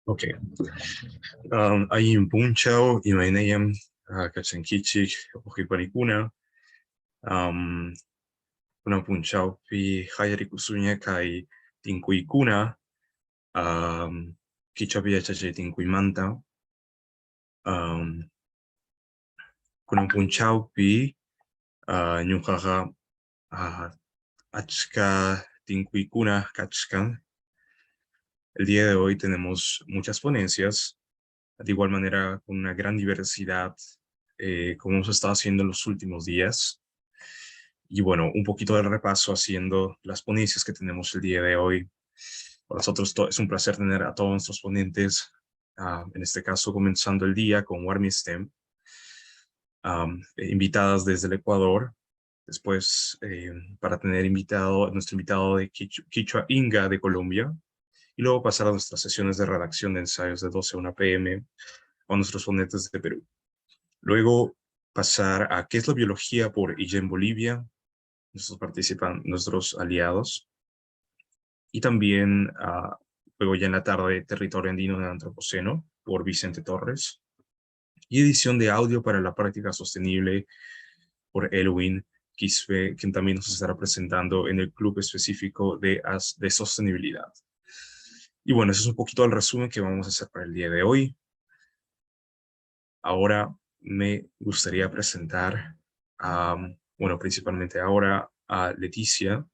Ok. Ayim punchao, imainayam, kachankichik, ojiparikuna, kuna punchao, pi hayarikusunya kai tinkuikuna, kichapia chache tinkuimanta, kuna punchao pi, nyukaga, achka tinkuikuna kachkan. El día de hoy tenemos muchas ponencias, de igual manera con una gran diversidad, como hemos estado haciendo en los últimos días. Y bueno, un poquito de repaso haciendo las ponencias que tenemos el día de hoy. Para nosotros es un placer tener a todos nuestros ponentes, en este caso comenzando el día con Warmi STEM, invitadas desde el Ecuador. Después, para tener nuestro invitado de Quichua Inga de Colombia, y luego pasar a nuestras sesiones de redacción de ensayos de 12 a 1 p.m. con nuestros ponentes de Perú. Luego pasar a qué es la biología por IGEM Bolivia, nuestros aliados, y también luego ya en la tarde Territorio Andino del Antropoceno por Vicente Torres, y edición de audio para la práctica sostenible por Elwin Quispe, quien también nos estará presentando en el club específico de sostenibilidad. Y bueno, eso es un poquito el resumen que vamos a hacer para el día de hoy. Ahora me gustaría presentar, bueno, principalmente ahora a Leticia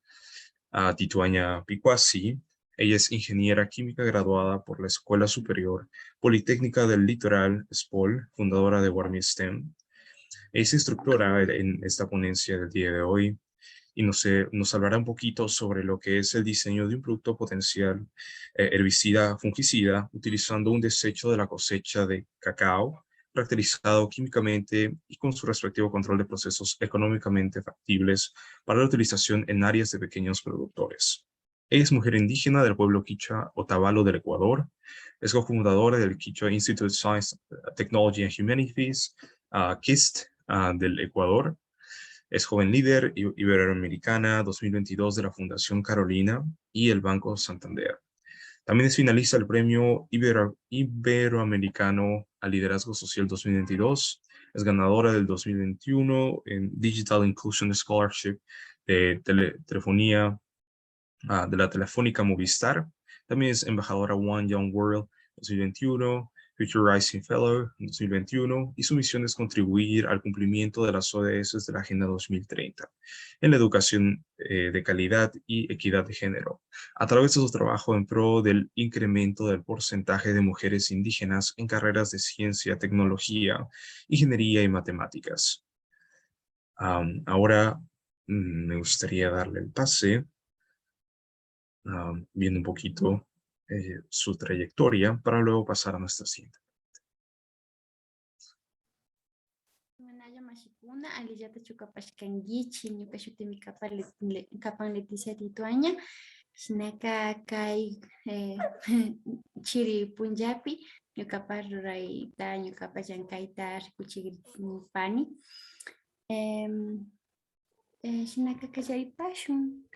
Tituaña Picuasi. Ella es ingeniera química graduada por la Escuela Superior Politécnica del Litoral, SPOL, fundadora de Warmi STEM. Es instructora en esta ponencia del día de hoy y nos hablará un poquito sobre lo que es el diseño de un producto potencial herbicida fungicida utilizando un desecho de la cosecha de cacao caracterizado químicamente y con su respectivo control de procesos económicamente factibles para la utilización en áreas de pequeños productores. Es mujer indígena del pueblo quichua Otavalo del Ecuador. Es cofundadora del Quichua Institute of Science, Technology and Humanities, KIST, del Ecuador. Es joven líder iberoamericana 2022 de la Fundación Carolina y el Banco Santander. También es finalista del Premio Iberoamericano a Liderazgo Social 2022. Es ganadora del 2021 en Digital Inclusion Scholarship de telefonía de la Telefónica Movistar. También es embajadora One Young World 2021, Future Rising Fellow 2021, y su misión es contribuir al cumplimiento de las ODS de la Agenda 2030 en la educación de calidad y equidad de género, a través de su trabajo en pro del incremento del porcentaje de mujeres indígenas en carreras de ciencia, tecnología, ingeniería y matemáticas. Ahora me gustaría darle el pase, viendo un poquito su trayectoria, para luego pasar a nuestra siguiente. Manaya mashikuna aliyata chukapashkangichi ñuka shutimi kapan Leticia Tituaña shinaka kay chiri punjapi ñukapas rurayta ñukapas llankayta rikuchiripani shinaka kallaripashun.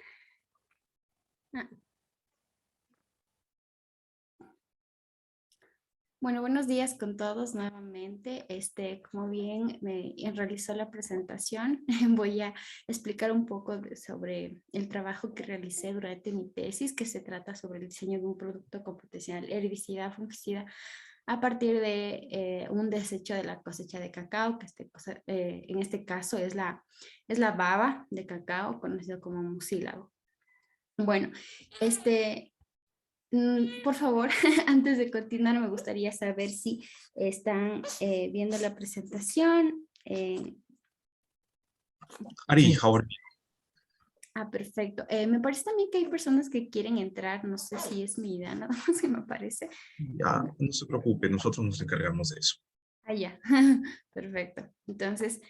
Bueno, buenos días con todos nuevamente. Como bien me realizó la presentación, voy a explicar un poco sobre el trabajo que realicé durante mi tesis, que se trata sobre el diseño de un producto con potencial herbicida, fungicida, a partir de un desecho de la cosecha de cacao, que en este caso es la baba de cacao, conocido como mucílago. Bueno, por favor, antes de continuar, me gustaría saber si están viendo la presentación. Ari, Howard. Perfecto. Me parece también que hay personas que quieren entrar. No sé si es mi idea, nada más que me parece. Ya, no se preocupe, nosotros nos encargamos de eso. Ya. Perfecto. Entonces,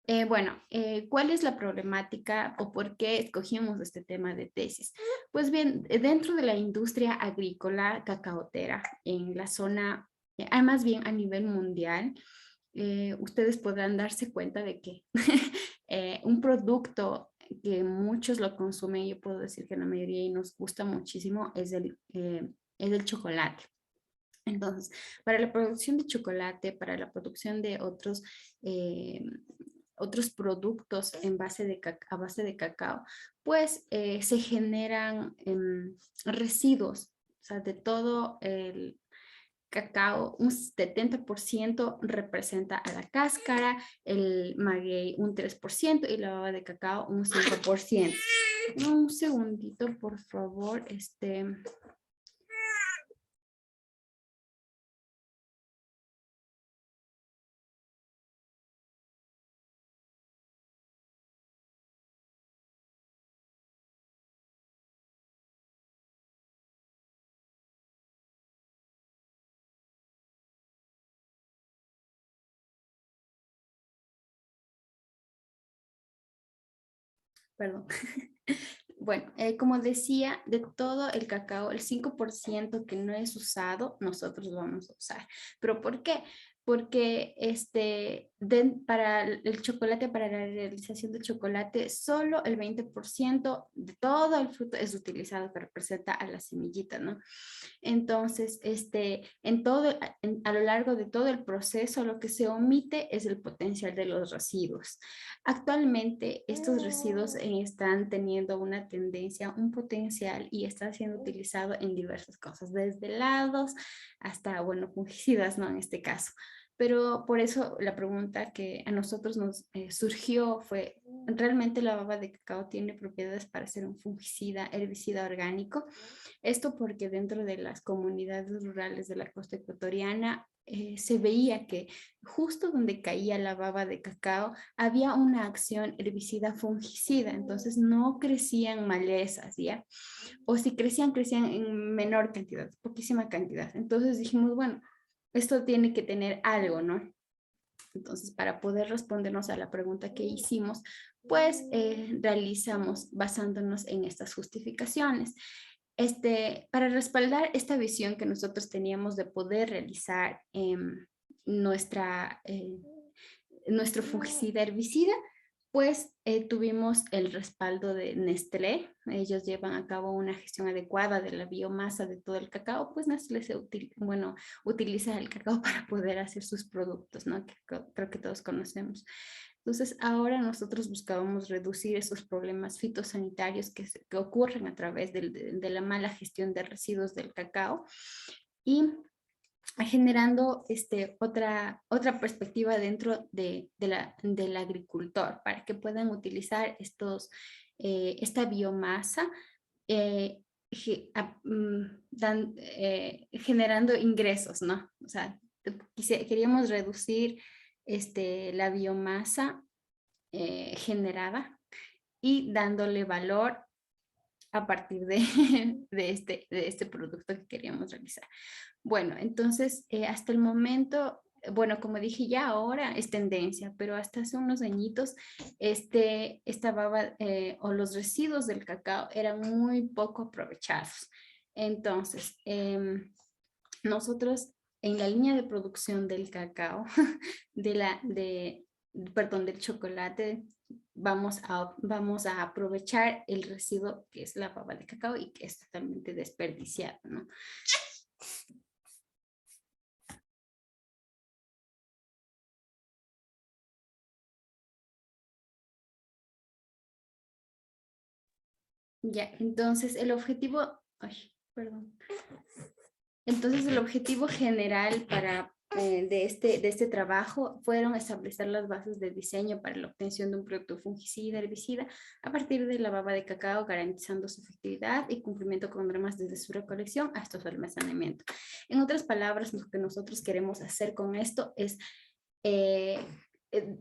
¿Cuál es la problemática o por qué escogimos este tema de tesis? Pues bien, dentro de la industria agrícola cacaotera en la zona, más bien a nivel mundial, ustedes podrán darse cuenta de que un producto que muchos lo consumen, yo puedo decir que la mayoría y nos gusta muchísimo, es el chocolate. Entonces, para la producción de chocolate, para la producción de eh, otros productos a base de cacao, pues se generan residuos, o sea, de todo el cacao, un 70% representa a la cáscara, el maguey un 3% y la baba de cacao un 5%. Un segundito, por favor, perdón. Bueno, como decía, de todo el cacao, el 5% que no es usado, nosotros lo vamos a usar. ¿Pero por qué? Porque para el chocolate, para la realización del chocolate, solo el 20% de todo el fruto es utilizado, que representa a la semillita, ¿no? Entonces, a lo largo de todo el proceso, lo que se omite es el potencial de los residuos. Actualmente, estos residuos están teniendo una tendencia, un potencial y están siendo utilizados en diversas cosas, desde helados hasta, bueno, fungicidas, ¿no? En este caso. Pero por eso la pregunta que a nosotros nos surgió fue, ¿realmente la baba de cacao tiene propiedades para ser un fungicida, herbicida orgánico? Esto porque dentro de las comunidades rurales de la costa ecuatoriana se veía que justo donde caía la baba de cacao había una acción herbicida fungicida, entonces no crecían malezas, ¿ya? O si crecían, crecían en menor cantidad, poquísima cantidad. Entonces dijimos, bueno, esto tiene que tener algo, ¿no? Entonces, para poder respondernos a la pregunta que hicimos, pues realizamos basándonos en estas justificaciones. Para respaldar esta visión que nosotros teníamos de poder realizar nuestro fungicida herbicida, pues tuvimos el respaldo de Nestlé. Ellos llevan a cabo una gestión adecuada de la biomasa de todo el cacao, pues Nestlé utiliza el cacao para poder hacer sus productos, ¿no? Que creo que todos conocemos. Entonces, ahora nosotros buscábamos reducir esos problemas fitosanitarios que ocurren a través de la mala gestión de residuos del cacao y generando otra perspectiva dentro del agricultor para que puedan utilizar esta biomasa eh, generando ingresos, ¿no? O sea, queríamos reducir la biomasa generada y dándole valor a partir de este producto que queríamos realizar. Bueno, entonces, hasta el momento, bueno, como dije ya ahora es tendencia, pero hasta hace unos añitos, esta baba o los residuos del cacao eran muy poco aprovechados. Entonces, nosotros en la línea de producción del cacao, perdón, del chocolate, vamos a aprovechar el residuo que es la baba de cacao y que es totalmente desperdiciado, ¿no? Ya, entonces el objetivo, ay, perdón. Entonces el objetivo general de este trabajo fueron establecer las bases de diseño para la obtención de un producto fungicida, herbicida, a partir de la baba de cacao, garantizando su efectividad y cumplimiento con normas desde su recolección hasta su almacenamiento. En otras palabras, lo que nosotros queremos hacer con esto es eh,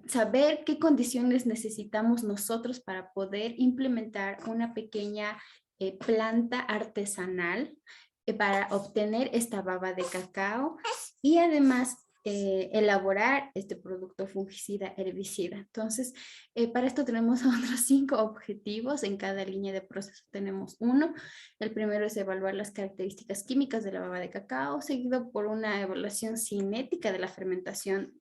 saber qué condiciones necesitamos nosotros para poder implementar una pequeña planta artesanal para obtener esta baba de cacao y además elaborar este producto fungicida herbicida. Entonces, para esto tenemos otros 5 objetivos. En cada línea de proceso tenemos uno. El primero es evaluar las características químicas de la baba de cacao, seguido por una evaluación cinética de la fermentación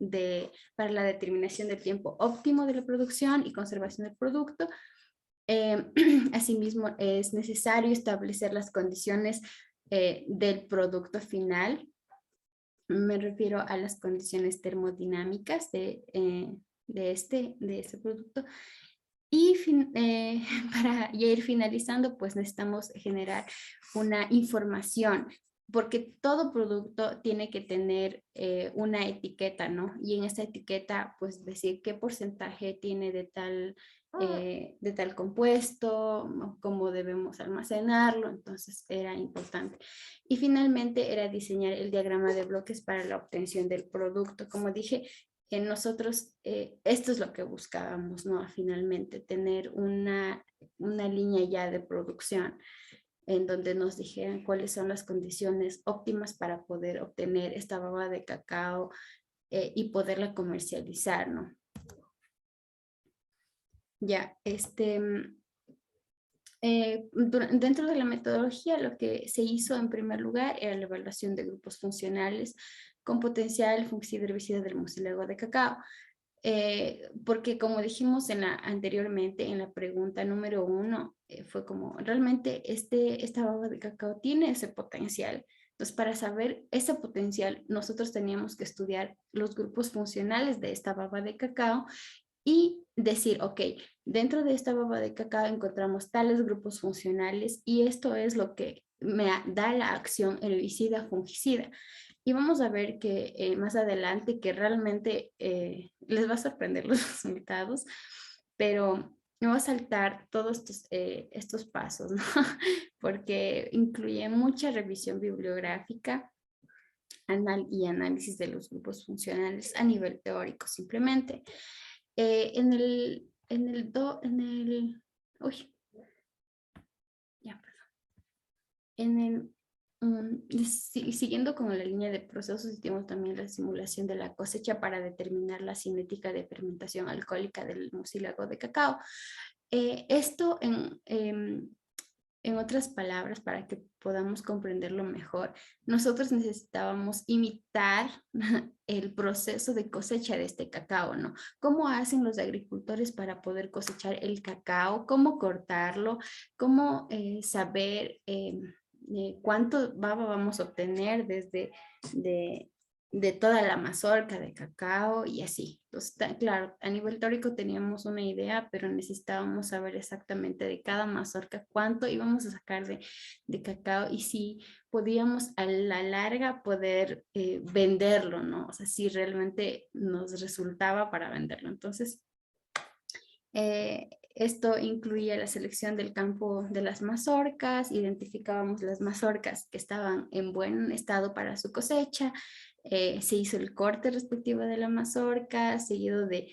para la determinación del tiempo óptimo de la producción y conservación del producto. Asimismo, es necesario establecer las condiciones del producto final. Me refiero a las condiciones termodinámicas de este producto. Y para ya ir finalizando, pues necesitamos generar una información, porque todo producto tiene que tener una etiqueta, ¿no? Y en esta etiqueta, pues decir qué porcentaje tiene de tal compuesto, ¿no? Cómo debemos almacenarlo, entonces era importante. Y finalmente era diseñar el diagrama de bloques para la obtención del producto. Como dije, nosotros, esto es lo que buscábamos, ¿no? Finalmente, tener una línea ya de producción en donde nos dijeran cuáles son las condiciones óptimas para poder obtener esta baba de cacao y poderla comercializar, ¿no? Ya, dentro de la metodología, lo que se hizo en primer lugar era la evaluación de grupos funcionales con potencial fungicida herbicida del mucílago de cacao. Porque como dijimos anteriormente en la pregunta número 1, fue como realmente esta baba de cacao tiene ese potencial. Entonces, para saber ese potencial, nosotros teníamos que estudiar los grupos funcionales de esta baba de cacao y decir, ok, dentro de esta baba de cacao encontramos tales grupos funcionales y esto es lo que me da la acción herbicida fungicida. Y vamos a ver que más adelante que realmente les va a sorprender los resultados, pero me voy a saltar todos estos pasos, ¿no? Porque incluye mucha revisión bibliográfica y análisis de los grupos funcionales a nivel teórico simplemente. Uy, ya, perdón. Siguiendo con la línea de procesos, tenemos también la simulación de la cosecha para determinar la cinética de fermentación alcohólica del mucílago de cacao. Esto en otras palabras, para que podamos comprenderlo mejor, nosotros necesitábamos imitar el proceso de cosecha de este cacao, ¿no? ¿Cómo hacen los agricultores para poder cosechar el cacao? ¿Cómo cortarlo? ¿Cómo saber cuánto baba vamos a obtener de toda la mazorca de cacao y así? Entonces, claro, a nivel teórico teníamos una idea, pero necesitábamos saber exactamente de cada mazorca cuánto íbamos a sacar de cacao y si podíamos a la larga poder venderlo, ¿no? O sea, si realmente nos resultaba para venderlo. Entonces, esto incluía la selección del campo de las mazorcas, identificábamos las mazorcas que estaban en buen estado para su cosecha, se hizo el corte respectivo de la mazorca, seguido de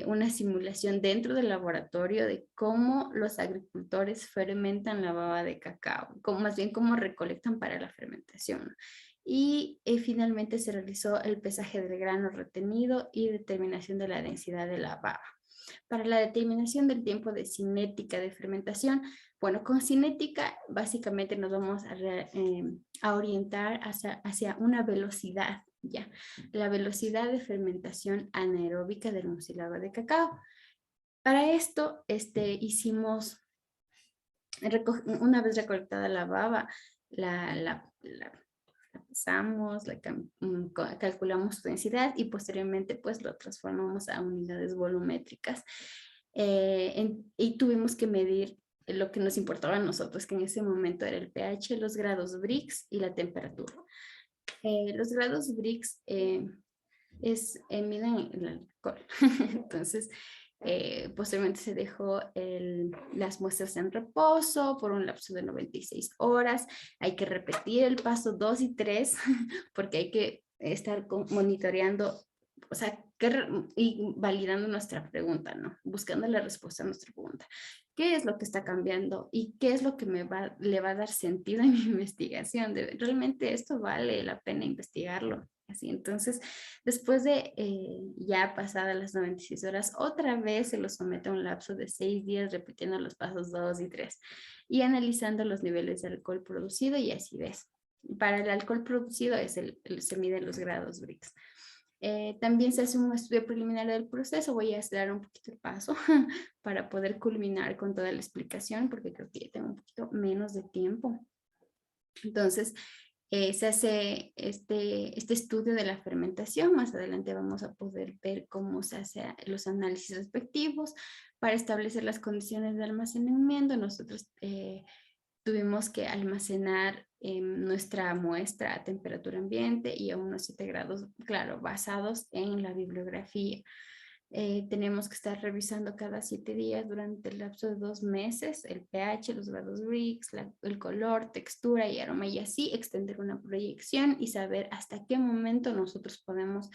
una simulación dentro del laboratorio de cómo los agricultores fermentan la baba de cacao, más bien cómo recolectan para la fermentación. Y finalmente se realizó el pesaje del grano retenido y determinación de la densidad de la baba. Para la determinación del tiempo de cinética de fermentación, bueno, con cinética básicamente nos vamos a orientar hacia una velocidad, ¿ya? La velocidad de fermentación anaeróbica del mucílago de cacao. Para esto, hicimos, una vez recolectada la baba, la pesamos, calculamos su densidad y posteriormente pues lo transformamos a unidades volumétricas. Y tuvimos que medir lo que nos importaba a nosotros, que en ese momento era el pH, los grados Brix y la temperatura. Los grados Brix miden el alcohol. Entonces, posteriormente se dejó las muestras en reposo por un lapso de 96 horas. Hay que repetir el paso 2 y 3 porque hay que estar monitoreando, o sea, y validando nuestra pregunta, ¿no? Buscando la respuesta a nuestra pregunta. ¿Qué es lo que está cambiando y qué es lo que le va a dar sentido a mi investigación? ¿Realmente esto vale la pena investigarlo? Así, entonces, después de ya pasadas las 96 horas, otra vez se lo somete a un lapso de 6 días, repitiendo los pasos 2 y 3 y analizando los niveles de alcohol producido y acidez. Para el alcohol producido se miden los grados Brix. También se hace un estudio preliminar del proceso. Voy a dar un poquito el paso para poder culminar con toda la explicación, porque creo que ya tengo un poquito menos de tiempo. Entonces, se hace este estudio de la fermentación. Más adelante vamos a poder ver cómo se hacen los análisis respectivos para establecer las condiciones de almacenamiento. Nosotros tuvimos que almacenar nuestra muestra a temperatura ambiente y a unos 7 grados, claro, basados en la bibliografía. Tenemos que estar revisando cada 7 días durante el lapso de 2 meses el pH, los grados Brix, el color, textura y aroma, y así extender una proyección y saber hasta qué momento nosotros podemos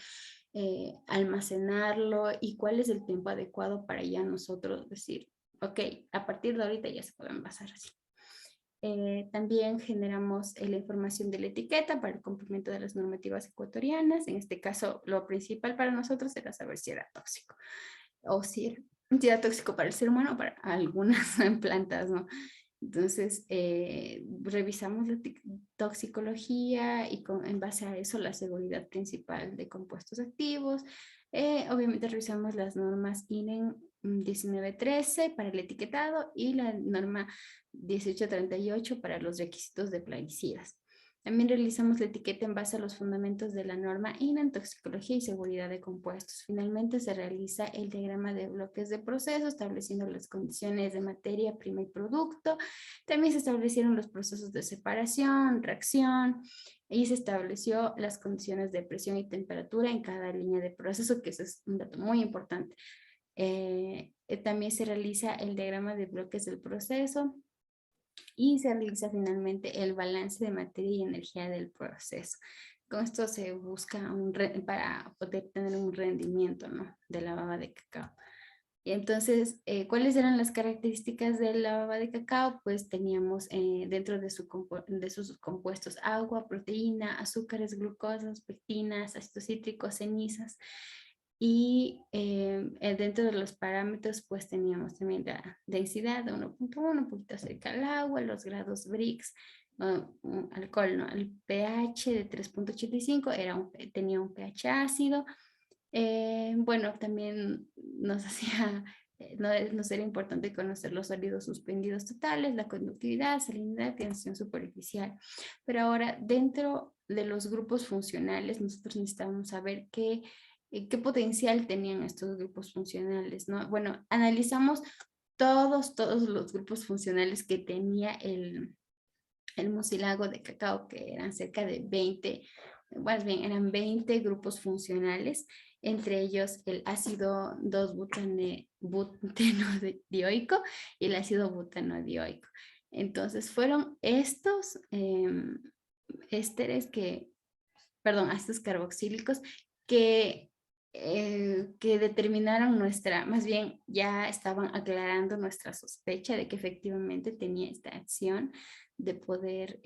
almacenarlo y cuál es el tiempo adecuado para ya nosotros decir, ok, a partir de ahorita ya se pueden basar así. También generamos la información de la etiqueta para el cumplimiento de las normativas ecuatorianas. En este caso, lo principal para nosotros era saber si era tóxico o si era tóxico para el ser humano o para algunas plantas, ¿no? Entonces, revisamos la toxicología y en base a eso la seguridad principal de compuestos activos. Obviamente revisamos las normas INEN 1913 para el etiquetado y la norma 1838 para los requisitos de plaguicidas. También realizamos la etiqueta en base a los fundamentos de la norma INEN, toxicología y seguridad de compuestos. Finalmente se realiza el diagrama de bloques de proceso, estableciendo las condiciones de materia, prima y producto. También se establecieron los procesos de separación, reacción, y se estableció las condiciones de presión y temperatura en cada línea de proceso, que eso es un dato muy importante. También se realiza el diagrama de bloques del proceso y se realiza finalmente el balance de materia y energía del proceso. Con esto se busca para poder tener un rendimiento, ¿no?, de la baba de cacao. Y entonces, ¿cuáles eran las características de la baba de cacao? Pues teníamos dentro de sus compuestos agua, proteína, azúcares, glucosas, pectinas, ácidos cítricos, cenizas. Y dentro de los parámetros, pues teníamos también la densidad de 1.1, un poquito cerca al agua, los grados Brix, alcohol, ¿no? El pH de 3.85 tenía un pH ácido. Bueno, también nos hacía, nos era importante conocer los sólidos suspendidos totales, la conductividad, salinidad, tensión superficial. Pero ahora, dentro de los grupos funcionales, nosotros necesitábamos saber qué potencial tenían estos grupos funcionales, ¿no? Bueno, analizamos todos los grupos funcionales que tenía el mucilago de cacao, que eran cerca de 20, más bien eran 20 grupos funcionales, entre ellos el ácido 2-butenodioico y el ácido butanodioico. Entonces fueron estos ácidos carboxílicos que determinaron más bien ya estaban aclarando nuestra sospecha de que efectivamente tenía esta acción de poder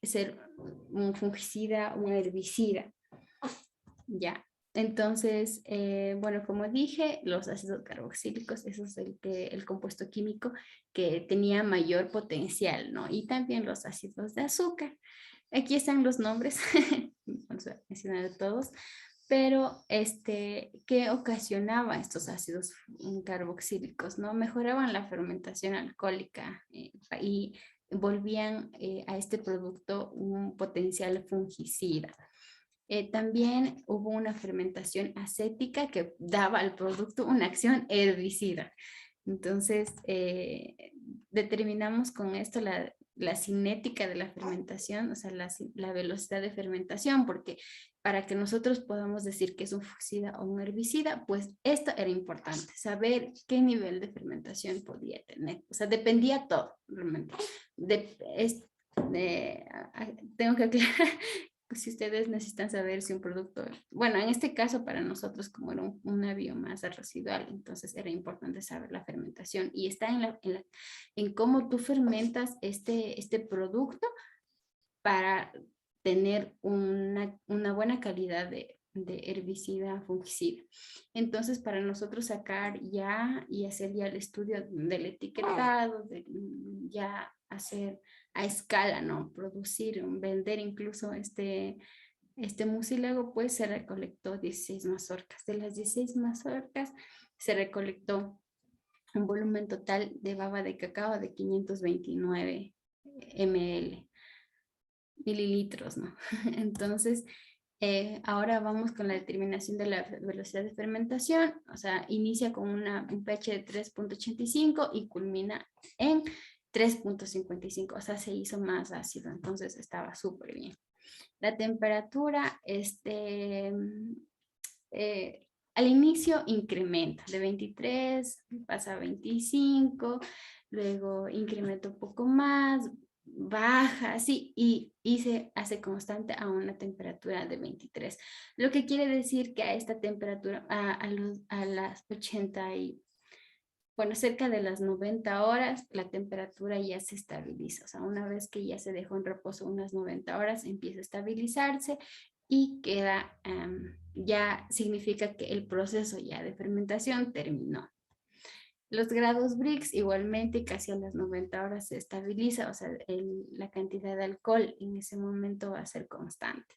ser un fungicida, un herbicida. Ya. Entonces, bueno, como dije, los ácidos carboxílicos, eso es el compuesto químico que tenía mayor potencial, ¿no? Y también los ácidos de azúcar. Aquí están los nombres, vamos a mencionar todos, pero ¿qué ocasionaba estos ácidos carboxílicos, ¿no? Mejoraban la fermentación alcohólica y volvían a este producto un potencial fungicida. También hubo una fermentación acética que daba al producto una acción herbicida. Entonces, determinamos con esto la cinética de la fermentación, o sea, la velocidad de fermentación, porque para que nosotros podamos decir que es un fungicida o un herbicida, pues esto era importante, saber qué nivel de fermentación podía tener. O sea, dependía todo, realmente. Tengo que aclarar, si ustedes necesitan saber si un producto, bueno, en este caso para nosotros como era una biomasa residual, entonces era importante saber la fermentación y está en cómo tú fermentas este producto para tener una buena calidad de herbicida, fungicida. Entonces, para nosotros sacar ya y hacer ya el estudio del etiquetado, ya hacer a escala, ¿no? Producir, vender incluso este mucílago, pues se recolectó 16 mazorcas. De las 16 mazorcas se recolectó un volumen total de baba de cacao de 529 mililitros, ¿no? Entonces, ahora vamos con la determinación de la velocidad de fermentación, o sea, inicia con un pH de 3.85 y culmina en 3.55, o sea, se hizo más ácido, entonces estaba súper bien. La temperatura, al inicio incrementa, de 23 pasa a 25, luego incrementa un poco más, baja, así, y se hace constante a una temperatura de 23. Lo que quiere decir que a esta temperatura, a las 80 y, bueno, cerca de las 90 horas, la temperatura ya se estabiliza. O sea, una vez que ya se dejó en reposo unas 90 horas, empieza a estabilizarse y queda, ya significa que el proceso ya de fermentación terminó. Los grados Brix igualmente casi a las 90 horas se estabiliza, o sea, la cantidad de alcohol en ese momento va a ser constante.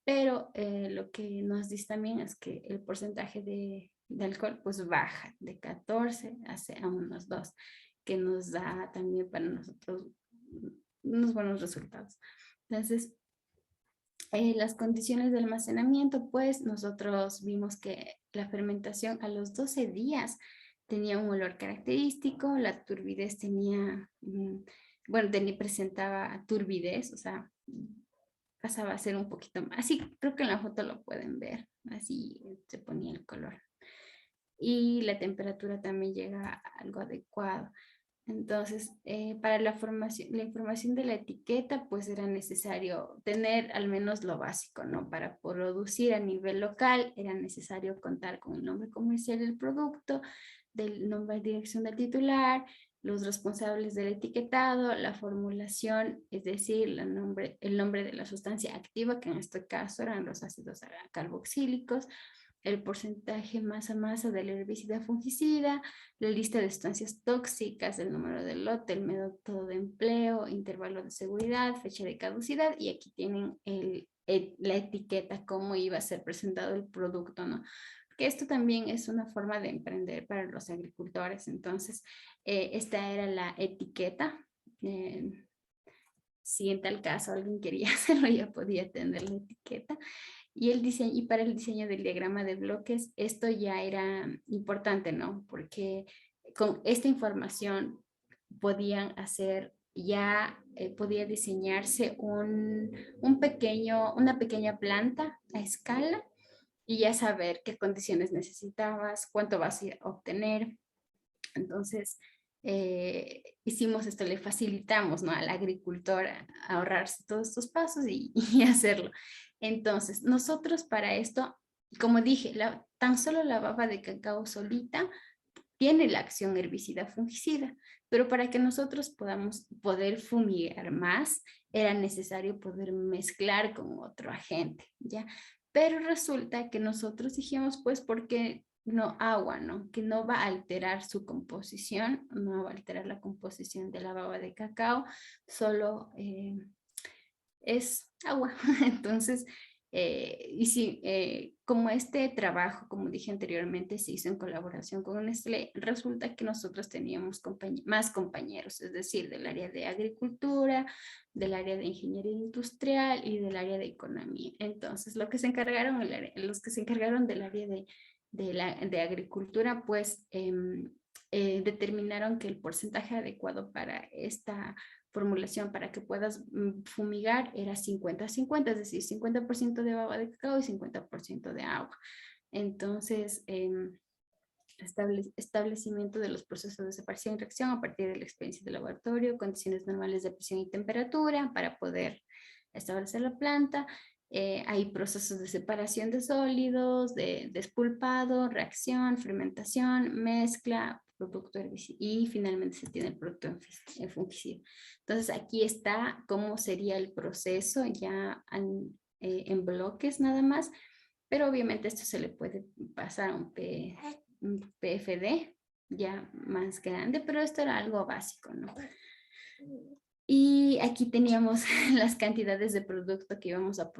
Pero lo que nos dice también es que el porcentaje de alcohol pues baja de 14 a unos 2, que nos da también para nosotros unos buenos resultados. Entonces, las condiciones de almacenamiento, pues nosotros vimos que la fermentación a los 12 días tenía un olor característico, la turbidez tenía, bueno, presentaba turbidez, o sea, pasaba a ser un poquito más, así creo que en la foto lo pueden ver, así se ponía el color. Y la temperatura también llega a algo adecuado. Entonces, para la información de la etiqueta, pues era necesario tener al menos lo básico, ¿no? Para producir a nivel local era necesario contar con el nombre comercial del producto, del nombre de dirección del titular, los responsables del etiquetado, la formulación, es decir, el nombre de la sustancia activa, que en este caso eran los ácidos carboxílicos, el porcentaje masa a masa del herbicida fungicida, la lista de sustancias tóxicas, el número del lote, el método de empleo, intervalo de seguridad, fecha de caducidad, y aquí tienen la etiqueta, cómo iba a ser presentado el producto, ¿no? Que esto también es una forma de emprender para los agricultores. Entonces, esta era la etiqueta. Si en tal caso alguien quería hacerlo, ya podía tener la etiqueta. Y para el diseño del diagrama de bloques, esto ya era importante, ¿no? Porque con esta información podían hacer, ya podía diseñarse una pequeña planta a escala y ya saber qué condiciones necesitabas, cuánto vas a obtener. Entonces, hicimos esto, le facilitamos, ¿no? Al agricultor a ahorrarse todos estos pasos y hacerlo. Entonces, nosotros para esto, como dije, tan solo la baba de cacao solita tiene la acción herbicida fungicida, pero para que nosotros podamos poder fumigar más, era necesario poder mezclar con otro agente, ¿ya? Pero resulta que nosotros dijimos, pues, porque no agua, ¿no? Que no va a alterar su composición, no va a alterar la composición de la baba de cacao, solo es agua. Entonces, y sí, como este trabajo, como dije anteriormente, se hizo en colaboración con Nestlé, resulta que nosotros teníamos más compañeros, es decir, del área de agricultura, del área de ingeniería industrial y del área de economía. Entonces, los que se encargaron del área de agricultura, pues determinaron que el porcentaje adecuado para esta formulación para que puedas fumigar era 50-50, es decir, 50% de baba de cacao y 50% de agua. Entonces, establecimiento de los procesos de separación y reacción a partir de la experiencia de laboratorio, condiciones normales de presión y temperatura para poder establecer la planta, Hay procesos de separación de sólidos, de despulpado, reacción, fermentación, mezcla, producto herbicida y finalmente se tiene el producto fungicida. Entonces aquí está cómo sería el proceso ya en bloques nada más, pero obviamente esto se le puede pasar a un PFD ya más grande, pero esto era algo básico, ¿no? Y aquí teníamos las cantidades de producto que íbamos a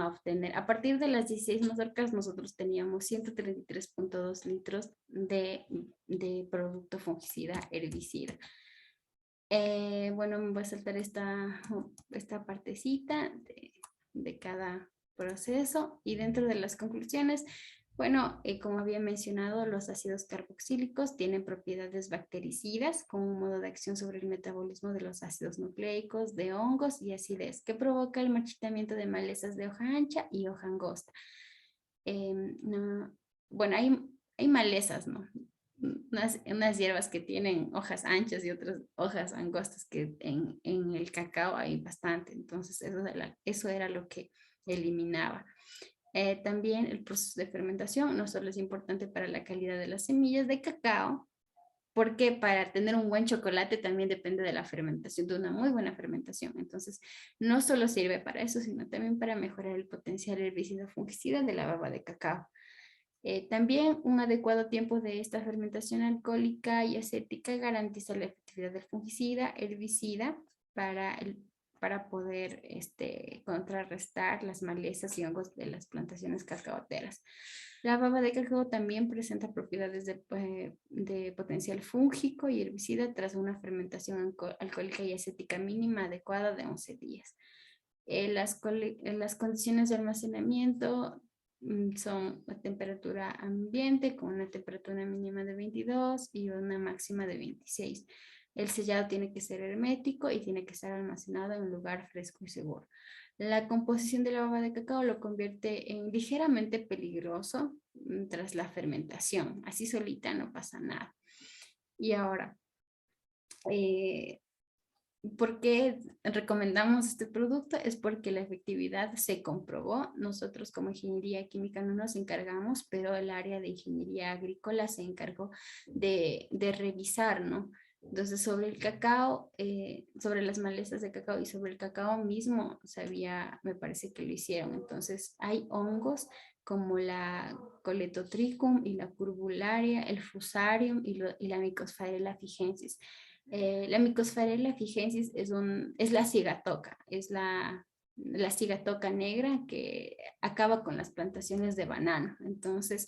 obtener. A partir de las 16 mazorcas, nosotros teníamos 133.2 litros de producto fungicida herbicida. Bueno, me voy a saltar esta partecita de cada proceso. Y dentro de las conclusiones, bueno, como había mencionado, los ácidos carboxílicos tienen propiedades bactericidas con un modo de acción sobre el metabolismo de los ácidos nucleicos, de hongos y acidez, que provoca el marchitamiento de malezas de hoja ancha y hoja angosta. No, bueno, hay malezas, ¿no? Unas hierbas que tienen hojas anchas y otras hojas angostas que en el cacao hay bastante. Entonces, eso era lo que eliminaba. También el proceso de fermentación no solo es importante para la calidad de las semillas de cacao, porque para tener un buen chocolate también depende de la fermentación, de una muy buena fermentación. Entonces, no solo sirve para eso, sino también para mejorar el potencial herbicida fungicida de la baba de cacao. También un adecuado tiempo de esta fermentación alcohólica y acética garantiza la efectividad del fungicida, herbicida para poder contrarrestar las malezas y hongos de las plantaciones cacaoteras. La baba de cacao también presenta propiedades de potencial fúngico y herbicida tras una fermentación alcohólica y acética mínima adecuada de 11 días. Las condiciones de almacenamiento son a temperatura ambiente con una temperatura mínima de 22 y una máxima de 26. El sellado tiene que ser hermético y tiene que estar almacenado en un lugar fresco y seguro. La composición de la baba de cacao lo convierte en ligeramente peligroso tras la fermentación. Así solita no pasa nada. Y ahora, ¿por qué recomendamos este producto? Es porque la efectividad se comprobó. Nosotros como ingeniería química no nos encargamos, pero el área de ingeniería agrícola se encargó de revisar, ¿no? Entonces, sobre el cacao, sobre las malezas de cacao y sobre el cacao mismo, me parece que lo hicieron. Entonces, hay hongos como la Coletotrichum y la Curbularia, el Fusarium y la Mycosphagella fijensis. La Mycosphagella fijensis es la cigatoca, es la cigatoca negra que acaba con las plantaciones de banano. Entonces,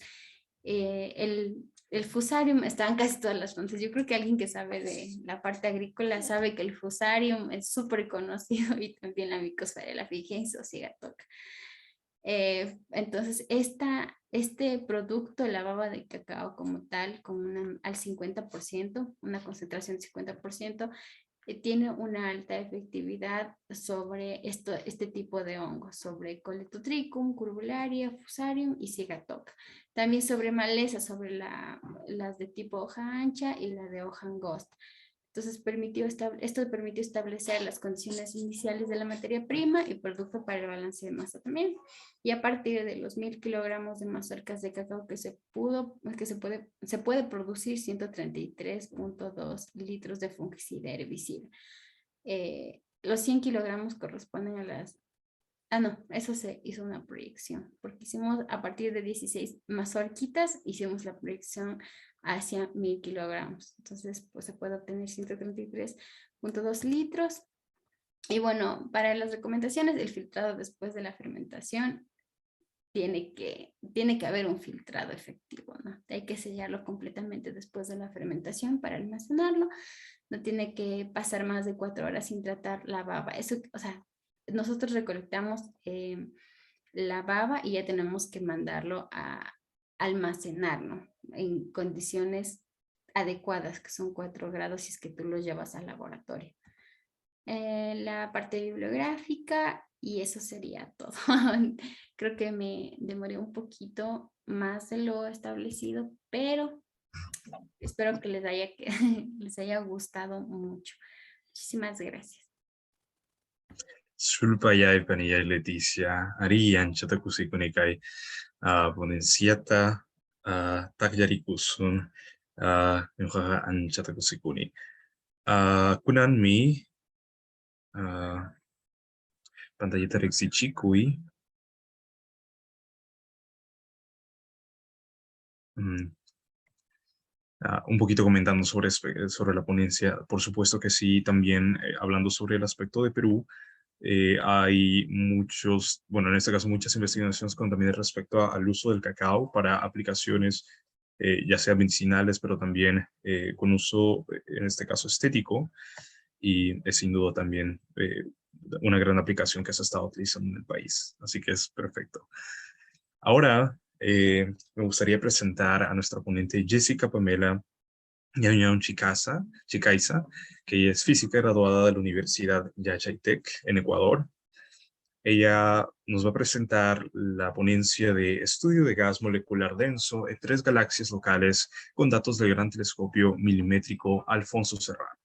el fusarium está en casi todas las plantas. Yo creo que alguien que sabe de la parte agrícola sabe que el fusarium es súper conocido y también la Mycosphagella fijensis o cigatoca. Entonces, este producto, la baba de cacao como tal, al 50%, una concentración del 50%, tiene una alta efectividad sobre este tipo de hongos, sobre Coletotrichum, Curbularia, Fusarium y Cigatoca. También sobre malezas, sobre las de tipo hoja ancha y la de hoja angosta. Entonces, esto permitió establecer las condiciones iniciales de la materia prima y producto para el balance de masa también. Y a partir de los 1000 kilogramos de mazorcas de cacao se puede producir 133.2 litros de fungicida herbicida. Los 100 kilogramos corresponden a las... Ah, no, eso se hizo una proyección, porque hicimos a partir de 16 mazorquitas, hicimos la proyección hacia 1000 kilogramos. Entonces, pues se puede obtener 133.2 litros. Y bueno, para las recomendaciones, el filtrado después de la fermentación tiene que haber un filtrado efectivo, ¿no? Hay que sellarlo completamente después de la fermentación para almacenarlo. No tiene que pasar más de 4 horas sin tratar la baba. Eso, o sea, nosotros recolectamos la baba y ya tenemos que mandarlo a almacenar, ¿no? En condiciones adecuadas, que son 4 grados si es que tú lo llevas al laboratorio. La parte bibliográfica y eso sería todo. Creo que me demoré un poquito más de lo establecido, pero espero que les haya gustado mucho. Muchísimas gracias. Sulpayay paniyay Leticia, Arian chatakusikunikai, ponenciata, takyarikusun, yung chatakusikuni. Kunan mi, pantallita rexichikui, un poquito comentando sobre la ponencia. Por supuesto que sí, también hablando sobre el aspecto de Perú, hay muchos, bueno, en este caso muchas investigaciones con también respecto al uso del cacao para aplicaciones, ya sea medicinales, pero también con uso, en este caso, estético, y es sin duda también una gran aplicación que se está utilizando en el país. Así que es perfecto. Ahora me gustaría presentar a nuestra ponente Jessica Pamela Ñañón Chicaiza, que ella es física graduada de la Universidad Yachaitec en Ecuador. Ella nos va a presentar la ponencia de estudio de gas molecular denso en 3 galaxias locales con datos del Gran Telescopio Milimétrico Alfonso Serrano.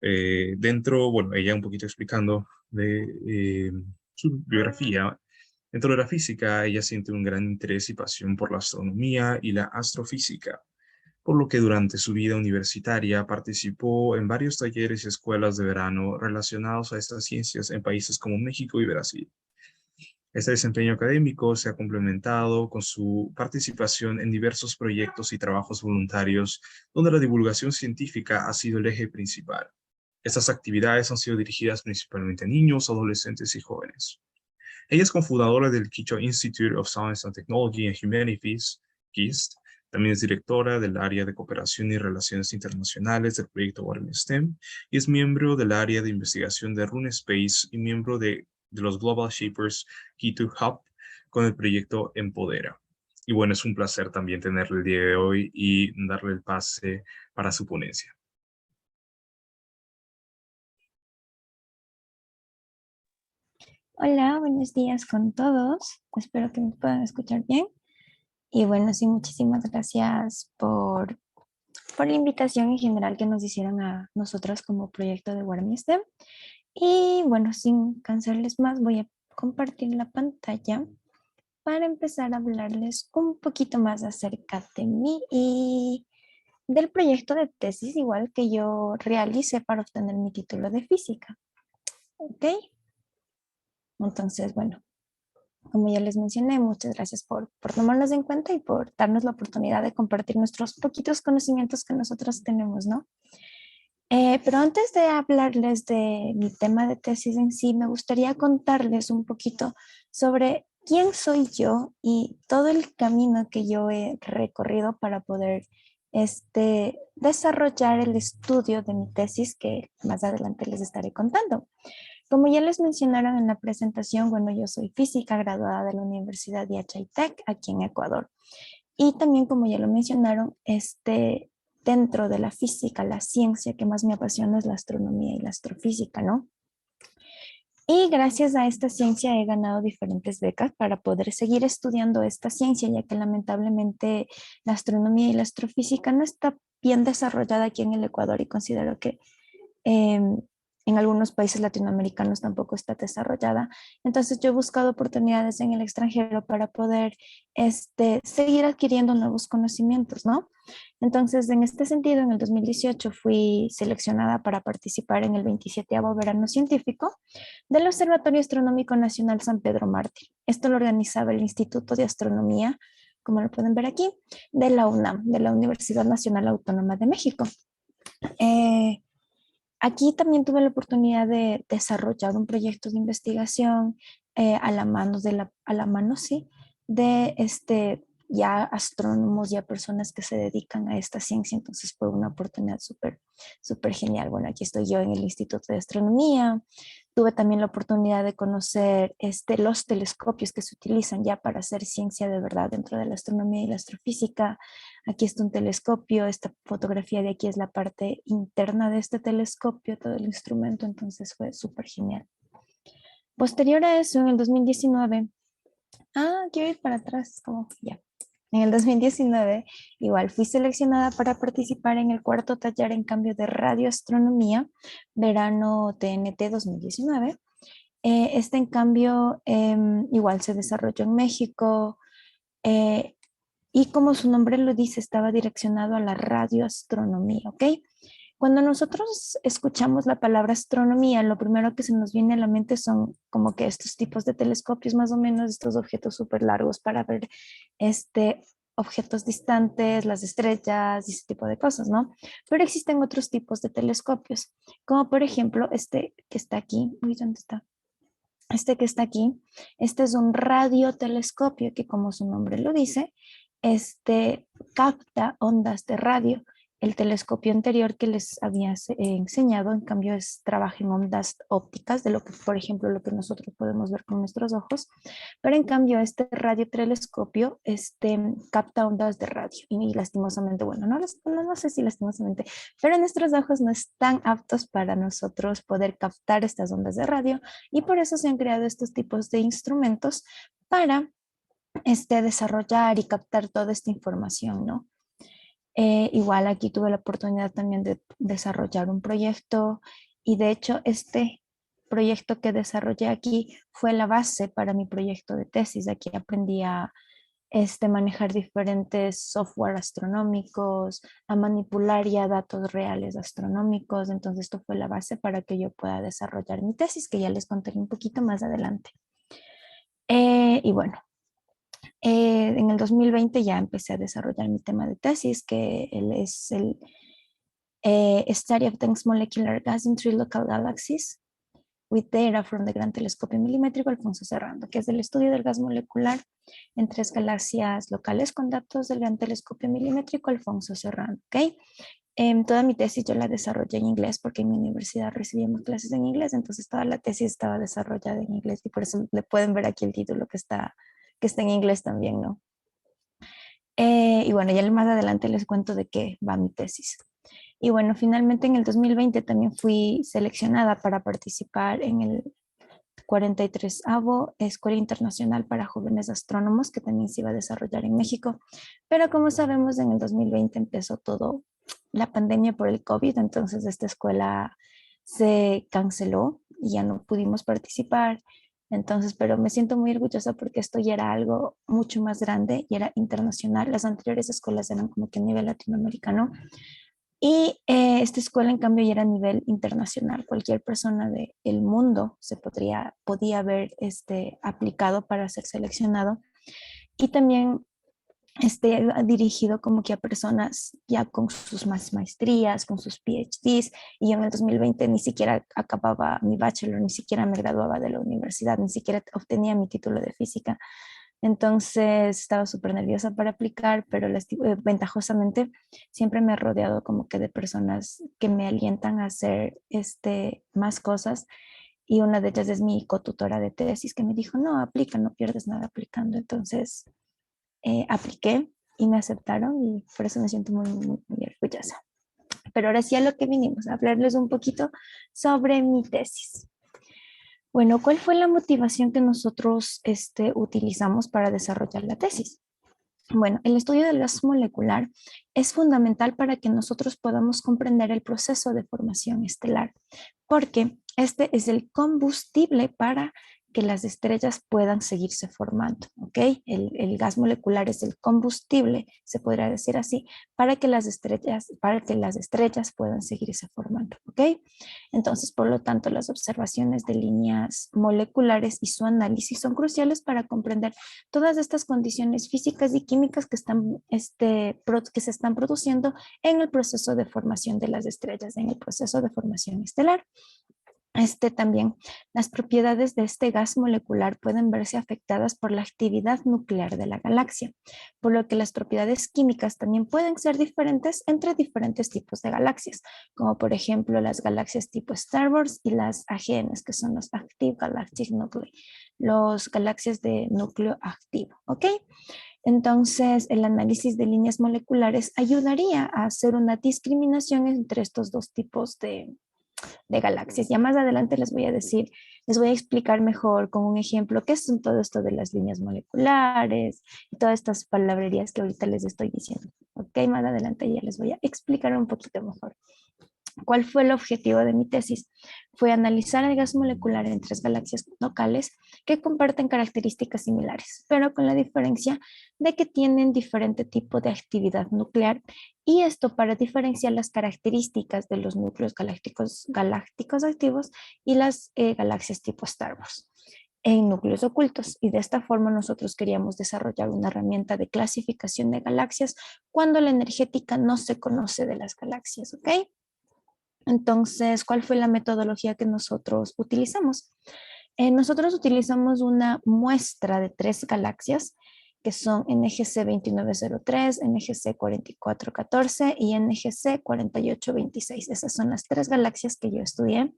Bueno, ella un poquito explicando de su biografía. Dentro de la física, ella siente un gran interés y pasión por la astronomía y la astrofísica, por lo que durante su vida universitaria participó en varios talleres y escuelas de verano relacionados a estas ciencias en países como México y Brasil. Este desempeño académico se ha complementado con su participación en diversos proyectos y trabajos voluntarios donde la divulgación científica ha sido el eje principal. Estas actividades han sido dirigidas principalmente a niños, adolescentes y jóvenes. Ella es cofundadora del Quichua Institute of Science and Technology and Humanities, KIST. También es directora del área de cooperación y relaciones internacionales del proyecto Warren STEM y es miembro del área de investigación de RuneSpace y miembro de los Global Shapers Kitu Hub con el proyecto Empodera. Y bueno, es un placer también tenerle el día de hoy y darle el pase para su ponencia. Hola, buenos días con todos. Espero que me puedan escuchar bien. Y bueno, sí, muchísimas gracias por la invitación en general que nos hicieron a nosotras como proyecto de WarmSTEM. Y bueno, sin cansarles más, voy a compartir la pantalla para empezar a hablarles un poquito más acerca de mí y del proyecto de tesis igual que yo realicé para obtener mi título de física. ¿Ok? Entonces, bueno, como ya les mencioné, muchas gracias por tomarnos en cuenta y por darnos la oportunidad de compartir nuestros poquitos conocimientos que nosotros tenemos, ¿no? Pero antes de hablarles de mi tema de tesis en sí, me gustaría contarles un poquito sobre quién soy yo y todo el camino que yo he recorrido para poder desarrollar el estudio de mi tesis que más adelante les estaré contando. Como ya les mencionaron en la presentación, bueno, yo soy física graduada de la Universidad de Achaitec, aquí en Ecuador. Y también, como ya lo mencionaron, dentro de la física, la ciencia que más me apasiona es la astronomía y la astrofísica, ¿no? Y gracias a esta ciencia he ganado diferentes becas para poder seguir estudiando esta ciencia, ya que lamentablemente la astronomía y la astrofísica no está bien desarrollada aquí en el Ecuador y considero que en algunos países latinoamericanos tampoco está desarrollada. Entonces yo he buscado oportunidades en el extranjero para poder seguir adquiriendo nuevos conocimientos, ¿no? Entonces, en este sentido, en el 2018 fui seleccionada para participar en el 27º Verano Científico del Observatorio Astronómico Nacional San Pedro Mártir. Esto lo organizaba el Instituto de Astronomía, como lo pueden ver aquí, de la UNAM, de la Universidad Nacional Autónoma de México. Aquí también tuve la oportunidad de desarrollar un proyecto de investigación a la mano, sí, de ya astrónomos, ya personas que se dedican a esta ciencia. Entonces fue una oportunidad súper, súper genial. Bueno, aquí estoy yo en el Instituto de Astronomía. Tuve también la oportunidad de conocer los telescopios que se utilizan ya para hacer ciencia de verdad dentro de la astronomía y la astrofísica. Aquí está un telescopio, esta fotografía de aquí es la parte interna de este telescopio, todo el instrumento, entonces fue súper genial. Posterior a eso, en el 2019, quiero ir para atrás, como ya. En el 2019, igual fui seleccionada para participar en el cuarto taller en cambio de radioastronomía, verano TNT 2019. Este, en cambio, igual se desarrolló en México, eh, y como su nombre lo dice, estaba direccionado a la radioastronomía, ¿ok? Cuando nosotros escuchamos la palabra astronomía, lo primero que se nos viene a la mente son como que estos tipos de telescopios, más o menos estos objetos súper largos para ver este, objetos distantes, las estrellas y ese tipo de cosas, ¿no? Pero existen otros tipos de telescopios, como por ejemplo este que está aquí. Uy, ¿dónde está? Este que está aquí, este es un radiotelescopio que, como su nombre lo dice, este capta ondas de radio. El telescopio anterior que les había enseñado, en cambio, trabaja en ondas ópticas, de lo que, por ejemplo, lo que nosotros podemos ver con nuestros ojos, pero en cambio este radiotelescopio capta ondas de radio y lastimosamente, bueno, no sé si lastimosamente, pero nuestros ojos no están aptos para nosotros poder captar estas ondas de radio y por eso se han creado estos tipos de instrumentos para desarrollar y captar toda esta información, ¿no? Igual aquí tuve la oportunidad también de desarrollar un proyecto y de hecho este proyecto que desarrollé aquí fue la base para mi proyecto de tesis. Aquí aprendí a manejar diferentes software astronómicos, a manipular ya datos reales astronómicos. Entonces esto fue la base para que yo pueda desarrollar mi tesis, que ya les contaré un poquito más adelante. Y bueno, en el 2020 ya empecé a desarrollar mi tema de tesis, que él es el Study of Dense Molecular Gas in Three Local Galaxies with Data from the Gran Telescopio Milimétrico Alfonso Serrano, que es el estudio del gas molecular en 3 galaxias locales con datos del Gran Telescopio Milimétrico Alfonso Serrano. ¿Okay? Toda mi tesis yo la desarrollé en inglés porque en mi universidad recibíamos clases en inglés, entonces toda la tesis estaba desarrollada en inglés y por eso le pueden ver aquí el título que está en inglés también, ¿no? Y bueno, ya más adelante les cuento de qué va mi tesis. Y bueno, finalmente en el 2020 también fui seleccionada para participar en el 43º Escuela Internacional para Jóvenes Astrónomos, que también se iba a desarrollar en México. Pero como sabemos, en el 2020 empezó todo la pandemia por el COVID, entonces esta escuela se canceló y ya no pudimos participar. Entonces, pero me siento muy orgullosa porque esto ya era algo mucho más grande y era internacional. Las anteriores escuelas eran como que a nivel latinoamericano y esta escuela, en cambio, ya era a nivel internacional. Cualquier persona del mundo podía haber aplicado para ser seleccionado. Y también dirigido como que a personas ya con sus maestrías, con sus PhDs. Y yo en el 2020 ni siquiera acababa mi bachelor, ni siquiera me graduaba de la universidad, ni siquiera obtenía mi título de física. Entonces estaba súper nerviosa para aplicar, pero ventajosamente siempre me he rodeado como que de personas que me alientan a hacer más cosas. Y una de ellas es mi cotutora de tesis que me dijo, no, aplica, no pierdes nada aplicando. Entonces apliqué y me aceptaron y por eso me siento muy, muy, muy orgullosa. Pero ahora sí a lo que vinimos, a hablarles un poquito sobre mi tesis. Bueno, ¿cuál fue la motivación que nosotros utilizamos para desarrollar la tesis? Bueno, el estudio del gas molecular es fundamental para que nosotros podamos comprender el proceso de formación estelar, porque este es el combustible para que las estrellas puedan seguirse formando, ¿ok? El gas molecular es el combustible, se podría decir así, para que las estrellas puedan seguirse formando, ¿ok? Entonces, por lo tanto, las observaciones de líneas moleculares y su análisis son cruciales para comprender todas estas condiciones físicas y químicas que se están produciendo en el proceso de formación de las estrellas, en el proceso de formación estelar. También, las propiedades de este gas molecular pueden verse afectadas por la actividad nuclear de la galaxia, por lo que las propiedades químicas también pueden ser diferentes entre diferentes tipos de galaxias, como por ejemplo las galaxias tipo Star Wars y las AGNs, que son los Active Galactic Nuclei, los galaxias de núcleo activo, ¿ok? Entonces, el análisis de líneas moleculares ayudaría a hacer una discriminación entre estos dos tipos de galaxias. Ya más adelante les voy a decir, les voy a explicar mejor con un ejemplo qué son todo esto de las líneas moleculares y todas estas palabrerías que ahorita les estoy diciendo. Ok, más adelante ya les voy a explicar un poquito mejor. ¿Cuál fue el objetivo de mi tesis? Fue analizar el gas molecular en 3 galaxias locales que comparten características similares, pero con la diferencia de que tienen diferente tipo de actividad nuclear, y esto para diferenciar las características de los núcleos galácticos activos y las galaxias tipo Star Wars en núcleos ocultos. Y de esta forma nosotros queríamos desarrollar una herramienta de clasificación de galaxias cuando la energética no se conoce de las galaxias, ¿ok? Entonces, ¿cuál fue la metodología que nosotros utilizamos? Nosotros utilizamos una muestra de 3 galaxias que son NGC 2903, NGC 4414 y NGC 4826. Esas son las 3 galaxias que yo estudié.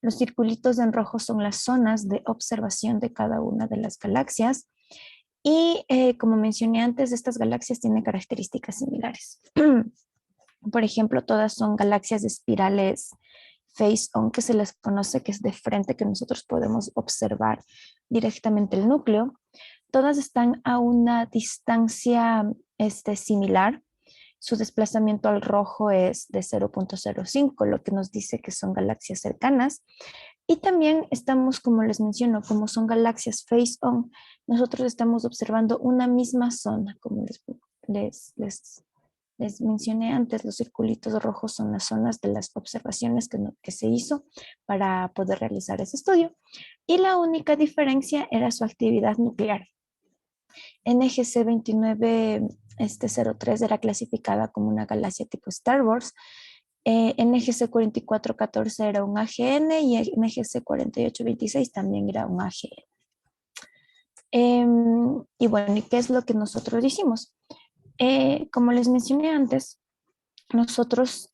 Los circulitos en rojo son las zonas de observación de cada una de las galaxias. Y como mencioné antes, estas galaxias tienen características similares. Por ejemplo, todas son galaxias de espirales face-on, que se les conoce, que es de frente, que nosotros podemos observar directamente el núcleo. Todas están a una distancia similar. Su desplazamiento al rojo es de 0.05, lo que nos dice que son galaxias cercanas. Y también estamos, como les menciono, como son galaxias face-on, nosotros estamos observando una misma zona, como les mencioné antes. Los circulitos rojos son las zonas de las observaciones que se hizo para poder realizar ese estudio. Y la única diferencia era su actividad nuclear. NGC 2903 era clasificada como una galaxia tipo Star Wars. NGC 4414 era un AGN y NGC 4826 también era un AGN. Y bueno, ¿y qué es lo que nosotros hicimos? Como les mencioné antes, nosotros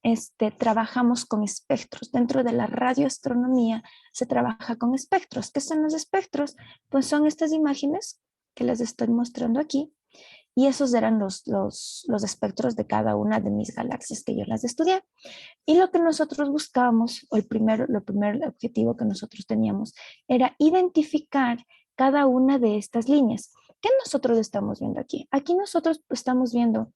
trabajamos con espectros. Dentro de la radioastronomía se trabaja con espectros. ¿Qué son los espectros? Pues son estas imágenes que les estoy mostrando aquí, y esos eran los espectros de cada una de mis galaxias que yo las estudié. Y lo que nosotros buscábamos, o el primer objetivo que nosotros teníamos, era identificar cada una de estas líneas. ¿Qué nosotros estamos viendo aquí? Aquí nosotros estamos viendo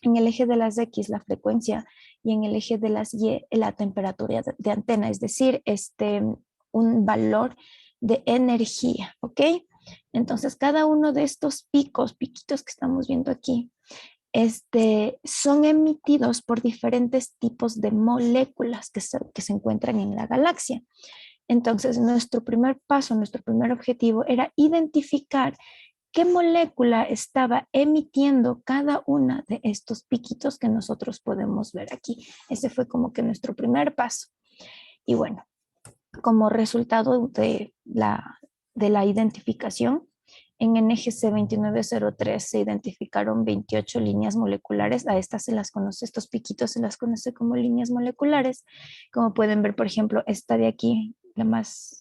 en el eje de las X la frecuencia y en el eje de las Y la temperatura de antena, es decir, un valor de energía, ¿ok? Entonces, cada uno de estos piquitos que estamos viendo aquí, son emitidos por diferentes tipos de moléculas que se encuentran en la galaxia. Entonces, nuestro primer paso, nuestro primer objetivo era identificar qué molécula estaba emitiendo cada una de estos piquitos que nosotros podemos ver aquí. Ese fue como que nuestro primer paso. Y bueno, como resultado de la identificación, en NGC 2903 se identificaron 28 líneas moleculares. A estas se las conoce, estos piquitos se las conoce como líneas moleculares. Como pueden ver, por ejemplo, esta de aquí, la más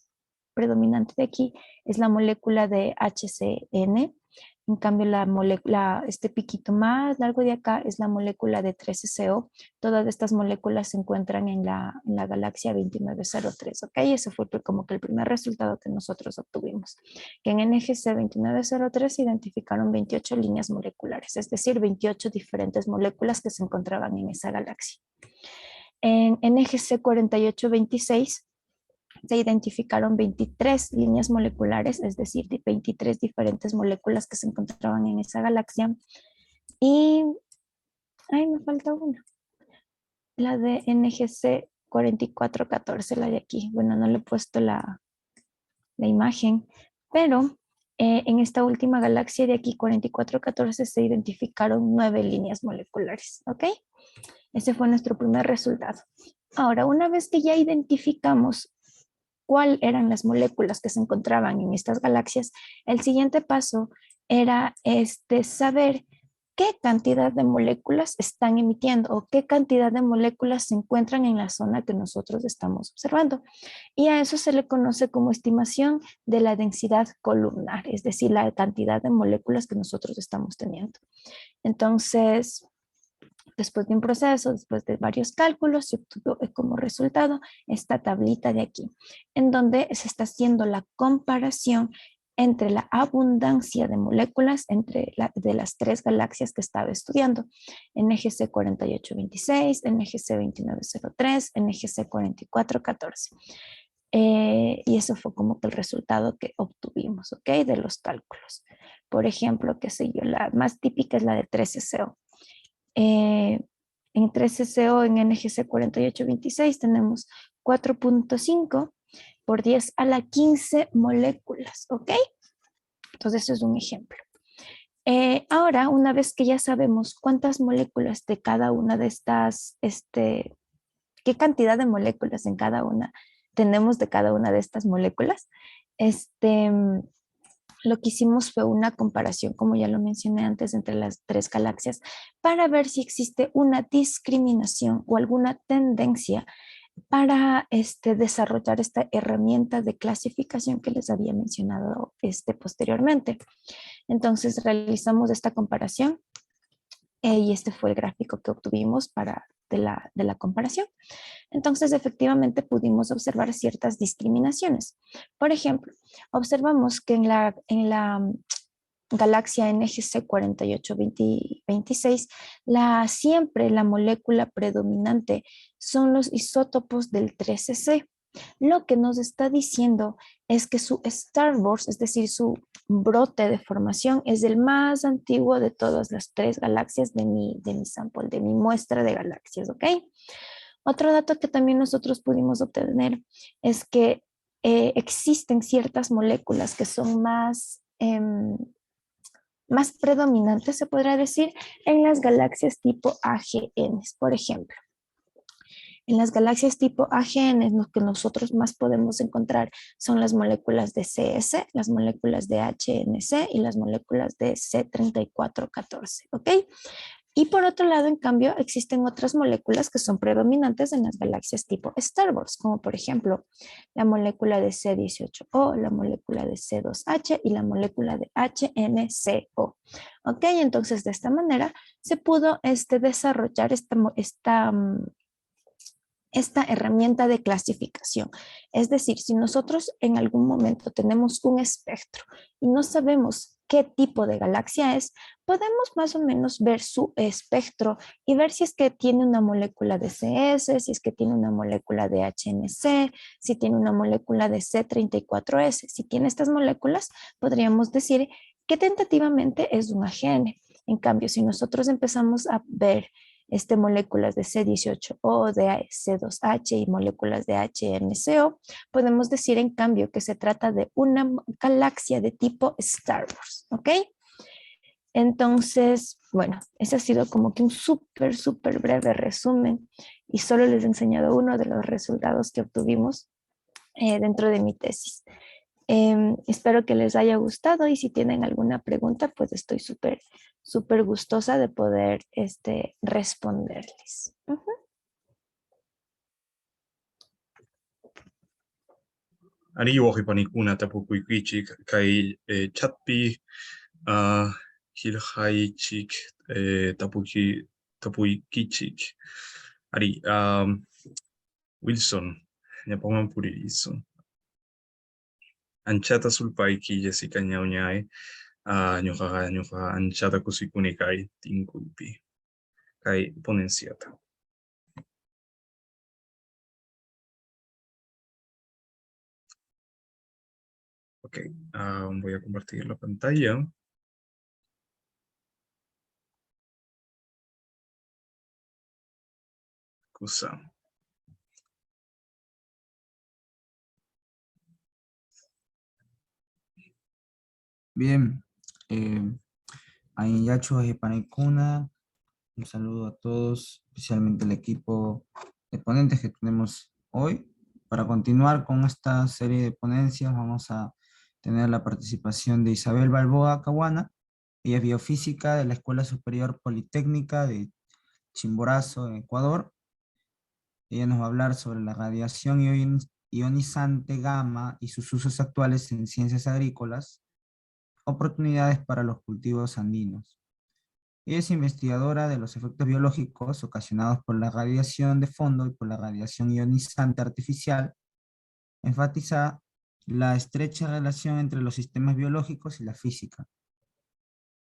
predominante de aquí, es la molécula de HCN. En cambio, este piquito más largo de acá es la molécula de 13CO. Todas estas moléculas se encuentran en la galaxia 2903, ¿ok? Ese fue como que el primer resultado que nosotros obtuvimos. Que en NGC 2903 se identificaron 28 líneas moleculares, es decir, 28 diferentes moléculas que se encontraban en esa galaxia. En NGC 4826 se identificaron 23 líneas moleculares, es decir, 23 diferentes moléculas que se encontraban en esa galaxia. Y, me falta una. La de NGC 4414, la de aquí. Bueno, no le he puesto la imagen, pero en esta última galaxia de aquí, 4414, se identificaron 9 líneas moleculares, ¿ok? Ese fue nuestro primer resultado. Ahora, una vez que ya identificamos cuáles eran las moléculas que se encontraban en estas galaxias, el siguiente paso era saber qué cantidad de moléculas están emitiendo o qué cantidad de moléculas se encuentran en la zona que nosotros estamos observando. Y a eso se le conoce como estimación de la densidad columnar, es decir, la cantidad de moléculas que nosotros estamos teniendo. Entonces, después de un proceso, después de varios cálculos, se obtuvo como resultado esta tablita de aquí, en donde se está haciendo la comparación entre la abundancia de moléculas de las 3 galaxias que estaba estudiando, NGC 4826, NGC 2903, NGC 4414. Y eso fue como que el resultado que obtuvimos, ¿ok? De los cálculos. Por ejemplo, qué sé yo, la más típica es la de 13CO. En 13CO, en NGC 4826, tenemos 4.5 por 10 a la 15 moléculas, ¿ok? Entonces, eso es un ejemplo. Ahora, una vez que ya sabemos cuántas moléculas de cada una de estas, qué cantidad de moléculas en cada una tenemos de cada una de estas moléculas, lo que hicimos fue una comparación, como ya lo mencioné antes, entre las 3 galaxias para ver si existe una discriminación o alguna tendencia para desarrollar esta herramienta de clasificación que les había mencionado posteriormente. Entonces realizamos esta comparación y este fue el gráfico que obtuvimos de la comparación. Entonces, efectivamente, pudimos observar ciertas discriminaciones. Por ejemplo, observamos que en la galaxia NGC 4826, siempre la molécula predominante son los isótopos del 13C. Lo que nos está diciendo es que su starburst, es decir, su brote de formación, es el más antiguo de todas las 3 galaxias de mi sample, de mi muestra de galaxias, ¿ok? Otro dato que también nosotros pudimos obtener es que existen ciertas moléculas que son más predominantes, se podrá decir, en las galaxias tipo AGN, por ejemplo. En las galaxias tipo AGN, lo que nosotros más podemos encontrar son las moléculas de CS, las moléculas de HNC y las moléculas de C3414, ¿ok? Y por otro lado, en cambio, existen otras moléculas que son predominantes en las galaxias tipo Starburst, como por ejemplo la molécula de C18O, la molécula de C2H y la molécula de HNCO. ¿Ok? Entonces, de esta manera se pudo desarrollar esta herramienta de clasificación. Es decir, si nosotros en algún momento tenemos un espectro y no sabemos qué tipo de galaxia es, podemos más o menos ver su espectro y ver si es que tiene una molécula de CS, si es que tiene una molécula de HNC, si tiene una molécula de C34S. Si tiene estas moléculas, podríamos decir que tentativamente es un AGN. En cambio, si nosotros empezamos a ver moléculas de C18O, de C2H y moléculas de HNCO, podemos decir en cambio que se trata de una galaxia de tipo Starburst, ¿ok? Entonces, bueno, ese ha sido como que un súper breve resumen y solo les he enseñado uno de los resultados que obtuvimos dentro de mi tesis. Espero que les haya gustado y si tienen alguna pregunta, pues estoy súper gustosa de poder responderles. Ari panikuna tapukuikichik kai chatpi hilhaichik tapuikichik. Ari Wilson, nyapaman purizo. Anchata sulpaiki Jessica ñauñay ñuqa anchata kusikuni kay tinkuypi kay ponenciata. Ok, voy a compartir la pantalla. Cosa. Bien, Ayacho Panicuna, un saludo a todos, especialmente al equipo de ponentes que tenemos hoy. Para continuar con esta serie de ponencias vamos a tener la participación de Isabel Balboa Caguana. Ella es biofísica de la Escuela Superior Politécnica de Chimborazo, en Ecuador. Ella nos va a hablar sobre la radiación ionizante gamma y sus usos actuales en ciencias agrícolas, oportunidades para los cultivos andinos. Ella es investigadora de los efectos biológicos ocasionados por la radiación de fondo y por la radiación ionizante artificial. Enfatiza la estrecha relación entre los sistemas biológicos y la física.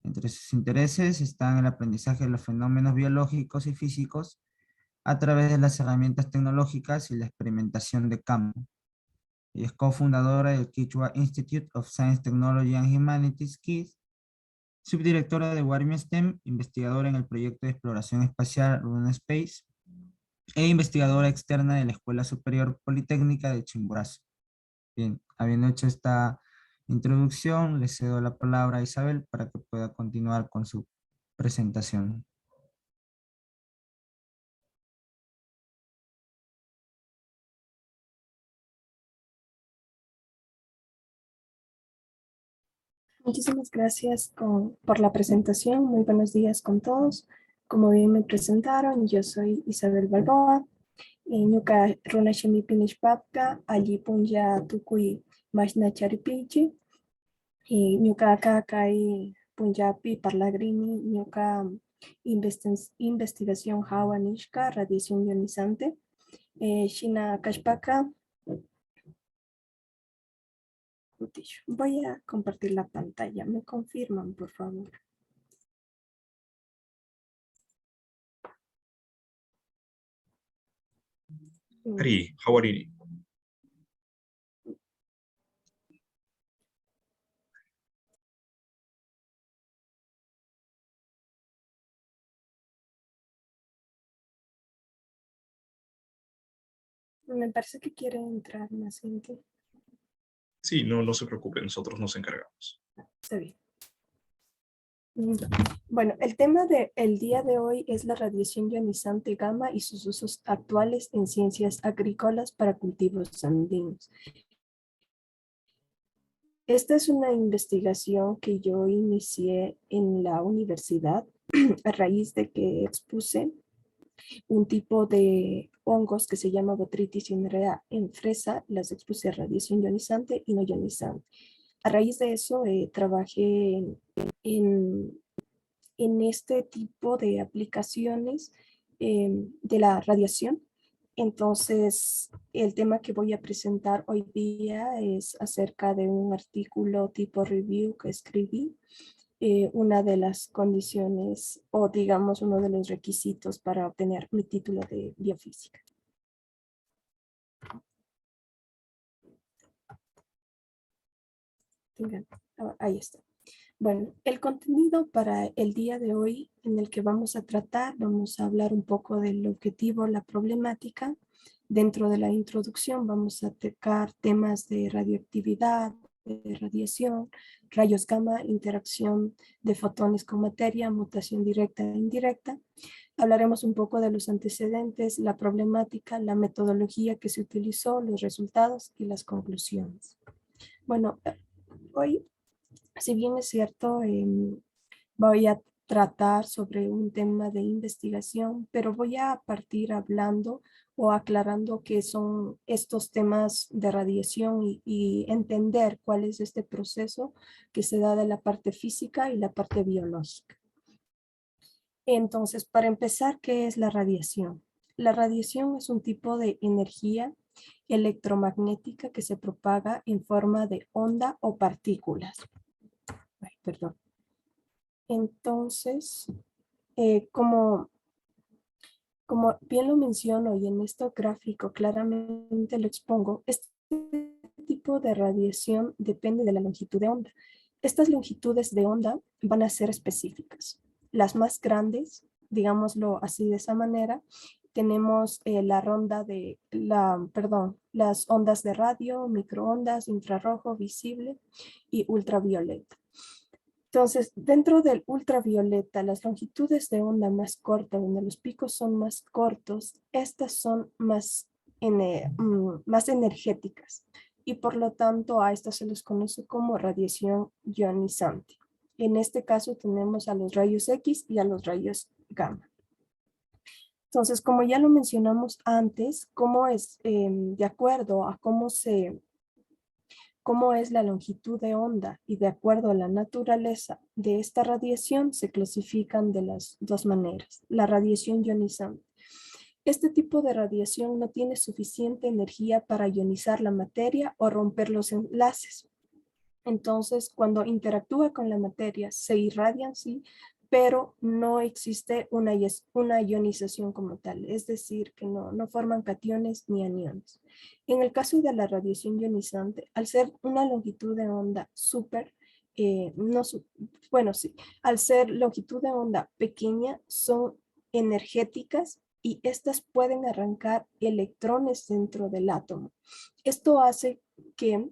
Entre sus intereses están el aprendizaje de los fenómenos biológicos y físicos a través de las herramientas tecnológicas y la experimentación de campo. Y es cofundadora del Quechua Institute of Science, Technology and Humanities, KISS, subdirectora de Warmi STEM, investigadora en el proyecto de exploración espacial Luna Space, e investigadora externa de la Escuela Superior Politécnica de Chimborazo. Bien, habiendo hecho esta introducción, le cedo la palabra a Isabel para que pueda continuar con su presentación. Muchísimas gracias por la presentación. Muy buenos días con todos. Como bien me presentaron, yo soy Isabel Balboa. Ñuka runashimi pinishpapka, allí punya tukui mashna charipichi. Ñuka acá kai punjapi parlagrini, ñuka investigación hawa nishka, radiación ionizante. Shina kashpaka. Voy a compartir la pantalla. ¿Me confirman, por favor? Ari, how are you? Me parece que quiere entrar más gente. Sí, no se preocupe, nosotros nos encargamos. Está bien. Bueno, el tema del día de hoy es la radiación ionizante gamma y sus usos actuales en ciencias agrícolas para cultivos andinos. Esta es una investigación que yo inicié en la universidad a raíz de que expuse un tipo de hongos que se llama Botrytis cinerea en fresa, las expuse a radiación ionizante y no ionizante. A raíz de eso trabajé en este tipo de aplicaciones de la radiación. Entonces, el tema que voy a presentar hoy día es acerca de un artículo tipo review que escribí. Una de las condiciones o digamos uno de los requisitos para obtener mi título de biofísica. Ahí está. Bueno, el contenido para el día de hoy en el que vamos a tratar, vamos a hablar un poco del objetivo, la problemática. Dentro de la introducción vamos a tocar temas de radioactividad, de radiación, rayos gamma, interacción de fotones con materia, mutación directa e indirecta. Hablaremos un poco de los antecedentes, la problemática, la metodología que se utilizó, los resultados y las conclusiones. Bueno, hoy, si bien es cierto, voy a tratar sobre un tema de investigación, pero voy a partir hablando o aclarando qué son estos temas de radiación y entender cuál es este proceso que se da de la parte física y la parte biológica. Entonces, para empezar, ¿qué es la radiación? La radiación es un tipo de energía electromagnética que se propaga en forma de onda o partículas. Ay, perdón. Entonces, como bien lo menciono y en este gráfico claramente lo expongo, este tipo de radiación depende de la longitud de onda. Estas longitudes de onda van a ser específicas. Las más grandes, digámoslo así de esa manera, tenemos las ondas de radio, microondas, infrarrojo, visible y ultravioleta. Entonces, dentro del ultravioleta, las longitudes de onda más cortas, donde los picos son más cortos, estas son más energéticas y por lo tanto a estas se les conoce como radiación ionizante. En este caso tenemos a los rayos X y a los rayos gamma. Entonces, como ya lo mencionamos antes, cómo es de acuerdo a cómo es la longitud de onda y de acuerdo a la naturaleza de esta radiación se clasifican de las dos maneras. La radiación ionizante. Este tipo de radiación no tiene suficiente energía para ionizar la materia o romper los enlaces. Entonces, cuando interactúa con la materia, se irradian, sí, pero no existe una ionización como tal, es decir, que no forman cationes ni aniones. En el caso de la radiación ionizante, al ser una longitud de onda al ser longitud de onda pequeña, son energéticas y estas pueden arrancar electrones dentro del átomo. Esto hace que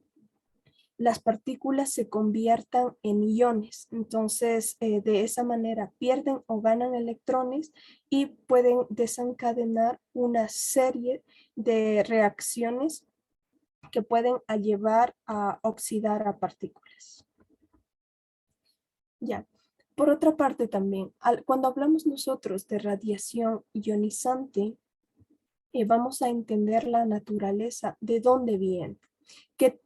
las partículas se conviertan en iones. Entonces, de esa manera pierden o ganan electrones y pueden desencadenar una serie de reacciones que pueden llevar a oxidar a partículas. Ya. Por otra parte también, cuando hablamos nosotros de radiación ionizante, vamos a entender la naturaleza, de dónde viene.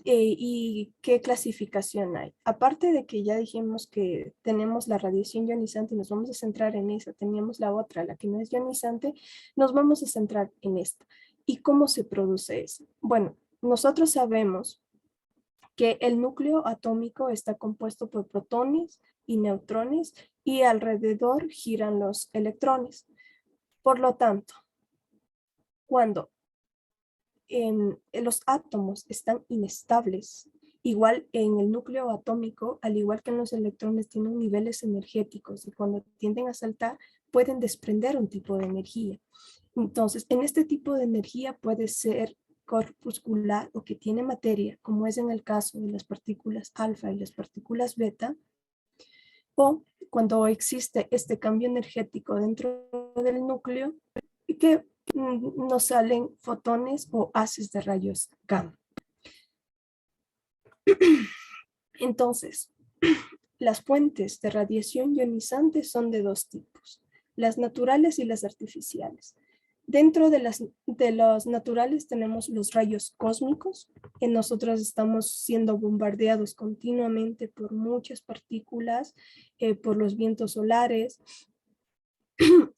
¿Y qué clasificación hay? Aparte de que ya dijimos que tenemos la radiación ionizante y nos vamos a centrar en esa, teníamos la otra, la que no es ionizante, nos vamos a centrar en esta. ¿Y cómo se produce eso? Bueno, nosotros sabemos que el núcleo atómico está compuesto por protones y neutrones y alrededor giran los electrones. Por lo tanto, cuando los átomos están inestables, igual en el núcleo atómico, al igual que en los electrones, tienen niveles energéticos y cuando tienden a saltar pueden desprender un tipo de energía. Entonces, en este tipo de energía puede ser corpuscular o que tiene materia, como es en el caso de las partículas alfa y las partículas beta, o cuando existe este cambio energético dentro del núcleo, que nos salen fotones o haces de rayos gamma. Entonces, las fuentes de radiación ionizante son de dos tipos, las naturales y las artificiales. Dentro de los naturales tenemos los rayos cósmicos, que nosotros estamos siendo bombardeados continuamente por muchas partículas, por los vientos solares,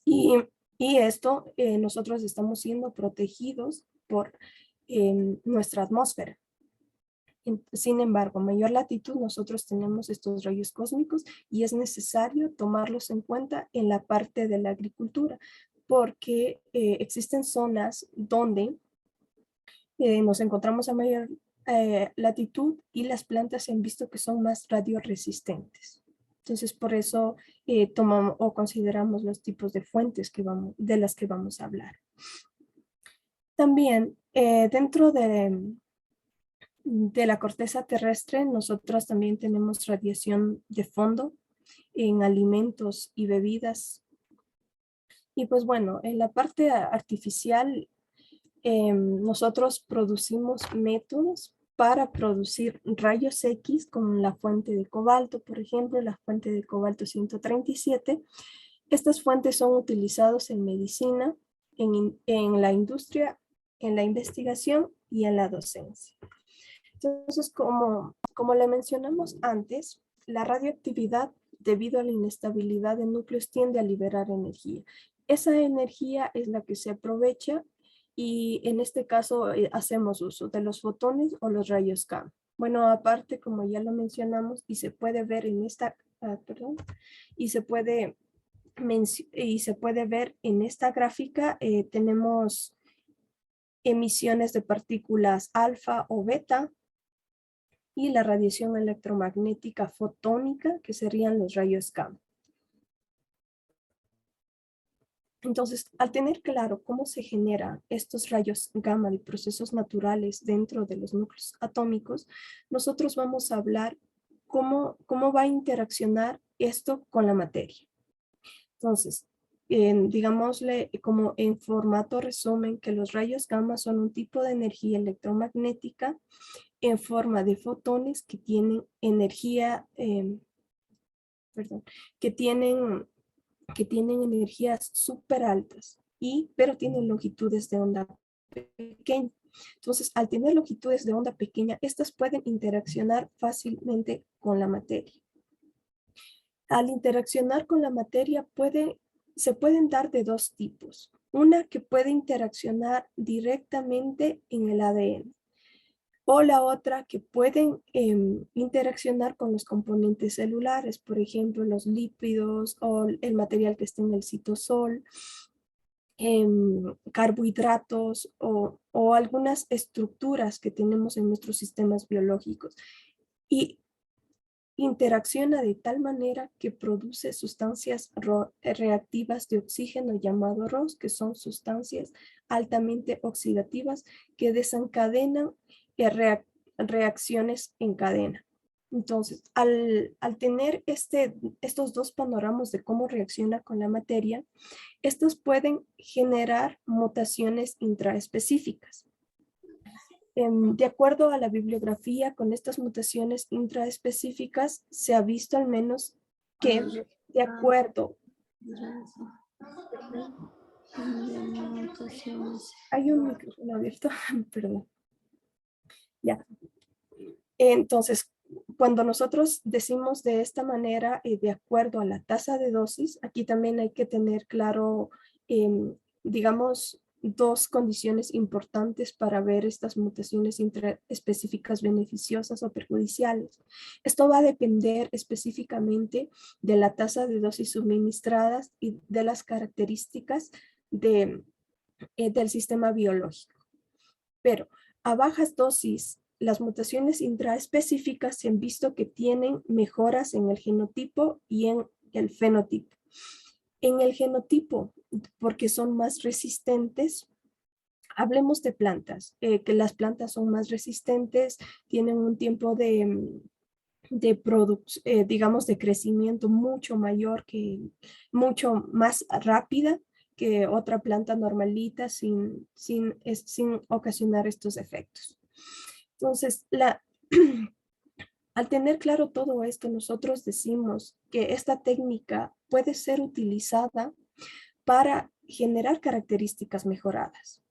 y esto nosotros estamos siendo protegidos por nuestra atmósfera. Sin embargo, a mayor latitud nosotros tenemos estos rayos cósmicos y es necesario tomarlos en cuenta en la parte de la agricultura, porque existen zonas donde nos encontramos a mayor latitud y las plantas se han visto que son más radioresistentes. Entonces, por eso tomamos o consideramos los tipos de fuentes de las que vamos a hablar. También, dentro de la corteza terrestre, nosotros también tenemos radiación de fondo en alimentos y bebidas. Y pues bueno, en la parte artificial, nosotros producimos métodos para producir rayos X con la fuente de cobalto, por ejemplo, la fuente de cobalto 137. Estas fuentes son utilizadas en medicina, en la industria, en la investigación y en la docencia. Entonces, como le mencionamos antes, la radioactividad, debido a la inestabilidad de núcleos, tiende a liberar energía. Esa energía es la que se aprovecha y en este caso hacemos uso de los fotones o los rayos gamma. Bueno, aparte, como ya lo mencionamos, y se puede ver en esta, y se puede ver en esta gráfica, tenemos emisiones de partículas alfa o beta y la radiación electromagnética fotónica, que serían los rayos gamma. Entonces, al tener claro cómo se generan estos rayos gamma de procesos naturales dentro de los núcleos atómicos, nosotros vamos a hablar cómo va a interaccionar esto con la materia. Entonces, digámosle como en formato resumen que los rayos gamma son un tipo de energía electromagnética en forma de fotones que tienen energía, que tienen energías súper altas, pero tienen longitudes de onda pequeña. Entonces, al tener longitudes de onda pequeña, estas pueden interaccionar fácilmente con la materia. Al interaccionar con la materia se pueden dar de dos tipos. Una que puede interaccionar directamente en el ADN o la otra que pueden interaccionar con los componentes celulares, por ejemplo, los lípidos o el material que está en el citosol, carbohidratos o algunas estructuras que tenemos en nuestros sistemas biológicos. Y interacciona de tal manera que produce sustancias reactivas de oxígeno llamado ROS, que son sustancias altamente oxidativas que desencadenan reacciones en cadena. Entonces, al tener estos dos panoramas de cómo reacciona con la materia, estos pueden generar mutaciones intraespecíficas. De acuerdo a la bibliografía, con estas mutaciones intraespecíficas se ha visto al menos que de acuerdo. Hay un micrófono abierto, perdón. Ya. Entonces, cuando nosotros decimos de esta manera, de acuerdo a la tasa de dosis, aquí también hay que tener claro, digamos, dos condiciones importantes para ver estas mutaciones intraespecíficas beneficiosas o perjudiciales. Esto va a depender específicamente de la tasa de dosis suministradas y de las características del sistema biológico. Pero a bajas dosis, las mutaciones intraespecíficas se han visto que tienen mejoras en el genotipo y en el fenotipo. En el genotipo, porque son más resistentes, hablemos de plantas, que las plantas son más resistentes, tienen un tiempo digamos, de crecimiento mucho mayor, mucho más rápida que otra planta normalita sin ocasionar estos efectos. Entonces, al tener claro todo esto, nosotros decimos que esta técnica puede ser utilizada para generar características mejoradas.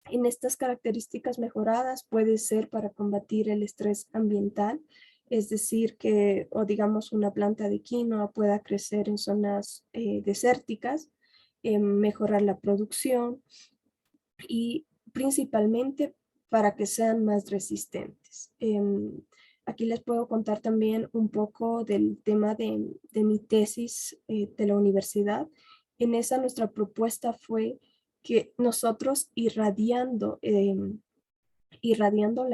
En estas características mejoradas puede ser para combatir el estrés ambiental, es decir, que, o digamos, una planta de quinoa pueda crecer en zonas desérticas, mejorar la producción y principalmente para que sean más resistentes. Aquí les puedo contar también un poco del tema de mi tesis de la universidad. En esa nuestra propuesta fue que nosotros irradiando la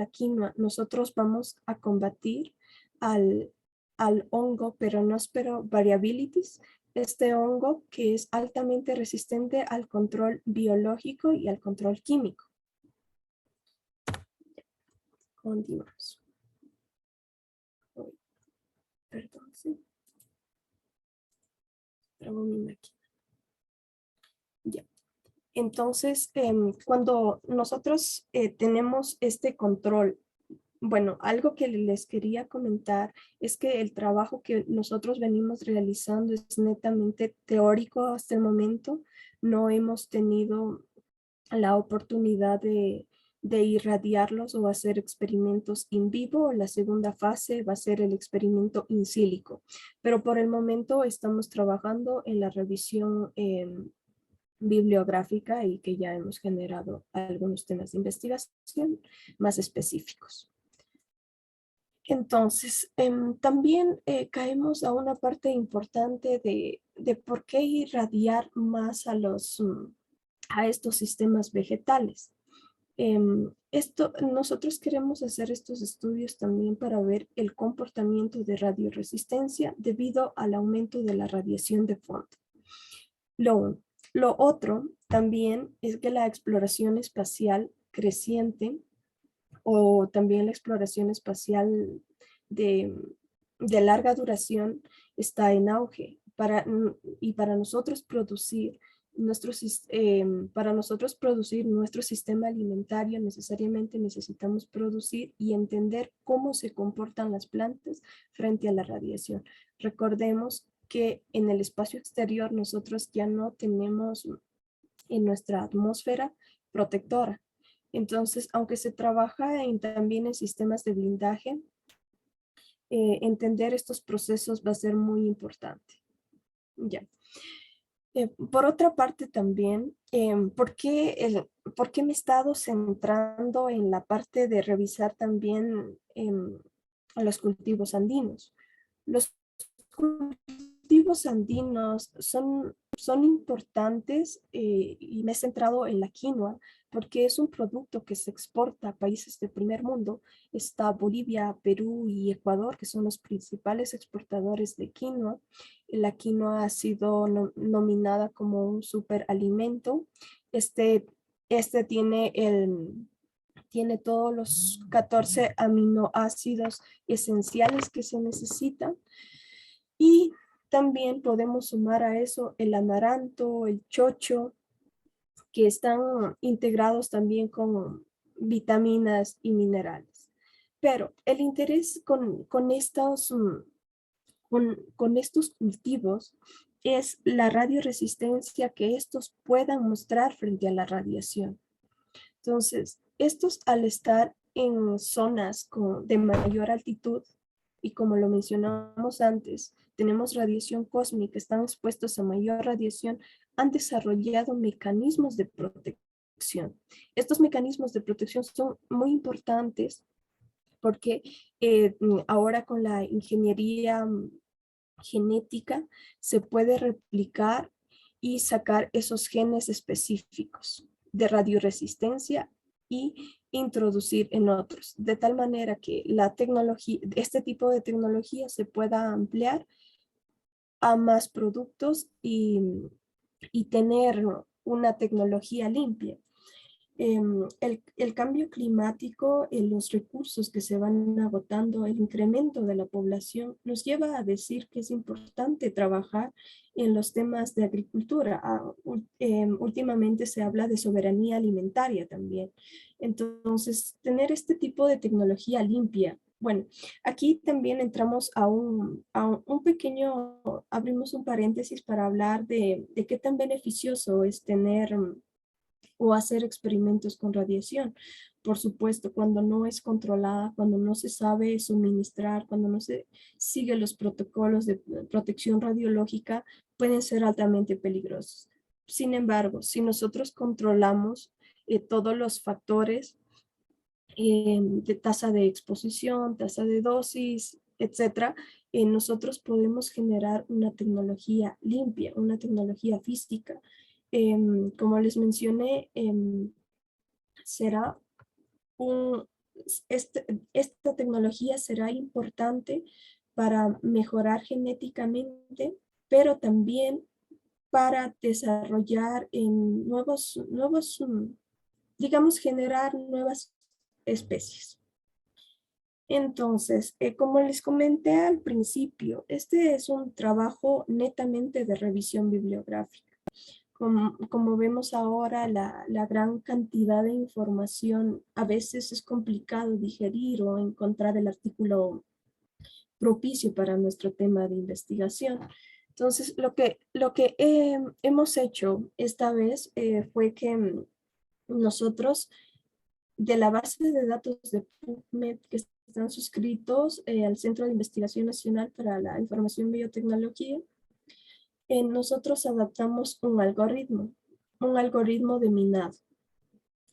quinoa, nosotros vamos a combatir al hongo Peronospero variabilis, este hongo que es altamente resistente al control biológico y al control químico. Continuamos. Perdón, sí. Trabo mi máquina. Ya. Entonces, cuando nosotros tenemos este control, bueno, algo que les quería comentar es que el trabajo que nosotros venimos realizando es netamente teórico hasta el momento. No hemos tenido la oportunidad de irradiarlos o hacer experimentos in vivo. La segunda fase va a ser el experimento in silico. Pero por el momento estamos trabajando en la revisión bibliográfica y que ya hemos generado algunos temas de investigación más específicos. Entonces, también caemos a una parte importante de por qué irradiar más a estos sistemas vegetales. Nosotros queremos hacer estos estudios también para ver el comportamiento de radioresistencia debido al aumento de la radiación de fondo. Lo otro también es que la exploración espacial creciente o también la exploración espacial de larga duración está en auge. Y para nosotros producir nuestro sistema alimentario necesariamente necesitamos producir y entender cómo se comportan las plantas frente a la radiación. Recordemos que en el espacio exterior nosotros ya no tenemos en nuestra atmósfera protectora. Entonces, aunque se trabaja también en sistemas de blindaje, entender estos procesos va a ser muy importante. Ya. Por otra parte también, ¿por qué me he estado centrando en la parte de revisar también a los cultivos andinos? Los cultivos andinos son importantes y me he centrado en la quinoa porque es un producto que se exporta a países del primer mundo. Está Bolivia, Perú y Ecuador, que son los principales exportadores de quinoa. La quinoa ha sido nominada como un superalimento. Este tiene todos los 14 aminoácidos esenciales que se necesitan. Y también podemos sumar a eso el amaranto, el chocho, que están integrados también con vitaminas y minerales. Pero el interés con estos cultivos es la radioresistencia que estos puedan mostrar frente a la radiación. Entonces, estos al estar en zonas de mayor altitud, y como lo mencionamos antes, tenemos radiación cósmica, están expuestos a mayor radiación, han desarrollado mecanismos de protección. Estos mecanismos de protección son muy importantes porque ahora con la ingeniería genética se puede replicar y sacar esos genes específicos de radioresistencia y introducir en otros, de tal manera que la tecnología, este tipo de tecnología se pueda ampliar a más productos y tener una tecnología limpia. El cambio climático, los recursos que se van agotando, el incremento de la población, nos lleva a decir que es importante trabajar en los temas de agricultura. Últimamente se habla de soberanía alimentaria también. Entonces, tener este tipo de tecnología limpia. Bueno, aquí también entramos a un pequeño, abrimos un paréntesis para hablar de qué tan beneficioso es tener o hacer experimentos con radiación. Por supuesto, cuando no es controlada, cuando no se sabe suministrar, cuando no se sigue los protocolos de protección radiológica, pueden ser altamente peligrosos. Sin embargo, si nosotros controlamos todos los factores de tasa de exposición, tasa de dosis, etcétera, nosotros podemos generar una tecnología limpia, una tecnología física. Como les mencioné, será esta tecnología será importante para mejorar genéticamente, pero también para desarrollar digamos, generar nuevas especies. Entonces, como les comenté al principio, este es un trabajo netamente de revisión bibliográfica. Como vemos ahora, la gran cantidad de información a veces es complicado digerir o encontrar el artículo propicio para nuestro tema de investigación. Entonces, lo que hemos hecho esta vez fue que nosotros, de la base de datos de PubMed que están suscritos al Centro de Investigación Nacional para la Información y Biotecnología, nosotros adaptamos un algoritmo de minado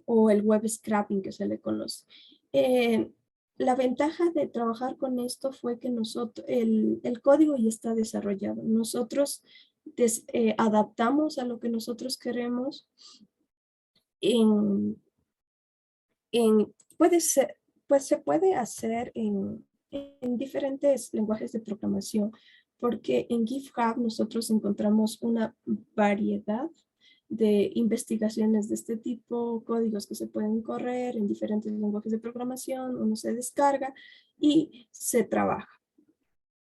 o el web scraping que se le conoce. La ventaja de trabajar con esto fue que el código ya está desarrollado. Nosotros adaptamos a lo que nosotros queremos pues se puede hacer en diferentes lenguajes de programación, porque en GitHub nosotros encontramos una variedad de investigaciones de este tipo, códigos que se pueden correr en diferentes lenguajes de programación, uno se descarga y se trabaja.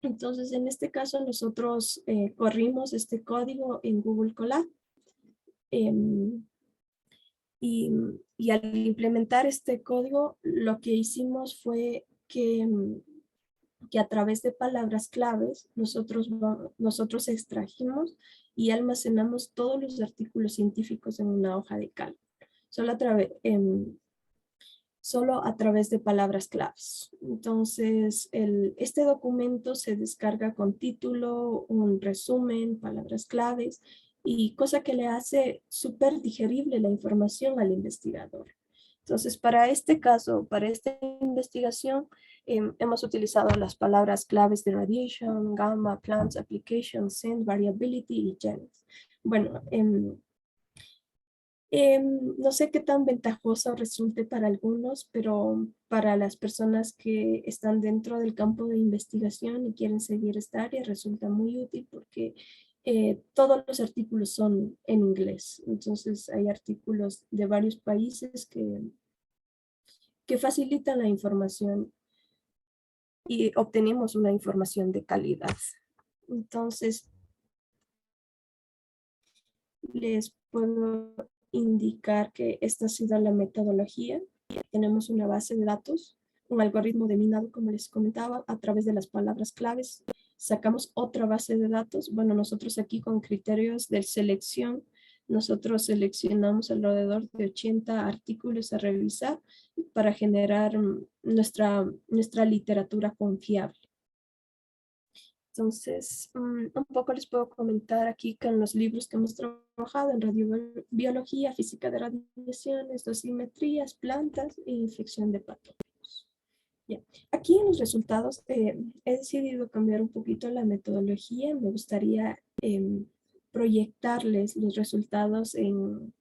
Entonces, en este caso, nosotros corrimos este código en Google Colab. Y al implementar este código, lo que hicimos fue que a través de palabras claves nosotros extrajimos y almacenamos todos los artículos científicos en una hoja de cálculo, solo a través de palabras claves. Entonces, este documento se descarga con título, un resumen, palabras claves, y cosa que le hace súper digerible la información al investigador. Entonces, para este caso, para esta investigación, hemos utilizado las palabras claves de radiation, gamma, plants, application, scent, variability y genes. Bueno, no sé qué tan ventajoso resulte para algunos, pero para las personas que están dentro del campo de investigación y quieren seguir esta área, resulta muy útil porque todos los artículos son en inglés. Entonces hay artículos de varios países que facilitan la información y obtenemos una información de calidad. Entonces, les puedo indicar que esta ha sido la metodología. Tenemos una base de datos, un algoritmo de minado, como les comentaba, a través de las palabras claves. Sacamos otra base de datos. Bueno, nosotros aquí con criterios de selección, nosotros seleccionamos alrededor de 80 artículos a revisar para generar nuestra literatura confiable. Entonces, un poco les puedo comentar aquí con los libros que hemos trabajado en radiobiología, física de radiaciones, dosimetrías, plantas e infección de patógenos. Ya. Aquí en los resultados he decidido cambiar un poquito la metodología. Me gustaría proyectarles los resultados en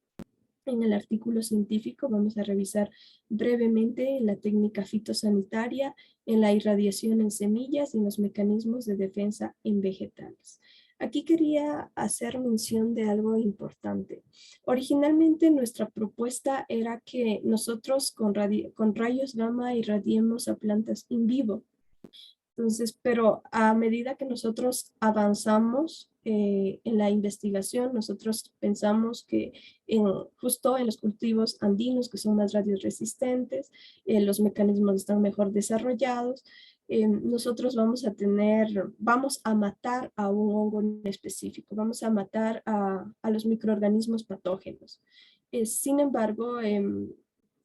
el artículo científico. Vamos a revisar brevemente la técnica fitosanitaria, en la irradiación en semillas y en los mecanismos de defensa en vegetales. Aquí quería hacer mención de algo importante. Originalmente nuestra propuesta era que nosotros con rayos gamma irradiemos a plantas in vivo. Entonces, pero a medida que nosotros avanzamos en la investigación, nosotros pensamos que justo en los cultivos andinos, que son más radioresistentes, los mecanismos están mejor desarrollados, nosotros vamos a matar a un hongo en específico, vamos a matar a los microorganismos patógenos. Sin embargo,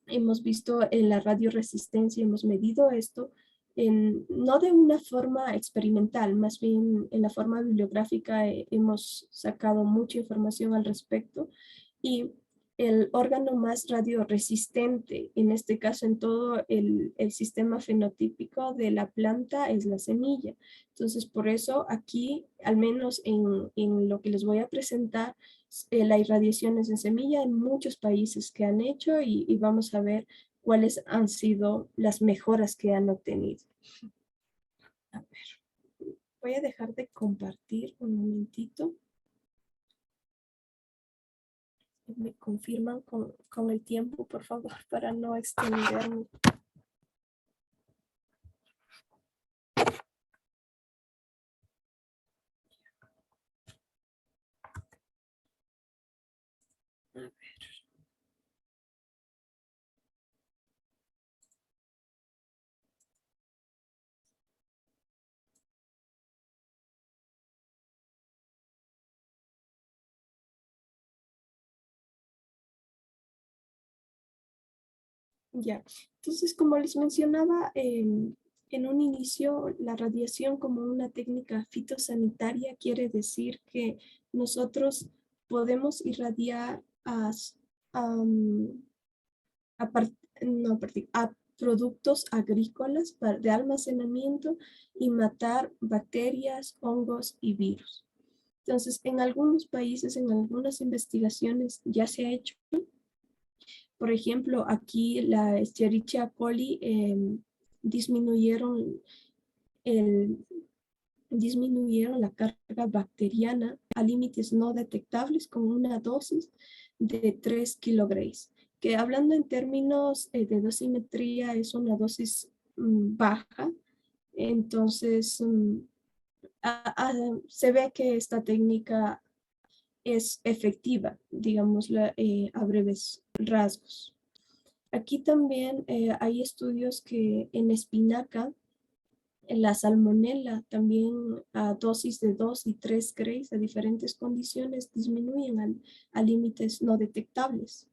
hemos visto en la radioresistencia, hemos medido esto, no de una forma experimental, más bien en la forma bibliográfica hemos sacado mucha información al respecto y el órgano más radioresistente, en este caso en todo el sistema fenotípico de la planta, es la semilla. Entonces, por eso aquí, al menos en lo que les voy a presentar, la irradiación es en semilla en muchos países que han hecho y vamos a ver cuáles han sido las mejoras que han obtenido. A ver, voy a dejar de compartir un momentito. Me confirman con el tiempo, por favor, para no extenderme. A ver. Ya, entonces como les mencionaba en un inicio, la radiación como una técnica fitosanitaria quiere decir que nosotros podemos irradiar a productos agrícolas de almacenamiento y matar bacterias, hongos y virus. Entonces, en algunos países, en algunas investigaciones ya se ha hecho. Por ejemplo, aquí la Escherichia coli disminuyeron la carga bacteriana a límites no detectables con una dosis de 3 kilogramos, que hablando en términos de dosimetría es una dosis baja. Entonces, se ve que esta técnica es efectiva, digámosla a breves rasgos. Aquí también hay estudios que en espinaca, la salmonela también a dosis de 2 y 3 grays a diferentes condiciones disminuyen a límites no detectables.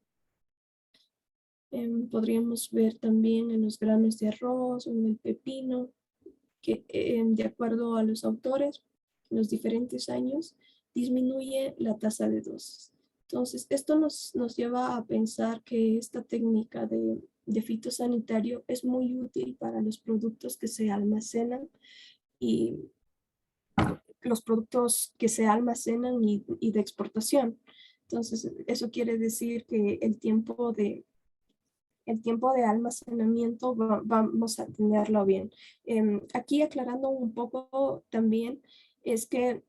Podríamos ver también en los granos de arroz o en el pepino que de acuerdo a los autores, los diferentes años disminuye la tasa de dosis. Entonces, esto nos lleva a pensar que esta técnica de fitosanitario es muy útil para los productos que se almacenan y los productos que se almacenan y de exportación. Entonces, eso quiere decir que el tiempo de almacenamiento vamos a tenerlo bien. Aquí aclarando un poco también, es que,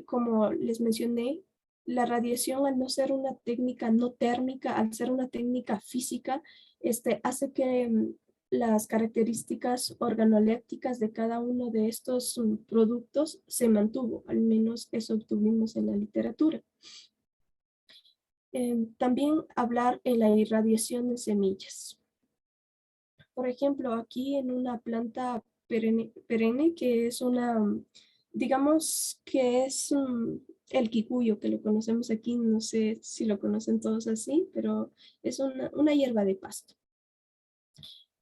como les mencioné, la radiación, al no ser una técnica no térmica, al ser una técnica física, hace que las características organolépticas de cada uno de estos productos se mantuvo, al menos eso obtuvimos en la literatura. También hablar en la irradiación de semillas. Por ejemplo, aquí en una planta perenne que es digamos que es el kikuyo, que lo conocemos aquí, no sé si lo conocen todos así, pero es una hierba de pasto.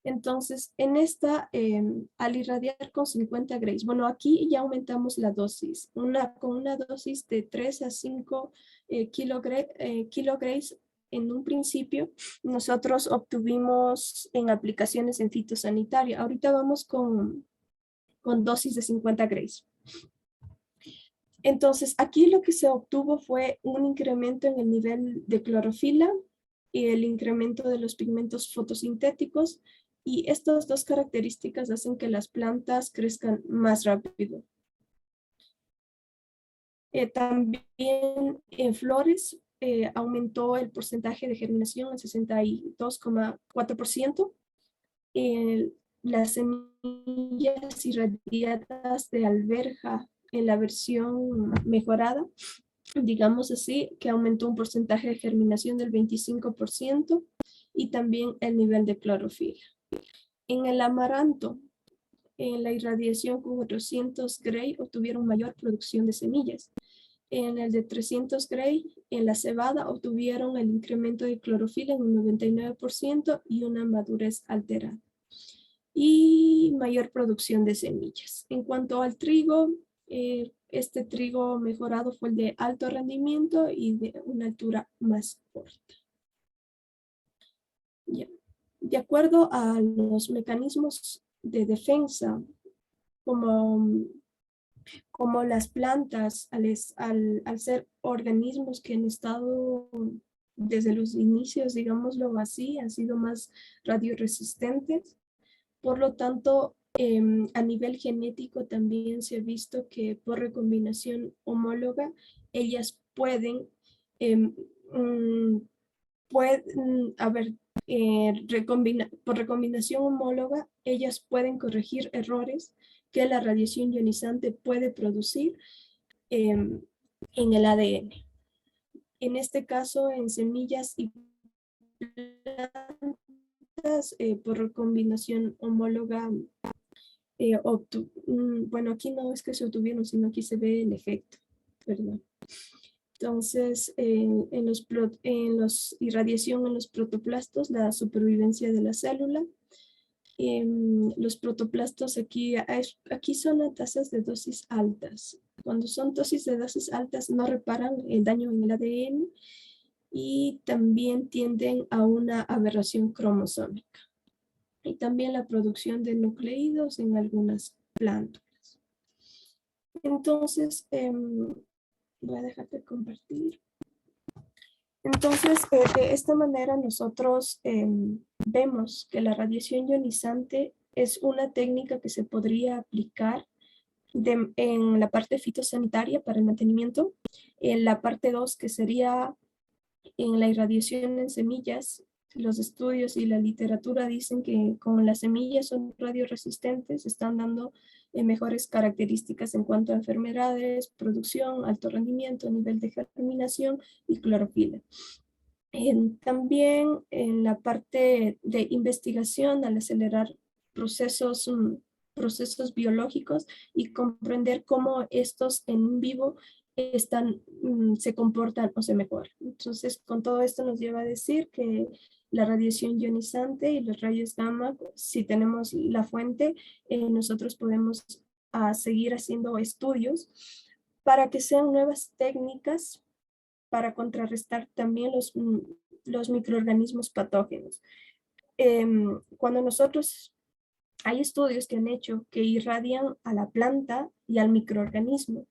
Entonces, en esta, al irradiar con 50 grays, bueno, aquí ya aumentamos la dosis, con una dosis de 3 a 5 kilograys en un principio, nosotros obtuvimos en aplicaciones en fitosanitaria. Ahorita vamos con dosis de 50 grays. Entonces, aquí lo que se obtuvo fue un incremento en el nivel de clorofila y el incremento de los pigmentos fotosintéticos, y estas dos características hacen que las plantas crezcan más rápido. También en flores aumentó el porcentaje de germinación al 62,4%. Las semillas irradiadas de alberja en la versión mejorada, digamos así, que aumentó un porcentaje de germinación del 25% y también el nivel de clorofila. En el amaranto, en la irradiación con 400 gray obtuvieron mayor producción de semillas. En el de 300 gray, en la cebada, obtuvieron el incremento de clorofila en un 99% y una madurez alterada. Y mayor producción de semillas. En cuanto al trigo, este trigo mejorado fue el de alto rendimiento y de una altura más corta. Ya. De acuerdo a los mecanismos de defensa, como las plantas, al ser organismos que han estado desde los inicios, digámoslo así, han sido más radioresistentes. Por lo tanto, a nivel genético también se ha visto que por recombinación homóloga, ellas pueden, por recombinación homóloga, ellas pueden corregir errores que la radiación ionizante puede producir en el ADN. En este caso, en semillas y plantas, por recombinación homóloga, bueno, aquí no es que se obtuvieron, sino aquí se ve el efecto, perdón. Entonces, en los irradiación en los protoplastos, la supervivencia de la célula. Los protoplastos aquí son a tasas de dosis altas. Cuando son dosis de dosis altas no reparan el daño en el ADN y también tienden a una aberración cromosómica. Y también la producción de nucleídos en algunas plántulas. Entonces, voy a dejar de compartir. Entonces, de esta manera nosotros vemos que la radiación ionizante es una técnica que se podría aplicar en la parte fitosanitaria para el mantenimiento. En la parte 2, que sería en la irradiación en semillas, los estudios y la literatura dicen que como las semillas son radioresistentes, están dando mejores características en cuanto a enfermedades, producción, alto rendimiento, nivel de germinación y clorofila. También en la parte de investigación, al acelerar procesos biológicos y comprender cómo estos en vivo se comportan o se mejoran. Entonces, con todo esto nos lleva a decir que la radiación ionizante y los rayos gamma, si tenemos la fuente, nosotros podemos seguir haciendo estudios para que sean nuevas técnicas para contrarrestar también los microorganismos patógenos. Cuando nosotros, hay estudios que han hecho que irradian a la planta y al microorganismo.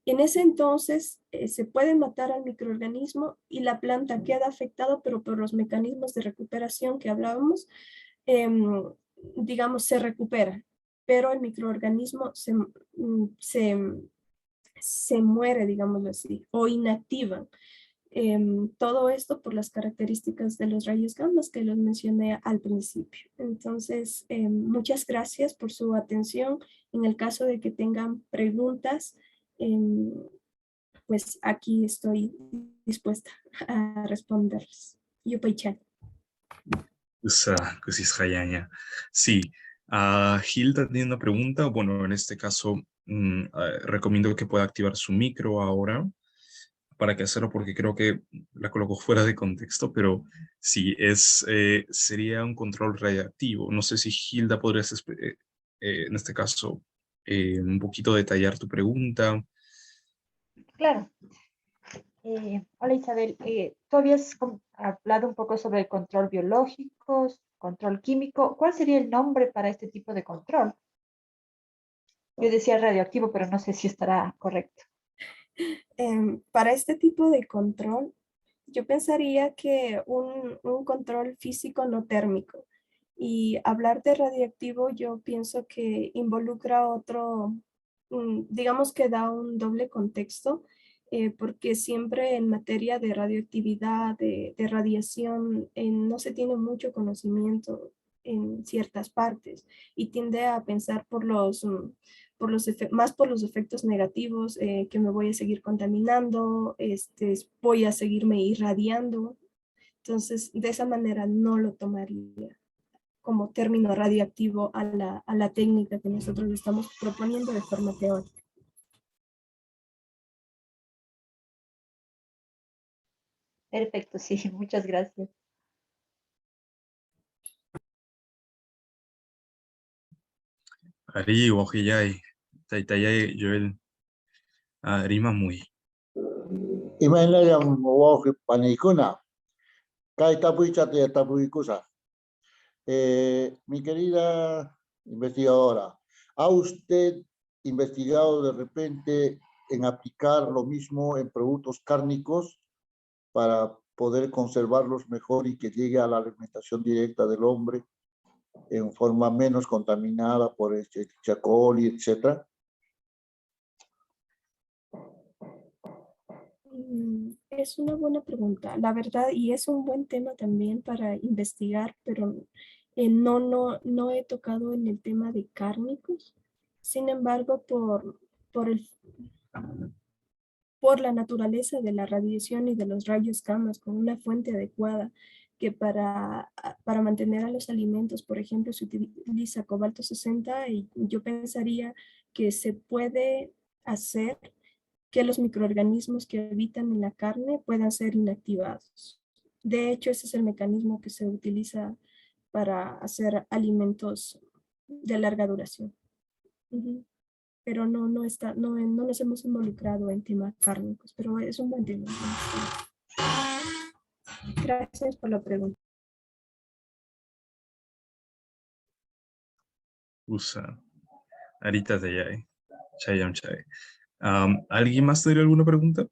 En ese entonces se puede matar al microorganismo y la planta queda afectada, pero por los mecanismos de recuperación que hablábamos, digamos, se recupera, pero el microorganismo se muere, digámoslo así, o inactiva. Todo esto por las características de los rayos gamma que los mencioné al principio. Entonces, muchas gracias por su atención. En el caso de que tengan preguntas, pues aquí estoy dispuesta a responderles. Yupaychan. Sí, Hilda tiene una pregunta. Bueno, en este caso, recomiendo que pueda activar su micro ahora. ¿Para qué hacerlo? Porque creo que la coloco fuera de contexto, pero sí, sería un control radiactivo. No sé si Hilda podrías, en este caso, un poquito detallar tu pregunta. Claro. Hola Isabel, tú habías hablado un poco sobre el control biológico, control químico. ¿Cuál sería el nombre para este tipo de control? Yo decía radioactivo, pero no sé si estará correcto. Para este tipo de control, yo pensaría que un control físico no térmico. Y hablar de radiactivo, yo pienso que involucra otro, digamos que da un doble contexto, porque siempre en materia de radioactividad, de radiación, no se tiene mucho conocimiento en ciertas partes y tiende a pensar más por los efectos negativos, que me voy a seguir contaminando, voy a seguirme irradiando. Entonces, de esa manera no lo tomaría como término radioactivo a la técnica que nosotros estamos proponiendo de forma teórica. Perfecto, sí, muchas gracias. Ari, Wahiyay, Taitayay, Joel, Rima muy. Imaynallam wawqi paniykuna, kay tapuychata tapuykusa. Mi querida investigadora, ¿ha usted investigado de repente en aplicar lo mismo en productos cárnicos para poder conservarlos mejor y que llegue a la alimentación directa del hombre en forma menos contaminada por chacol y etcétera? Es una buena pregunta, la verdad, y es un buen tema también para investigar, pero no he tocado en el tema de cárnicos. Sin embargo, por la naturaleza de la radiación y de los rayos gamma con una fuente adecuada, que para mantener a los alimentos, por ejemplo, se utiliza cobalto 60, y yo pensaría que se puede hacer que los microorganismos que habitan en la carne puedan ser inactivados. De hecho, ese es el mecanismo que se utiliza para hacer alimentos de larga duración. Pero no nos hemos involucrado en temas cárnicos, pero es un buen tema. Gracias por la pregunta. Usa, Arita Tayay, Chayam Chay. ¿Alguien más tiene alguna pregunta?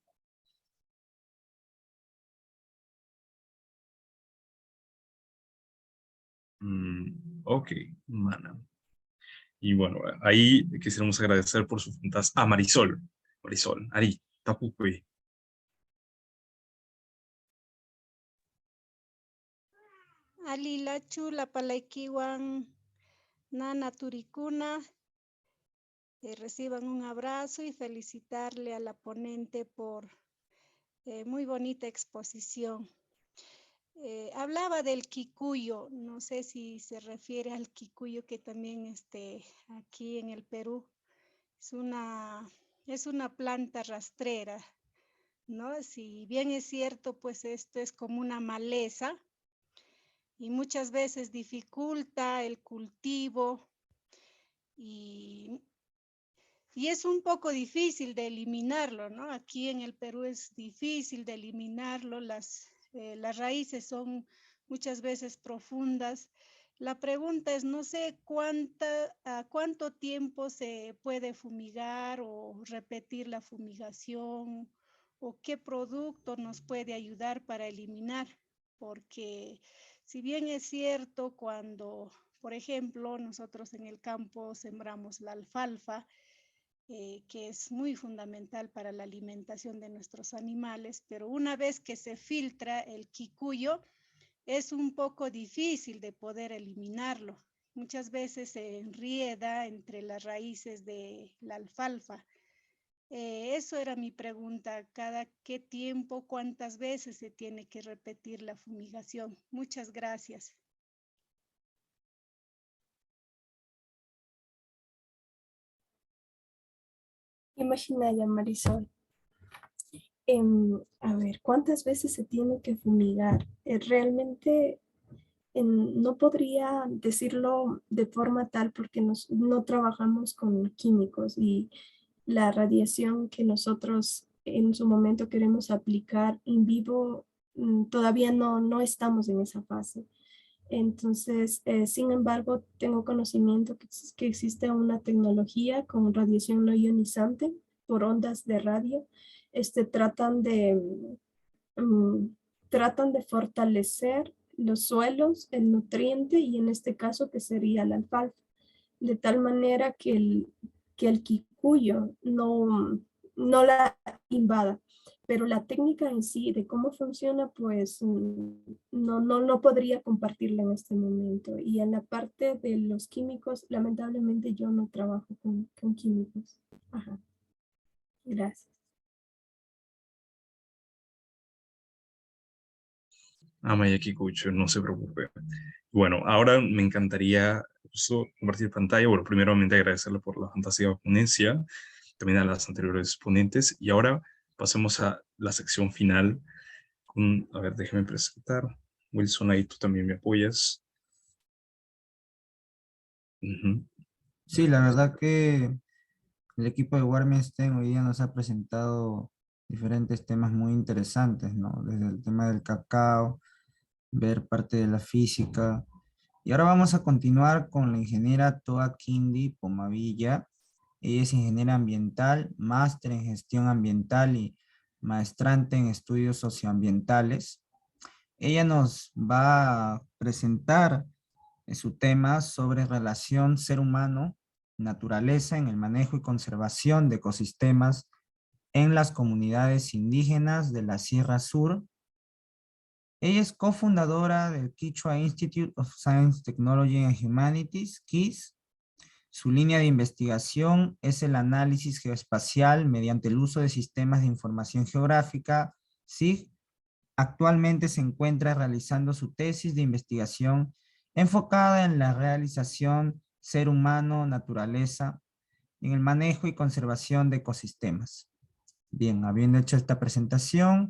Ok, mana. Y bueno, ahí quisiéramos agradecer por sus preguntas a Marisol. Marisol, Ari, Tapuque. Alilachu la palaikiwan nana turicuna, reciban un abrazo y felicitarle a la ponente por muy bonita exposición. Hablaba del quicuyo, no sé si se refiere al quicuyo que también aquí en el Perú es una planta rastrera, ¿no? Si bien es cierto, pues esto es como una maleza y muchas veces dificulta el cultivo y y es un poco difícil de eliminarlo, ¿no? Aquí en el Perú es difícil de eliminarlo, las raíces son muchas veces profundas. La pregunta es, no sé cuánto tiempo se puede fumigar o repetir la fumigación, o qué producto nos puede ayudar para eliminar, porque si bien es cierto cuando, por ejemplo, nosotros en el campo sembramos la alfalfa, que es muy fundamental para la alimentación de nuestros animales, pero una vez que se filtra el quicuyo, es un poco difícil de poder eliminarlo. Muchas veces se enrieda entre las raíces de la alfalfa. Eso era mi pregunta. ¿Cada qué tiempo, cuántas veces se tiene que repetir la fumigación? Muchas gracias. Imagina ya, Marisol. A ver, ¿cuántas veces se tiene que fumigar? Realmente no podría decirlo de forma tal porque no trabajamos con químicos y la radiación que nosotros en su momento queremos aplicar en vivo, todavía no estamos en esa fase. Entonces, sin embargo, tengo conocimiento que existe una tecnología con radiación no ionizante por ondas de radio. Tratan mm, tratan de fortalecer los suelos, el nutriente y en este caso que sería la alfalfa, de tal manera que el quicuyo no la invada. Pero la técnica en sí de cómo funciona, pues no podría compartirla en este momento. Y en la parte de los químicos, lamentablemente yo no trabajo con químicos. Ajá. Gracias. Amaya Kikucho, no se preocupe. Bueno, ahora me encantaría justo compartir pantalla. Bueno, primeramente agradecerle por la fantástica ponencia, también a las anteriores ponentes. Y ahora pasemos a la sección final. A ver, déjeme presentar. Wilson, ahí tú también me apoyas. Sí, la verdad que el equipo de Warmestein hoy día nos ha presentado diferentes temas muy interesantes, ¿no? Desde el tema del cacao, ver parte de la física. Y ahora vamos a continuar con la ingeniera Toa Kindi Pomavilla. Ella es ingeniera ambiental, máster en gestión ambiental y maestrante en estudios socioambientales. Ella nos va a presentar su tema sobre relación ser humano, naturaleza en el manejo y conservación de ecosistemas en las comunidades indígenas de la Sierra Sur. Ella es cofundadora del Quechua Institute of Science, Technology and Humanities, KISS. Su línea de investigación es el análisis geoespacial mediante el uso de sistemas de información geográfica, SIG. Actualmente se encuentra realizando su tesis de investigación enfocada en la realización ser humano, naturaleza, en el manejo y conservación de ecosistemas. Bien, habiendo hecho esta presentación,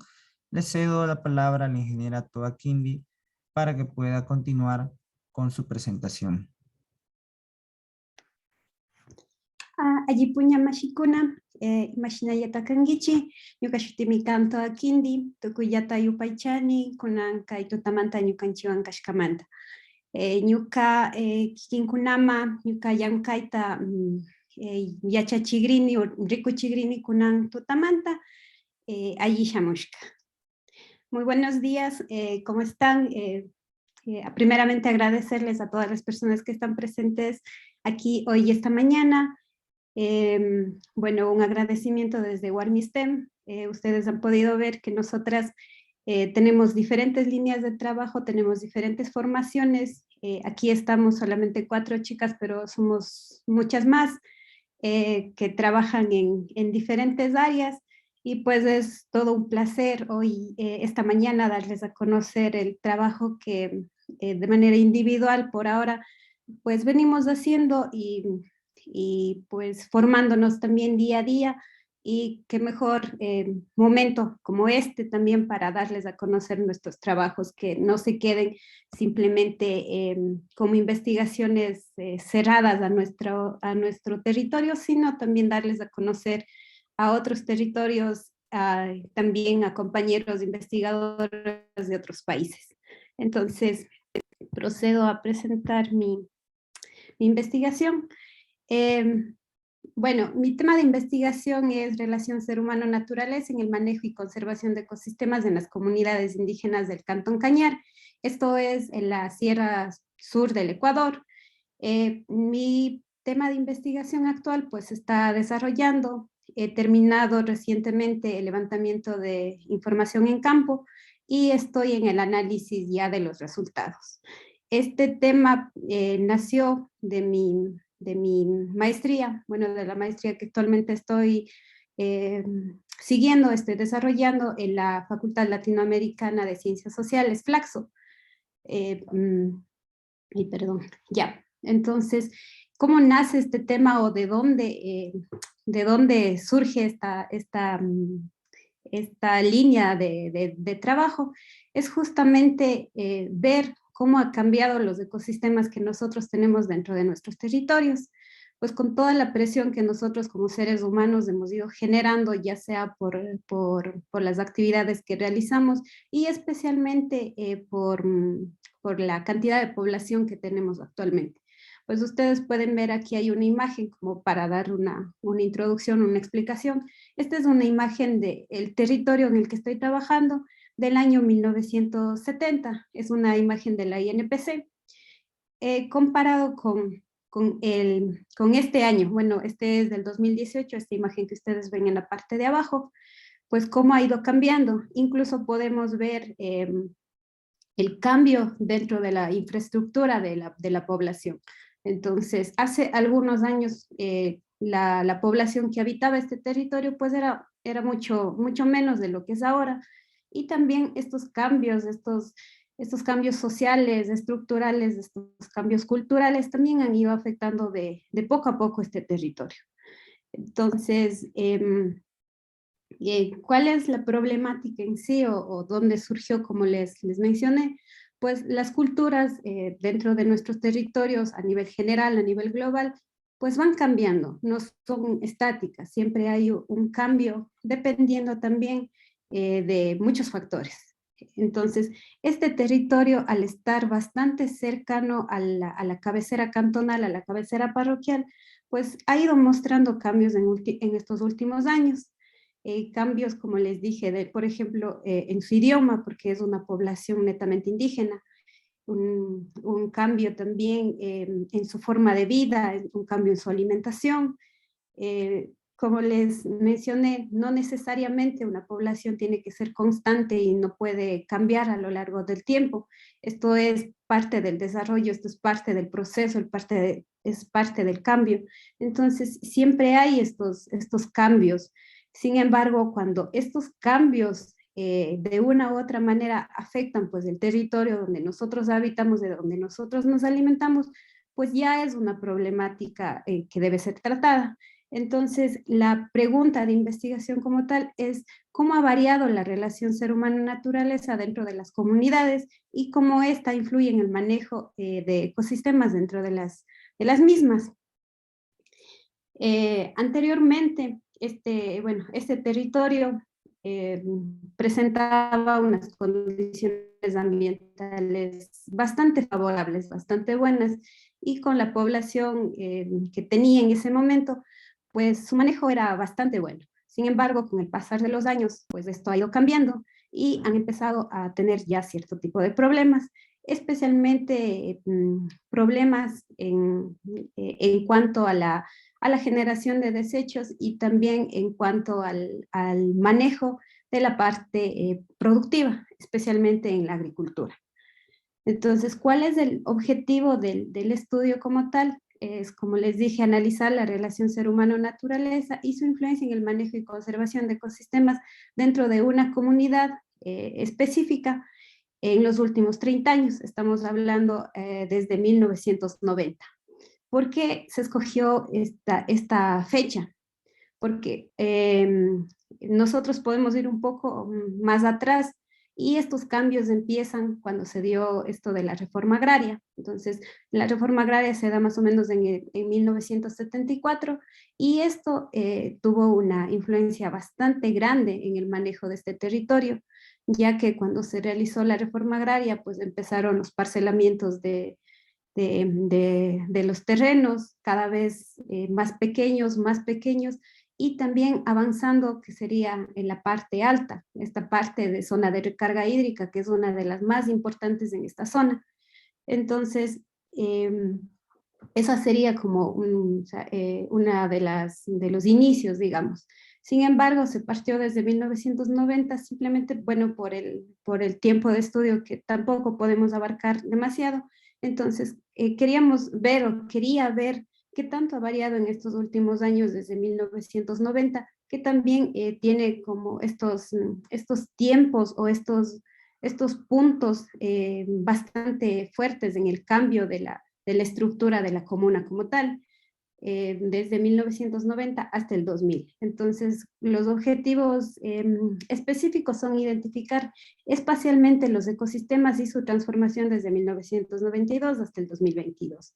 le cedo la palabra a la ingeniera Toa Kindi para que pueda continuar con su presentación. Allí puña mashikuna, imashinayata kangichi, ñuka shutimi kan Toa Kindi, tukuyata yupaychani, kunan kay tutamanta ñukanchiwan kashkamanta. Ñuka kikinkunama, ñuka llankayta yachachigrini o rikuchigrini kunan tutamanta, allí shamushka. Muy buenos días, ¿cómo están? Primeramente agradecerles a todas las personas que están presentes aquí hoy y esta mañana. Bueno, un agradecimiento desde Warmestein. Ustedes han podido ver que nosotras tenemos diferentes líneas de trabajo, tenemos diferentes formaciones. Aquí estamos solamente 4 chicas, pero somos muchas más que trabajan en diferentes áreas. Y pues es todo un placer hoy, esta mañana, darles a conocer el trabajo que de manera individual por ahora pues venimos haciendo y pues formándonos también día a día y qué mejor momento como este también para darles a conocer nuestros trabajos, que no se queden simplemente como investigaciones cerradas a nuestro territorio, sino también darles a conocer a otros territorios, también a compañeros investigadores de otros países. Entonces, procedo a presentar mi investigación. Bueno, mi tema de investigación es relación ser humano-naturaleza en el manejo y conservación de ecosistemas en las comunidades indígenas del Cantón Cañar. Esto es en la Sierra Sur del Ecuador. Mi tema de investigación actual pues está desarrollando. He terminado recientemente el levantamiento de información en campo y estoy en el análisis ya de los resultados. Este tema nació de mi maestría, bueno, de la maestría que actualmente estoy siguiendo, estoy desarrollando en la Facultad Latinoamericana de Ciencias Sociales, Flaxo. Ya. Entonces, ¿cómo nace este tema o de dónde surge esta línea de trabajo? Es justamente ver cómo ha cambiado los ecosistemas que nosotros tenemos dentro de nuestros territorios, pues con toda la presión que nosotros como seres humanos hemos ido generando, ya sea por las actividades que realizamos y especialmente por la cantidad de población que tenemos actualmente. Pues ustedes pueden ver aquí hay una imagen como para dar una introducción, una explicación. Esta es una imagen del territorio en el que estoy trabajando del año 1970. Es una imagen de la INPC. Comparado con este año, bueno, este es del 2018, esta imagen que ustedes ven en la parte de abajo, pues cómo ha ido cambiando. Incluso podemos ver el cambio dentro de la infraestructura de la población. Entonces, hace algunos años la población que habitaba este territorio pues era mucho menos de lo que es ahora. Y también estos cambios sociales, estructurales, estos cambios culturales también han ido afectando de poco a poco este territorio. Entonces, ¿cuál es la problemática en sí o dónde surgió, como les mencioné? Pues las culturas dentro de nuestros territorios a nivel general, a nivel global, pues van cambiando, no son estáticas, siempre hay un cambio dependiendo también de muchos factores. Entonces, este territorio, al estar bastante cercano a la cabecera cantonal, a la cabecera parroquial, pues ha ido mostrando cambios en estos últimos años. Cambios, como les dije, por ejemplo, en su idioma, porque es una población netamente indígena, un cambio también en su forma de vida, un cambio en su alimentación. Como les mencioné, no necesariamente una población tiene que ser constante y no puede cambiar a lo largo del tiempo. Esto es parte del desarrollo, esto es parte del proceso, es parte del cambio. Entonces, siempre hay estos cambios. Sin embargo, cuando estos cambios de una u otra manera afectan pues el territorio donde nosotros habitamos, de donde nosotros nos alimentamos, pues ya es una problemática que debe ser tratada. Entonces, la pregunta de investigación como tal es cómo ha variado la relación ser humano-naturaleza dentro de las comunidades y cómo esta influye en el manejo de ecosistemas dentro de las mismas. Anteriormente, este territorio presentaba unas condiciones ambientales bastante favorables, bastante buenas, y con la población que tenía en ese momento, pues su manejo era bastante bueno. Sin embargo, con el pasar de los años, pues esto ha ido cambiando y han empezado a tener ya cierto tipo de problemas, especialmente problemas en cuanto a la generación de desechos y también en cuanto al manejo de la parte productiva, especialmente en la agricultura. Entonces, ¿cuál es el objetivo del estudio como tal? Es, como les dije, analizar la relación ser humano-naturaleza y su influencia en el manejo y conservación de ecosistemas dentro de una comunidad específica en los últimos 30 años. Estamos hablando desde 1990. ¿Por qué se escogió esta fecha? porque nosotros podemos ir un poco más atrás y estos cambios empiezan cuando se dio esto de la reforma agraria. Entonces, la reforma agraria se da más o menos en 1974 y esto tuvo una influencia bastante grande en el manejo de este territorio, ya que cuando se realizó la reforma agraria, pues empezaron los parcelamientos de los terrenos cada vez más pequeños, y también avanzando, que sería en la parte alta, esta parte de zona de recarga hídrica, que es una de las más importantes en esta zona. Entonces, esa sería como una de los inicios, digamos. Sin embargo, se partió desde 1990, simplemente, bueno, por el tiempo de estudio que tampoco podemos abarcar demasiado. Entonces, quería ver qué tanto ha variado en estos últimos años desde 1990, que también tiene como estos tiempos o estos puntos bastante fuertes en el cambio de la estructura de la comuna como tal, desde 1990 hasta el 2000. Entonces, los objetivos específicos son identificar espacialmente los ecosistemas y su transformación desde 1992 hasta el 2022.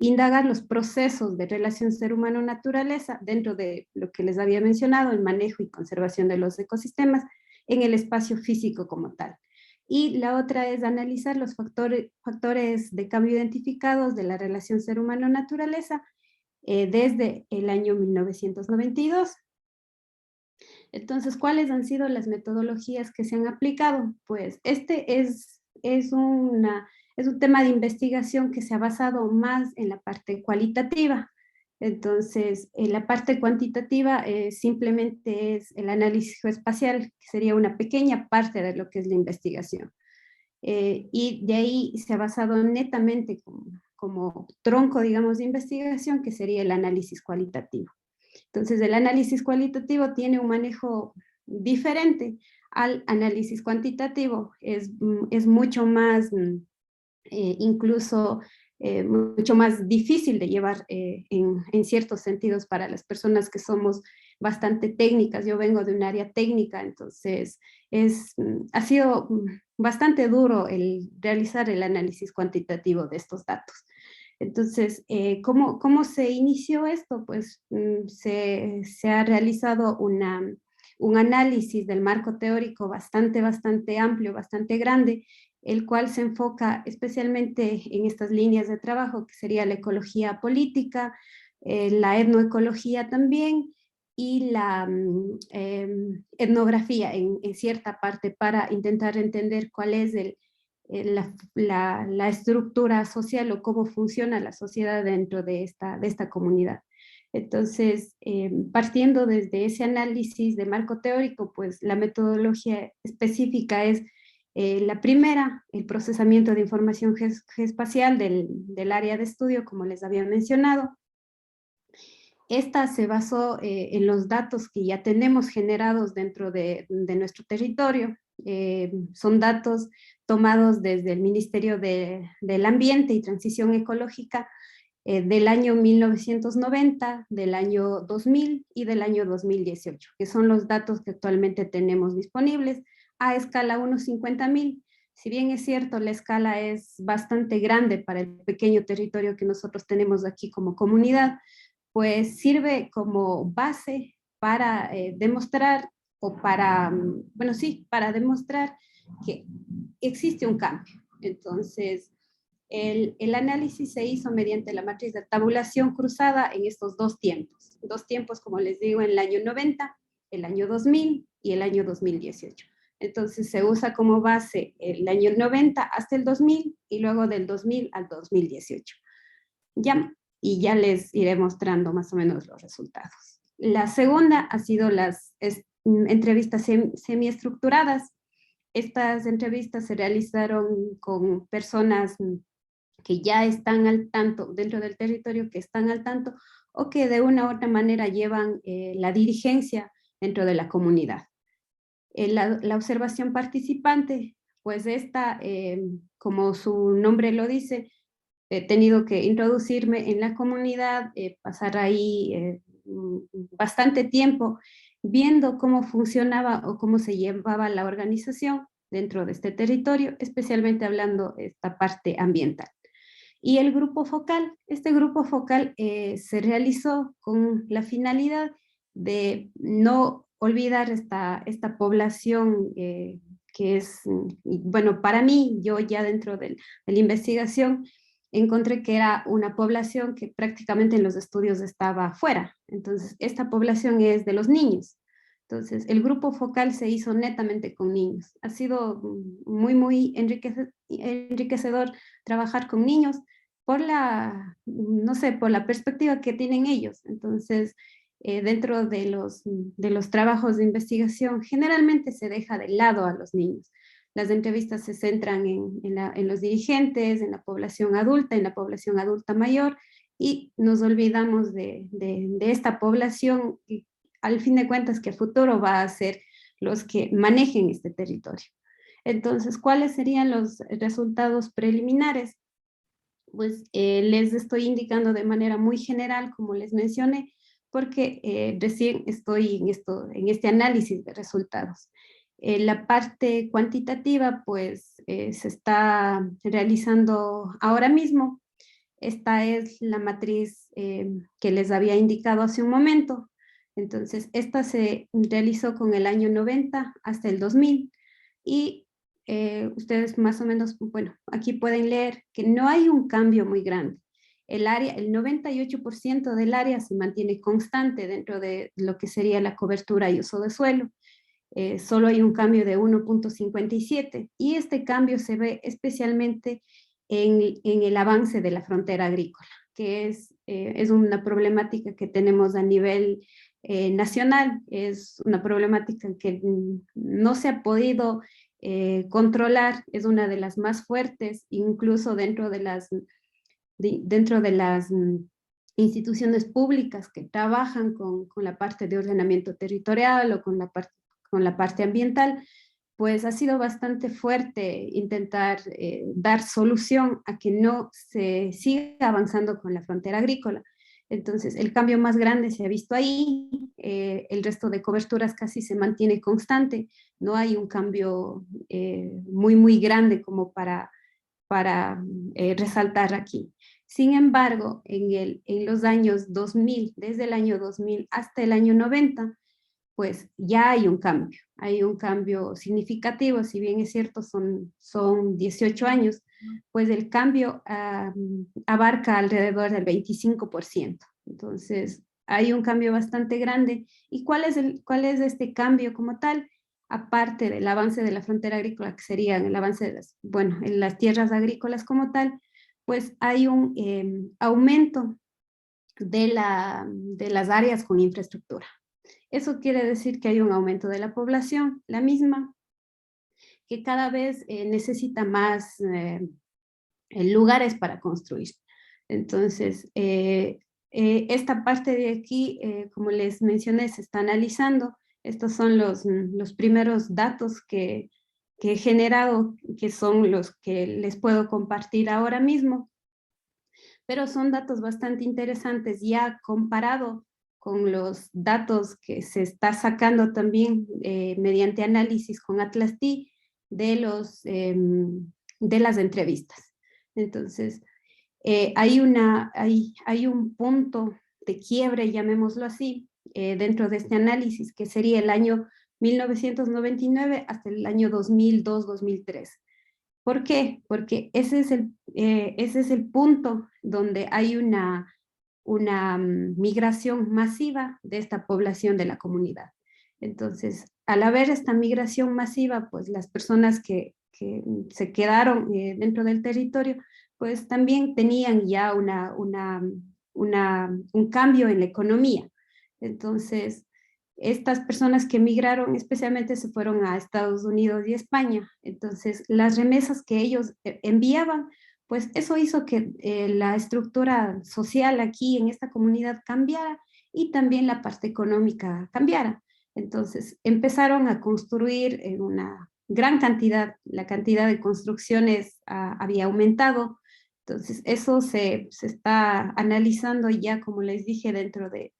Indagar los procesos de relación ser humano-naturaleza dentro de lo que les había mencionado, el manejo y conservación de los ecosistemas en el espacio físico como tal. Y la otra es analizar los factores de cambio identificados de la relación ser humano-naturaleza desde el año 1992. Entonces, ¿cuáles han sido las metodologías que se han aplicado? Pues este es un tema de investigación que se ha basado más en la parte cualitativa. Entonces, en la parte cuantitativa simplemente es el análisis geoespacial, que sería una pequeña parte de lo que es la investigación. Y de ahí se ha basado netamente como tronco, digamos, de investigación, que sería el análisis cualitativo. Entonces, el análisis cualitativo tiene un manejo diferente al análisis cuantitativo. Es mucho más, incluso, mucho más difícil de llevar en ciertos sentidos para las personas que somos bastante técnicas. Yo vengo de un área técnica, entonces ha sido bastante duro el realizar el análisis cuantitativo de estos datos. Entonces, ¿cómo se inició esto? Pues se ha realizado un análisis del marco teórico bastante amplio, bastante grande, el cual se enfoca especialmente en estas líneas de trabajo, que sería la ecología política, la etnoecología también, y la etnografía en cierta parte, para intentar entender cuál es la estructura social o cómo funciona la sociedad dentro de esta comunidad. Entonces, partiendo desde ese análisis de marco teórico, pues la metodología específica es la primera, el procesamiento de información geoespacial del área de estudio, como les había mencionado. Esta se basó en los datos que ya tenemos generados dentro de nuestro territorio. Son datos tomados desde el Ministerio del Ambiente y Transición Ecológica del año 1990, del año 2000 y del año 2018, que son los datos que actualmente tenemos disponibles a escala 1/50,000. Si bien es cierto, la escala es bastante grande para el pequeño territorio que nosotros tenemos aquí como comunidad, pues sirve como base para demostrar, para demostrar que existe un cambio. Entonces, el análisis se hizo mediante la matriz de tabulación cruzada en estos dos tiempos, como les digo, en el año 90, el año 2000 y el año 2018. Entonces se usa como base el año 90 hasta el 2000 y luego del 2000 al 2018. Y ya les iré mostrando más o menos los resultados. La segunda ha sido las entrevistas semiestructuradas. Estas entrevistas se realizaron con personas que ya están al tanto dentro del territorio, que están al tanto o que de una u otra manera llevan la dirigencia dentro de la comunidad. La observación participante, pues esta, como su nombre lo dice, he tenido que introducirme en la comunidad, pasar ahí bastante tiempo viendo cómo funcionaba o cómo se llevaba la organización dentro de este territorio, especialmente hablando de esta parte ambiental. Y el grupo focal, este grupo focal se realizó con la finalidad de no olvidar esta población que es, bueno, para mí, yo ya dentro de la investigación, encontré que era una población que prácticamente en los estudios estaba fuera. Entonces, esta población es de los niños. Entonces, el grupo focal se hizo netamente con niños. Ha sido muy enriquecedor trabajar con niños por la, no sé, por la perspectiva que tienen ellos. Entonces, dentro de los trabajos de investigación, generalmente se deja de lado a los niños. Las entrevistas se centran en los dirigentes, en la población adulta mayor, y nos olvidamos de esta población que, al fin de cuentas, que a futuro va a ser los que manejen este territorio. Entonces, ¿cuáles serían los resultados preliminares? Pues les estoy indicando de manera muy general, como les mencioné, porque recién estoy en este análisis de resultados. La parte cuantitativa, pues, se está realizando ahora mismo. Esta es la matriz que les había indicado hace un momento. Entonces, esta se realizó con el año 90 hasta el 2000, y ustedes más o menos, bueno, aquí pueden leer que no hay un cambio muy grande. El 98% del área se mantiene constante dentro de lo que sería la cobertura y uso de suelo. Solo hay un cambio de 1.57, y este cambio se ve especialmente en el avance de la frontera agrícola, que es una problemática que tenemos a nivel nacional. Es una problemática que no se ha podido controlar, es una de las más fuertes, incluso dentro de las instituciones públicas que trabajan con la parte de ordenamiento territorial o con la parte ambiental. Pues ha sido bastante fuerte intentar dar solución a que no se siga avanzando con la frontera agrícola. Entonces, el cambio más grande se ha visto ahí, el resto de coberturas casi se mantiene constante, no hay un cambio muy grande como para resaltar aquí. Sin embargo, en los años 2000, desde el año 2000 hasta el año 90, pues ya hay un cambio significativo. Si bien es cierto, son 18 años, pues el cambio abarca alrededor del 25%. Entonces, hay un cambio bastante grande. ¿Y cuál es este cambio como tal? Aparte del avance de la frontera agrícola, que sería el avance en las tierras agrícolas como tal, pues hay un aumento de las áreas con infraestructura. Eso quiere decir que hay un aumento de la población, la misma, que cada vez necesita más lugares para construir. Entonces, esta parte de aquí, como les mencioné, se está analizando. Estos son los primeros datos que he generado, que son los que les puedo compartir ahora mismo, pero son datos bastante interesantes ya comparado con los datos que se está sacando también mediante análisis con Atlas-T de las entrevistas. Entonces, hay un punto de quiebre, llamémoslo así, dentro de este análisis, que sería el año 1999 hasta el año 2002-2003. ¿Por qué? Porque ese es el punto donde hay una migración masiva de esta población de la comunidad. Entonces, al haber esta migración masiva, pues las personas que se quedaron dentro del territorio, pues también tenían ya un cambio en la economía. Entonces, estas personas que migraron especialmente se fueron a Estados Unidos y España. Entonces, las remesas que ellos enviaban, pues eso hizo que la estructura social aquí en esta comunidad cambiara, y también la parte económica cambiara. Entonces, empezaron a construir en una gran cantidad, la cantidad de construcciones había aumentado. Entonces, eso se está analizando ya, como les dije, dentro de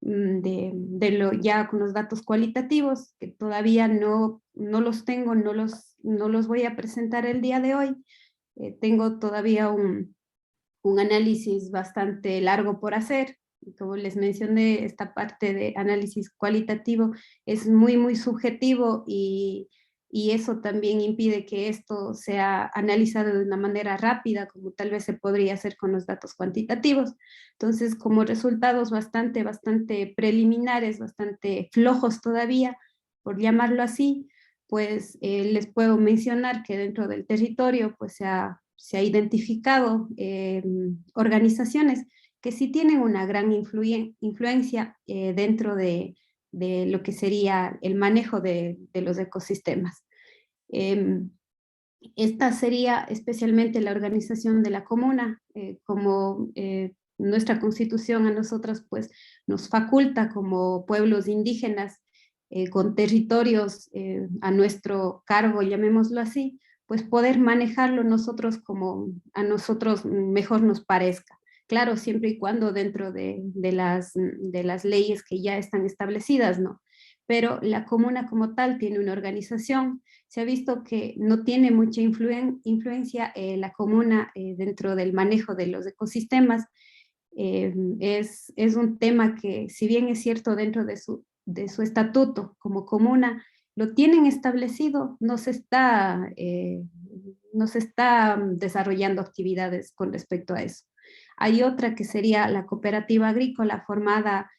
ya con los datos cualitativos, que todavía no los tengo, no los voy a presentar el día de hoy. Tengo todavía un análisis bastante largo por hacer. Como les mencioné, esta parte de análisis cualitativo es muy, muy subjetivo y eso también impide que esto sea analizado de una manera rápida, como tal vez se podría hacer con los datos cuantitativos. Entonces, como resultados bastante preliminares, bastante flojos todavía, por llamarlo así, pues les puedo mencionar que dentro del territorio pues se ha identificado organizaciones que sí tienen una gran influencia dentro de lo que sería el manejo de los ecosistemas. Esta sería especialmente la organización de la comuna, como nuestra constitución a nosotros pues nos faculta como pueblos indígenas con territorios a nuestro cargo, llamémoslo así, pues poder manejarlo nosotros como a nosotros mejor nos parezca. Claro, siempre y cuando dentro de las leyes que ya están establecidas, ¿no? Pero la comuna como tal tiene una organización. Se ha visto que no tiene mucha influencia la comuna dentro del manejo de los ecosistemas. Es un tema que, si bien es cierto dentro de su estatuto como comuna, lo tienen establecido, no se está desarrollando actividades con respecto a eso. Hay otra que sería la cooperativa agrícola formada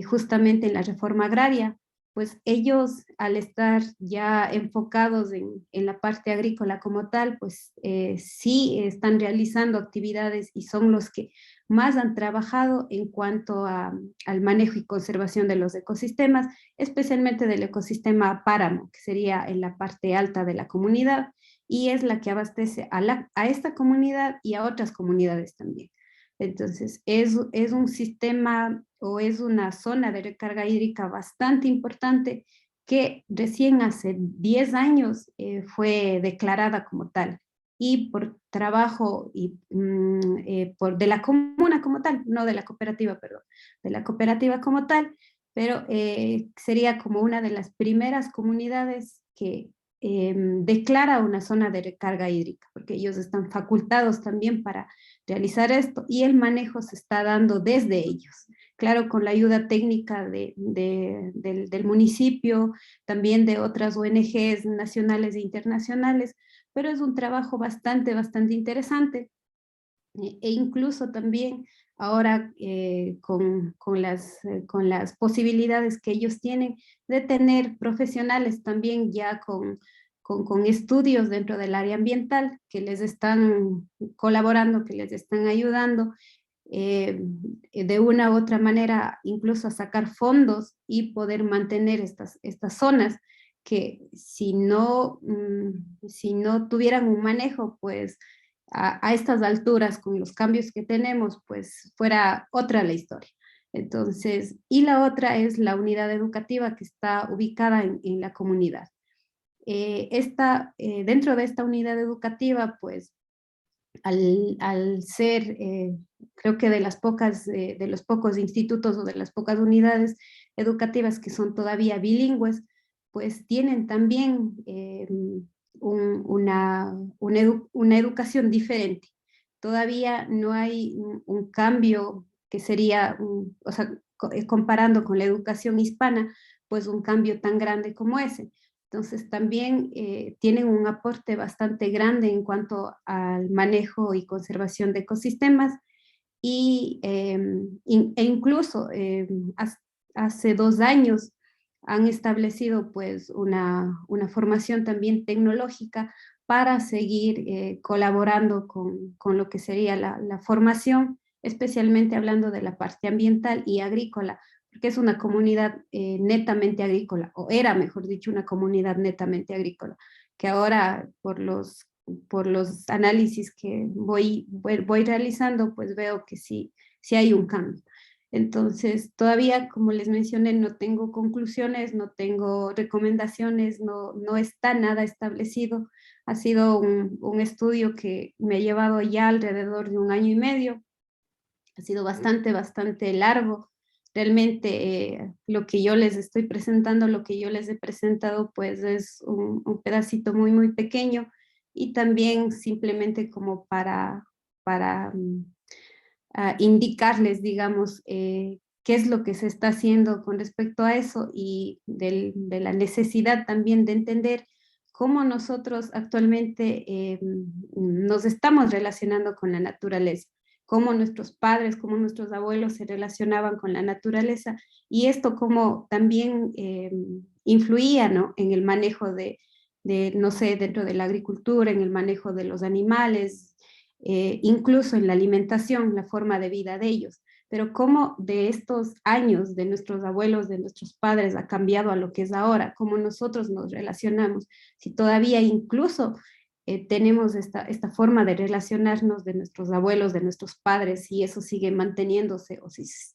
justamente en la reforma agraria, pues ellos al estar ya enfocados en la parte agrícola como tal, pues sí están realizando actividades y son los que más han trabajado en cuanto al manejo y conservación de los ecosistemas, especialmente del ecosistema páramo, que sería en la parte alta de la comunidad, y es la que abastece a esta comunidad y a otras comunidades también. Entonces, es un sistema o es una zona de recarga hídrica bastante importante que recién hace 10 años fue declarada como tal y por trabajo de la comuna como tal, no de la cooperativa, perdón, de la cooperativa como tal, pero sería como una de las primeras comunidades que declara una zona de recarga hídrica, porque ellos están facultados también para realizar esto y el manejo se está dando desde ellos. Claro, con la ayuda técnica del municipio, también de otras ONGs nacionales e internacionales, pero es un trabajo bastante interesante e incluso también ahora con las posibilidades que ellos tienen de tener profesionales también ya con estudios dentro del área ambiental que les están colaborando, que les están ayudando de una u otra manera incluso a sacar fondos y poder mantener estas zonas que si no tuvieran un manejo, pues a estas alturas, con los cambios que tenemos, pues fuera otra la historia. Entonces, y la otra es la unidad educativa que está ubicada en la comunidad. Dentro de esta unidad educativa, pues al ser, creo que de los pocos institutos o de las pocas unidades educativas que son todavía bilingües, pues tienen también una educación diferente. Todavía no hay un cambio que sería, o sea, comparando con la educación hispana, pues un cambio tan grande como ese. Entonces también tienen un aporte bastante grande en cuanto al manejo y conservación de ecosistemas e incluso hace 2 años han establecido pues una formación también tecnológica para seguir colaborando con lo que sería la formación, especialmente hablando de la parte ambiental y agrícola, porque es una comunidad netamente agrícola, o era, mejor dicho, una comunidad netamente agrícola, que ahora por los análisis que voy realizando, pues veo que sí hay un cambio. Entonces, todavía, como les mencioné, no tengo conclusiones, no tengo recomendaciones, no está nada establecido. Ha sido un estudio que me ha llevado ya alrededor de 1 año y medio. Ha sido bastante largo. realmente lo que yo les estoy presentando, lo que yo les he presentado, pues es un pedacito muy, muy pequeño y también simplemente como para indicarles, digamos, qué es lo que se está haciendo con respecto a eso y de la necesidad también de entender cómo nosotros actualmente nos estamos relacionando con la naturaleza, cómo nuestros padres, cómo nuestros abuelos se relacionaban con la naturaleza y esto cómo también influía, ¿no?, en el manejo no sé, dentro de la agricultura, en el manejo de los animales, incluso en la alimentación, la forma de vida de ellos. Pero cómo de estos años de nuestros abuelos, de nuestros padres, ha cambiado a lo que es ahora, cómo nosotros nos relacionamos, si todavía incluso tenemos esta forma de relacionarnos de nuestros abuelos, de nuestros padres, si eso sigue manteniéndose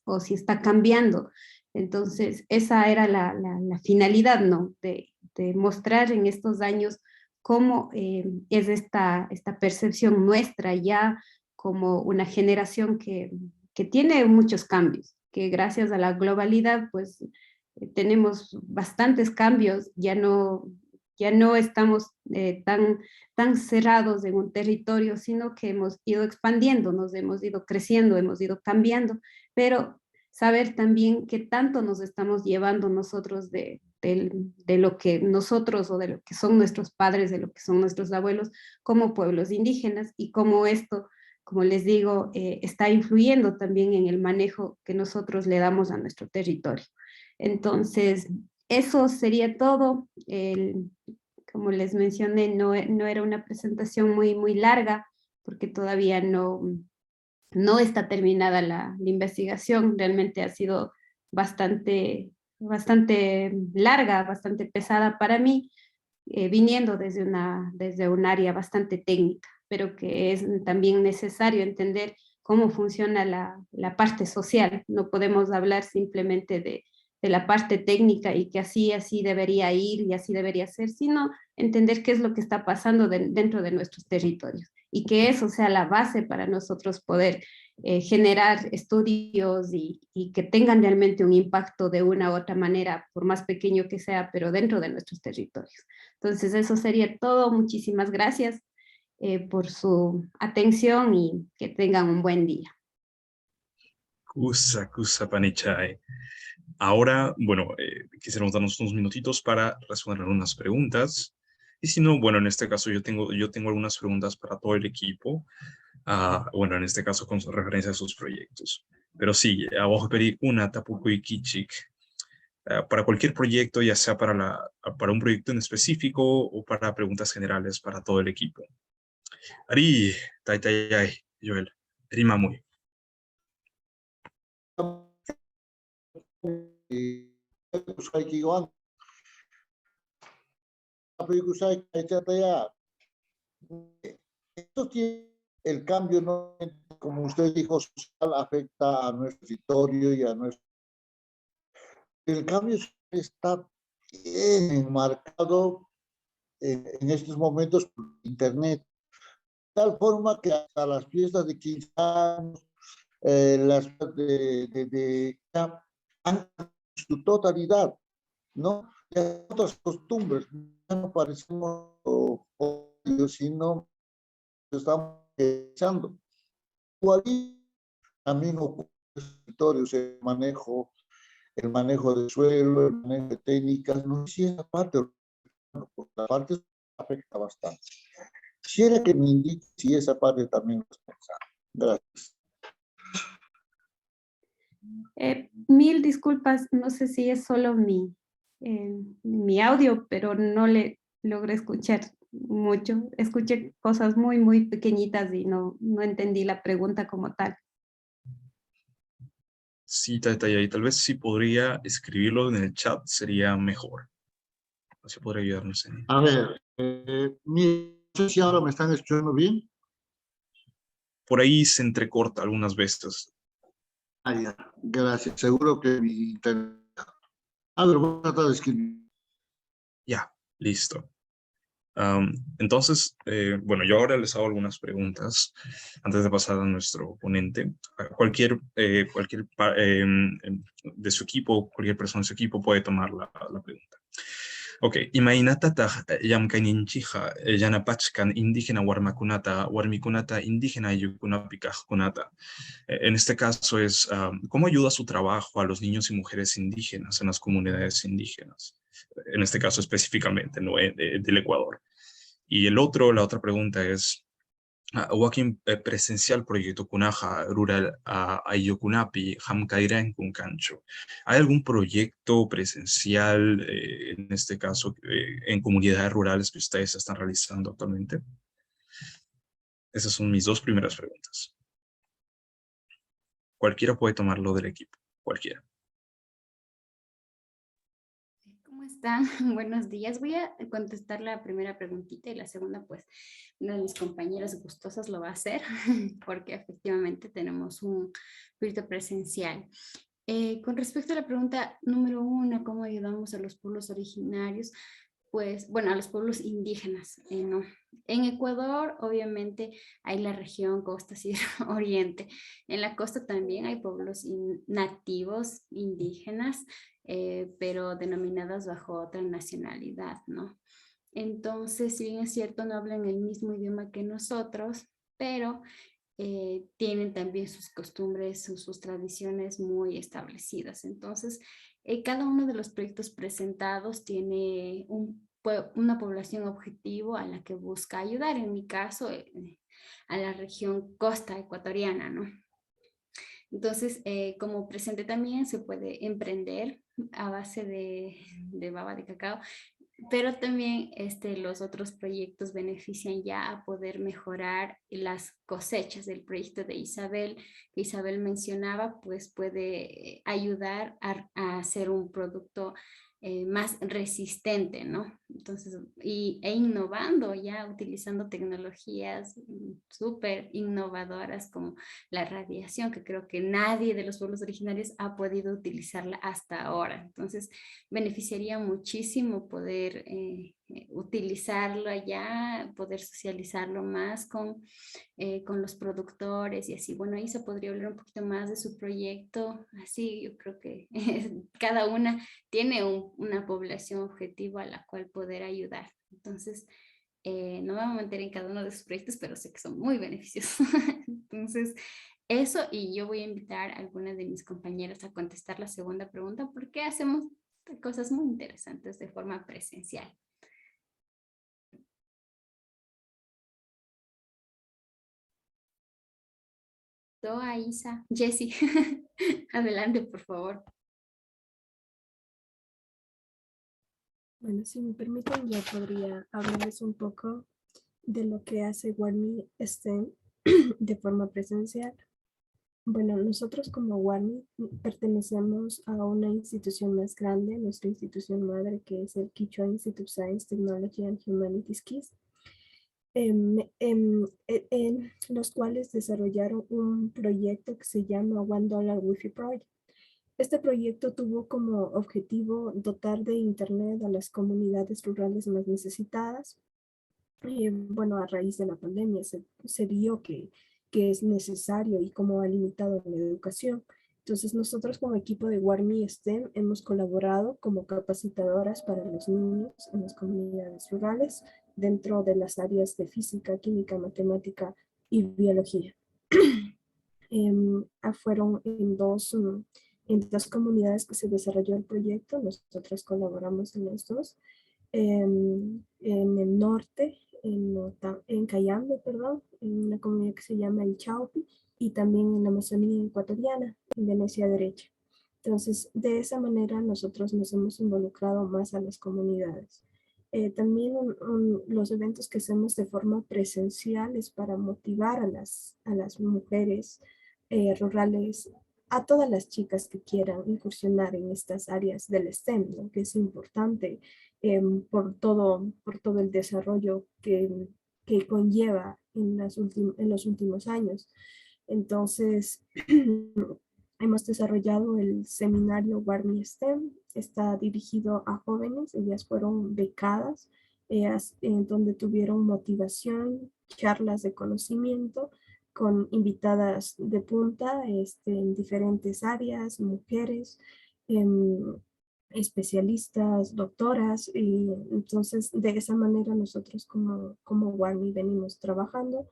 o si está cambiando. Entonces, esa era la finalidad, ¿no?, de mostrar en estos años cómo es esta percepción nuestra ya como una generación que tiene muchos cambios, que gracias a la globalidad pues tenemos bastantes cambios, ya no estamos tan cerrados en un territorio, sino que hemos ido expandiéndonos, hemos ido creciendo, hemos ido cambiando, pero saber también qué tanto nos estamos llevando nosotros de lo que nosotros o de lo que son nuestros padres, de lo que son nuestros abuelos como pueblos indígenas y cómo esto, como les digo, está influyendo también en el manejo que nosotros le damos a nuestro territorio. Entonces, eso sería todo. Como les mencioné, no era una presentación muy, muy larga porque todavía no está terminada la investigación. Realmente ha sido bastante larga, bastante pesada para mí, viniendo desde un área bastante técnica, pero que es también necesario entender cómo funciona la parte social. No podemos hablar simplemente de la parte técnica y que así debería ir y así debería ser, sino entender qué es lo que está pasando dentro de nuestros territorios y que eso sea la base para nosotros poder generar estudios y que tengan realmente un impacto de una u otra manera, por más pequeño que sea, pero dentro de nuestros territorios. Entonces, eso sería todo. Muchísimas gracias por su atención y que tengan un buen día. Kusa Panichay. Ahora, bueno, quisiéramos darnos unos minutitos para responder algunas preguntas. Y si no, bueno, en este caso yo tengo algunas preguntas para todo el equipo. Bueno, en este caso con referencia a sus proyectos. Pero sí, abajo pedí una Tapuco y Kichik. Para cualquier proyecto, ya sea para un proyecto en específico o para preguntas generales para todo el equipo. Ari, Taitayay, Joel, Ari Mamuy. Esto tiene el cambio, no, como usted dijo, social, afecta a nuestro territorio y a nuestro... El cambio está bien enmarcado en estos momentos por Internet, de tal forma que hasta las fiestas de 15 años, las han su totalidad, ¿no? Y otras costumbres, ya no parecemos sino estamos echando. También ocurre territorios, el manejo de suelo, el manejo de técnicas, no sé si esa parte, por la parte afecta bastante. Quisiera que me indique si esa parte también lo es pensando. Gracias. Mil disculpas, no sé si es solo mi audio, pero no le logré escuchar mucho. Escuché cosas muy, muy pequeñitas y no entendí la pregunta como tal. Sí, Taitayay, tal vez si podría escribirlo en el chat sería mejor. Así podría ayudarnos en... A ver, no sé si ahora me están escuchando bien. Por ahí se entrecorta algunas veces. Ya, gracias. Seguro que mi internet... A ver, voy a tratar de escribir. Ya, listo. Entonces, bueno, yo ahora les hago algunas preguntas antes de pasar a nuestro ponente. De su equipo, cualquier persona de su equipo puede tomar la pregunta. Ok, imainatataq llamkayninchikqa yanapachkan indígena warmikunata indígena ayllukunapi kaqkunata. En este caso es cómo ayuda su trabajo a los niños y mujeres indígenas en las comunidades indígenas. En este caso específicamente, ¿no? Del Ecuador. Y la otra pregunta es, Wakin presencial proyecto Kunaja rural Ayokunapi Hamkaira en Kunkancho. ¿Hay algún proyecto presencial, en este caso, en comunidades rurales que ustedes están realizando actualmente? Esas son mis dos primeras preguntas. Cualquiera puede tomarlo del equipo, cualquiera. ¿Cómo están? Buenos días. Voy a contestar la primera preguntita y la segunda, pues, una de mis compañeras gustosas lo va a hacer porque efectivamente tenemos un proyecto presencial. Con respecto a la pregunta número 1, ¿cómo ayudamos a los pueblos originarios? Pues, bueno, a los pueblos indígenas, ¿no? En Ecuador, obviamente, hay la región costa, sierra, oriente. En la costa también hay pueblos nativos indígenas, pero denominadas bajo otra nacionalidad, ¿no? Entonces, si bien es cierto, no hablan el mismo idioma que nosotros, pero tienen también sus costumbres, sus tradiciones muy establecidas. Entonces, cada uno de los proyectos presentados tiene una población objetivo a la que busca ayudar. En mi caso, a la región costa ecuatoriana, ¿no? Entonces, como presenté también, se puede emprender a base de baba de cacao, pero también los otros proyectos benefician ya a poder mejorar las cosechas. Del proyecto de Isabel, que Isabel mencionaba, pues puede ayudar a hacer un producto más resistente, ¿no? Entonces, e innovando ya, utilizando tecnologías súper innovadoras como la radiación, que creo que nadie de los pueblos originarios ha podido utilizarla hasta ahora. Entonces, beneficiaría muchísimo poder utilizarlo allá, poder socializarlo más con los productores y así. Bueno, ahí se podría hablar un poquito más de su proyecto. Así yo creo que cada una tiene una población objetivo a la cual poder ayudar. Entonces, no me voy a meter en cada uno de sus proyectos, pero sé que son muy beneficiosos. Entonces, eso, y yo voy a invitar a alguna de mis compañeras a contestar la segunda pregunta, porque hacemos cosas muy interesantes de forma presencial. Toa, Isa, Jessie, adelante, por favor. Bueno, si me permiten, yo podría hablarles un poco de lo que hace WARMI STEM de forma presencial. Bueno, nosotros como WARMI pertenecemos a una institución más grande, nuestra institución madre, que es el Quechua Institute of Science, Technology and Humanities, KISS, en los cuales desarrollaron un proyecto que se llama $1 Wi-Fi Project. Este proyecto tuvo como objetivo dotar de Internet a las comunidades rurales más necesitadas. Bueno, a raíz de la pandemia se vio que es necesario y cómo ha limitado la educación. Entonces nosotros como equipo de WARMI STEM hemos colaborado como capacitadoras para los niños en las comunidades rurales dentro de las áreas de física, química, matemática y biología. Fueron en dos comunidades que se desarrolló el proyecto. Nosotros colaboramos en los dos. En el norte, en Cayambe, perdón, en una comunidad que se llama El Chaupi, y también en la Amazonía ecuatoriana, en Venecia Derecha. Entonces, de esa manera nosotros nos hemos involucrado más a las comunidades. También los eventos que hacemos de forma presencial es para motivar a las mujeres rurales, a todas las chicas que quieran incursionar en estas áreas del STEM, ¿no? Que es importante por todo el desarrollo que conlleva en los últimos años. Entonces, hemos desarrollado el seminario WARMI STEM. Está dirigido a jóvenes, ellas fueron becadas donde tuvieron motivación, charlas de conocimiento con invitadas de punta en diferentes áreas, mujeres, especialistas, doctoras, y entonces de esa manera nosotros como WARMI venimos trabajando.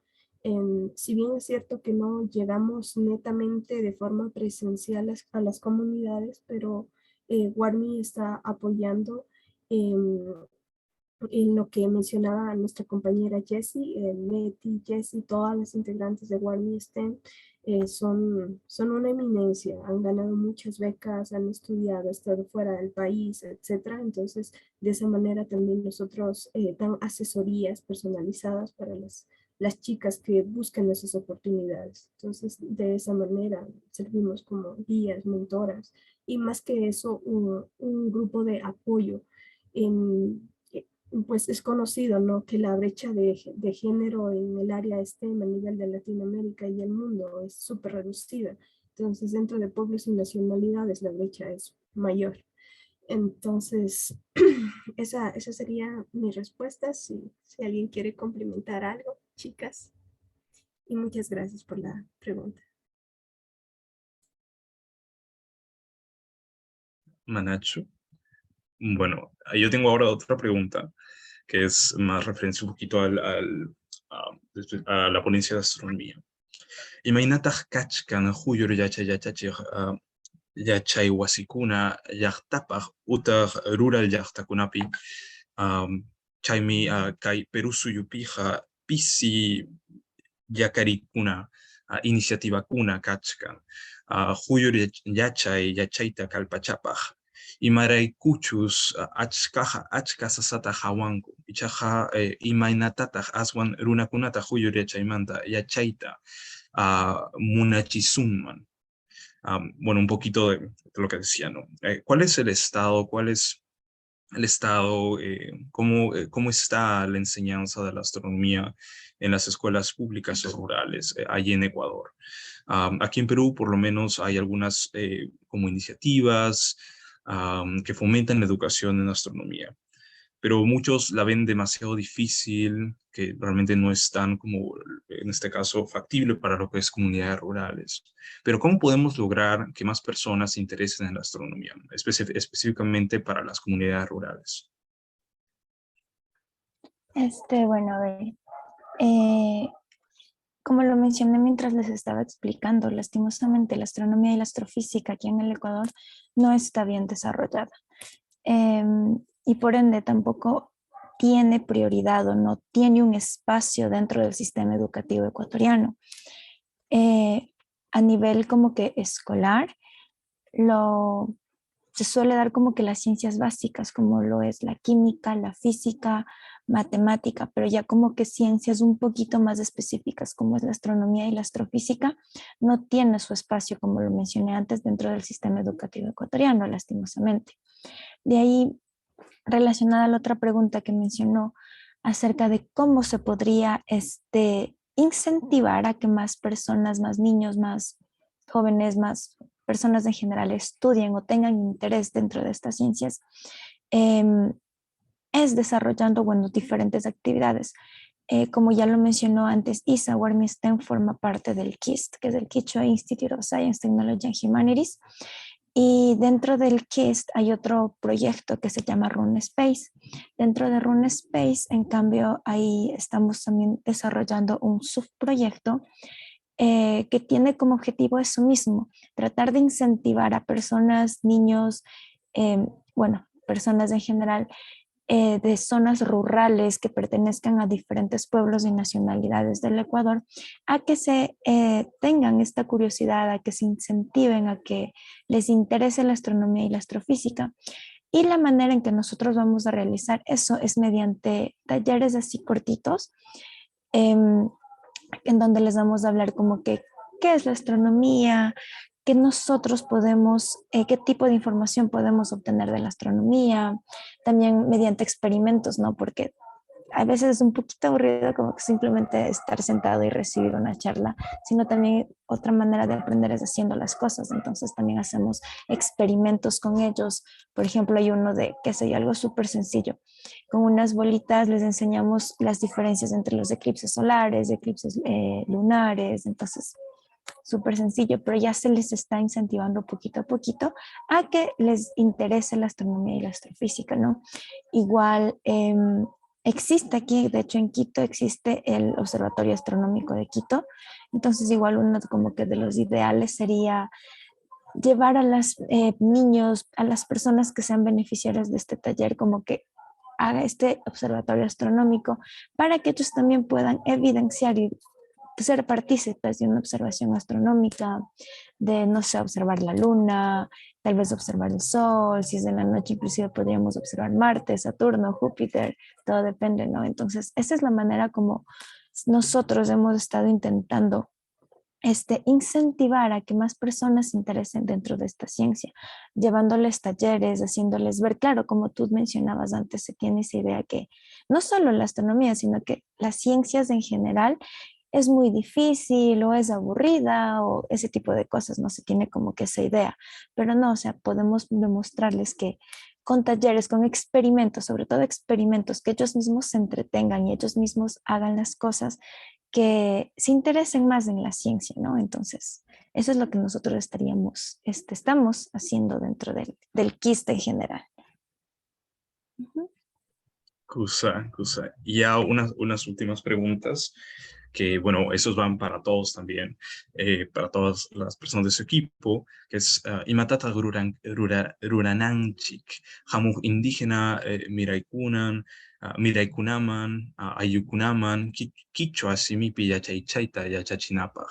Si bien es cierto que no llegamos netamente de forma presencial a las comunidades, pero WARMI está apoyando en lo que mencionaba nuestra compañera Jessie, Leti, Jessie, todas las integrantes de WARMI STEM son una eminencia, han ganado muchas becas, han estudiado, estado fuera del país, etcétera. Entonces, de esa manera también nosotros dan asesorías personalizadas para las chicas que buscan esas oportunidades. Entonces, de esa manera servimos como guías, mentoras y más que eso, un grupo de apoyo en pues es conocido, ¿no? Que la brecha de género en el área STEM a nivel de Latinoamérica y el mundo es súper reducida. Entonces, dentro de pueblos y nacionalidades la brecha es mayor. Entonces, esa sería mi respuesta. Si alguien quiere complementar algo, chicas. Y muchas gracias por la pregunta. Manacho. Bueno, yo tengo ahora otra pregunta, que es más referencia un poquito a la ponencia de astronomía. Imagínate kachkan huyur yachay wasikuna llaqtapaq utaq rural llaqtakunapi chaymi kay Perú suyupiqa pisi yakarikuna iniciativakuna kachkan huyur yachayta kalpachapaq imaraykuchus achka sasata hawanku ichaqa imaynatataq aswan runakunata huyur yachaymanta yachayta munachisunman. Bueno, un poquito de lo que decía, ¿no? ¿Cuál es el estado? ¿Cuál es el estado? ¿Cómo está la enseñanza de la astronomía en las escuelas públicas o rurales allí en Ecuador? Aquí en Perú, por lo menos, hay algunas como iniciativas que fomentan la educación en astronomía, pero muchos la ven demasiado difícil, que realmente no es tan como, en este caso, factible para lo que es comunidades rurales. Pero ¿cómo podemos lograr que más personas se interesen en la astronomía, específicamente para las comunidades rurales? Bueno, a ver, como lo mencioné mientras les estaba explicando, lastimosamente la astronomía y la astrofísica aquí en el Ecuador no está bien desarrollada. Y por ende tampoco tiene prioridad o no tiene un espacio dentro del sistema educativo ecuatoriano. A nivel como que escolar, se suele dar como que las ciencias básicas, como lo es la química, la física, matemática, pero ya como que ciencias un poquito más específicas, como es la astronomía y la astrofísica, no tiene su espacio, como lo mencioné antes, dentro del sistema educativo ecuatoriano, lastimosamente. De ahí, relacionada a la otra pregunta que mencionó acerca de cómo se podría incentivar a que más personas, más niños, más jóvenes, más personas en general estudien o tengan interés dentro de estas ciencias, es desarrollando, bueno, diferentes actividades. Como ya lo mencionó antes Isa, WARMI STEM forma parte del KIST, que es el Quechua Institute of Science, Technology and Humanities. Y dentro del KIST hay otro proyecto que se llama Rune Space. Dentro de Rune Space, en cambio, ahí estamos también desarrollando un subproyecto que tiene como objetivo eso mismo, tratar de incentivar a personas, niños, bueno, personas en general, de zonas rurales que pertenezcan a diferentes pueblos y nacionalidades del Ecuador, a que se tengan esta curiosidad, a que se incentiven, a que les interese la astronomía y la astrofísica. Y la manera en que nosotros vamos a realizar eso es mediante talleres así cortitos, en donde les vamos a hablar como que qué es la astronomía, qué nosotros podemos, qué tipo de información podemos obtener de la astronomía, también mediante experimentos, ¿no? Porque a veces es un poquito aburrido como que simplemente estar sentado y recibir una charla, sino también otra manera de aprender es haciendo las cosas. Entonces también hacemos experimentos con ellos. Por ejemplo, hay uno de, qué sé yo, algo súper sencillo. Con unas bolitas les enseñamos las diferencias entre los eclipses solares, eclipses lunares. Entonces, súper sencillo, pero ya se les está incentivando poquito a poquito a que les interese la astronomía y la astrofísica, ¿no? Igual existe aquí, de hecho en Quito existe el Observatorio Astronómico de Quito, entonces igual uno como que de los ideales sería llevar a los niños, a las personas que sean beneficiarias de este taller, como que haga este observatorio astronómico para que ellos también puedan evidenciar y ser partícipes de una observación astronómica, de, no sé, observar la luna, tal vez observar el sol, si es de la noche inclusive podríamos observar Marte, Saturno, Júpiter, todo depende, ¿no? Entonces, esa es la manera como nosotros hemos estado intentando incentivar a que más personas se interesen dentro de esta ciencia, llevándoles talleres, haciéndoles ver, claro, como tú mencionabas antes, se tiene esa idea que no solo la astronomía, sino que las ciencias en general es muy difícil o es aburrida o ese tipo de cosas, no se tiene como que esa idea, pero no, o sea, podemos demostrarles que con talleres, con experimentos, sobre todo experimentos, que ellos mismos se entretengan y ellos mismos hagan las cosas que se interesen más en la ciencia, ¿no? Entonces, eso es lo que nosotros estamos haciendo dentro del KIST en general. Ujú. Cusa. Y ya unas últimas preguntas que, bueno, esos van para todos también, para todas las personas de su equipo, que es Imatata Rurananchik, Hamuk indígena, Miraykunaman, Ayukunaman, Quichua, Simipi, Yachaychaita, Yachachinapaj.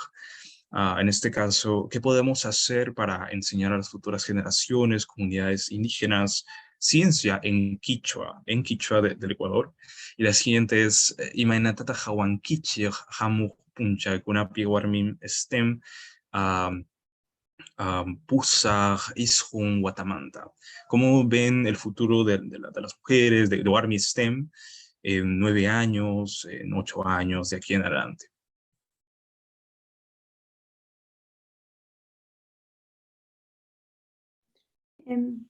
En este caso, ¿qué podemos hacer para enseñar a las futuras generaciones, comunidades indígenas, ciencia en Quichua del Ecuador? Y la siguiente es, Imainatata Hawankichi, Hamu Puncha, Kunapi Warmim Stem, Pusa, Ishun, Guatamanta. ¿Cómo ven el futuro de las mujeres, de Warmi STEM, en 9 años, en 8 años, de aquí en adelante? Bien.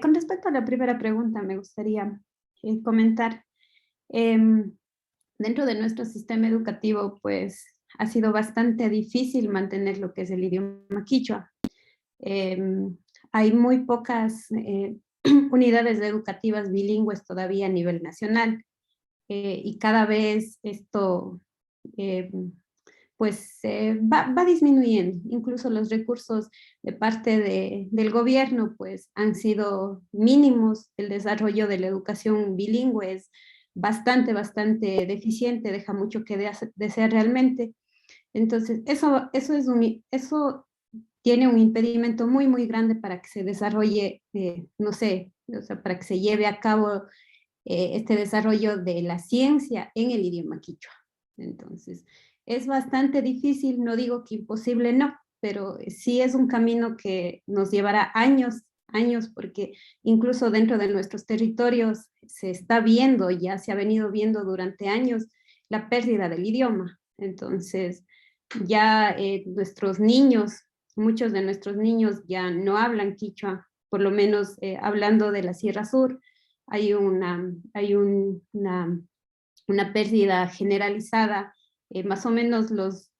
Con respecto a la primera pregunta, me gustaría comentar, dentro de nuestro sistema educativo, pues ha sido bastante difícil mantener lo que es el idioma quichua. Hay muy pocas unidades educativas bilingües todavía a nivel nacional y cada vez esto pues va disminuyendo. Incluso los recursos de parte del gobierno pues han sido mínimos. El desarrollo de la educación bilingüe es bastante deficiente, deja mucho que desear realmente. Entonces, eso tiene un impedimento muy grande para que se desarrolle, no sé, o sea, para que se lleve a cabo este desarrollo de la ciencia en el idioma quichua. Entonces, es bastante difícil, no digo que imposible, no, pero sí es un camino que nos llevará años, porque incluso dentro de nuestros territorios se está viendo, ya se ha venido viendo durante años, la pérdida del idioma. Entonces, ya nuestros niños, muchos de nuestros niños ya no hablan quichua, por lo menos hablando de la Sierra Sur, hay una pérdida generalizada. Más o menos los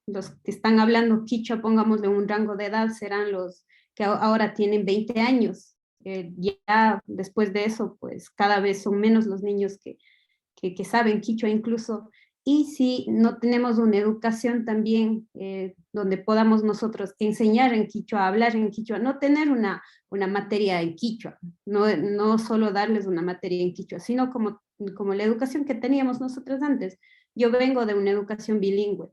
que están hablando quichua, pongámosle un rango de edad, serán los que ahora tienen 20 años. Ya después de eso, pues cada vez son menos los niños que saben quichua incluso. Y si no tenemos una educación también donde podamos nosotros enseñar en quichua, hablar en quichua, no tener una materia en quichua, no solo darles una materia en quichua, sino como la educación que teníamos nosotros antes. Yo vengo de una educación bilingüe,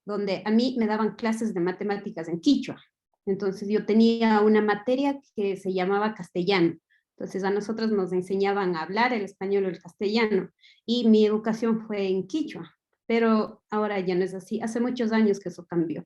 donde a mí me daban clases de matemáticas en quichua. Entonces yo tenía una materia que se llamaba castellano. Entonces a nosotros nos enseñaban a hablar el español o el castellano y mi educación fue en quichua, pero ahora ya no es así. Hace muchos años que eso cambió.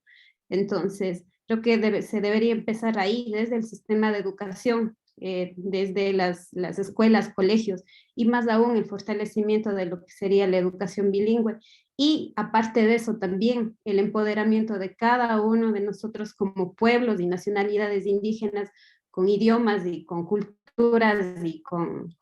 Entonces creo que se debería empezar ahí desde el sistema de educación, desde las escuelas, colegios, y más aún el fortalecimiento de lo que sería la educación bilingüe. Y aparte de eso también el empoderamiento de cada uno de nosotros como pueblos y nacionalidades indígenas, con idiomas y con culturas y con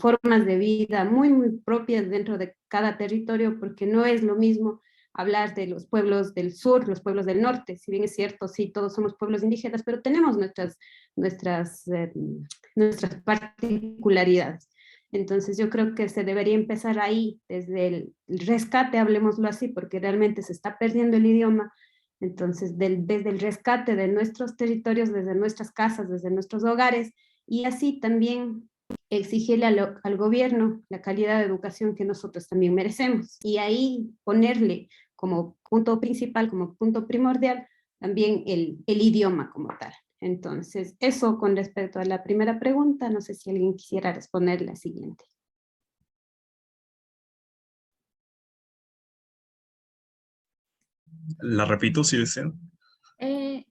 formas de vida muy, muy propias dentro de cada territorio, porque no es lo mismo hablar de los pueblos del sur, los pueblos del norte. Si bien es cierto, sí, todos somos pueblos indígenas, pero tenemos nuestras particularidades. Entonces yo creo que se debería empezar ahí, desde el rescate, hablemoslo así, porque realmente se está perdiendo el idioma. Entonces, desde el rescate de nuestros territorios, desde nuestras casas, desde nuestros hogares, y así también exigirle al gobierno la calidad de educación que nosotros también merecemos. Y ahí ponerle como punto principal, como punto primordial, también el idioma como tal. Entonces, eso con respecto a la primera pregunta, no sé si alguien quisiera responder la siguiente. La repito si desean. Sí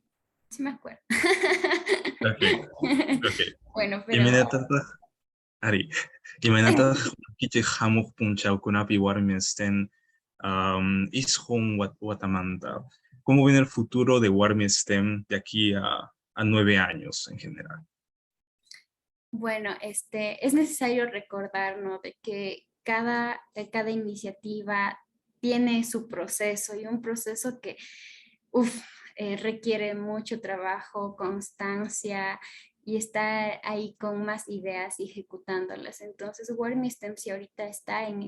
me acuerdo. Okay. Okay. Bueno, pero... Ari, imanata kiche hamuk punchaukunapi warmiesten ishun watamanta. ¿Cómo viene el futuro de Warmi-STEM de aquí a 9 años en general? Bueno, es necesario recordar, ¿no?, de que cada iniciativa tiene su proceso, y un proceso que requiere mucho trabajo, constancia, y está ahí con más ideas y ejecutándolas. Entonces, Warmi-STEM, si ahorita está en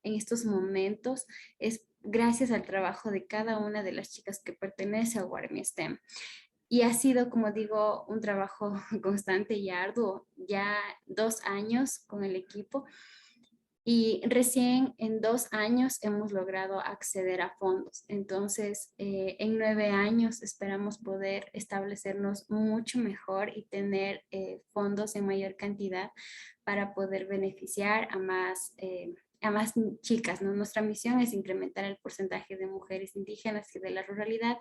estos momentos, es gracias al trabajo de cada una de las chicas que pertenece a Warmi-STEM. Y ha sido, como digo, un trabajo constante y arduo, ya 2 años con el equipo. Y recién en 2 años hemos logrado acceder a fondos. Entonces, en 9 años esperamos poder establecernos mucho mejor y tener fondos en mayor cantidad para poder beneficiar a más chicas, ¿no? Nuestra misión es incrementar el porcentaje de mujeres indígenas y de la ruralidad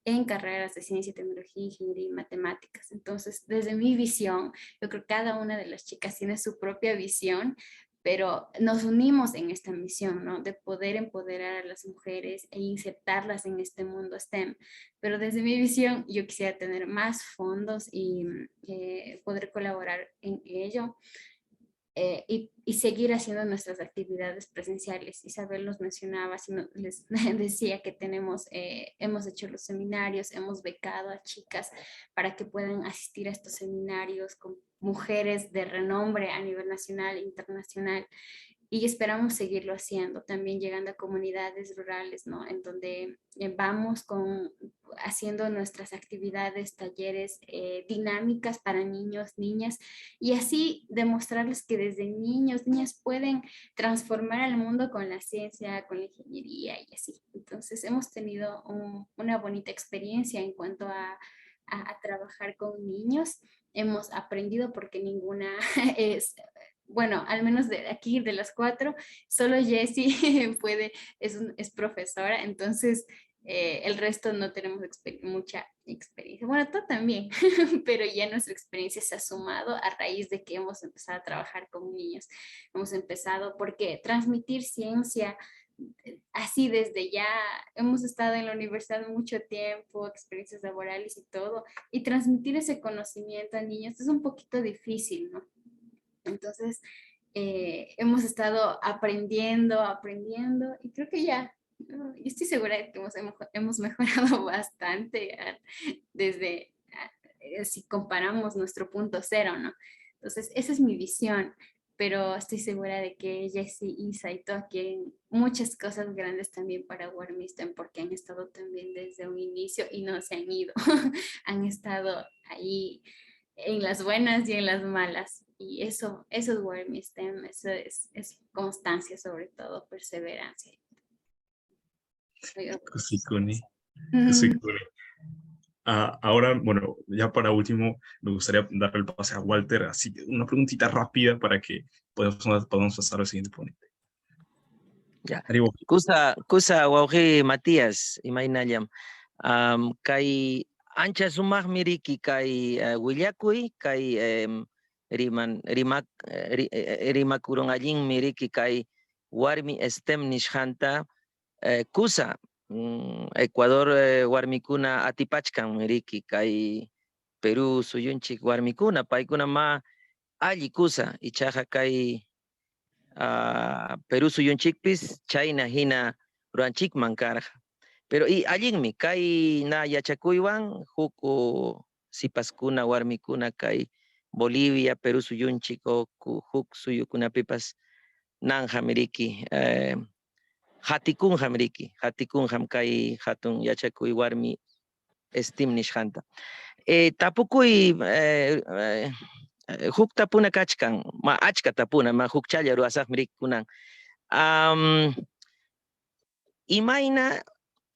en carreras de ciencia, tecnología, ingeniería y matemáticas. Entonces, desde mi visión, yo creo que cada una de las chicas tiene su propia visión, pero nos unimos en esta misión, ¿no?, de poder empoderar a las mujeres e insertarlas en este mundo STEM. Pero desde mi visión, yo quisiera tener más fondos y poder colaborar en ello. Y seguir haciendo nuestras actividades presenciales. Isabel nos mencionaba, les decía que hemos hecho los seminarios, hemos becado a chicas para que puedan asistir a estos seminarios con mujeres de renombre a nivel nacional e internacional. Y esperamos seguirlo haciendo, también llegando a comunidades rurales, ¿no?, en donde vamos haciendo nuestras actividades, talleres dinámicas para niños, niñas, y así demostrarles que desde niños, niñas pueden transformar al mundo con la ciencia, con la ingeniería y así. Entonces hemos tenido una bonita experiencia en cuanto a trabajar con niños. Hemos aprendido porque ninguna es... Bueno, al menos de aquí, de las 4, solo Jessie es profesora, entonces el resto no tenemos mucha experiencia. Bueno, tú también, pero ya nuestra experiencia se ha sumado a raíz de que hemos empezado a trabajar con niños. Hemos empezado porque transmitir ciencia, así desde ya, hemos estado en la universidad mucho tiempo, experiencias laborales y todo, y transmitir ese conocimiento a niños es un poquito difícil, ¿no? Entonces, hemos estado aprendiendo, y creo que ya, estoy segura de que hemos mejorado bastante desde, si comparamos nuestro punto cero, ¿no? Entonces, esa es mi visión, pero estoy segura de que Jessie, Isa y todo quieren muchas cosas grandes también para Warmi-STEM, porque han estado también desde un inicio y no se han ido, han estado ahí en las buenas y en las malas. Y eso es Warmi-STEM, eso es constancia, sobre todo, perseverancia. Kusikuni. Ahora, bueno, ya para último, me gustaría darle el pase a Walter, así que una preguntita rápida para que podamos pasar al siguiente ponente. Ya. Kusa wauhi Matías, imaynallam. Kay ancha sumaq miriki kay willakuy kay rimakurun allin miriki kay warmi STEM nishqanta kusa Ecuador warmikuna atipachkan miriki kay Perú suyunchik warmikuna paykuna ma alli kusa ichaqa kay Perú suyunchikpis chayna hina ruranchikman karqa. Pero allinmi kay na yachakuywan huk sipaskuna warmikuna kay Bolivia, Perú suyunchik o huk suyukunapipas nanja miriki hatikunja miriki hatikunjam kay hatun yachakuy warmi STEM nishqanta. Tapukuy huk tapuna kachkan, ma achka tapuna, ma huk challa ruwasaq miriki kunan.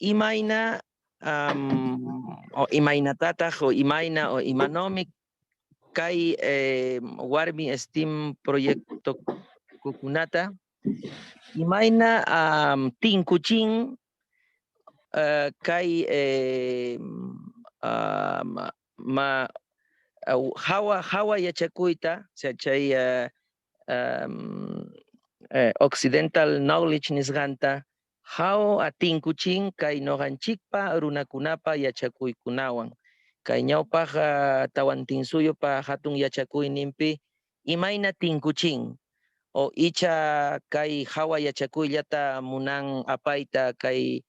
Imayna o imaynatataq o imayna o imanomi kay warmi STEM proyecto kukunata imayna tinkuchin kay hawa yachakuyta chay occidental knowledge nisqanta hawa tinkuchin kay noqanchikpa runakunapa yachakuykunawan kay ñawpaq Tawantinsuyupa hatun yachakuyninpi imayna tinkuchin o icha kay hawa yachakuyllata munan apayta kay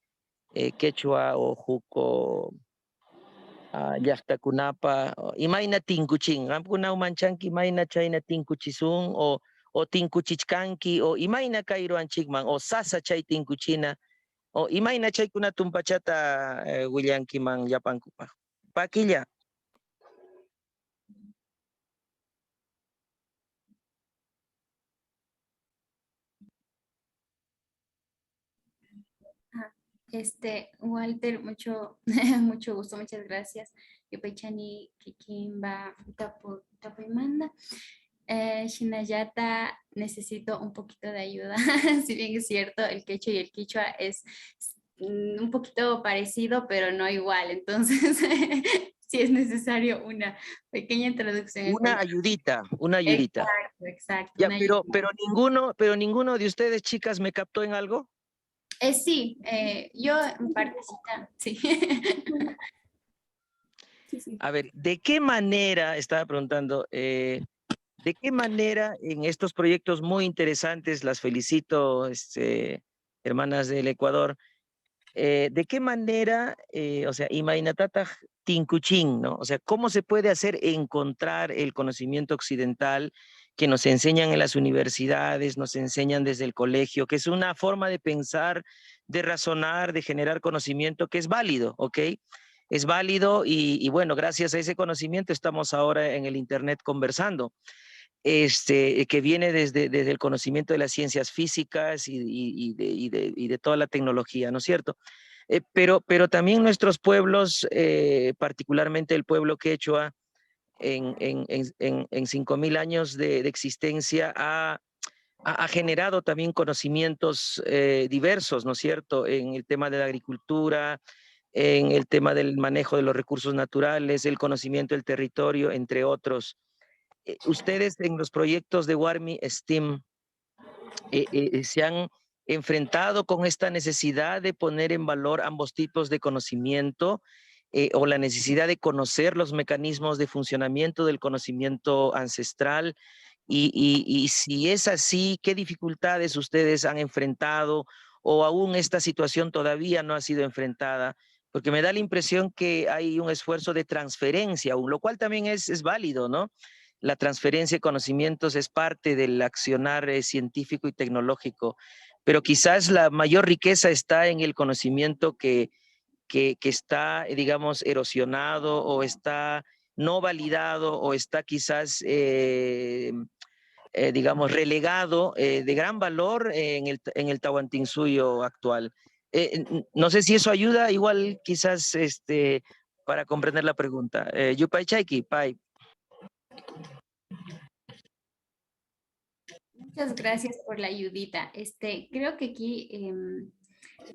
Quechua o huk llaqtakunapa imayna tinkuchin qamkuna umanchanki imayna chayna tinkuchisun o tinkuchichkanki o imayna kay ruanchikman o sasa chay tinkuchina o imayna chaykuna tumpachata willankiman llapankupaq Paquilla. Walter, mucho gusto, muchas gracias. Yupaychani Kikimba Tapuimanda. Shinayata, necesito un poquito de ayuda. Si bien es cierto, el quechua y el quichua es un poquito parecido, pero no igual. Entonces, sí es necesario una pequeña traducción. Una ayudita. Exacto. Ya, pero ninguno de ustedes, chicas, me captó en algo. Sí, yo en partecita, sí. Sí. A ver, ¿de qué manera, estaba preguntando, de qué manera en estos proyectos muy interesantes, las felicito, hermanas del Ecuador, de qué manera, o sea, imainatata tinkuchin, ¿no? O sea, ¿cómo se puede hacer encontrar el conocimiento occidental que nos enseñan en las universidades, nos enseñan desde el colegio, que es una forma de pensar, de razonar, de generar conocimiento que es válido, ¿ok? Es válido y bueno, gracias a ese conocimiento estamos ahora en el Internet conversando. Que viene desde el conocimiento de las ciencias físicas y de toda la tecnología, ¿no es cierto? Pero también nuestros pueblos, particularmente el pueblo quechua, en 5.000 años de existencia ha generado también conocimientos diversos, ¿no es cierto? En el tema de la agricultura, en el tema del manejo de los recursos naturales, el conocimiento del territorio, entre otros. Ustedes en los proyectos de Warmi STEM se han enfrentado con esta necesidad de poner en valor ambos tipos de conocimiento o la necesidad de conocer los mecanismos de funcionamiento del conocimiento ancestral y si es así, ¿qué dificultades ustedes han enfrentado o aún esta situación todavía no ha sido enfrentada? Porque me da la impresión que hay un esfuerzo de transferencia, lo cual también es válido, ¿no? La transferencia de conocimientos es parte del accionar científico y tecnológico, pero quizás la mayor riqueza está en el conocimiento que está, digamos, erosionado o está no validado o está quizás, digamos, relegado de gran valor en el Tahuantinsuyo actual. No sé si eso ayuda, igual quizás para comprender la pregunta. Yupay Chaiki, Pai. Muchas gracias por la ayudita. Creo que aquí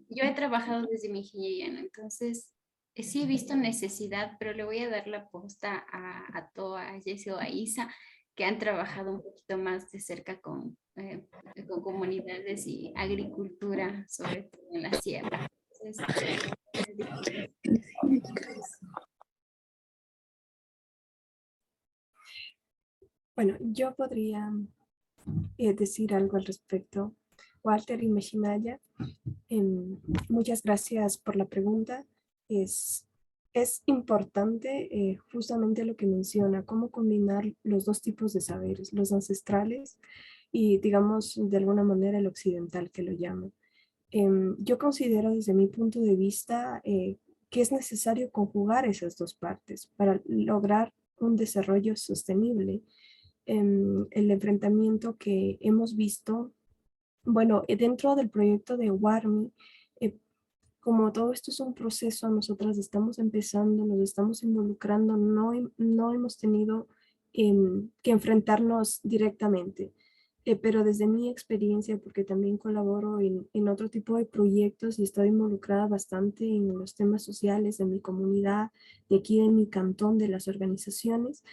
yo he trabajado desde mi ingeniería, ¿no? Entonces sí he visto necesidad, pero le voy a dar la posta a Toa, a Jessie o a Isa, que han trabajado un poquito más de cerca con comunidades y agricultura, sobre todo en la sierra. Entonces, Bueno, yo podría decir algo al respecto. Walter y Meshinaya, muchas gracias por la pregunta. Es importante justamente lo que menciona, cómo combinar los dos tipos de saberes, los ancestrales y, digamos, de alguna manera el occidental, que lo llaman. Yo considero desde mi punto de vista que es necesario conjugar esas dos partes para lograr un desarrollo sostenible. El enfrentamiento que hemos visto, bueno, dentro del proyecto de WARMI, como todo esto es un proceso, nosotras estamos empezando, nos estamos involucrando, no hemos tenido que enfrentarnos directamente. Pero desde mi experiencia, porque también colaboro en otro tipo de proyectos y estoy involucrada bastante en los temas sociales de mi comunidad, de aquí de mi cantón, de las organizaciones,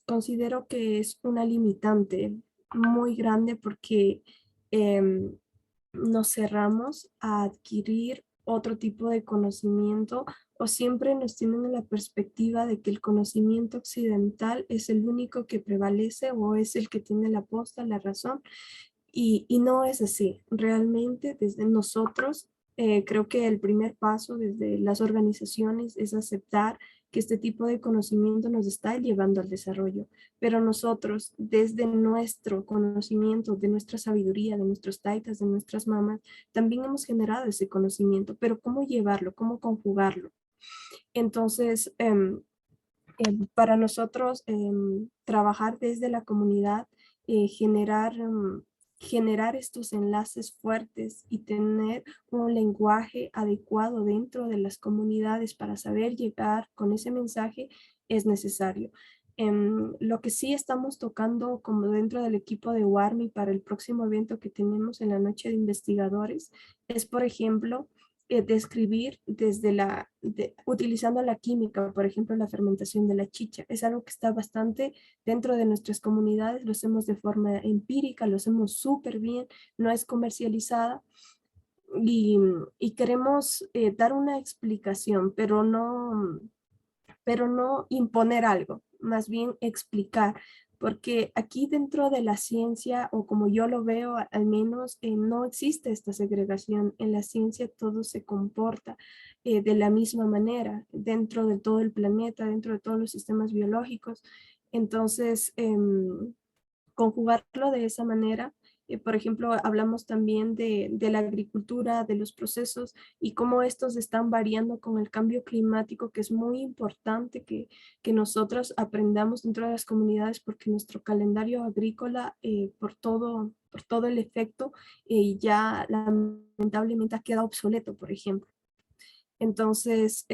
considero que es una limitante muy grande porque em, nos cerramos a adquirir otro tipo de conocimiento o siempre nos tienen en la perspectiva de que el conocimiento occidental es el único que prevalece o es el que tiene la posta, la razón, y no es así. Realmente desde nosotros, creo que el primer paso desde las organizaciones es aceptar que este tipo de conocimiento nos está llevando al desarrollo, pero nosotros desde nuestro conocimiento, de nuestra sabiduría, de nuestros taitas, de nuestras mamás, también hemos generado ese conocimiento, pero ¿cómo llevarlo? ¿Cómo conjugarlo? Entonces, para nosotros trabajar desde la comunidad, generar estos enlaces fuertes y tener un lenguaje adecuado dentro de las comunidades para saber llegar con ese mensaje es necesario. Lo que sí estamos tocando como dentro del equipo de WARMI para el próximo evento que tenemos en la noche de investigadores es, por ejemplo, describir utilizando la química, por ejemplo, la fermentación de la chicha. Es algo que está bastante dentro de nuestras comunidades, lo hacemos de forma empírica, lo hacemos súper bien, no es comercializada. Y queremos dar una explicación, pero no imponer algo, más bien explicar, porque aquí dentro de la ciencia, o como yo lo veo, al menos no existe esta segregación. En la ciencia todo se comporta de la misma manera dentro de todo el planeta, dentro de todos los sistemas biológicos. Entonces, conjugarlo de esa manera. Por ejemplo, hablamos también de la agricultura, de los procesos y cómo estos están variando con el cambio climático, que es muy importante que nosotros aprendamos dentro de las comunidades porque nuestro calendario agrícola, por todo el efecto, ya lamentablemente ha quedado obsoleto, por ejemplo. Entonces,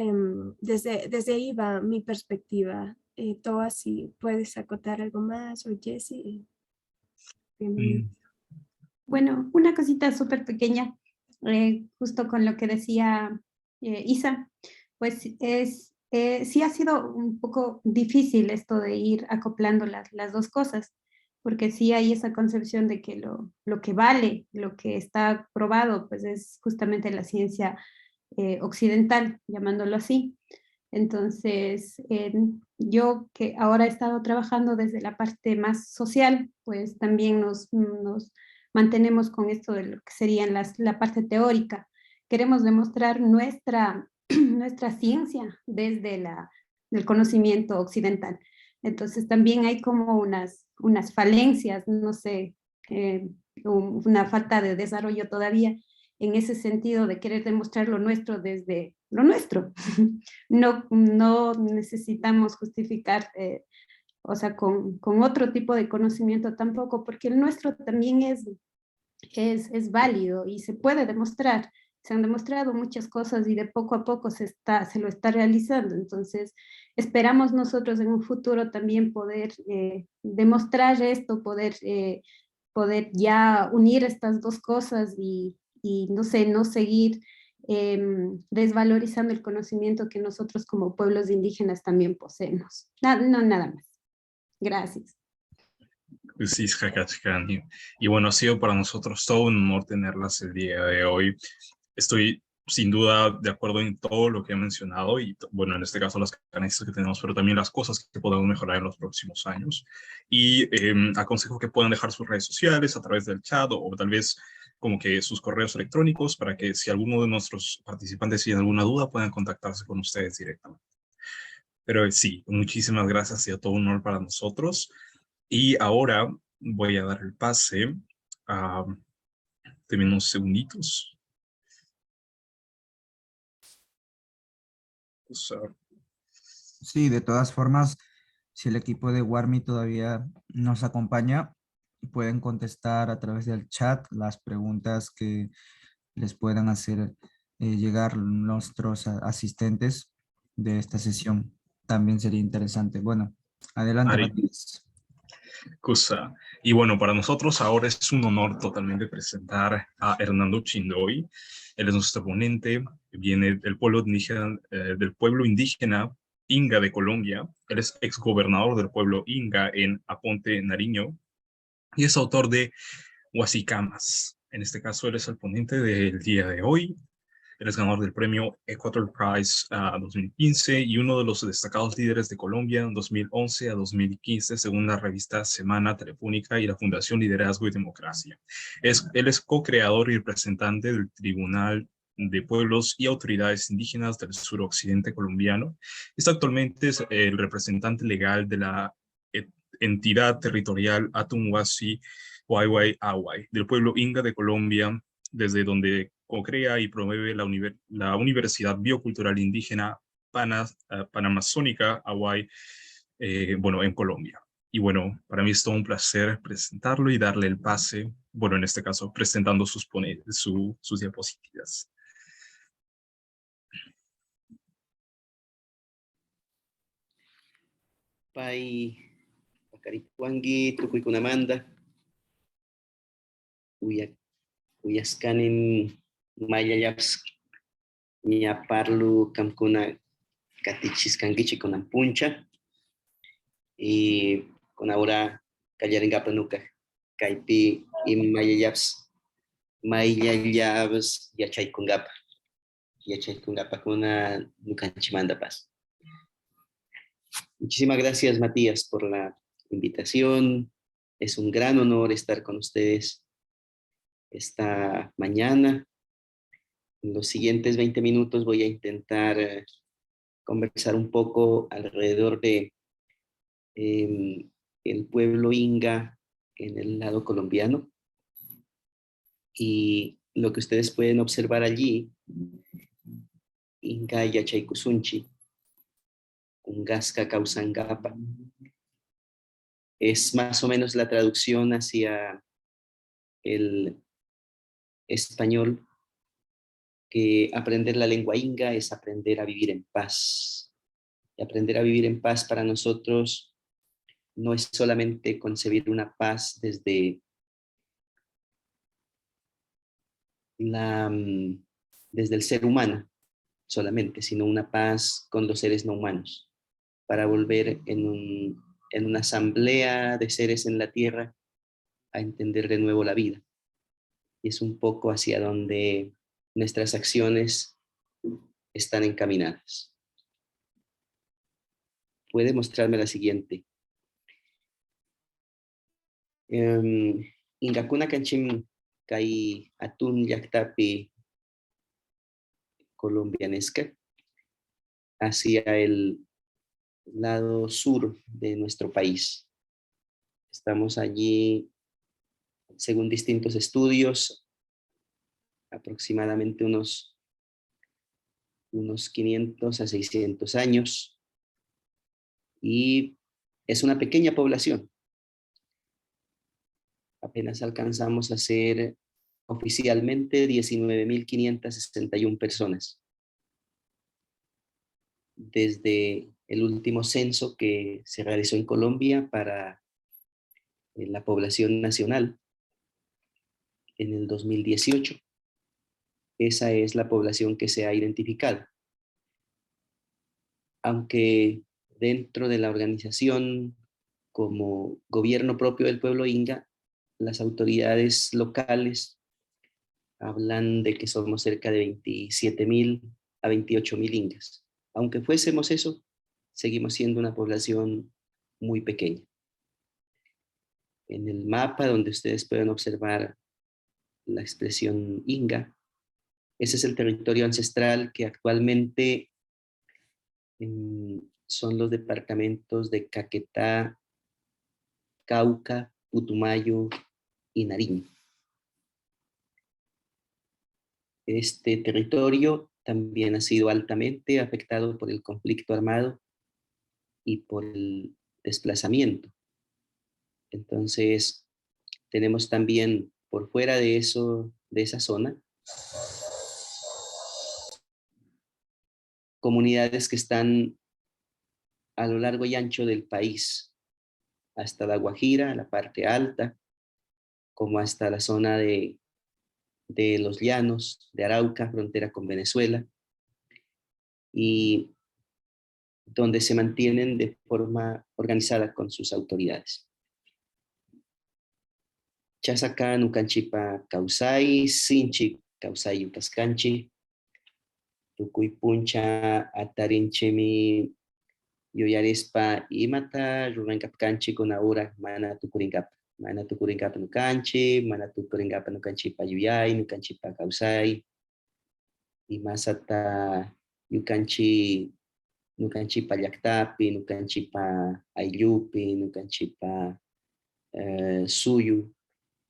desde ahí va mi perspectiva. Toa, si puedes acotar algo más, o Jessie, bienvenido. Bueno, una cosita súper pequeña, justo con lo que decía Isa, pues sí ha sido un poco difícil esto de ir acoplando las dos cosas, porque sí hay esa concepción de que lo que vale, lo que está probado, pues es justamente la ciencia occidental, llamándolo así. Entonces, yo que ahora he estado trabajando desde la parte más social, pues también nos mantenemos con esto de lo que serían la parte teórica. Queremos demostrar nuestra ciencia desde el conocimiento occidental. Entonces también hay como unas falencias, no sé, una falta de desarrollo todavía en ese sentido de querer demostrar lo nuestro desde lo nuestro. No necesitamos justificar, o sea, con otro tipo de conocimiento tampoco, porque el nuestro también es válido y se puede demostrar. Se han demostrado muchas cosas y de poco a poco se lo está realizando. Entonces, esperamos nosotros en un futuro también poder demostrar esto, poder ya unir estas dos cosas y no sé, no seguir desvalorizando el conocimiento que nosotros como pueblos indígenas también poseemos. Nada más. Gracias. Sí, Hakachkani. Y bueno, ha sido para nosotros todo un honor tenerlas el día de hoy. Estoy sin duda de acuerdo en todo lo que he mencionado y bueno, en este caso las carencias que tenemos, pero también las cosas que podemos mejorar en los próximos años. Y aconsejo que puedan dejar sus redes sociales a través del chat o tal vez como que sus correos electrónicos para que si alguno de nuestros participantes tiene alguna duda puedan contactarse con ustedes directamente. Pero sí, muchísimas gracias, ha sido todo un honor para nosotros. Y ahora voy a dar el pase a... Denme unos segunditos. Sí, de todas formas, si el equipo de Warmi todavía nos acompaña, pueden contestar a través del chat las preguntas que les puedan hacer llegar nuestros asistentes de esta sesión. También sería interesante. Bueno, adelante, Ari. Matías. Cosa. Y bueno, para nosotros ahora es un honor totalmente presentar a Hernando Chindoy. Él es nuestro ponente, viene del pueblo indígena Inga de Colombia. Él es exgobernador del pueblo Inga en Aponte, Nariño, y es autor de Huasicamas. En este caso, él es el ponente del día de hoy. Él es ganador del premio Equator Prize 2015 y uno de los destacados líderes de Colombia en 2011 a 2015, según la revista Semana Telefónica y la Fundación Liderazgo y Democracia. Él es co-creador y representante del Tribunal de Pueblos y Autoridades Indígenas del suroccidente colombiano. Actualmente es el representante legal de la entidad territorial Atumwasi Huayhuay Away, del pueblo Inga de Colombia, desde donde co-crea y promueve la Universidad Biocultural Indígena Panamazónica Away, bueno, en Colombia. Y bueno, para mí es todo un placer presentarlo y darle el pase, bueno, en este caso, presentando sus diapositivas. Pai Pakaripuangi, Tukuikunamanda, Uyaskanin Mayayaps, Ñaparlu, Kamkuna, Katichis Kangichi con Ampuncha, y con ahora Kayaringapa Nuka, Kaipi y Mayayaps, Yachay Kungapa Kuna Nukanchimanda Paz. Muchísimas gracias, Matías, por la invitación. Es un gran honor estar con ustedes esta mañana. En los siguientes 20 minutos voy a intentar conversar un poco alrededor de el pueblo Inga en el lado colombiano. Y lo que ustedes pueden observar allí, Inga Yachaykusunchi, Ungasca Causangapa, es más o menos la traducción hacia el español, que aprender la lengua inga es aprender a vivir en paz. Y aprender a vivir en paz para nosotros no es solamente concebir una paz desde el ser humano solamente, sino una paz con los seres no humanos, para volver en una asamblea de seres en la tierra a entender de nuevo la vida. Y es un poco hacia donde nuestras acciones están encaminadas. Puede mostrarme la siguiente. Ingakuna kanchim kai atun yaktapi colombianesca, hacia el lado sur de nuestro país. Estamos allí, según distintos estudios, aproximadamente unos 500 a 600 años, y es una pequeña población. Apenas alcanzamos a ser oficialmente 19.561 personas. Desde el último censo que se realizó en Colombia para la población nacional en el 2018. esa es la población que se ha identificado. Aunque dentro de la organización como gobierno propio del pueblo inga, las autoridades locales hablan de que somos cerca de 27.000 a 28.000 ingas. Aunque fuésemos eso, seguimos siendo una población muy pequeña. En el mapa donde ustedes pueden observar la expresión inga, ese es el territorio ancestral que actualmente son los departamentos de Caquetá, Cauca, Putumayo y Nariño. Este territorio también ha sido altamente afectado por el conflicto armado y por el desplazamiento. Entonces, tenemos también por fuera de eso, de esa zona, comunidades que están a lo largo y ancho del país, hasta La Guajira, la parte alta, como hasta la zona de los llanos, de Arauca, frontera con Venezuela, y donde se mantienen de forma organizada con sus autoridades. Chasacá, Nucanchipa, Causay, Sinchi, Causay, Utascanchi, Tucuy Puncha, Atarinchemi, Yoyarespa, Imata, Rurancapcanchi, Conaura, Mana Tucuringapa. Mana Tucuringapa Nucanchi, Mana Tucuringapa Nucanchipa Yuyay, Nucanchipa Causay, y más hasta Yucanchi, Nucanchipa Llactapi, Nucanchipa Ayupi, Nucanchipa Suyu,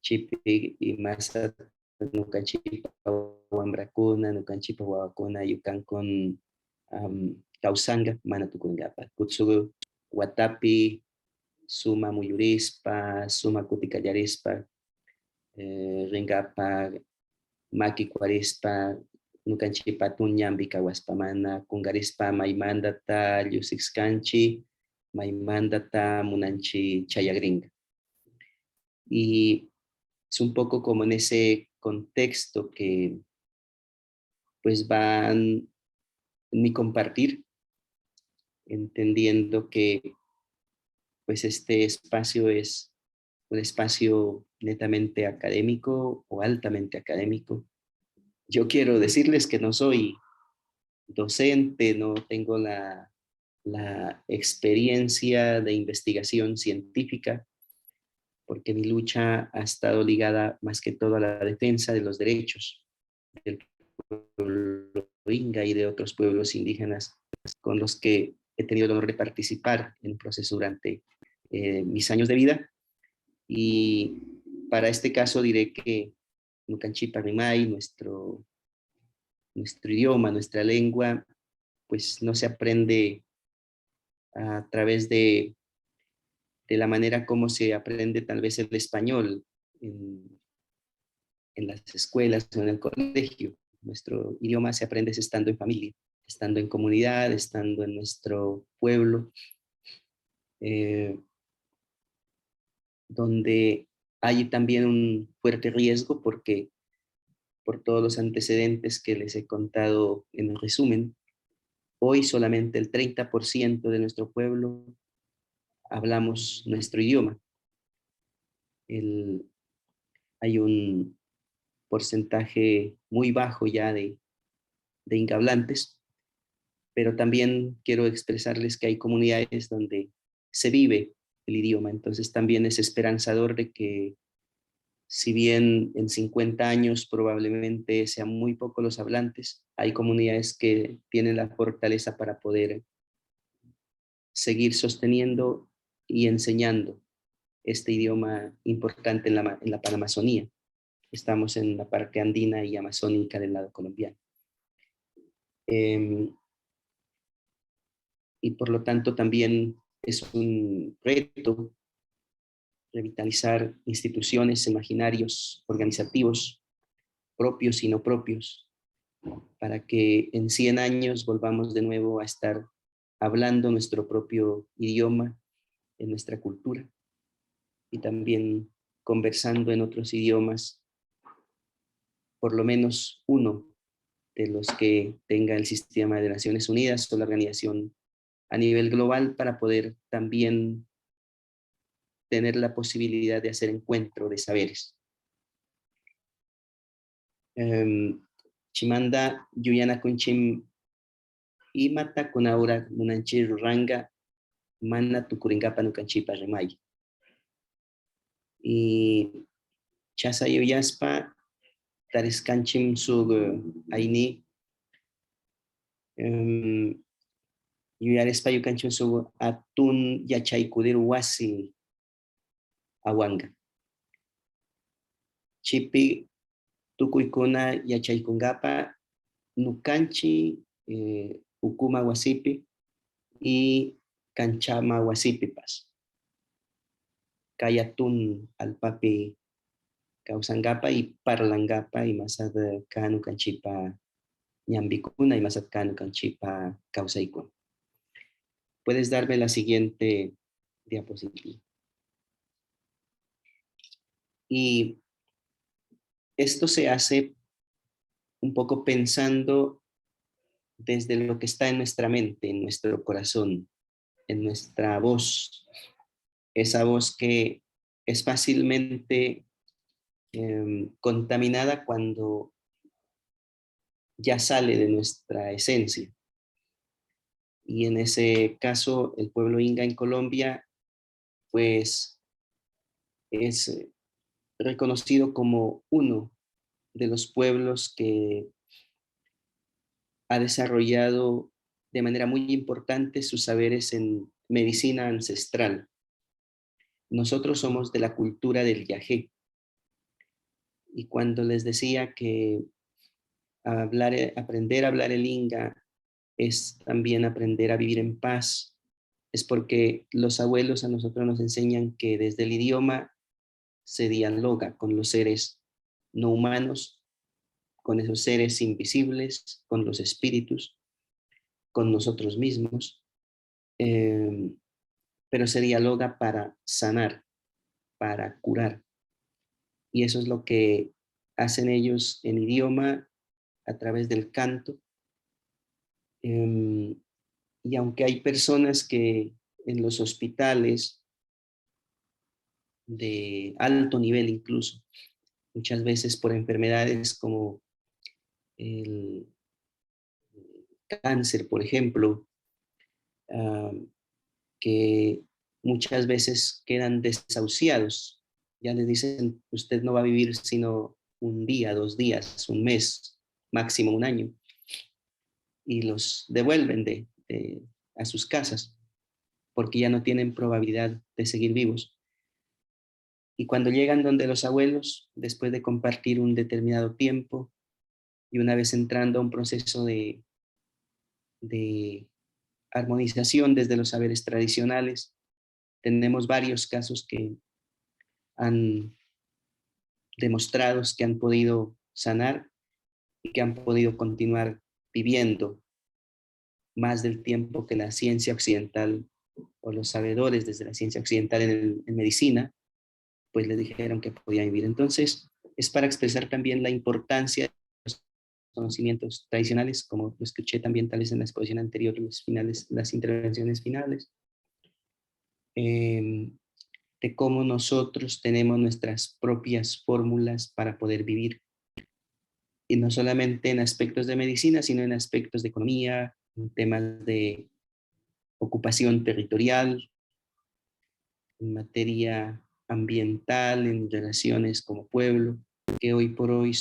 Chipi, y más hasta Nucanchipa Huambracuna, Nucanchipa Huavacuna, Yucan con Causanga, Mana Tucuringapa, Kutsugu, Guatapi, Suma Muyurispa, Suma Cuticallarispa, Ringapa, Maki Cuarispa, Nucanchipa Tuñambi Caguaspamana, Kungarispa Maimandata, Yusixcanchi, Maimandata, Munanchi Chayagringa. Y es un poco como en ese contexto que pues van mi compartir, entendiendo que pues este espacio es un espacio netamente académico o altamente académico. Yo quiero decirles que no soy docente, no tengo la experiencia de investigación científica, porque mi lucha ha estado ligada más que todo a la defensa de los derechos del pueblo inga y de otros pueblos indígenas con los que he tenido el honor de participar en el proceso durante mis años de vida. Y para este caso diré que Nucanchipa Rimay, nuestro idioma, nuestra lengua, pues no se aprende a través de la manera como se aprende tal vez el español en las escuelas o en el colegio. Nuestro idioma se aprende estando en familia, estando en comunidad, estando en nuestro pueblo, donde hay también un fuerte riesgo porque por todos los antecedentes que les he contado en resumen, hoy solamente el 30% de nuestro pueblo hablamos nuestro idioma. Hay un porcentaje muy bajo ya de ingahablantes, pero también quiero expresarles que hay comunidades donde se vive el idioma, entonces también es esperanzador de que si bien en 50 años probablemente sean muy pocos los hablantes, hay comunidades que tienen la fortaleza para poder seguir sosteniendo y enseñando este idioma importante en la Panamazonía. Estamos en la parte andina y amazónica del lado colombiano. Y por lo tanto también es un reto revitalizar instituciones, imaginarios organizativos, propios y no propios, para que en 100 años volvamos de nuevo a estar hablando nuestro propio idioma, en nuestra cultura, y también conversando en otros idiomas, por lo menos uno de los que tenga el sistema de Naciones Unidas o la organización a nivel global, para poder también tener la posibilidad de hacer encuentro de saberes. Chimanda Yuyana Kunchim Imata Kunaura Munanchi Ranga Mana Tukuringapa Nukanchipa Remay. Y Chasa Yuyaspa Tariskanchim Sug Aini Yuyarespa Yukanchim Sug Atun Yachaikudir Wasi Awanga. Chipi Tukuikuna Yachaikungapa Nukanchi Ukuma Wasipi y Kanchama Wasipipas. Kayatun Alpapi Kausangapa y Parlangapa y Masad Kanu Kanchipa Nyambikuna y Masad Kanu Kanchipa Kausaikun. Puedes darme la siguiente diapositiva. Y esto se hace un poco pensando desde lo que está en nuestra mente, en nuestro corazón, en nuestra voz. Esa voz que es fácilmente contaminada cuando ya sale de nuestra esencia. Y en ese caso, el pueblo inga en Colombia, pues es reconocido como uno de los pueblos que ha desarrollado de manera muy importante sus saberes en medicina ancestral. Nosotros somos de la cultura del yagé. Y cuando les decía que aprender a hablar el inga es también aprender a vivir en paz, es porque los abuelos a nosotros nos enseñan que desde el idioma se dialoga con los seres no humanos, con esos seres invisibles, con los espíritus, con nosotros mismos, pero se dialoga para sanar, para curar. Y eso es lo que hacen ellos en idioma, a través del canto. Y aunque hay personas que en los hospitales de alto nivel incluso, muchas veces por enfermedades como el cáncer, por ejemplo, que muchas veces quedan desahuciados. Ya les dicen, usted no va a vivir sino un día, 2 días, un mes, máximo un año. Y los devuelven a sus casas porque ya no tienen probabilidad de seguir vivos. Y cuando llegan donde los abuelos, después de compartir un determinado tiempo y una vez entrando a un proceso de armonización desde los saberes tradicionales, tenemos varios casos que han demostrado que han podido sanar y que han podido continuar viviendo más del tiempo que la ciencia occidental o los sabedores desde la ciencia occidental en medicina, pues les dijeron que podían vivir. Entonces, es para expresar también la importancia de los conocimientos tradicionales, como lo escuché también tal vez en la exposición anterior, las intervenciones finales, de cómo nosotros tenemos nuestras propias fórmulas para poder vivir. Y no solamente en aspectos de medicina, sino en aspectos de economía, en temas de ocupación territorial, en materia ambiental, en relaciones como pueblo, que hoy por hoy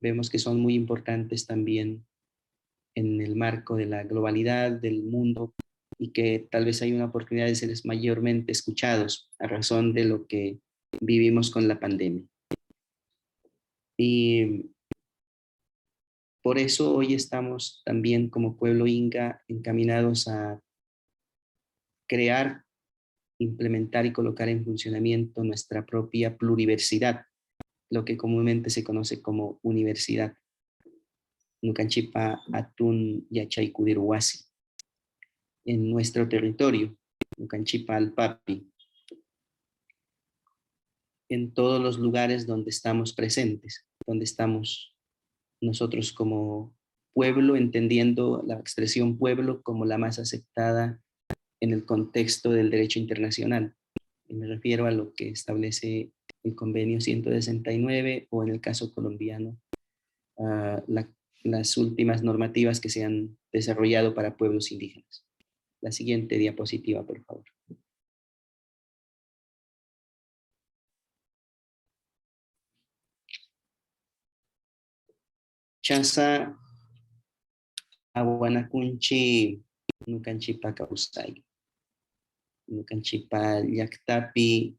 vemos que son muy importantes también en el marco de la globalidad del mundo y que tal vez hay una oportunidad de ser mayormente escuchados a razón de lo que vivimos con la pandemia. Y por eso hoy estamos también como pueblo inga encaminados a crear, implementar y colocar en funcionamiento nuestra propia pluriversidad, lo que comúnmente se conoce como universidad. Nucanchipa Atun Yachaykudiruasi. En nuestro territorio, Nucanchipa Alpapi, en todos los lugares donde estamos presentes, donde estamos nosotros como pueblo, entendiendo la expresión pueblo como la más aceptada en el contexto del derecho internacional. Y me refiero a lo que establece el convenio 169 o en el caso colombiano, las últimas normativas que se han desarrollado para pueblos indígenas. La siguiente diapositiva, por favor. Chasa awanacunchi nucanchipa causay. Nucanchipa llactapi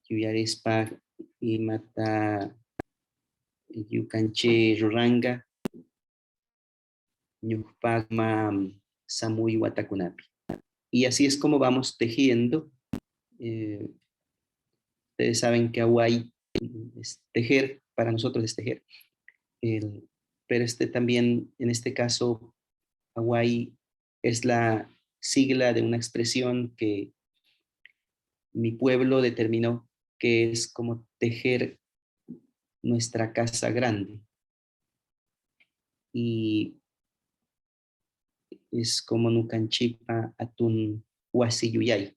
yuyarispa imata yucanchi ruranga ñukpagma samuy watakunapi. Y así es como vamos tejiendo. Ustedes saben que Away es tejer, para nosotros es tejer. Pero también, en este caso, Away es la sigla de una expresión que mi pueblo determinó que es como tejer nuestra casa grande. Y es como Nucanchipa Atun Huasiyuyay.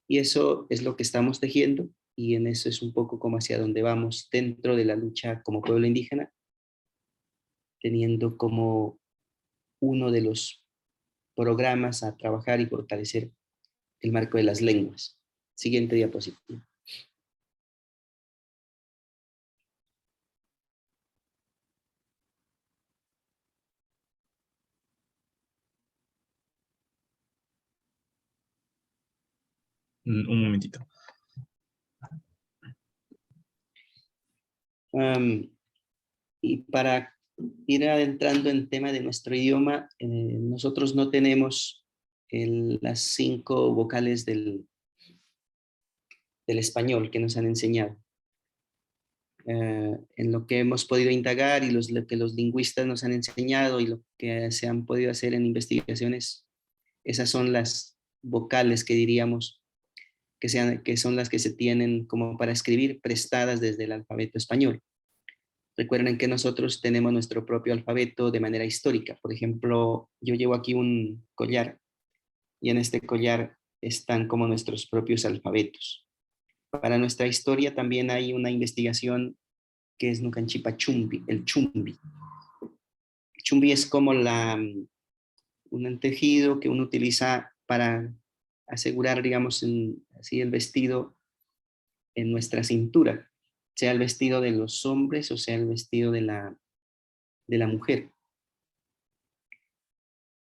Y eso es lo que estamos tejiendo, y en eso es un poco como hacia donde vamos dentro de la lucha como pueblo indígena, teniendo como uno de los programas a trabajar y fortalecer el marco de las lenguas. Siguiente diapositiva. Un momentito. Y para ir adentrando en tema de nuestro idioma, nosotros no tenemos las 5 vocales del español que nos han enseñado. En lo que hemos podido indagar y lo que los lingüistas nos han enseñado y lo que se han podido hacer en investigaciones, esas son las vocales que diríamos que son las que se tienen como para escribir, prestadas desde el alfabeto español. Recuerden que nosotros tenemos nuestro propio alfabeto de manera histórica. Por ejemplo, yo llevo aquí un collar y en este collar están como nuestros propios alfabetos. Para nuestra historia también hay una investigación que es Nucanchipa Chumbi, el chumbi. El chumbi es como un tejido que uno utiliza para asegurar, digamos, así el vestido en nuestra cintura, sea el vestido de los hombres o sea el vestido de la mujer.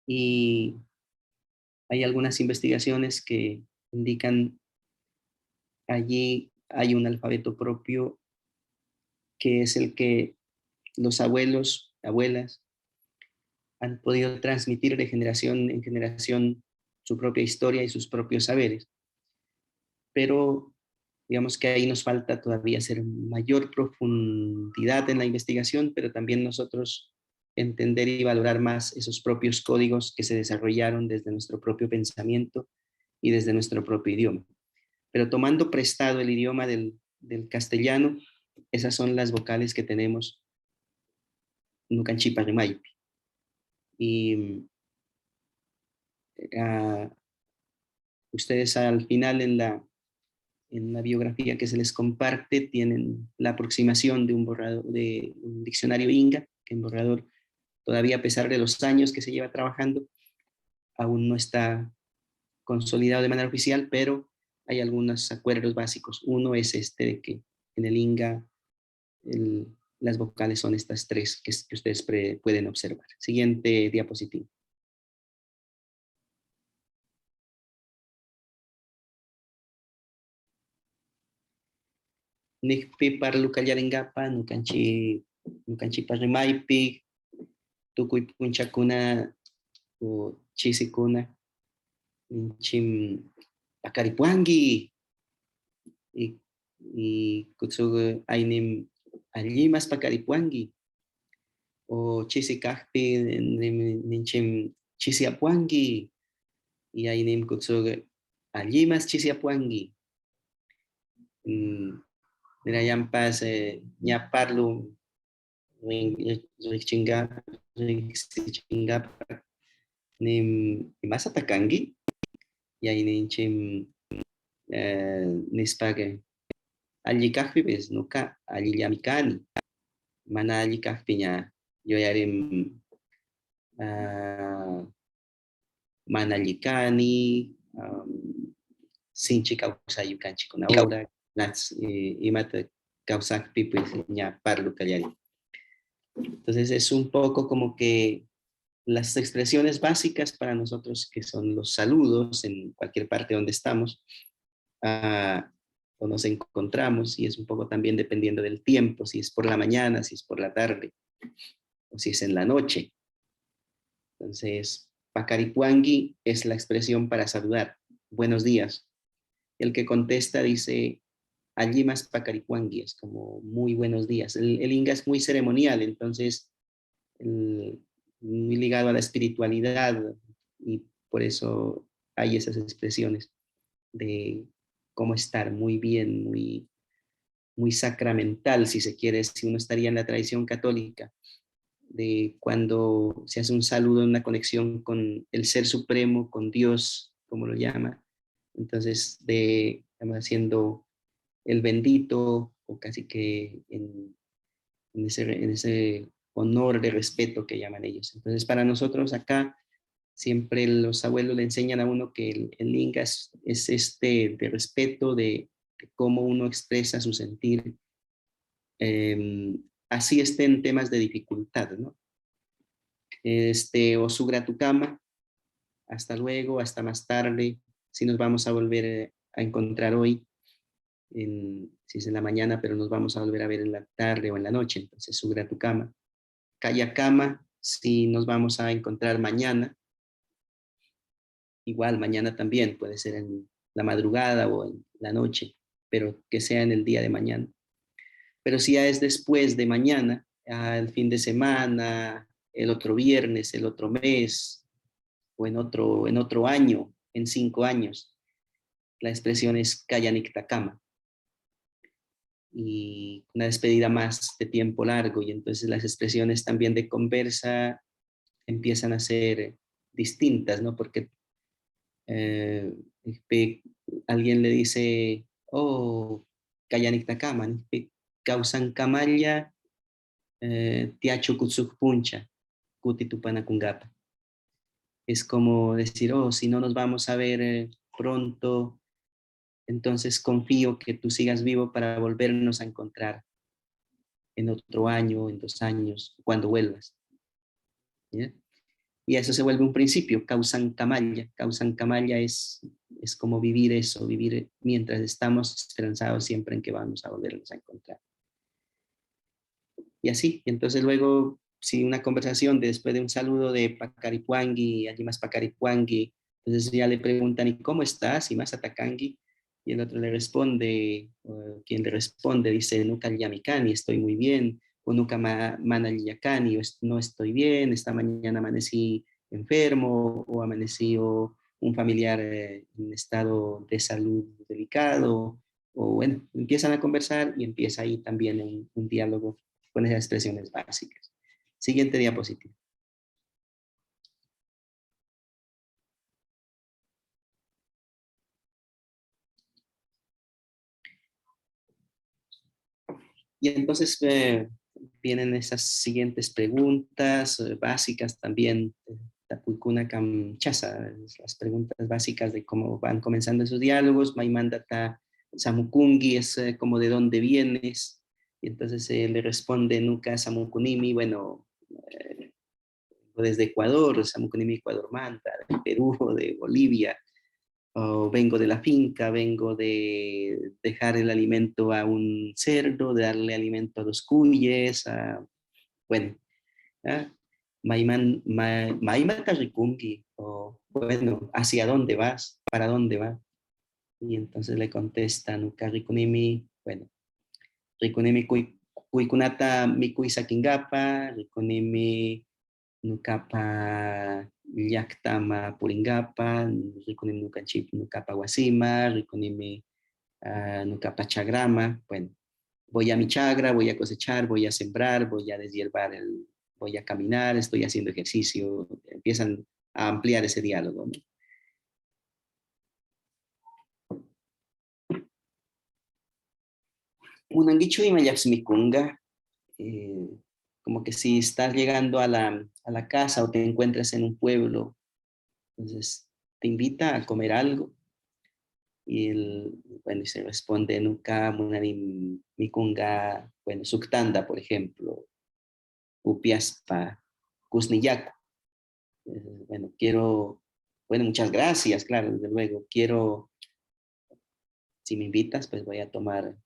Y hay algunas investigaciones que indican allí hay un alfabeto propio que es el que los abuelos, abuelas, han podido transmitir de generación en generación su propia historia y sus propios saberes. Pero digamos que ahí nos falta todavía hacer mayor profundidad en la investigación, pero también nosotros entender y valorar más esos propios códigos que se desarrollaron desde nuestro propio pensamiento y desde nuestro propio idioma. Pero tomando prestado el idioma del castellano, esas son las vocales que tenemos Nucanchipa Rimaipi. Y ustedes al final en la biografía que se les comparte tienen la aproximación de un borrador, de un diccionario Inga, que en borrador todavía a pesar de los años que se lleva trabajando, aún no está consolidado de manera oficial, pero hay algunos acuerdos básicos. Uno es de que en el Inga las vocales son estas 3 que ustedes pueden observar. Siguiente diapositiva. Nikpi parlu kallarengapa, nukanchi parrimaipi, tukuy punchakuna o chisikuna, ninchim pakaripuangi, y kutsugu ainim allimas pakaripuangi, o chisikajpi ninchim chisiapuangi, y ainim kutsugu allimas chisiapuangi. Nirayampas ñaparlu riksichingapak masatakangi yayninchim nispaga alli kaqpi pues nuka allillami kani mana alli kaqpiña yoyarim mana alli kani sinchi kawsayu kanchikuna ahora imata kawsaqpi pues ña parlu kallari. Entonces es un poco como que las expresiones básicas para nosotros que son los saludos en cualquier parte donde estamos o nos encontramos, y es un poco también dependiendo del tiempo, si es por la mañana, si es por la tarde o si es en la noche. Entonces, Pacaripuangui es la expresión para saludar. Buenos días. El que contesta dice, allí más Pacaripuangui, es como muy buenos días. El Inga es muy ceremonial, entonces muy ligado a la espiritualidad, y por eso hay esas expresiones de cómo estar muy bien, muy sacramental, si se quiere, si uno estaría en la tradición católica, de cuando se hace un saludo, una conexión con el Ser Supremo, con Dios, como lo llama. Entonces, estamos haciendo el bendito, o casi que en ese honor de respeto que llaman ellos. Entonces, para nosotros acá, siempre los abuelos le enseñan a uno que el Inga es este de respeto, de cómo uno expresa su sentir, así esté en temas de dificultad, ¿no? Osugra tu cama, hasta luego, hasta más tarde, si nos vamos a volver a encontrar hoy, si es en la mañana, pero nos vamos a volver a ver en la tarde o en la noche, entonces sugra tu cama. Calla cama, si nos vamos a encontrar mañana, igual mañana también, puede ser en la madrugada o en la noche, pero que sea en el día de mañana. Pero si ya es después de mañana, el fin de semana, el otro viernes, el otro mes, o en otro año, en 5 años, la expresión es Kayaniktakama. Y una despedida más de tiempo largo, y entonces las expresiones también de conversa empiezan a ser distintas, ¿no? Porque alguien le dice, oh, Kayaniktakama, causan camalla, tiacho kutsuk puncha, kutitupanakungapa. Es como decir, oh, si no nos vamos a ver pronto, entonces confío que tú sigas vivo para volvernos a encontrar en otro año, en 2 años, cuando vuelvas. ¿Ya? Y eso se vuelve un principio, causan camalla. Causan camalla es como vivir eso, vivir mientras estamos esperanzados siempre en que vamos a volvernos a encontrar. Y así, entonces luego, si una conversación después de un saludo de Pacaripuangui, allí más Pacaripuangui, entonces ya le preguntan, ¿y cómo estás? Y más Atacangi, y el otro le responde, quien le responde dice, Nuka Yamikani, estoy muy bien, o Nuka Manayakani, no estoy bien, esta mañana amanecí enfermo, o amaneció un familiar en estado de salud delicado, o bueno, empiezan a conversar y empieza ahí también un diálogo con esas expresiones básicas. Siguiente diapositiva. Y entonces vienen esas siguientes preguntas básicas también, Tapuikuna Kamchasa, las preguntas básicas de cómo van comenzando esos diálogos. Maimandata Samukungi es como de dónde vienes, y entonces le responde Nuka Samukunimi, bueno, desde Ecuador, Samukunimi Ecuador Manta, de Perú, de Bolivia, o vengo de la finca, vengo de dejar el alimento a un cerdo, de darle alimento a los cuyes, bueno, Maiman Karikungi, o bueno, ¿hacia dónde vas? ¿Para dónde vas? Y entonces le contestan, Karikunimi, bueno, Rikunimi Kuikunata Mikui Sakingapa, Rikunimi Nukapa Llaktama Puringapa, Rikunimi Nukanchip Nukapa Wasima, Rikunimi Nukapa Chagrama, bueno, voy a mi chagra, voy a cosechar, voy a sembrar, voy a deshiervar, voy a caminar, estoy haciendo ejercicio, empiezan a ampliar ese diálogo, ¿no? Unanguichu y Mayapsimikunga, como que si estás llegando a la casa o te encuentras en un pueblo, entonces te invita a comer algo. Y bueno, y se responde nunca Munani Mikunga, bueno, Suktanda, por ejemplo, Upiaspa, Kusniyaku. Bueno, bueno, muchas gracias, claro, desde luego. Si me invitas, pues voy a tomar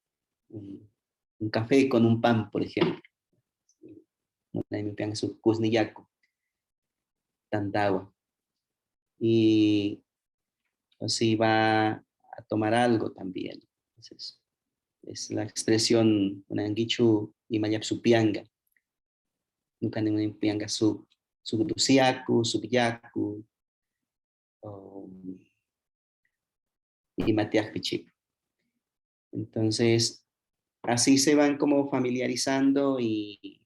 un café con un pan, por ejemplo. Su Kusniyaku, Tandawa. Y o si va a tomar algo también. Entonces, es la expresión Unanguichu y Mayapsupianga. Nunca ningún pianga su dusiaku, su villaku, y Matiaj Pichip. Entonces, así se van como familiarizando y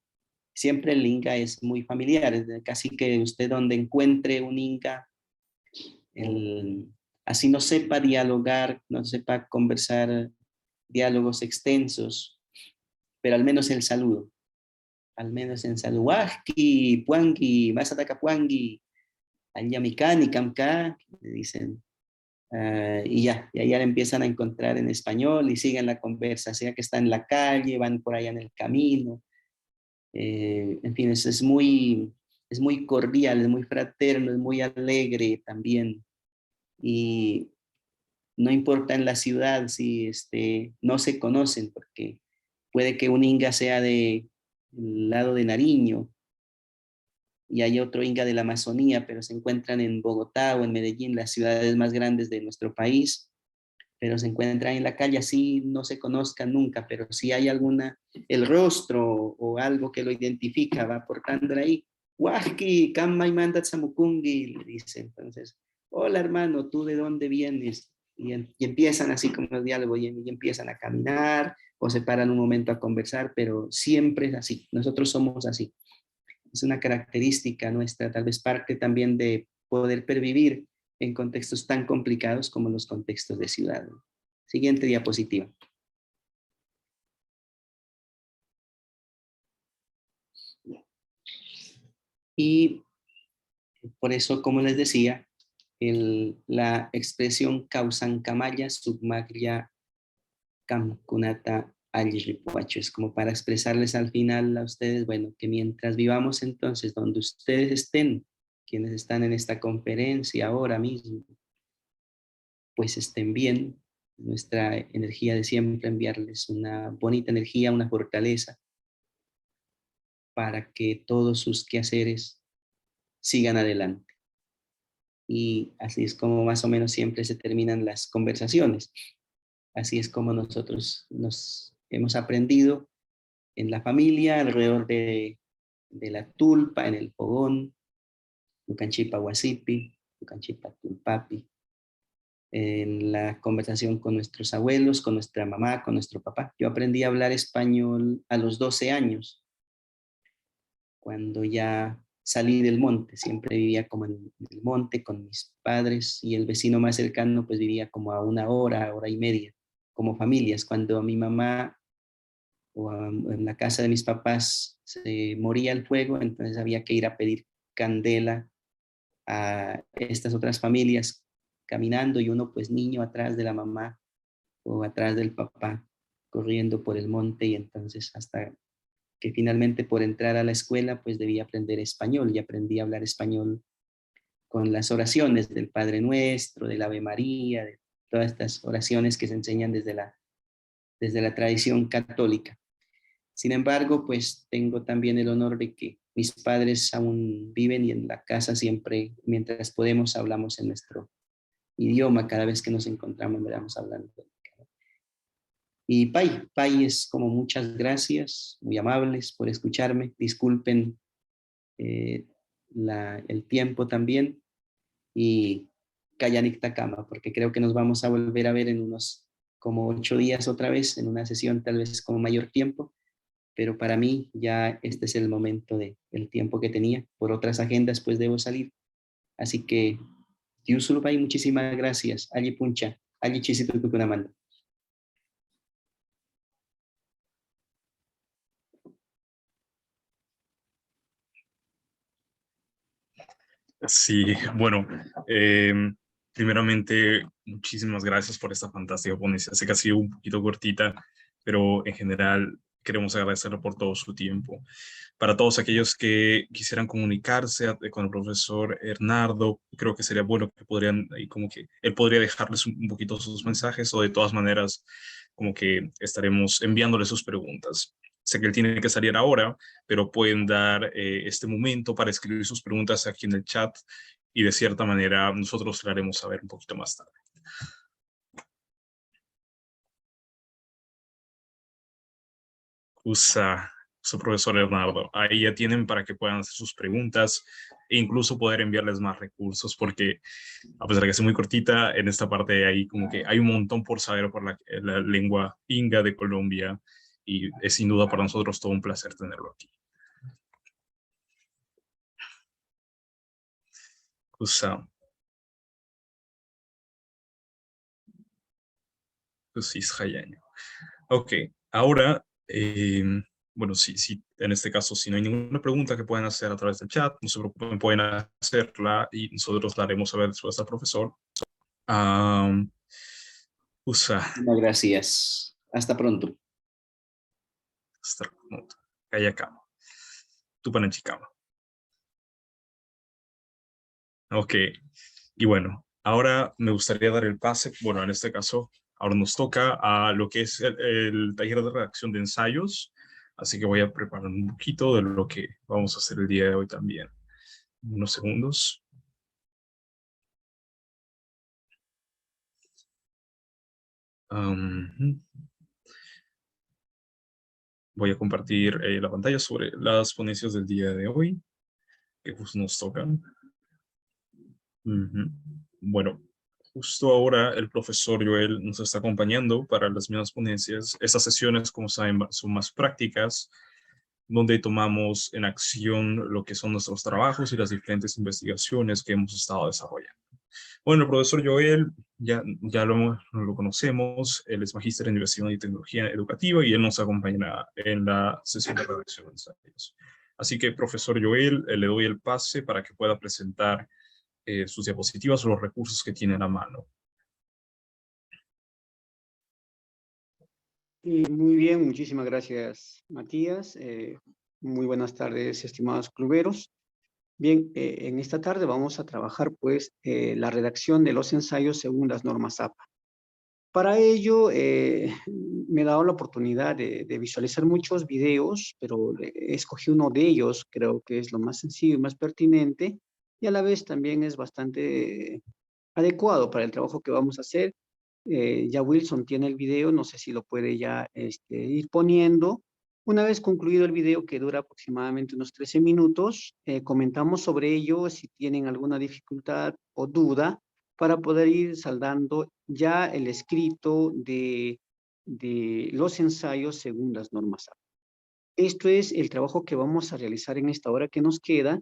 siempre el Inca es muy familiar. Casi que usted donde encuentre un Inca, así no sepa dialogar, no sepa conversar diálogos extensos, pero al menos el saludo. Al menos en salud. Wahki, Puangi, Masataka Puangi, Anyamikani, Kamka, le dicen. Y ya empiezan a encontrar en español y siguen la conversa, sea que está en la calle, van por allá en el camino. En fin, es muy cordial, es muy fraterno, es muy alegre también. Y no importa en la ciudad si no se conocen, porque puede que un inga sea del lado de Nariño y hay otro inga de la Amazonía, pero se encuentran en Bogotá o en Medellín, las ciudades más grandes de nuestro país, pero se encuentran en la calle, así no se conozcan nunca, pero si hay el rostro o algo que lo identifica, va portando ahí, Wahki, Kammai Mandat Samukungi, le dice. Entonces, hola hermano, ¿tú de dónde vienes? Y empiezan así como el diálogo y empiezan a caminar o se paran un momento a conversar, pero siempre es así, nosotros somos así. Es una característica nuestra, tal vez parte también de poder pervivir en contextos tan complicados como los contextos de ciudad. Siguiente diapositiva. Y por eso, como les decía, la expresión Kausankamaya Submagria Kamkunata Alliripuacho es como para expresarles al final a ustedes, bueno, que mientras vivamos entonces donde ustedes estén, quienes están en esta conferencia ahora mismo, pues estén bien. Nuestra energía de siempre enviarles una bonita energía, una fortaleza para que todos sus quehaceres sigan adelante. Y así es como más o menos siempre se terminan las conversaciones. Así es como nosotros nos hemos aprendido en la familia, alrededor de la tulpa, en el fogón, Ucanchipa Huasipi, Ucanchipa Tulpapi, en la conversación con nuestros abuelos, con nuestra mamá, con nuestro papá. Yo aprendí a hablar español a los 12 años, cuando ya salí del monte. Siempre vivía como en el monte con mis padres y el vecino más cercano pues vivía como a una hora, hora y media, como familias. Cuando a mi mamá o en la casa de mis papás se moría el fuego, entonces había que ir a pedir candela a estas otras familias caminando y uno pues niño atrás de la mamá o atrás del papá corriendo por el monte y entonces hasta que finalmente por entrar a la escuela pues debía aprender español y aprendí a hablar español con las oraciones del Padre Nuestro, del Ave María, de todas estas oraciones que se enseñan desde la tradición católica. Sin embargo, pues tengo también el honor de que mis padres aún viven y en la casa siempre, mientras podemos, hablamos en nuestro idioma. Cada vez que nos encontramos, vamos hablando. Y Pai es como muchas gracias, muy amables por escucharme. Disculpen el tiempo también. Y Kayanik Takama, porque creo que nos vamos a volver a ver en unos como 8 días otra vez en una sesión tal vez con mayor tiempo, pero para mí ya este es el momento el tiempo que tenía. Por otras agendas pues debo salir. Así que, Diusulupay, muchísimas gracias. Allí puncha, allí chisito tucunamanda. Sí, bueno, primeramente, muchísimas gracias por esta fantástica ponencia. Sé que ha sido un poquito cortita, pero en general queremos agradecerle por todo su tiempo. Para todos aquellos que quisieran comunicarse con el profesor Hernando, creo que sería bueno que podrían, ahí como que él podría dejarles un poquito sus mensajes, o de todas maneras, como que estaremos enviándole sus preguntas. Sé que él tiene que salir ahora, pero pueden dar este momento para escribir sus preguntas aquí en el chat, y de cierta manera nosotros le haremos saber un poquito más tarde. Usa su profesor Leonardo. Ahí ya tienen para que puedan hacer sus preguntas e incluso poder enviarles más recursos, porque a pesar de que es muy cortita, en esta parte ahí como que hay un montón por saber por la lengua inga de Colombia, y es sin duda para nosotros todo un placer tenerlo aquí. Usa. Ok, ahora, bueno, sí, en este caso, si no hay ninguna pregunta que puedan hacer a través del chat, no se preocupen, pueden hacerla y nosotros la haremos saber después al profesor. Usa. Muchas gracias. Hasta pronto. Hasta pronto. Kayakama. Tupanachikama. Ok, y bueno, ahora me gustaría dar el pase, bueno, en este caso, ahora nos toca a lo que es el taller de redacción de ensayos, así que voy a preparar un poquito de lo que vamos a hacer el día de hoy también. Unos segundos. Voy a compartir la pantalla sobre las ponencias del día de hoy, que justo nos tocan. Bueno, justo ahora el profesor Joel nos está acompañando para las mismas ponencias. Estas sesiones, como saben, son más prácticas, donde tomamos en acción lo que son nuestros trabajos y las diferentes investigaciones que hemos estado desarrollando. Bueno, el profesor Joel ya lo conocemos. Él es magíster en investigación y tecnología educativa, y él nos acompaña en la sesión de redacción de ensayos. Así que, profesor Joel, le doy el pase para que pueda presentar sus diapositivas o los recursos que tiene a la mano. Muy bien, muchísimas gracias, Matías. Muy buenas tardes, estimados cluberos. Bien, en esta tarde vamos a trabajar pues la redacción de los ensayos según las normas APA. Para ello me he dado la oportunidad de visualizar muchos videos, pero escogí uno de ellos, creo que es lo más sencillo y más pertinente, y a la vez también es bastante adecuado para el trabajo que vamos a hacer. Ya Wilson tiene el video, no sé si lo puede ya ir poniendo. Una vez concluido el video, que dura aproximadamente unos 13 minutos, comentamos sobre ello, si tienen alguna dificultad o duda, para poder ir saldando ya el escrito de los ensayos según las normas APA. Esto es el trabajo que vamos a realizar en esta hora que nos queda,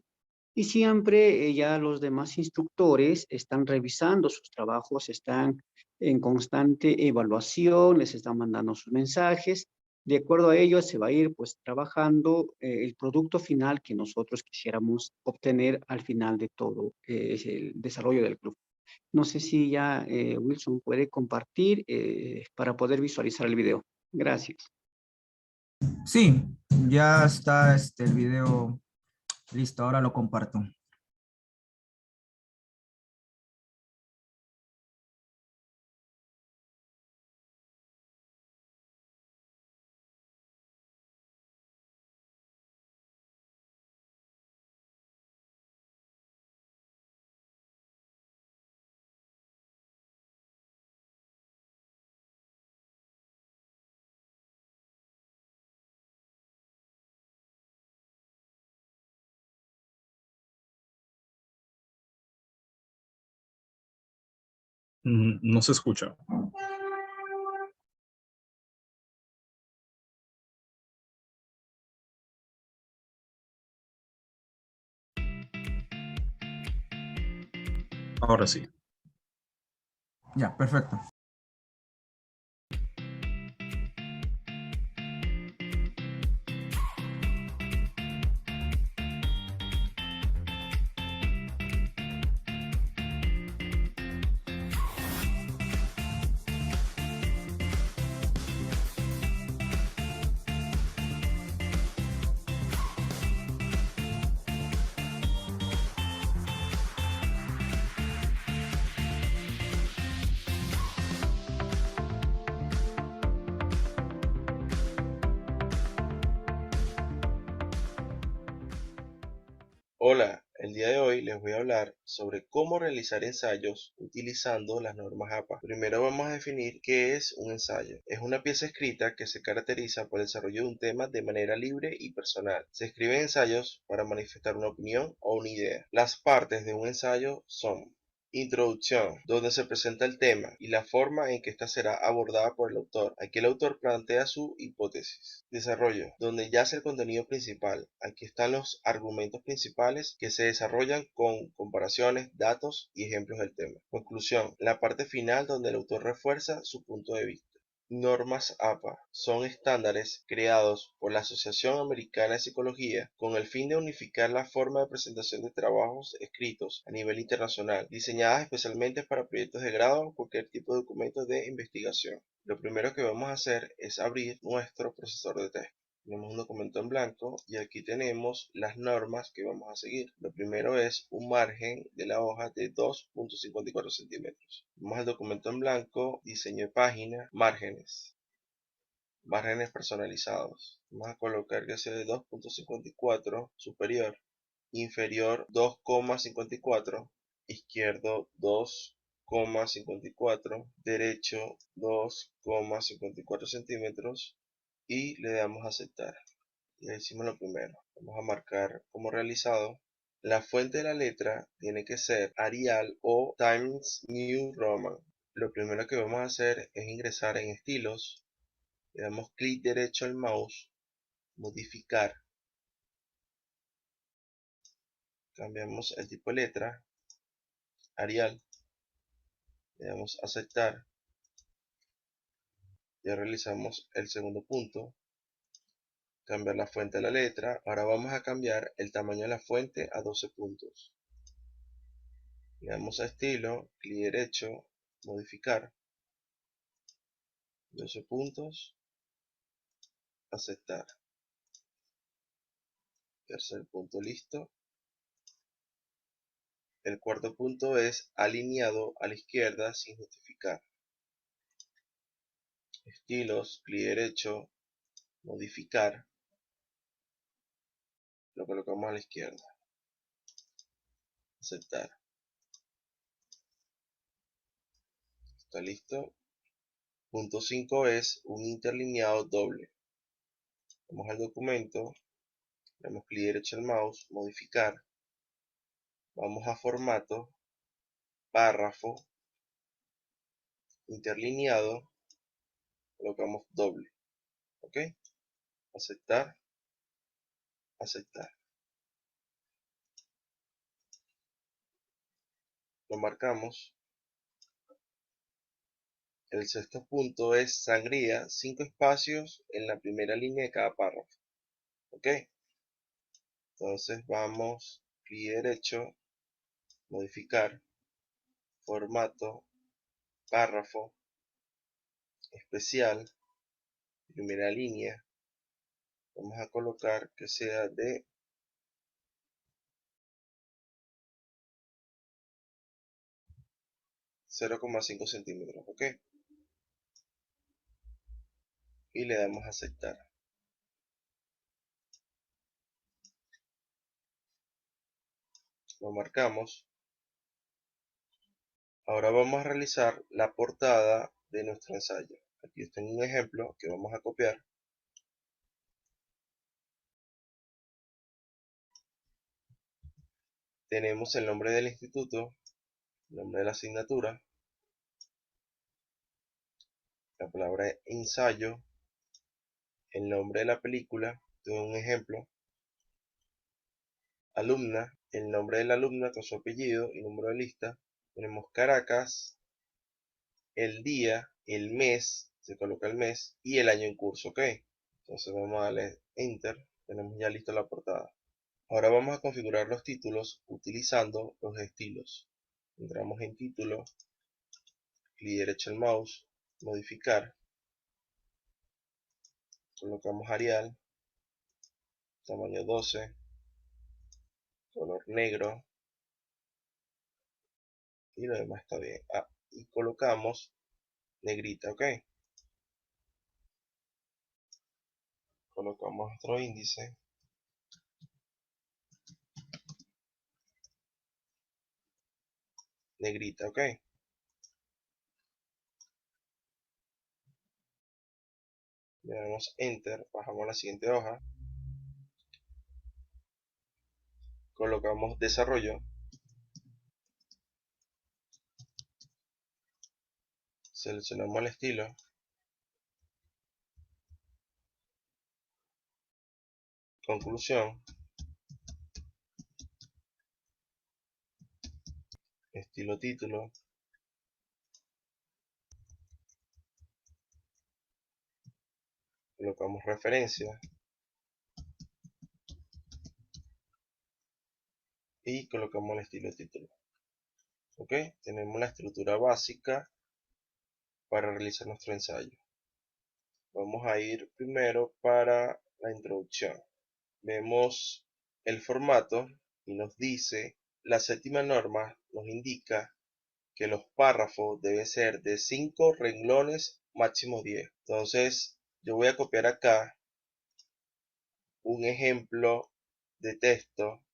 y siempre ya los demás instructores están revisando sus trabajos, están en constante evaluación, les están mandando sus mensajes. De acuerdo a ello se va a ir pues trabajando el producto final que nosotros quisiéramos obtener al final de todo el desarrollo del club. No sé si ya Wilson puede compartir para poder visualizar el video. Gracias. Sí, ya está el video listo, ahora lo comparto. No se escucha. Ahora sí. Ya, perfecto. Hola, el día de hoy les voy a hablar sobre cómo realizar ensayos utilizando las normas APA. Primero vamos a definir qué es un ensayo. Es una pieza escrita que se caracteriza por el desarrollo de un tema de manera libre y personal. Se escriben ensayos para manifestar una opinión o una idea. Las partes de un ensayo son: introducción, donde se presenta el tema y la forma en que ésta será abordada por el autor. Aquí el autor plantea su hipótesis. Desarrollo, donde yace el contenido principal. Aquí están los argumentos principales que se desarrollan con comparaciones, datos y ejemplos del tema. Conclusión, la parte final donde el autor refuerza su punto de vista. Normas APA son estándares creados por la Asociación Americana de Psicología con el fin de unificar la forma de presentación de trabajos escritos a nivel internacional, diseñadas especialmente para proyectos de grado o cualquier tipo de documento de investigación. Lo primero que vamos a hacer es abrir nuestro procesador de texto. Tenemos un documento en blanco y aquí tenemos las normas que vamos a seguir. Lo primero es un margen de la hoja de 2.54 centímetros. Vamos al documento en blanco, diseño de página, márgenes. Márgenes personalizados. Vamos a colocar que sea de 2.54 superior, inferior 2.54, izquierdo 2.54, derecho 2.54 centímetros y le damos a aceptar. Ya hicimos lo primero. Vamos a marcar como realizado. La fuente de la letra tiene que ser Arial o Times New Roman. Lo primero que vamos a hacer es ingresar en estilos. Le damos clic derecho al mouse, modificar. Cambiamos el tipo de letra, Arial. Le damos aceptar. Ya realizamos el segundo punto. Cambiar la fuente de la letra. Ahora vamos a cambiar el tamaño de la fuente a 12 puntos. Le damos a estilo, clic derecho, modificar, 12 puntos, aceptar. Tercer punto listo. El cuarto punto es alineado a la izquierda sin justificar. Estilos, clic derecho, modificar, lo colocamos a la izquierda. Aceptar. Está listo. Punto 5 es un interlineado doble. Vamos al documento, le damos clic derecho al mouse, modificar. Vamos a formato, párrafo, interlineado, colocamos doble. ¿Ok? Aceptar, aceptar. Lo marcamos. El sexto punto es sangría, 5 espacios en la primera línea de cada párrafo. ¿Ok? Entonces vamos, clic derecho, modificar, formato, párrafo, especial, primera línea. Vamos a colocar que sea de 0,5 centímetros. ¿Ok? Y le damos a aceptar. Lo marcamos. Ahora vamos a realizar la portada de nuestro ensayo. Aquí está un ejemplo que vamos a copiar. Tenemos el nombre del instituto, el nombre de la asignatura, la palabra ensayo, el nombre de la película, tengo un ejemplo, alumna, el nombre de la alumna con su apellido y número de lista, Tenemos Caracas, el día, el mes, se coloca el mes y el año en curso, ¿ok? Entonces vamos a darle Enter, tenemos ya listo la portada. Ahora vamos a configurar los títulos utilizando los estilos. Entramos en título, clic derecho al mouse, modificar, colocamos Arial, tamaño 12, color negro y lo demás está bien. Y colocamos negrita, ¿ok? Colocamos nuestro índice, negrita, ¿ok? Le damos Enter, bajamos a la siguiente hoja, colocamos desarrollo, seleccionamos el estilo, conclusión, estilo título, colocamos referencia y colocamos el estilo título. Ok, tenemos la estructura básica para realizar nuestro ensayo. Vamos a ir primero para la introducción. Vemos el formato y nos dice, la séptima norma nos indica que los párrafos deben ser de 5 renglones, máximo 10. Entonces, yo voy a copiar acá un ejemplo de texto,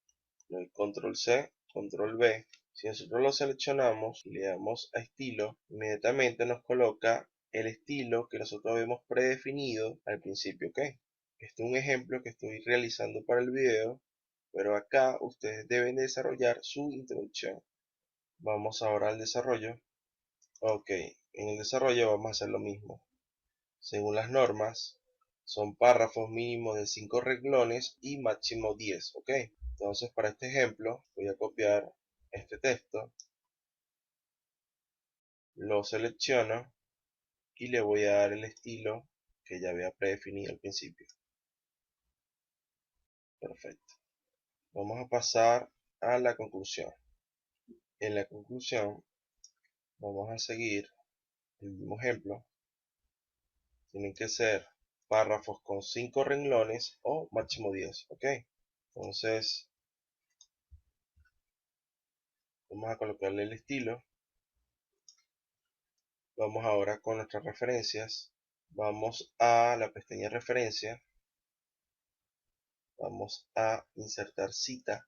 el control C, control V. Si nosotros lo seleccionamos y le damos a estilo, inmediatamente nos coloca el estilo que nosotros habíamos predefinido al principio, ¿ok? Este es un ejemplo que estoy realizando para el video, pero acá ustedes deben desarrollar su introducción. Vamos ahora al desarrollo. Ok, en el desarrollo vamos a hacer lo mismo. Según las normas, son párrafos mínimos de 5 renglones y máximo 10, ¿ok? Entonces, para este ejemplo, voy a copiar este texto, lo selecciono y le voy a dar el estilo que ya había predefinido al principio. Perfecto. Vamos a pasar a la conclusión. En la conclusión, vamos a seguir el mismo ejemplo. Tienen que ser párrafos con 5 renglones o máximo 10, ¿ok? Entonces, vamos a colocarle el estilo. Vamos ahora con nuestras referencias. Vamos a la pestaña referencia. Vamos a insertar cita.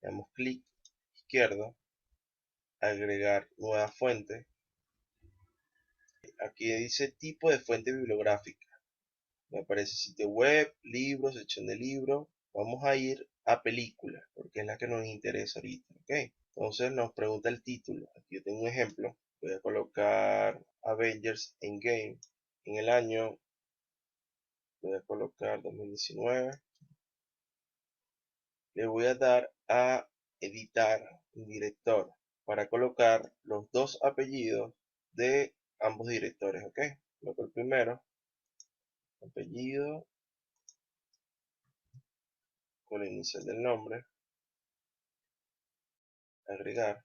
Le damos clic izquierdo. Agregar nueva fuente. Aquí dice tipo de fuente bibliográfica. Me aparece sitio web, libros, sección de libro. Vamos a ir a película, porque es la que nos interesa ahorita. ¿Ok? Entonces nos pregunta el título. Aquí yo tengo un ejemplo. Voy a colocar Avengers Endgame. En el año voy a colocar 2019. Le voy a dar a editar un director para colocar los dos apellidos de ambos directores. Ok, coloco el primero, apellido con la inicial del nombre, agregar.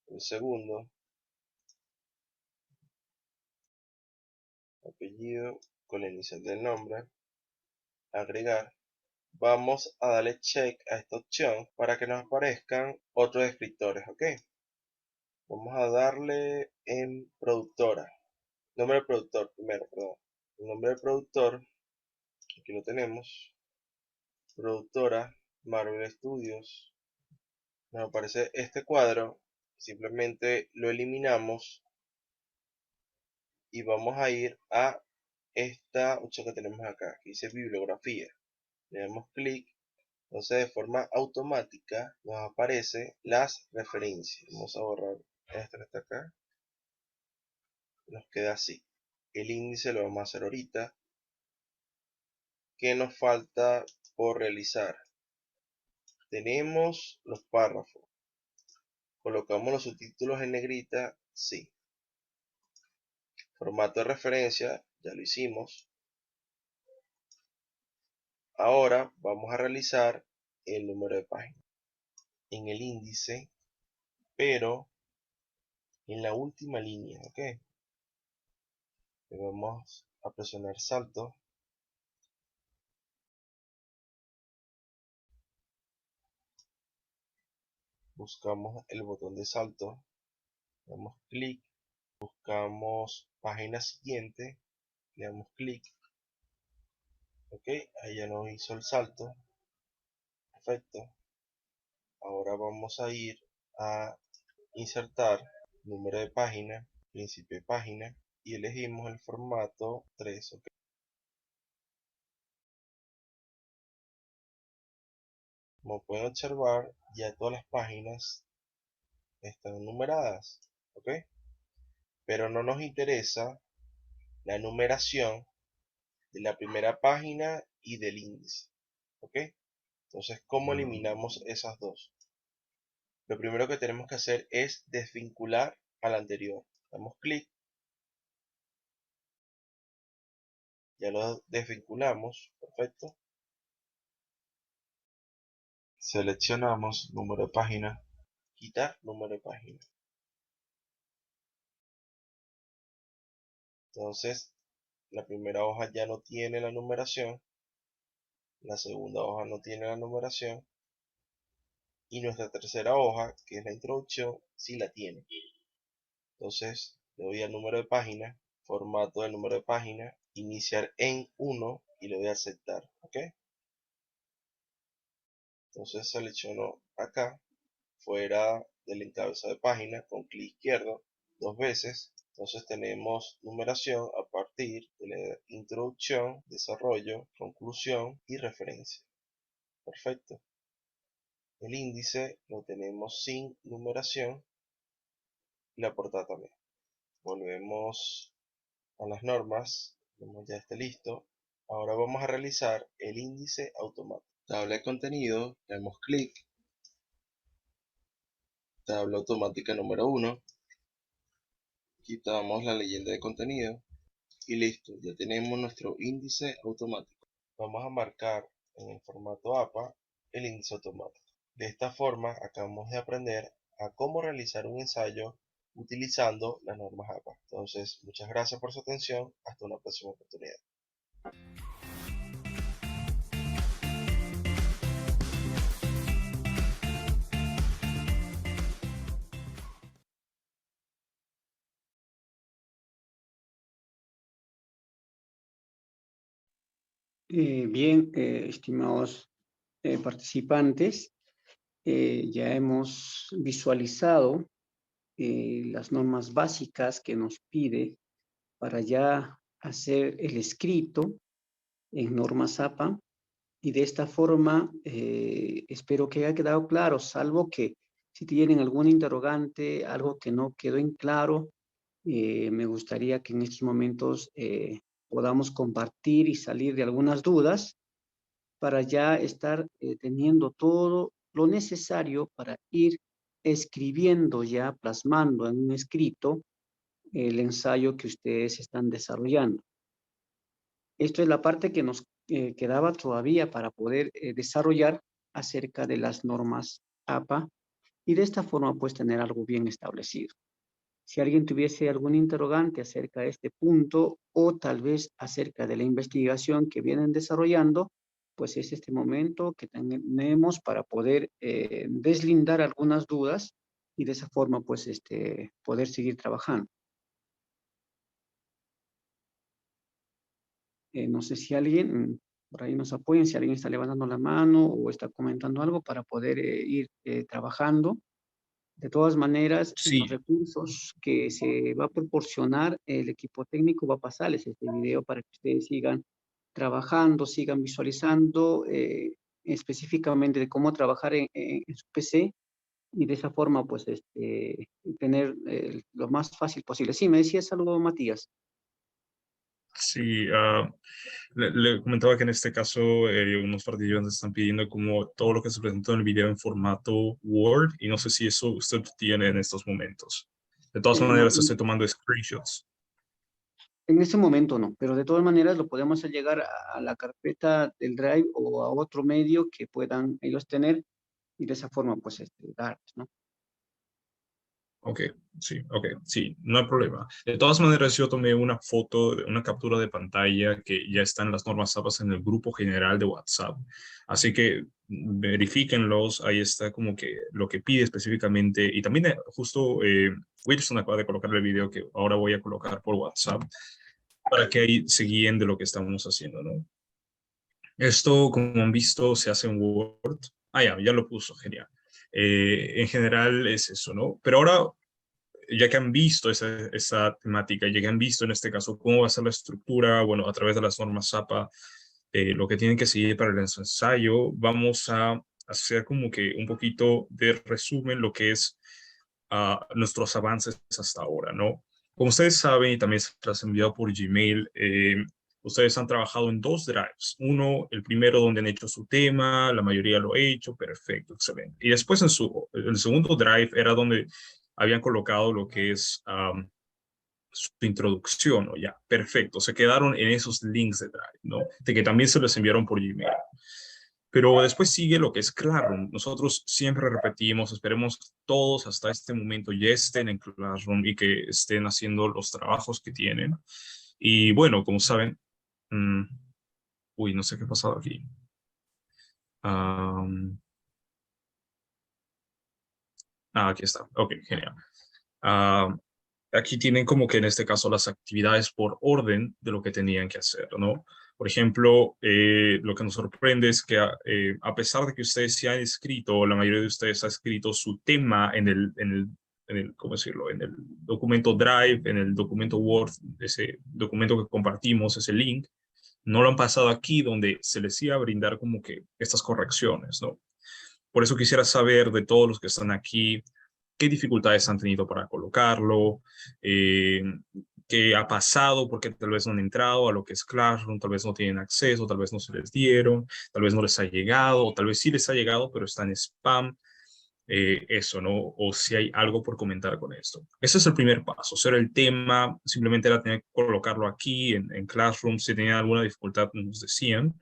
El segundo, apellido con la inicial del nombre, agregar. Vamos a darle check a esta opción para que nos aparezcan otros escritores. Ok, vamos a darle en productora, nombre del productor primero, perdón. El nombre del productor, aquí lo tenemos, productora Marvel Studios. Nos aparece este cuadro, simplemente lo eliminamos y vamos a ir a esta opción que tenemos acá, que dice bibliografía. Le damos clic, entonces de forma automática nos aparecen las referencias. Vamos a borrar esta que está acá, nos queda así. El índice lo vamos a hacer ahorita. ¿Qué nos falta por realizar? Tenemos los párrafos. ¿Colocamos los subtítulos en negrita? Sí. Formato de referencia, ya lo hicimos. Ahora vamos a realizar el número de página en el índice, pero en la última línea, ¿ok? Le vamos a presionar salto. Buscamos el botón de salto, damos clic, buscamos página siguiente, le damos clic, ok, ahí ya nos hizo el salto, perfecto. Ahora vamos a ir a insertar número de página, principio de página, y elegimos el formato 3, ok. Como pueden observar, ya todas las páginas están numeradas, ok, pero no nos interesa la numeración de la primera página y del índice, ok. Entonces, ¿cómo eliminamos esas dos? Lo primero que tenemos que hacer es desvincular al anterior. Damos clic, ya lo desvinculamos, perfecto. Seleccionamos número de página, quitar número de página. Entonces, la primera hoja ya no tiene la numeración, la segunda hoja no tiene la numeración, y nuestra tercera hoja, que es la introducción, sí la tiene. Entonces, le doy al número de página, formato del número de página, iniciar en 1 y le doy a aceptar, ¿ok? Entonces selecciono acá, fuera del encabezado de página, con clic izquierdo, 2 veces. Entonces tenemos numeración a partir de la introducción, desarrollo, conclusión y referencia. Perfecto. El índice lo tenemos sin numeración y la portada también. Volvemos a las normas, como ya está listo. Ahora vamos a realizar el índice automático. Tabla de contenido, le damos clic, tabla automática número 1, quitamos la leyenda de contenido y listo, ya tenemos nuestro índice automático. Vamos a marcar en el formato APA el índice automático. De esta forma acabamos de aprender a cómo realizar un ensayo utilizando las normas APA. Entonces, muchas gracias por su atención, hasta una próxima oportunidad. Bien, estimados participantes, ya hemos visualizado las normas básicas que nos pide para ya hacer el escrito en normas APA, y de esta forma espero que haya quedado claro, salvo que si tienen algún interrogante, algo que no quedó en claro, me gustaría que en estos momentos podamos compartir y salir de algunas dudas para ya estar teniendo todo lo necesario para ir escribiendo ya, plasmando en un escrito el ensayo que ustedes están desarrollando. Esto es la parte que nos quedaba todavía para poder desarrollar acerca de las normas APA y de esta forma pues tener algo bien establecido. Si alguien tuviese algún interrogante acerca de este punto o tal vez acerca de la investigación que vienen desarrollando, pues es este momento que tenemos para poder deslindar algunas dudas y de esa forma pues poder seguir trabajando. No sé si alguien por ahí nos apoya, si alguien está levantando la mano o está comentando algo para poder ir trabajando. De todas maneras, en los recursos que se va a proporcionar, el equipo técnico va a pasarles este video para que ustedes sigan trabajando, sigan visualizando específicamente de cómo trabajar en su PC y de esa forma, pues, tener lo más fácil posible. Sí, me decías algo, Matías. Sí, le comentaba que en este caso unos participantes están pidiendo como todo lo que se presentó en el video en formato Word y no sé si eso usted tiene en estos momentos. De todas No, maneras, estoy tomando screenshots. en este momento no, pero de todas maneras lo podemos hacer llegar a la carpeta del Drive o a otro medio que puedan ellos tener y de esa forma pues darles, ¿no? Ok, sí, no hay problema. De todas maneras, yo tomé una foto, una captura de pantalla que ya están las normas APAS en el grupo general de WhatsApp. Así que verifíquenlos, ahí está como que lo que pide específicamente. Y también justo Wilson acaba de colocar el video que ahora voy a colocar por WhatsApp para que ahí se guíen de lo que estamos haciendo, ¿no? Esto, como han visto, se hace en Word. Ah, ya lo puso, genial. En general es eso, ¿no? Pero ahora ya que han visto esa temática, ya que han visto en este caso cómo va a ser la estructura, bueno, a través de las normas APA, lo que tienen que seguir para el ensayo, vamos a hacer como que un poquito de resumen lo que es nuestros avances hasta ahora, ¿no? Como ustedes saben, y también se las he enviado por Gmail, ustedes han trabajado en 2 drives. Uno, el primero donde han hecho su tema, la mayoría lo ha hecho, perfecto, excelente. Y después el segundo drive era donde habían colocado lo que es su introducción, ¿no? Ya, perfecto. Se quedaron en esos links de Drive, ¿no? De que también se les enviaron por Gmail. Pero después sigue lo que es Classroom. Nosotros siempre repetimos, esperemos todos hasta este momento ya estén en Classroom y que estén haciendo los trabajos que tienen. Y bueno, como saben, uy, no sé qué ha pasado aquí. Aquí está. Ok, genial. Aquí tienen como que en este caso las actividades por orden de lo que tenían que hacer, ¿no? Por ejemplo, lo que nos sorprende es que a pesar de que ustedes se han escrito, la mayoría de ustedes ha escrito su tema ¿cómo decirlo? En el documento Drive, en el documento Word, ese documento que compartimos, ese link, no lo han pasado aquí donde se les iba a brindar como que estas correcciones, ¿no? Por eso quisiera saber de todos los que están aquí, qué dificultades han tenido para colocarlo, eh, qué ha pasado, porque tal vez no han entrado a lo que es Classroom, tal vez no tienen acceso, tal vez no se les dieron, tal vez no les ha llegado, o tal vez sí les ha llegado, pero está en spam. Eso, ¿no? O si hay algo por comentar con esto. Ese es el primer paso, hacer el tema, simplemente era tener que colocarlo aquí en Classroom, si tenían alguna dificultad nos decían.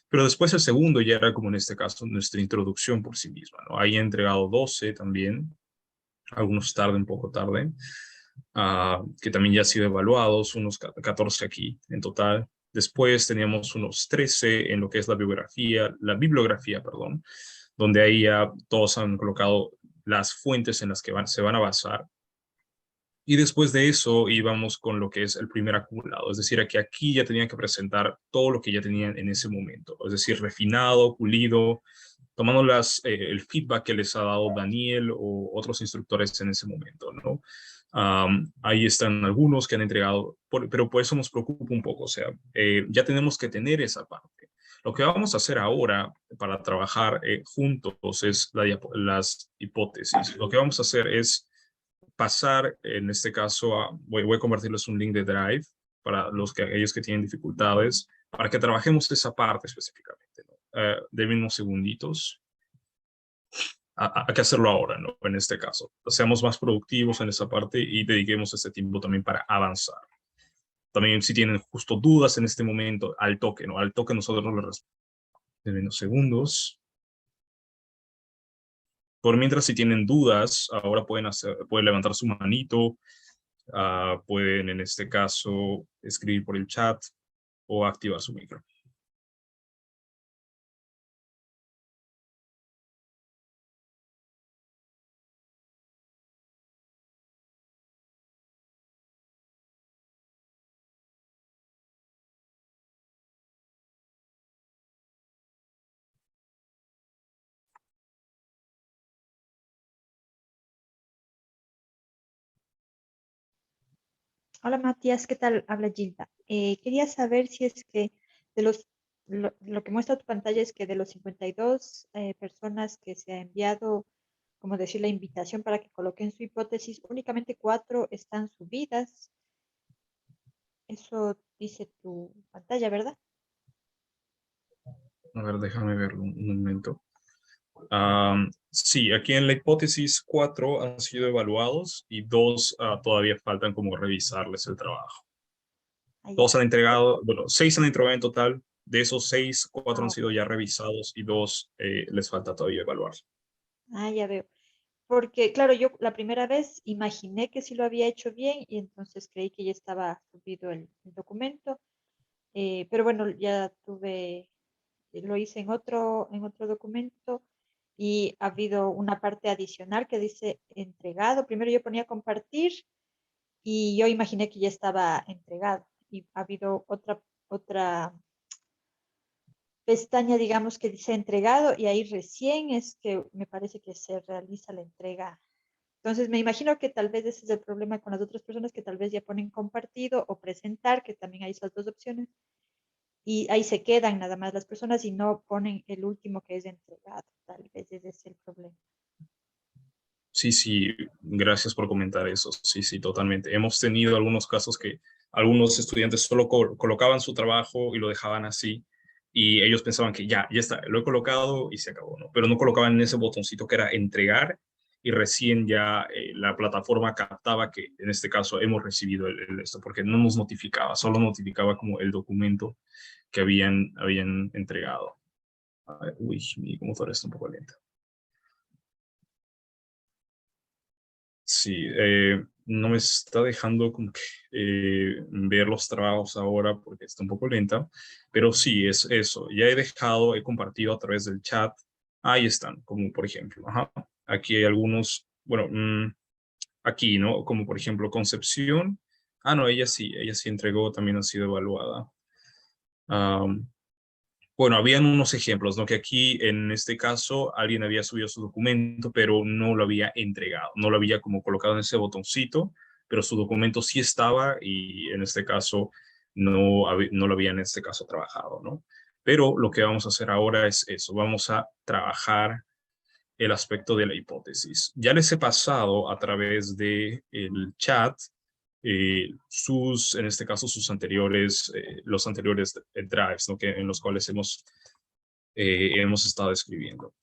Pero después el segundo ya era como en este caso nuestra introducción por sí misma, ¿no? Ahí he entregado 12 también, algunos tarde, un poco tarde, que también ya han sido evaluados, unos 14 aquí en total. Después teníamos unos 13 en lo que es la bibliografía, perdón, donde ahí ya todos han colocado las fuentes en las que se van a basar. Y después de eso íbamos con lo que es el primer acumulado, es decir, que aquí ya tenían que presentar todo lo que ya tenían en ese momento, es decir, refinado, pulido, tomando el feedback que les ha dado Daniel o otros instructores en ese momento, ¿no? Ahí están algunos que han entregado, pero por eso nos preocupa un poco, o sea, ya tenemos que tener esa parte. Lo que vamos a hacer ahora para trabajar juntos es las hipótesis. Lo que vamos a hacer es pasar, en este caso, voy a compartirles un link de Drive para aquellos que tienen dificultades, para que trabajemos esa parte específicamente, ¿no? Denme unos segunditos. Hay que hacerlo ahora, ¿no? En este caso. Seamos más productivos en esa parte y dediquemos este tiempo también para avanzar. También si tienen justo dudas en este momento, al toque, ¿no? Al toque nosotros nos lo respondemos. Denme unos segundos. Por mientras, si tienen dudas, ahora pueden levantar su manito, pueden en este caso escribir por el chat o activar su micro. Hola Matías, ¿qué tal? Habla Gilda. Quería saber si es que de lo que muestra tu pantalla es que de los 52 personas que se ha enviado, como decir, la invitación para que coloquen su hipótesis, únicamente 4 están subidas. Eso dice tu pantalla, ¿verdad? A ver, déjame verlo un momento. Sí, aquí en la hipótesis 4 han sido evaluados y 2 todavía faltan como revisarles el trabajo. Ahí 2 han entregado, bueno, 6 han entregado en total. De esos 6, 4 han sido ya revisados y 2 les falta todavía evaluar. ya veo. Porque, claro, yo la primera vez imaginé que sí lo había hecho bien y entonces creí que ya estaba subido el documento. Pero bueno, ya lo hice en otro documento y ha habido una parte adicional que dice entregado. Primero yo ponía compartir y yo imaginé que ya estaba entregado. Y ha habido otra pestaña, digamos, que dice entregado y ahí recién es que me parece que se realiza la entrega. Entonces me imagino que tal vez ese es el problema con las otras personas que tal vez ya ponen compartido o presentar, que también hay esas dos opciones. Y ahí se quedan nada más las personas y no ponen el último que es entregado. Tal vez ese es el problema. Sí, sí, gracias por comentar eso. Sí, sí, totalmente. Hemos tenido algunos casos que algunos estudiantes solo colocaban su trabajo y lo dejaban así y ellos pensaban que ya está, lo he colocado y se acabó, ¿no? Pero no colocaban en ese botoncito que era entregar y recién ya la plataforma captaba que en este caso hemos recibido esto, porque no nos notificaba, solo notificaba como el documento que habían entregado. A ver, uy, mi computadora está un poco lenta. Sí, no me está dejando como que ver los trabajos ahora porque está un poco lenta, pero sí, es eso. Ya he compartido a través del chat. Ahí están, como por ejemplo, ajá, aquí hay algunos, bueno, aquí, ¿no? Como por ejemplo Concepción. No, ella sí entregó, también ha sido evaluada. Bueno, habían unos ejemplos, ¿no? Que aquí, en este caso, alguien había subido su documento, pero no lo había entregado, no lo había como colocado en ese botoncito, pero su documento sí estaba y en este caso no lo había en este caso trabajado, ¿no? Pero lo que vamos a hacer ahora es eso, vamos a trabajar el aspecto de la hipótesis. Ya les he pasado a través de el chat en este caso, los anteriores drives, ¿no? En los cuales hemos estado escribiendo.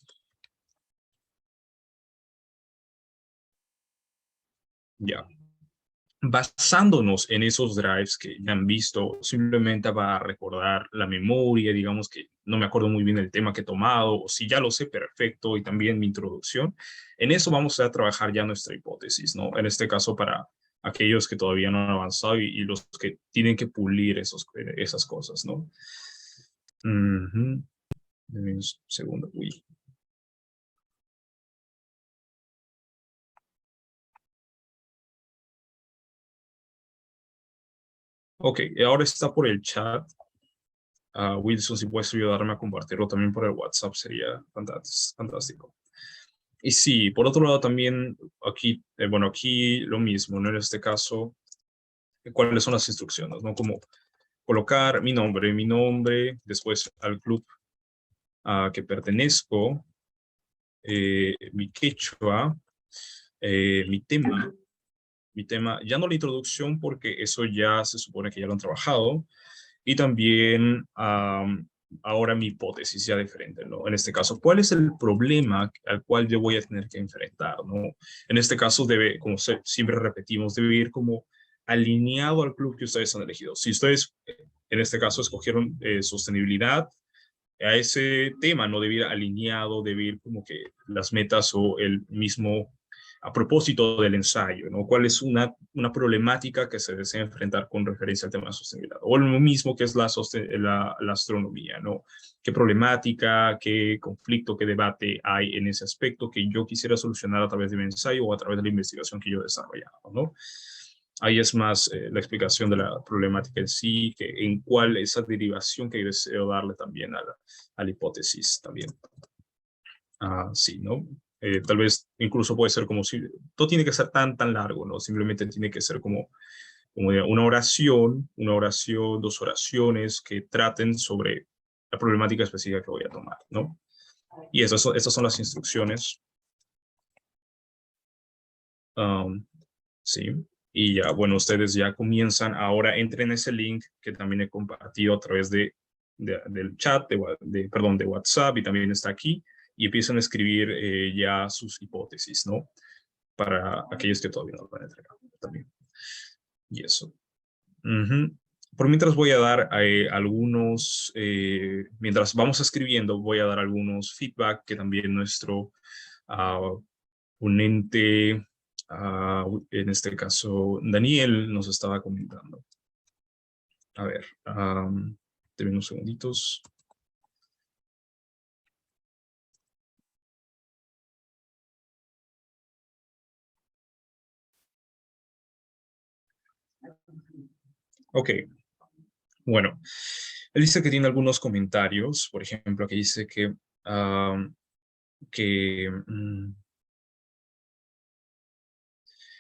Ya. Basándonos en esos drives que ya han visto, simplemente va a recordar la memoria, digamos que no me acuerdo muy bien el tema que he tomado, o si ya lo sé, perfecto, y también mi introducción. En eso vamos a trabajar ya nuestra hipótesis, ¿no? En este caso para aquellos que todavía no han avanzado y los que tienen que pulir esas cosas, ¿no? Deme un segundo. Uy. Ok, ahora está por el chat. Wilson, si puedes ayudarme a compartirlo también por el WhatsApp, sería fantástico. Y sí, por otro lado también aquí, bueno, aquí lo mismo, ¿no? En este caso, ¿cuáles son las instrucciones, no? Como colocar mi nombre, después al club a que pertenezco, mi quechua, mi tema, ya no la introducción porque eso ya se supone que ya lo han trabajado, y también ahora mi hipótesis ya diferente, ¿no? En este caso, ¿cuál es el problema al cual yo voy a tener que enfrentar, ¿no? En este caso debe, como siempre repetimos, debe ir como alineado al club que ustedes han elegido. Si ustedes, en este caso, escogieron sostenibilidad, a ese tema no debe ir alineado, debe ir como que las metas o el mismo a propósito del ensayo, ¿no? ¿Cuál es una problemática que se desea enfrentar con referencia al tema de sostenibilidad? O lo mismo que es la astronomía, ¿no? ¿Qué problemática, qué conflicto, qué debate hay en ese aspecto que yo quisiera solucionar a través de mi ensayo o a través de la investigación que yo he desarrollado, ¿no? Ahí es más la explicación de la problemática en sí, que en cuál esa derivación que deseo darle también a la hipótesis también. Sí, ¿no? Tal vez incluso puede ser como si, no tiene que ser tan largo, ¿no? Simplemente tiene que ser como una oración, dos oraciones que traten sobre la problemática específica que voy a tomar, ¿no? Y estas son las instrucciones. Sí. Y ya, bueno, ustedes ya comienzan, ahora entren en ese link que también he compartido a través del chat, perdón, de WhatsApp, y también está aquí, y empiezan a escribir ya sus hipótesis, ¿no? Para aquellos que todavía no lo han entregado también. Y eso. Ujú. Por mientras voy a dar algunos, mientras vamos escribiendo, voy a dar algunos feedback que también nuestro ponente, en este caso Daniel, nos estaba comentando. A ver, denme unos segunditos. Ok, bueno, él dice que tiene algunos comentarios, por ejemplo, que dice que,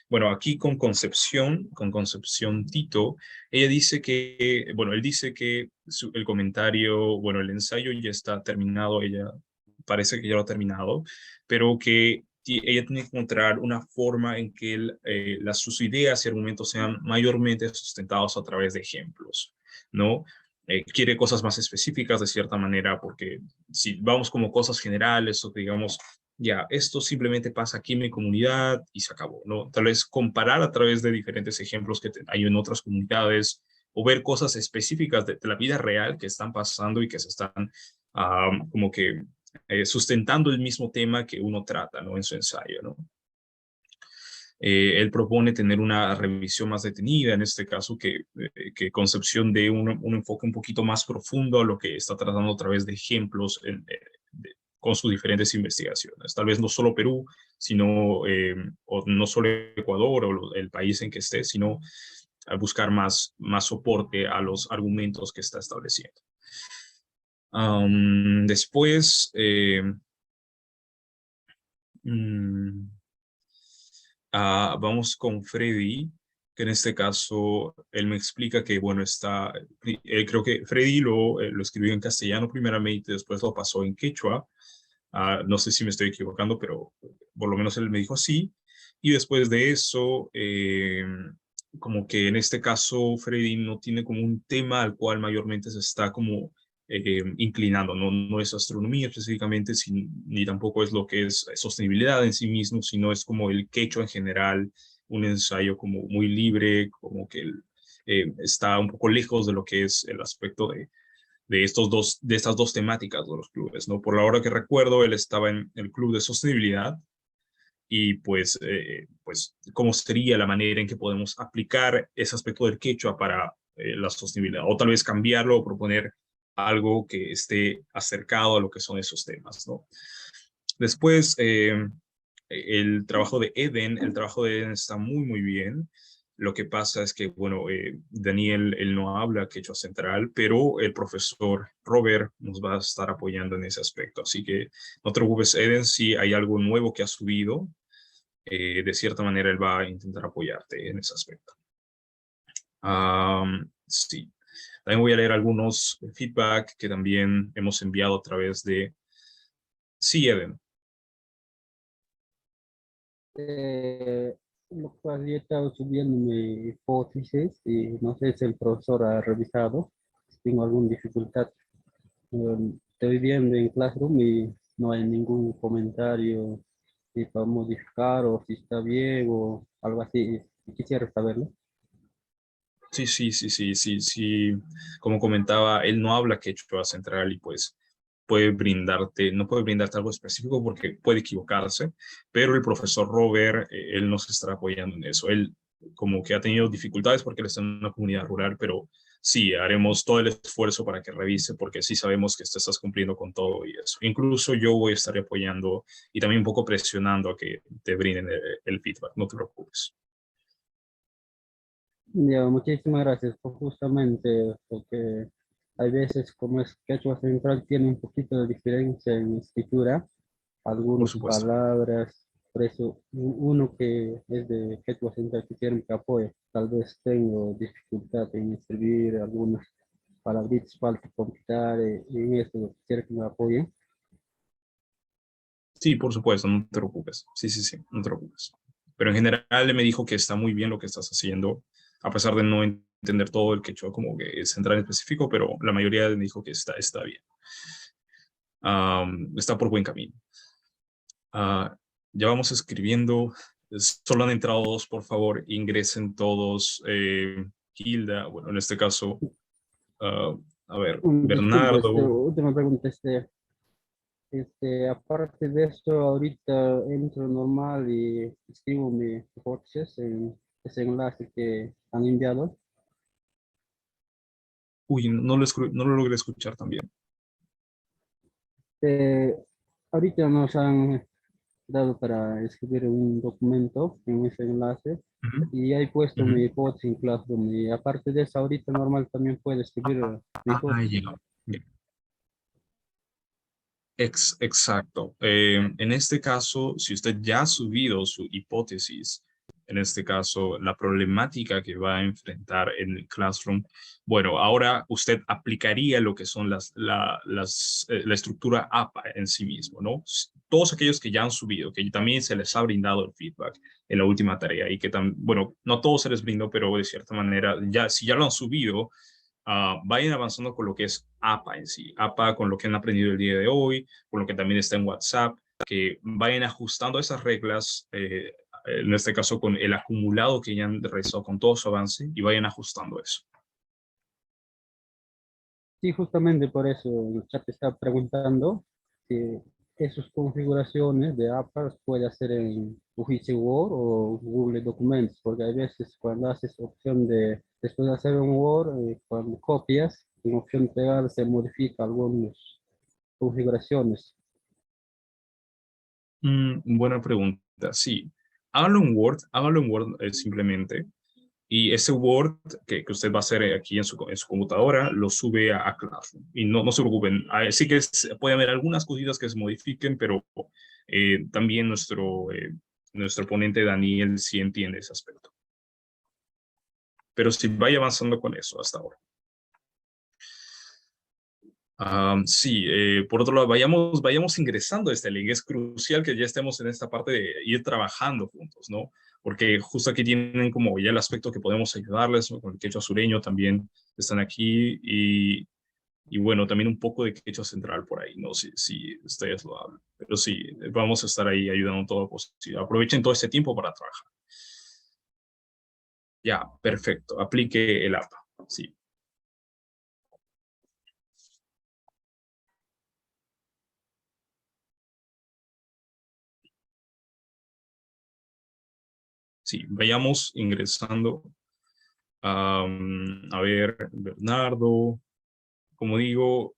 bueno, aquí con Concepción Tito, ella dice que, bueno, él dice que el comentario, bueno, el ensayo ya está terminado, ella parece que ya lo ha terminado, pero que ella tiene que encontrar una forma en que sus ideas y argumentos sean mayormente sustentados a través de ejemplos, ¿no? Quiere cosas más específicas de cierta manera, porque si vamos como cosas generales o que digamos, ya, esto simplemente pasa aquí en mi comunidad y se acabó, ¿no? Tal vez comparar a través de diferentes ejemplos que hay en otras comunidades o ver cosas específicas de la vida real que están pasando y que se están como que sustentando el mismo tema que uno trata, ¿no? En su ensayo, ¿no? Él propone tener una revisión más detenida, en este caso que Concepción dé un enfoque un poquito más profundo a lo que está tratando a través de ejemplos con sus diferentes investigaciones. Tal vez no solo Perú, sino, o no solo Ecuador o el país en que esté, sino a buscar más soporte a los argumentos que está estableciendo. Después, vamos con Freddy, que en este caso él me explica que, bueno, creo que Freddy lo escribió en castellano primeramente, después lo pasó en quechua. No sé si me estoy equivocando, pero por lo menos él me dijo así. Y después de eso, como que en este caso Freddy no tiene como un tema al cual mayormente se está como inclinando, no es astronomía específicamente, ni tampoco es lo que es sostenibilidad en sí mismo, sino es como el quechua en general, un ensayo como muy libre, como que está un poco lejos de lo que es el aspecto de estas dos temáticas de los clubes, ¿no? Por la hora que recuerdo, él estaba en el club de sostenibilidad y pues cómo sería la manera en que podemos aplicar ese aspecto del quechua para la sostenibilidad, o tal vez cambiarlo o proponer algo que esté acercado a lo que son esos temas, ¿no? Después, el trabajo de Eden está muy, muy bien. Lo que pasa es que, bueno, Daniel, él no habla quechua central, pero el profesor Robert nos va a estar apoyando en ese aspecto. Así que no te preocupes, Eden, si hay algo nuevo que ha subido, de cierta manera él va a intentar apoyarte en ese aspecto. Sí. También voy a leer algunos feedback que también hemos enviado a través de... Sí, Eden. Lo cual yo he estado subiendo mi hipótesis y no sé si el profesor ha revisado, si tengo alguna dificultad. Estoy viendo en Classroom y no hay ningún comentario si para modificar o si está bien o algo así. Quisiera saberlo. Sí. Como comentaba, él no habla quechua central y pues no puede brindarte algo específico porque puede equivocarse, pero el profesor Robert, él nos estará apoyando en eso. Él como que ha tenido dificultades porque él está en una comunidad rural, pero sí, haremos todo el esfuerzo para que revise porque sí sabemos que estás cumpliendo con todo y eso. Incluso yo voy a estar apoyando y también un poco presionando a que te brinden el feedback, no te preocupes. Ya, muchísimas gracias, pues justamente porque hay veces como es quechua central tiene un poquito de diferencia en escritura, Por algunas supuesto. palabras, por eso uno que es de quechua central quisiera que apoye, tal vez tengo dificultad en escribir algunas palabritas, falta completar, en esto quisiera que me apoyen. Sí, por supuesto, no te preocupes. Sí, no te preocupes. pero en general me dijo que está muy bien lo que estás haciendo, a pesar de no entender todo el quechua como que central en específico, pero la mayoría me dijo que está bien. Está por buen camino. Ya vamos escribiendo. Solo han entrado 2, por favor, ingresen todos. Hilda, bueno, en este caso, a ver, Disculpe, Bernardo. última pregunta, aparte de eso, ahorita entro normal y escribo mi hipótesis en ese enlace que han enviado. Uy, no lo logré escuchar también. Ahorita nos han dado para escribir un documento en ese enlace y hay puesto mi hipótesis en Classroom, y aparte de eso, ahorita normal también puede escribir mi hipótesis. Ya. Exacto. En este caso, si usted ya ha subido su hipótesis, en este caso, la problemática que va a enfrentar en el Classroom, bueno, ahora usted aplicaría lo que son la estructura APA en sí mismo, ¿no? Todos aquellos que ya han subido, que también se les ha brindado el feedback en la última tarea y que, bueno, no todos se les brindó, pero de cierta manera, si ya lo han subido, vayan avanzando con lo que es APA en sí, APA con lo que han aprendido el día de hoy, con lo que también está en WhatsApp, que vayan ajustando esas reglas, en este caso con el acumulado que ya han realizado con todo su avance, y vayan ajustando eso. Sí, justamente por eso el chat está preguntando si esas configuraciones de APA puede hacer en UGC Word o Google Documents, porque hay veces cuando haces opción de, después de hacer un Word, cuando copias, en opción pegar se modifica algunas configuraciones. Buena pregunta, sí. Hágalo en Word simplemente. Y ese Word que usted va a hacer aquí en su computadora, lo sube a Classroom. Y no se preocupen. Sí que puede haber algunas cositas que se modifiquen, pero también nuestro ponente Daniel sí entiende ese aspecto. Pero sí, vaya avanzando con eso hasta ahora. Sí, por otro lado, vayamos ingresando a este link. Es crucial que ya estemos en esta parte de ir trabajando juntos, ¿no? Porque justo aquí tienen como ya el aspecto que podemos ayudarles, ¿no? Con el quechua sureño también están aquí y bueno, también un poco de quechua central por ahí, ¿no? Si ustedes lo hablan. Pero sí, vamos a estar ahí ayudando todo lo posible. Aprovechen todo este tiempo para trabajar. Ya, perfecto. Aplique el APA, sí. Sí, vayamos ingresando. A ver, Bernardo, como digo,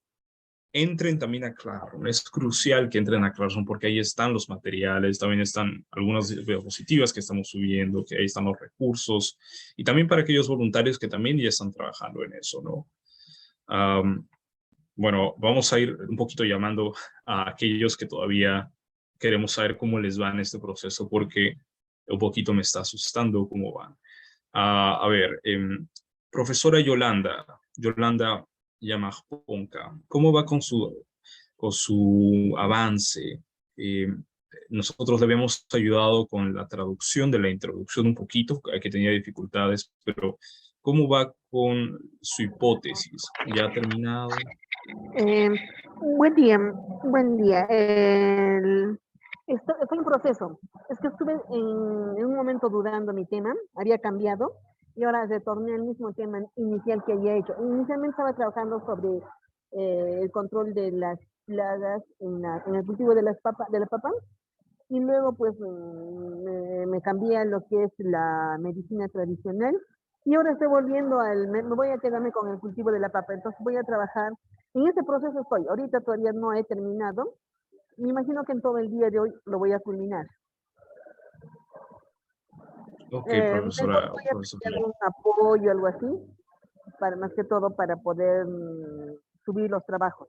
entren también a Classroom. Es crucial que entren a Classroom porque ahí están los materiales, también están algunas diapositivas que estamos subiendo, que ahí están los recursos, y también para aquellos voluntarios que también ya están trabajando en eso, ¿no? Bueno, vamos a ir un poquito llamando a aquellos que todavía queremos saber cómo les va en este proceso, porque un poquito me está asustando cómo van. A ver, profesora Yolanda Yamajonca, ¿cómo va con su avance? Nosotros le habíamos ayudado con la traducción de la introducción un poquito, que tenía dificultades, pero ¿cómo va con su hipótesis? ¿Ya ha terminado? Buen día, buen día. Estoy en proceso. Es que estuve en un momento dudando mi tema, había cambiado y ahora retorné al mismo tema inicial que había hecho. Inicialmente estaba trabajando sobre el control de las plagas en el cultivo de la papa y luego pues me cambié a lo que es la medicina tradicional y ahora estoy volviendo me voy a quedarme con el cultivo de la papa, entonces voy a trabajar, en ese proceso estoy, ahorita todavía no he terminado, me imagino que en todo el día de hoy lo voy a culminar. Ok, profesora. Voy a pedir algún apoyo, algo así, para más que todo para poder subir los trabajos.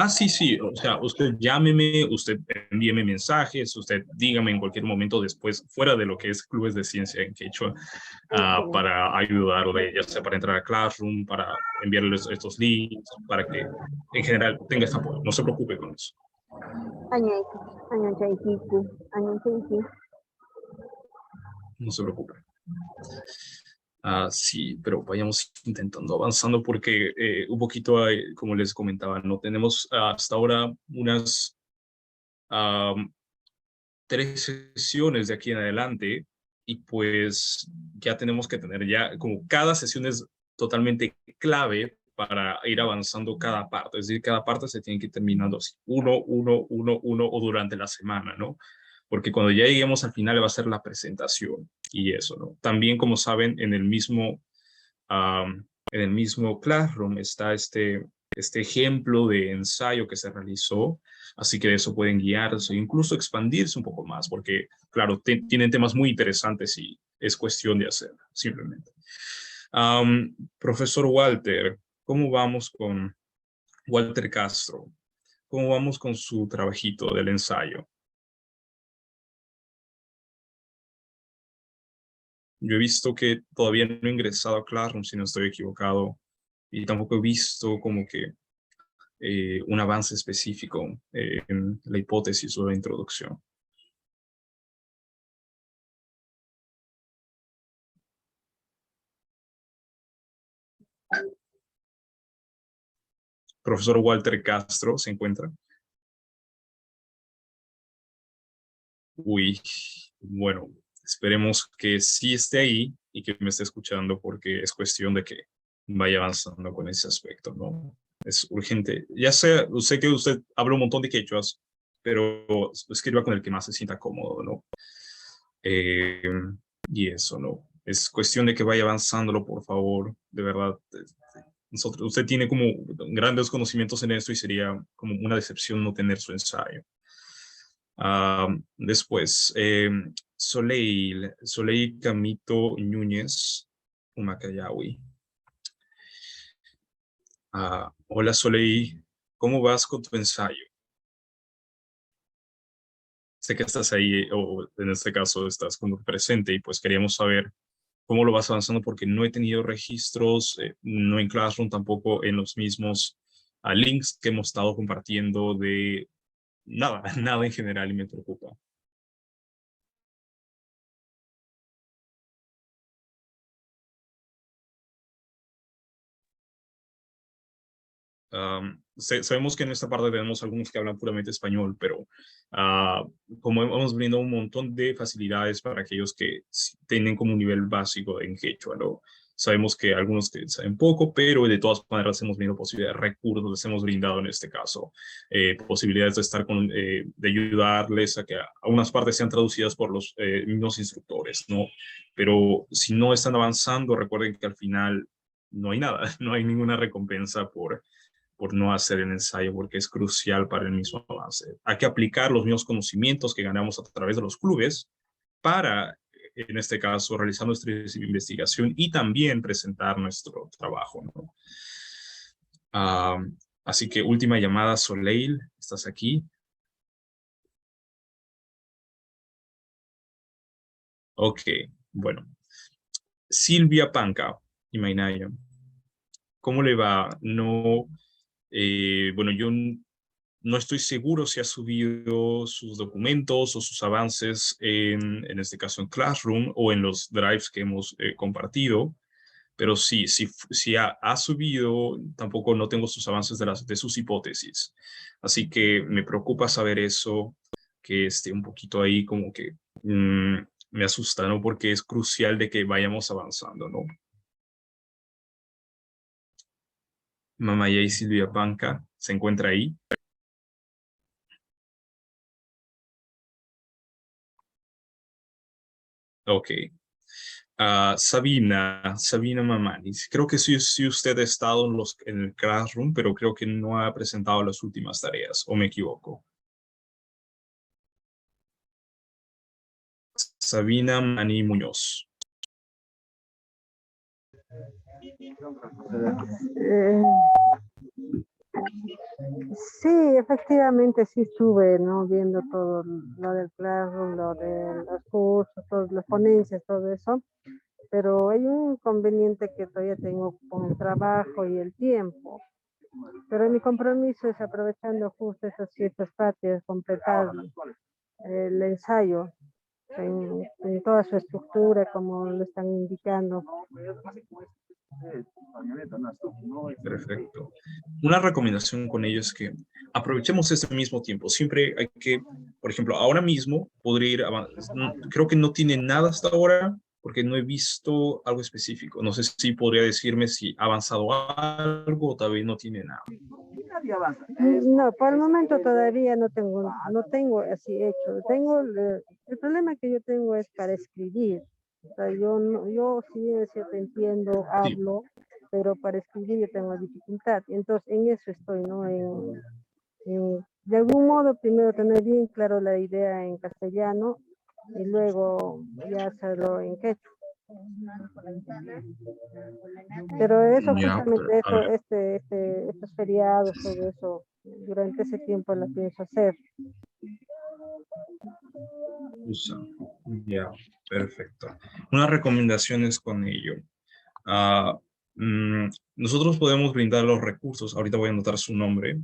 Sí, o sea, usted llámeme, usted envíeme mensajes, usted dígame en cualquier momento después, fuera de lo que es Clubes de Ciencia en Quechua, para ayudarle, ya sea para entrar a Classroom, para enviarles estos links, para que en general tenga este apoyo. No se preocupe con eso. No se preocupe. Sí, pero vayamos intentando avanzando porque un poquito, como les comentaba, no tenemos hasta ahora unas 3 sesiones de aquí en adelante y pues ya tenemos que tener ya como cada sesión es totalmente clave para ir avanzando cada parte, es decir, cada parte se tiene que ir terminando así, uno o durante la semana, ¿no? Porque cuando ya lleguemos al final va a ser la presentación y eso, ¿no? También, como saben, en el mismo Classroom está este ejemplo de ensayo que se realizó, así que de eso pueden guiarse e incluso expandirse un poco más, porque, claro, tienen temas muy interesantes y es cuestión de hacerlo, simplemente. Profesor Walter, ¿cómo vamos con Walter Castro? ¿Cómo vamos con su trabajito del ensayo? Yo he visto que todavía no he ingresado a Classroom, si no estoy equivocado, y tampoco he visto como que un avance específico en la hipótesis o la introducción. Profesor Walter Castro, ¿se encuentra? Uy, bueno, esperemos que sí esté ahí y que me esté escuchando porque es cuestión de que vaya avanzando con ese aspecto, ¿no? Es urgente. Ya sé que usted habla un montón de quechuas, pero escriba con el que más se sienta cómodo, ¿no? Eh, y eso, ¿no? Es cuestión de que vaya avanzándolo, por favor, de verdad. Usted tiene como grandes conocimientos en esto y sería como una decepción no tener su ensayo. Después, Soleil Camito Núñez, Humacayahui. Hola Soleil, ¿cómo vas con tu ensayo? Sé que estás ahí, o en este caso estás como presente y pues queríamos saber cómo lo vas avanzando porque no he tenido registros, no en Classroom, tampoco en los mismos links que hemos estado compartiendo de nada, nada en general y me preocupa. Sabemos que en esta parte tenemos algunos que hablan puramente español, pero como hemos brindado un montón de facilidades para aquellos que tienen como un nivel básico en quechua, ¿no? Sabemos que algunos que saben poco, pero de todas maneras hemos brindado posibilidades, recursos, les hemos brindado en este caso, posibilidades de estar de ayudarles a que algunas partes sean traducidas por los mismos instructores, ¿no? Pero si no están avanzando, recuerden que al final no hay nada, no hay ninguna recompensa por no hacer el ensayo, porque es crucial para el mismo avance. Hay que aplicar los mismos conocimientos que ganamos a través de los clubes para, en este caso, realizar nuestra investigación y también presentar nuestro trabajo, ¿no? Así que última llamada, Soleil, ¿estás aquí? Ok, bueno. Silvia Panca y Mainaya, ¿cómo le va? No, bueno, yo no estoy seguro si ha subido sus documentos o sus avances en este caso en Classroom o en los drives que hemos compartido, pero sí ha subido, tampoco no tengo sus avances de sus hipótesis. Así que me preocupa saber eso, que esté un poquito ahí como que me asusta, ¿no? Porque es crucial de que vayamos avanzando, ¿no? Mamá y Silvia Panca, ¿se encuentra ahí? Ok. Sabina Mamanis. Creo que sí usted ha estado en el Classroom, pero creo que no ha presentado las últimas tareas, ¿o me equivoco? Sabina Mani Muñoz. Sí, efectivamente sí estuve, ¿no? Viendo todo lo del Classroom, lo de los cursos, todas las ponencias, todo eso, pero hay un inconveniente que todavía tengo con el trabajo y el tiempo. Pero mi compromiso es, aprovechando justo esas fiestas patrias, completar el ensayo en toda su estructura, como lo están indicando. Perfecto. Una recomendación con ello es que aprovechemos este mismo tiempo. Siempre hay que, por ejemplo, ahora mismo podría ir, creo que no tiene nada hasta ahora porque no he visto algo específico. No sé si podría decirme si ha avanzado algo o todavía no tiene nada. No, por el momento todavía no tengo así hecho. El problema que yo tengo es para escribir. O sea, yo sí es cierto, entiendo, hablo, pero para escribir yo tengo dificultad. Entonces, en eso estoy, ¿no? De algún modo, primero tener bien claro la idea en castellano y luego ya hacerlo en quechua. Pero eso Ya, justamente, a ver. estos feriados, todo eso, durante ese tiempo la pienso hacer. Ya, perfecto. Unas recomendaciones con ello. Ah, nosotros podemos brindar los recursos, ahorita voy a anotar su nombre,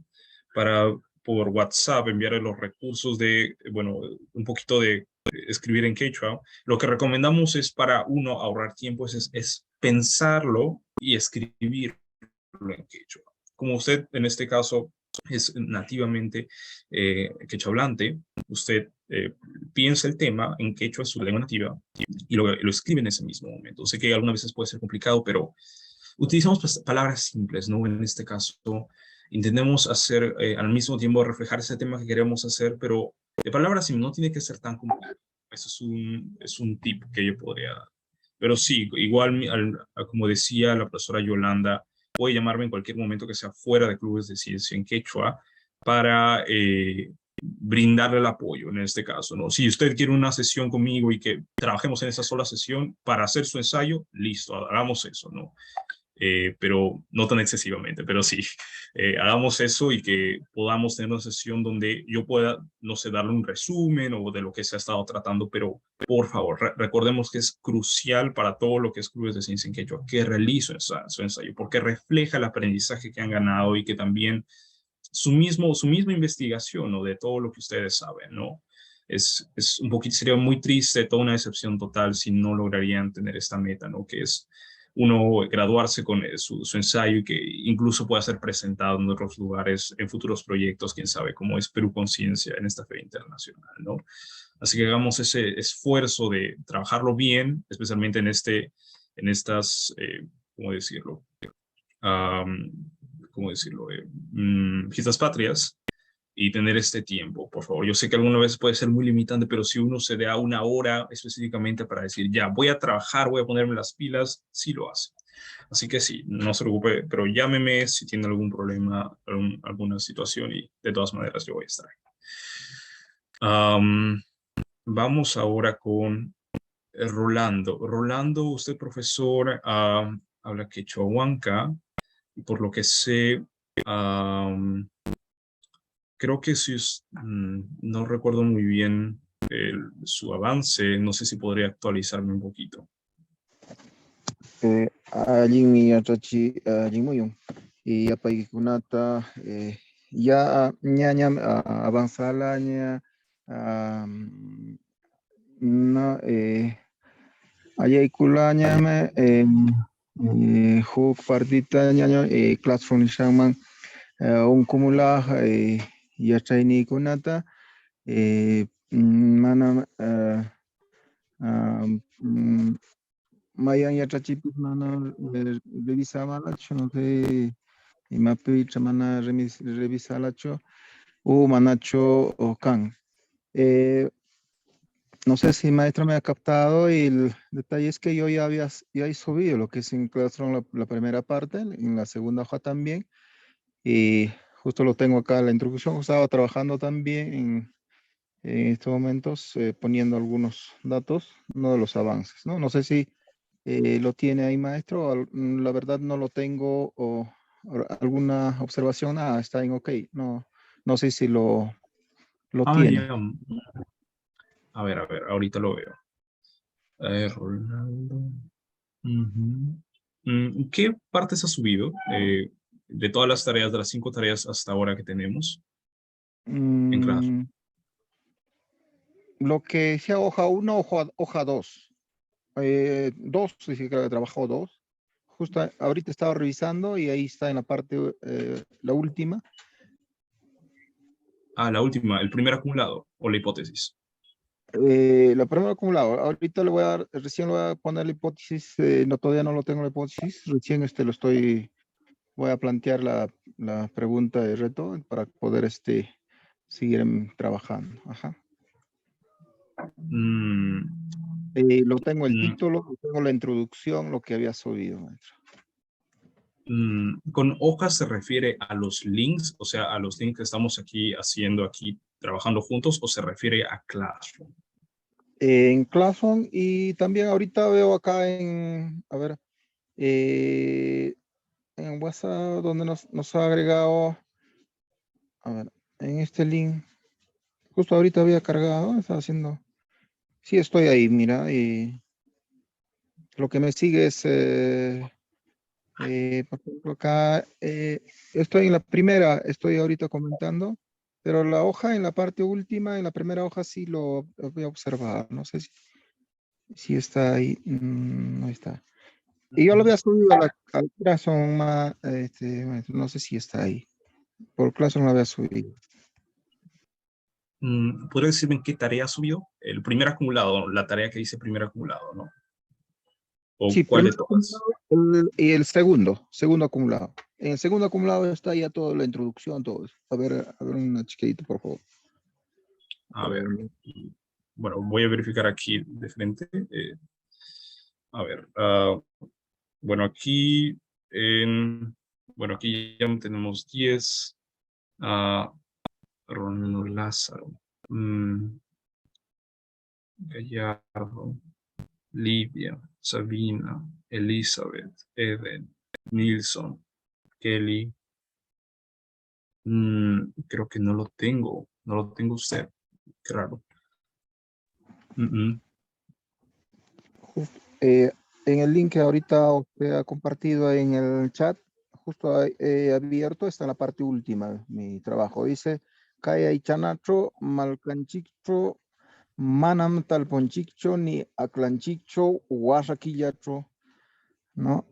para por WhatsApp enviarle los recursos de, bueno, un poquito de escribir en quechua. Lo que recomendamos es para uno ahorrar tiempo, es pensarlo y escribirlo en quechua. Como usted en este caso es nativamente quechua hablante, usted piensa el tema en quechua, su lengua nativa, y lo escribe en ese mismo momento. Sé que algunas veces puede ser complicado, pero utilizamos palabras simples, ¿no? En este caso, intentemos hacer al mismo tiempo reflejar ese tema que queremos hacer, pero de palabras simples, no tiene que ser tan complicado. Eso es un tip que yo podría dar. Pero sí, igual, como decía la profesora Yolanda, puede llamarme en cualquier momento que sea fuera de clubes de ciencia en quechua para brindarle el apoyo en este caso, ¿no? Si usted quiere una sesión conmigo y que trabajemos en esa sola sesión para hacer su ensayo, listo, hagamos eso, ¿no? Pero no tan excesivamente, pero sí, hagamos eso y que podamos tener una sesión donde yo pueda, no sé, darle un resumen o de lo que se ha estado tratando, pero por favor, recordemos que es crucial para todo lo que es Clubes de Ciencia en Quechua, que realice su ensayo, porque refleja el aprendizaje que han ganado y que también su misma investigación, ¿no? De todo lo que ustedes saben, ¿no? Es un poquito, sería muy triste, toda una decepción total si no lograrían tener esta meta, ¿no? Que es uno graduarse con su ensayo y que incluso pueda ser presentado en otros lugares en futuros proyectos, quién sabe, como es Perú Conciencia en esta feria internacional, ¿no? Así que hagamos ese esfuerzo de trabajarlo bien, especialmente en estas, ¿cómo decirlo? ¿Cómo decirlo? Fiestas patrias y tener este tiempo, por favor. Yo sé que alguna vez puede ser muy limitante, pero si uno se da una hora específicamente para decir, ya, voy a trabajar, voy a ponerme las pilas, sí lo hace. Así que sí, no se preocupe, pero llámeme si tiene algún problema, alguna situación y de todas maneras yo voy a estar. Vamos ahora con Rolando. Rolando, usted profesor, habla quechua huanca, y por lo que sé, creo que sí, no recuerdo muy bien su avance, no sé si podría actualizarme un poquito. Allí mi atrachi allí muy y apaikunata ya ñaña avanzala ña na ayaykula ñame huk partita ñaño classroom shaman unkumula yachaynikunata mana mayan yachachipis mana revisamalachu, no sé, imapi mana revisalachu o manacho o can. No sé si maestro me ha captado y el detalle es que yo ya he subido lo que es en Classroom la primera parte, en la segunda hoja también, y justo lo tengo acá en la introducción. Estaba trabajando también en estos momentos poniendo algunos datos, no de los avances, ¿no? No sé si lo tiene ahí, maestro. La verdad no lo tengo o alguna observación. Está en OK. No, no sé si lo tiene. Ya. A ver, ahorita lo veo. Rolando. ¿Qué partes ha subido? de todas las tareas, de las 5 tareas hasta ahora que tenemos en clase. Lo que decía hoja 1, hoja 2. 2, sí que he trabajado 2. Justo ahorita estaba revisando y ahí está en la parte, la última. Ah, la última, el primer acumulado o la hipótesis. La primera acumulado. Ahorita le voy a dar, recién le voy a poner la hipótesis. No, todavía no lo tengo la hipótesis. Recién voy a plantear la pregunta de reto para poder seguir trabajando. Ajá. Lo tengo el título, lo tengo la introducción, lo que había subido, maestro. ¿Con hojas se refiere a los links, o sea, a los links que estamos aquí haciendo, aquí trabajando juntos, o se refiere a Classroom? En Classroom y también ahorita veo acá en WhatsApp donde nos ha agregado, a ver, en este link, justo ahorita había cargado, estaba haciendo, sí estoy ahí, mira, y lo que me sigue es, por ejemplo, acá, estoy en la primera, estoy ahorita comentando, pero la hoja en la parte última, en la primera hoja sí lo voy a observar, no sé si está ahí, no está. Y yo lo había subido al Classroom, no sé si está ahí, por Classroom lo había subido. ¿Podría decirme en qué tarea subió? El primer acumulado, la tarea que dice primer acumulado, ¿no? ¿O Sí, cuál de primero todas? y el segundo acumulado. En el segundo acumulado está ya toda la introducción, todo eso. A ver una chiquitita, por favor. A ver, bueno, voy a verificar aquí de frente. A ver, bueno, aquí ya tenemos 10. Ronaldo Lázaro, Gallardo, Livia, Sabina, Elizabeth, Eden, Nilsson, Kelly. Creo que no lo tengo usted. Qué raro. En el link que ahorita usted ha compartido en el chat, justo abierto, está en la parte última, mi trabajo. Dice, Kaya Ichanacho, Malcanchicho, Manam Talponchicho, ni Aclanchicho, Huasaquillacho, ¿no?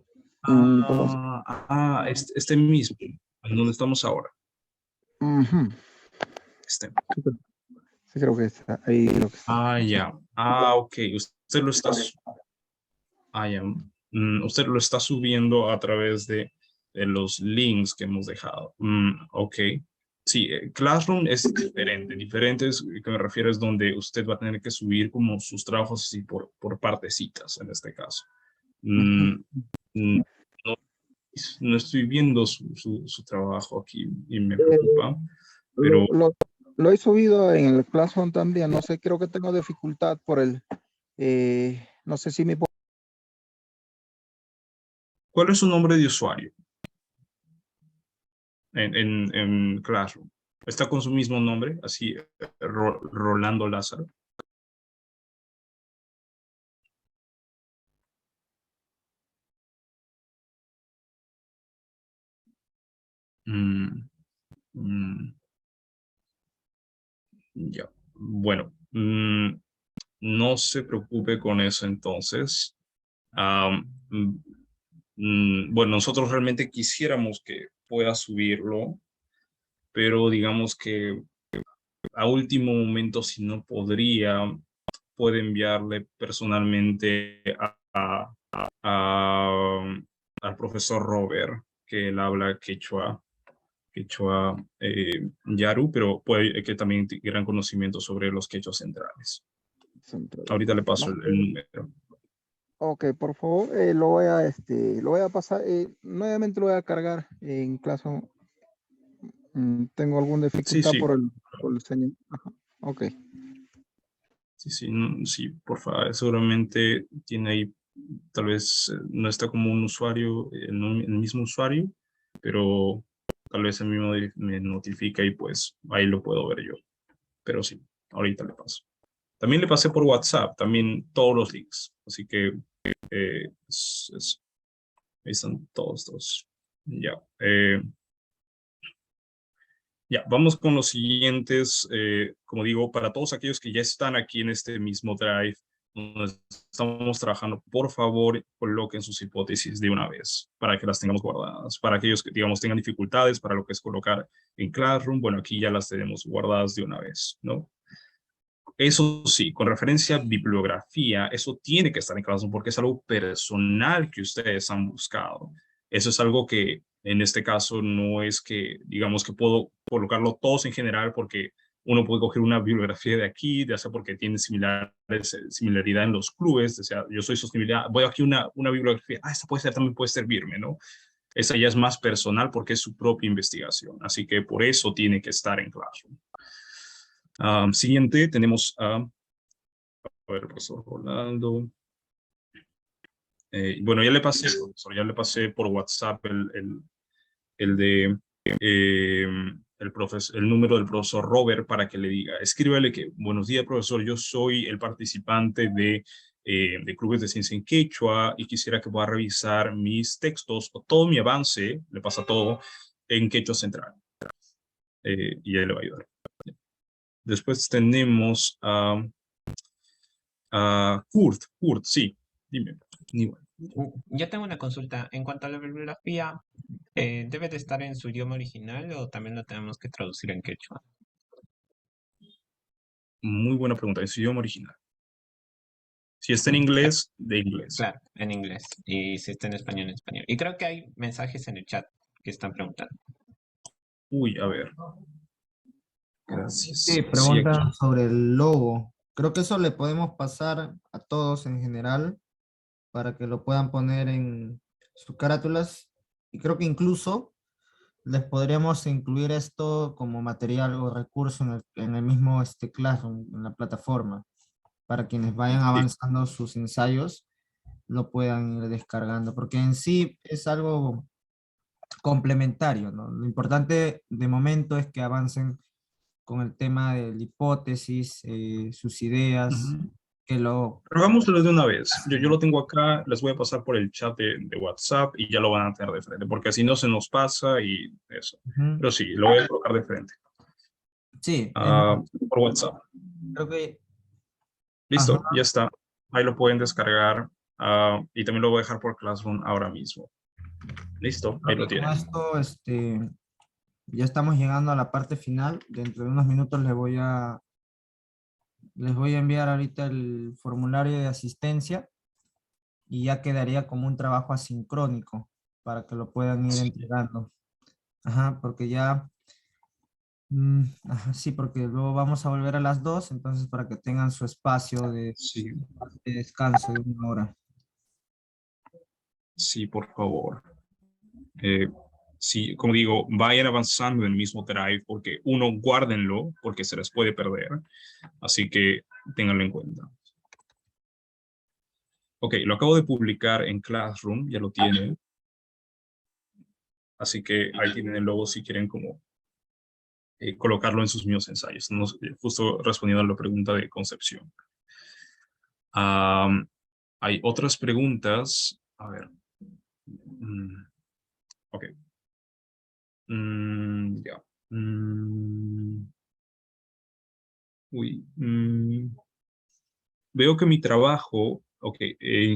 Entonces, Este mismo, en donde estamos ahora. Este. Sí, creo que está ahí. Ya. Ok. Usted lo está usted lo está subiendo a través de los links que hemos dejado. Ok. Sí, Classroom es diferente. Diferente es, que me refiero, es donde usted va a tener que subir como sus trabajos así por partecitas, en este caso. No estoy viendo su trabajo aquí y me preocupa, pero... Lo he subido en el Classroom también, no sé, creo que tengo dificultad por no sé si ¿Cuál es su nombre de usuario en Classroom? ¿Está con su mismo nombre? Así, Rolando Lázaro. Ya. Bueno, no se preocupe con eso entonces. Bueno, nosotros realmente quisiéramos que pueda subirlo, pero digamos que a último momento, si no podría, puede enviarle personalmente al profesor Robert, que él habla quechua Yaru, pero puede que también tenga gran conocimiento sobre los quechuas centrales. Ahorita le paso el número. Ok, por favor, lo voy a pasar, nuevamente lo voy a cargar en Classroom. Tengo alguna dificultad Sí. por el señal. Ok. Sí, por favor, seguramente tiene ahí, tal vez no está como un usuario, el mismo usuario, pero tal vez el mismo me notifica y pues ahí lo puedo ver yo. Pero sí, ahorita le paso. También le pasé por WhatsApp, también todos los links, así que ahí están todos. Ya. Ya, vamos con los siguientes. Como digo, para todos aquellos que ya están aquí en este mismo Drive, donde estamos trabajando, por favor, coloquen sus hipótesis de una vez para que las tengamos guardadas. Para aquellos que, digamos, tengan dificultades para lo que es colocar en Classroom, bueno, aquí ya las tenemos guardadas de una vez, ¿no? Eso sí, con referencia a bibliografía, eso tiene que estar en Classroom porque es algo personal que ustedes han buscado. Eso es algo que en este caso no es que, digamos que puedo colocarlo todos en general porque uno puede coger una bibliografía de aquí, ya sea porque tiene similaridad en los clubes, o sea, yo soy sostenibilidad, voy aquí una bibliografía, esta puede ser, también puede servirme, ¿no? Esa ya es más personal porque es su propia investigación, así que por eso tiene que estar en Classroom. Siguiente, tenemos a ver, profesor Rolando. Bueno, ya le pasé, profesor, ya le pasé por WhatsApp el de el número del profesor Robert para que le diga, escríbale que, buenos días, profesor, yo soy el participante de Clubes de Ciencia en Quechua y quisiera que pueda revisar mis textos o todo mi avance, le pasa todo, en Quechua Central. Y él le va a ayudar. Después tenemos a Kurt, sí, dime. Yo tengo una consulta. En cuanto a la bibliografía, ¿debe de estar en su idioma original o también lo tenemos que traducir en quechua? Muy buena pregunta, en su idioma original. Si está en inglés, de inglés. Claro, en inglés. Y si está en español, en español. Y creo que hay mensajes en el chat que están preguntando. Uy, a ver. Gracias. Sí, Sí, aquí. preguntan sobre el logo. Creo que eso le podemos pasar a todos en general para que lo puedan poner en sus carátulas. Y creo que incluso les podríamos incluir esto como material o recurso en el mismo Classroom, en la plataforma, para quienes vayan avanzando sus ensayos, lo puedan ir descargando, porque en sí es algo complementario, ¿no? Lo importante de momento es que avancen con el tema de la hipótesis, sus ideas, que lo... Pero hagámoslo de una vez. Yo lo tengo acá, les voy a pasar por el chat de WhatsApp y ya lo van a tener de frente, porque si no se nos pasa y eso. Pero sí, lo voy a colocar de frente. Sí. Por WhatsApp. Creo que... Listo, Ajá. ya está. Ahí lo pueden descargar y también lo voy a dejar por Classroom ahora mismo. Listo, ahí lo tienen. Con esto, ya estamos llegando a la parte final. Dentro de unos minutos les voy a enviar ahorita el formulario de asistencia y ya quedaría como un trabajo asincrónico para que lo puedan ir entregando. Ajá, porque ya... ajá, sí, porque luego vamos a volver a las 2, entonces para que tengan su espacio de descanso de 1 hora. Sí, por favor. Sí, como digo, vayan avanzando en el mismo Drive porque uno, guárdenlo porque se les puede perder. Así que ténganlo en cuenta. Ok, lo acabo de publicar en Classroom, ya lo tienen. Así que ahí tienen el logo si quieren como colocarlo en sus mismos ensayos. Justo respondiendo a la pregunta de Concepción. Hay otras preguntas. A ver. Ok. Ya. Uy. Veo que mi trabajo, ok,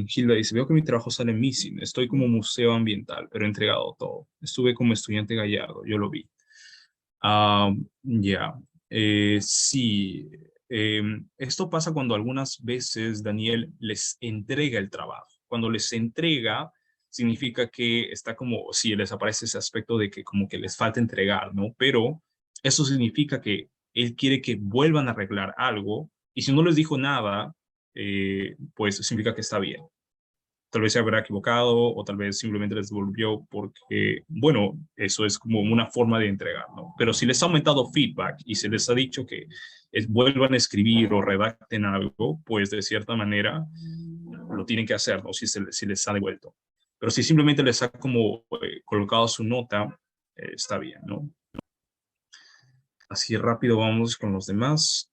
Gilda dice, veo que mi trabajo sale missing. Estoy como museo ambiental, pero he entregado todo. Estuve como estudiante Gallardo, yo lo vi. Ya. Sí. Esto pasa cuando algunas veces Daniel les entrega el trabajo. Cuando les entrega, significa que está como, si les aparece ese aspecto de que como que les falta entregar, ¿no? Pero eso significa que él quiere que vuelvan a arreglar algo y si no les dijo nada, pues significa que está bien. Tal vez se habrá equivocado o tal vez simplemente les devolvió porque, bueno, eso es como una forma de entregar, ¿no? Pero si les ha aumentado feedback y se les ha dicho que vuelvan a escribir o redacten algo, pues de cierta manera lo tienen que hacer, ¿no? Si les ha devuelto. Pero si simplemente les ha como colocado su nota, está bien, ¿no? Así rápido vamos con los demás.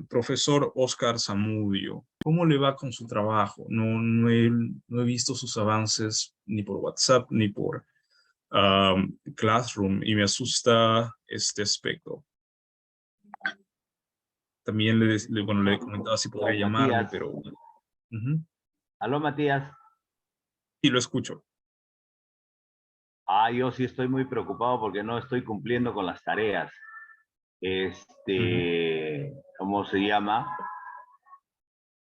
Profesor Oscar Zamudio, ¿cómo le va con su trabajo? No he visto sus avances ni por WhatsApp ni por Classroom y me asusta este aspecto. También le comentaba si podría llamarme, Matías. pero... Aló, Matías. Sí, lo escucho. Yo sí estoy muy preocupado porque no estoy cumpliendo con las tareas. ¿Cómo se llama?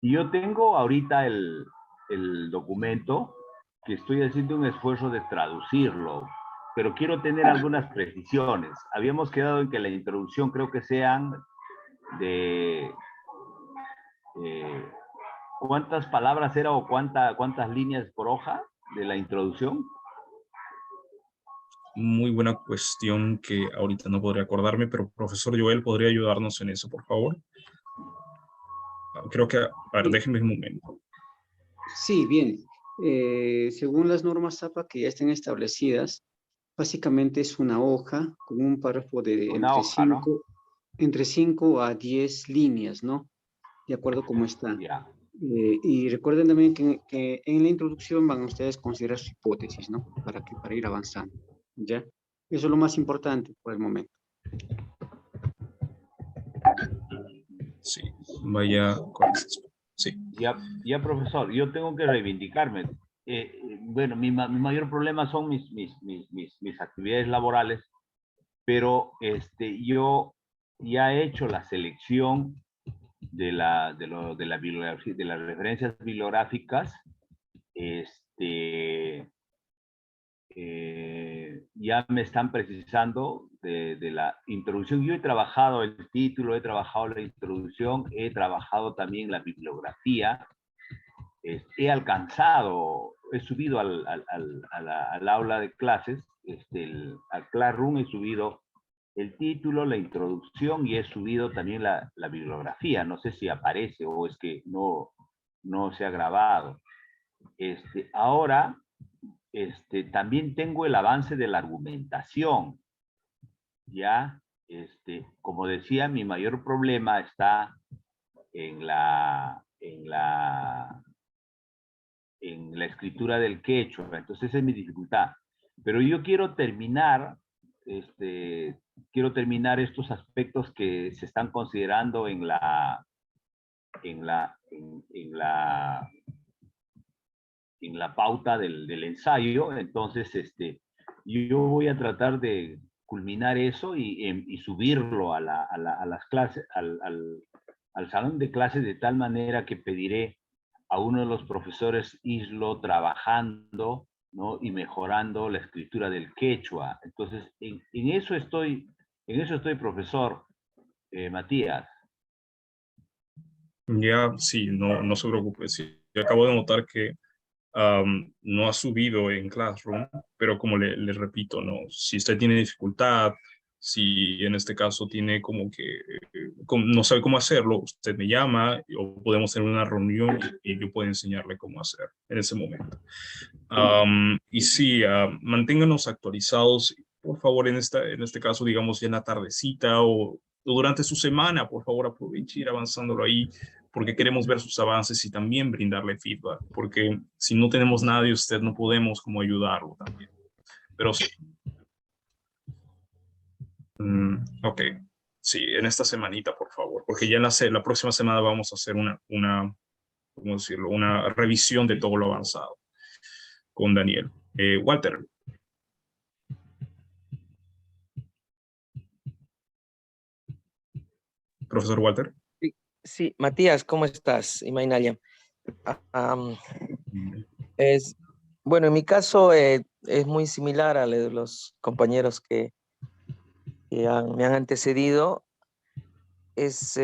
Yo tengo ahorita el documento que estoy haciendo un esfuerzo de traducirlo, pero quiero tener algunas precisiones. Habíamos quedado en que la introducción creo que sean de... ¿cuántas palabras era o cuántas líneas por hoja de la introducción? Muy buena cuestión que ahorita no podría acordarme, pero profesor Joel, ¿podría ayudarnos en eso, por favor? Creo que, a ver, déjenme un momento. Sí, bien. Según las normas APA que ya están establecidas, básicamente es una hoja con un párrafo de entre 5 a 10 líneas, ¿no? De acuerdo cómo está. Y recuerden también que en la introducción van ustedes a considerar su hipótesis, ¿no? Para ir avanzando, ¿ya? Eso es lo más importante por el momento. Sí, vaya. Sí. Ya, profesor, yo tengo que reivindicarme. Bueno, mi mayor problema son mis actividades laborales, pero yo ya he hecho la selección de las referencias bibliográficas. Ya me están precisando de la introducción. Yo he trabajado el título, he trabajado la introducción, he trabajado también la bibliografía. He alcanzado, he subido al aula de clases, al Classroom, he subido el título, la introducción y he subido también la bibliografía. No sé si aparece o es que no se ha grabado. Ahora, también tengo el avance de la argumentación. Ya, como decía, mi mayor problema está en la escritura del quechua. Entonces esa es mi dificultad. Pero yo quiero terminar estos aspectos que se están considerando en la pauta del ensayo. Entonces, yo voy a tratar de culminar eso y subirlo a las clases, al salón de clases, de tal manera que pediré a uno de los profesores irlo trabajando, ¿no? Y mejorando la escritura del quechua. Entonces, en eso estoy, profesor Matías. Ya, sí, no se preocupe. Sí, yo acabo de notar que no ha subido en Classroom, pero como le repito, ¿no? Si usted tiene dificultad, si en este caso tiene como que no sabe cómo hacerlo, usted me llama o podemos tener una reunión y yo puedo enseñarle cómo hacer en ese momento. Y sí, manténganos actualizados, por favor, en este caso, digamos, ya en la tardecita o durante su semana, por favor, aproveche y ir avanzándolo ahí, porque queremos ver sus avances y también brindarle feedback, porque si no tenemos nadie, usted no podemos como ayudarlo también. Pero sí. Ok. Sí, en esta semanita, por favor, porque ya en la próxima semana vamos a hacer ¿cómo decirlo? Una revisión de todo lo avanzado con Daniel. Walter. Profesor Walter. Sí, Matías, ¿cómo estás? Imainalia. Bueno, en mi caso es muy similar a los compañeros que me han antecedido. Es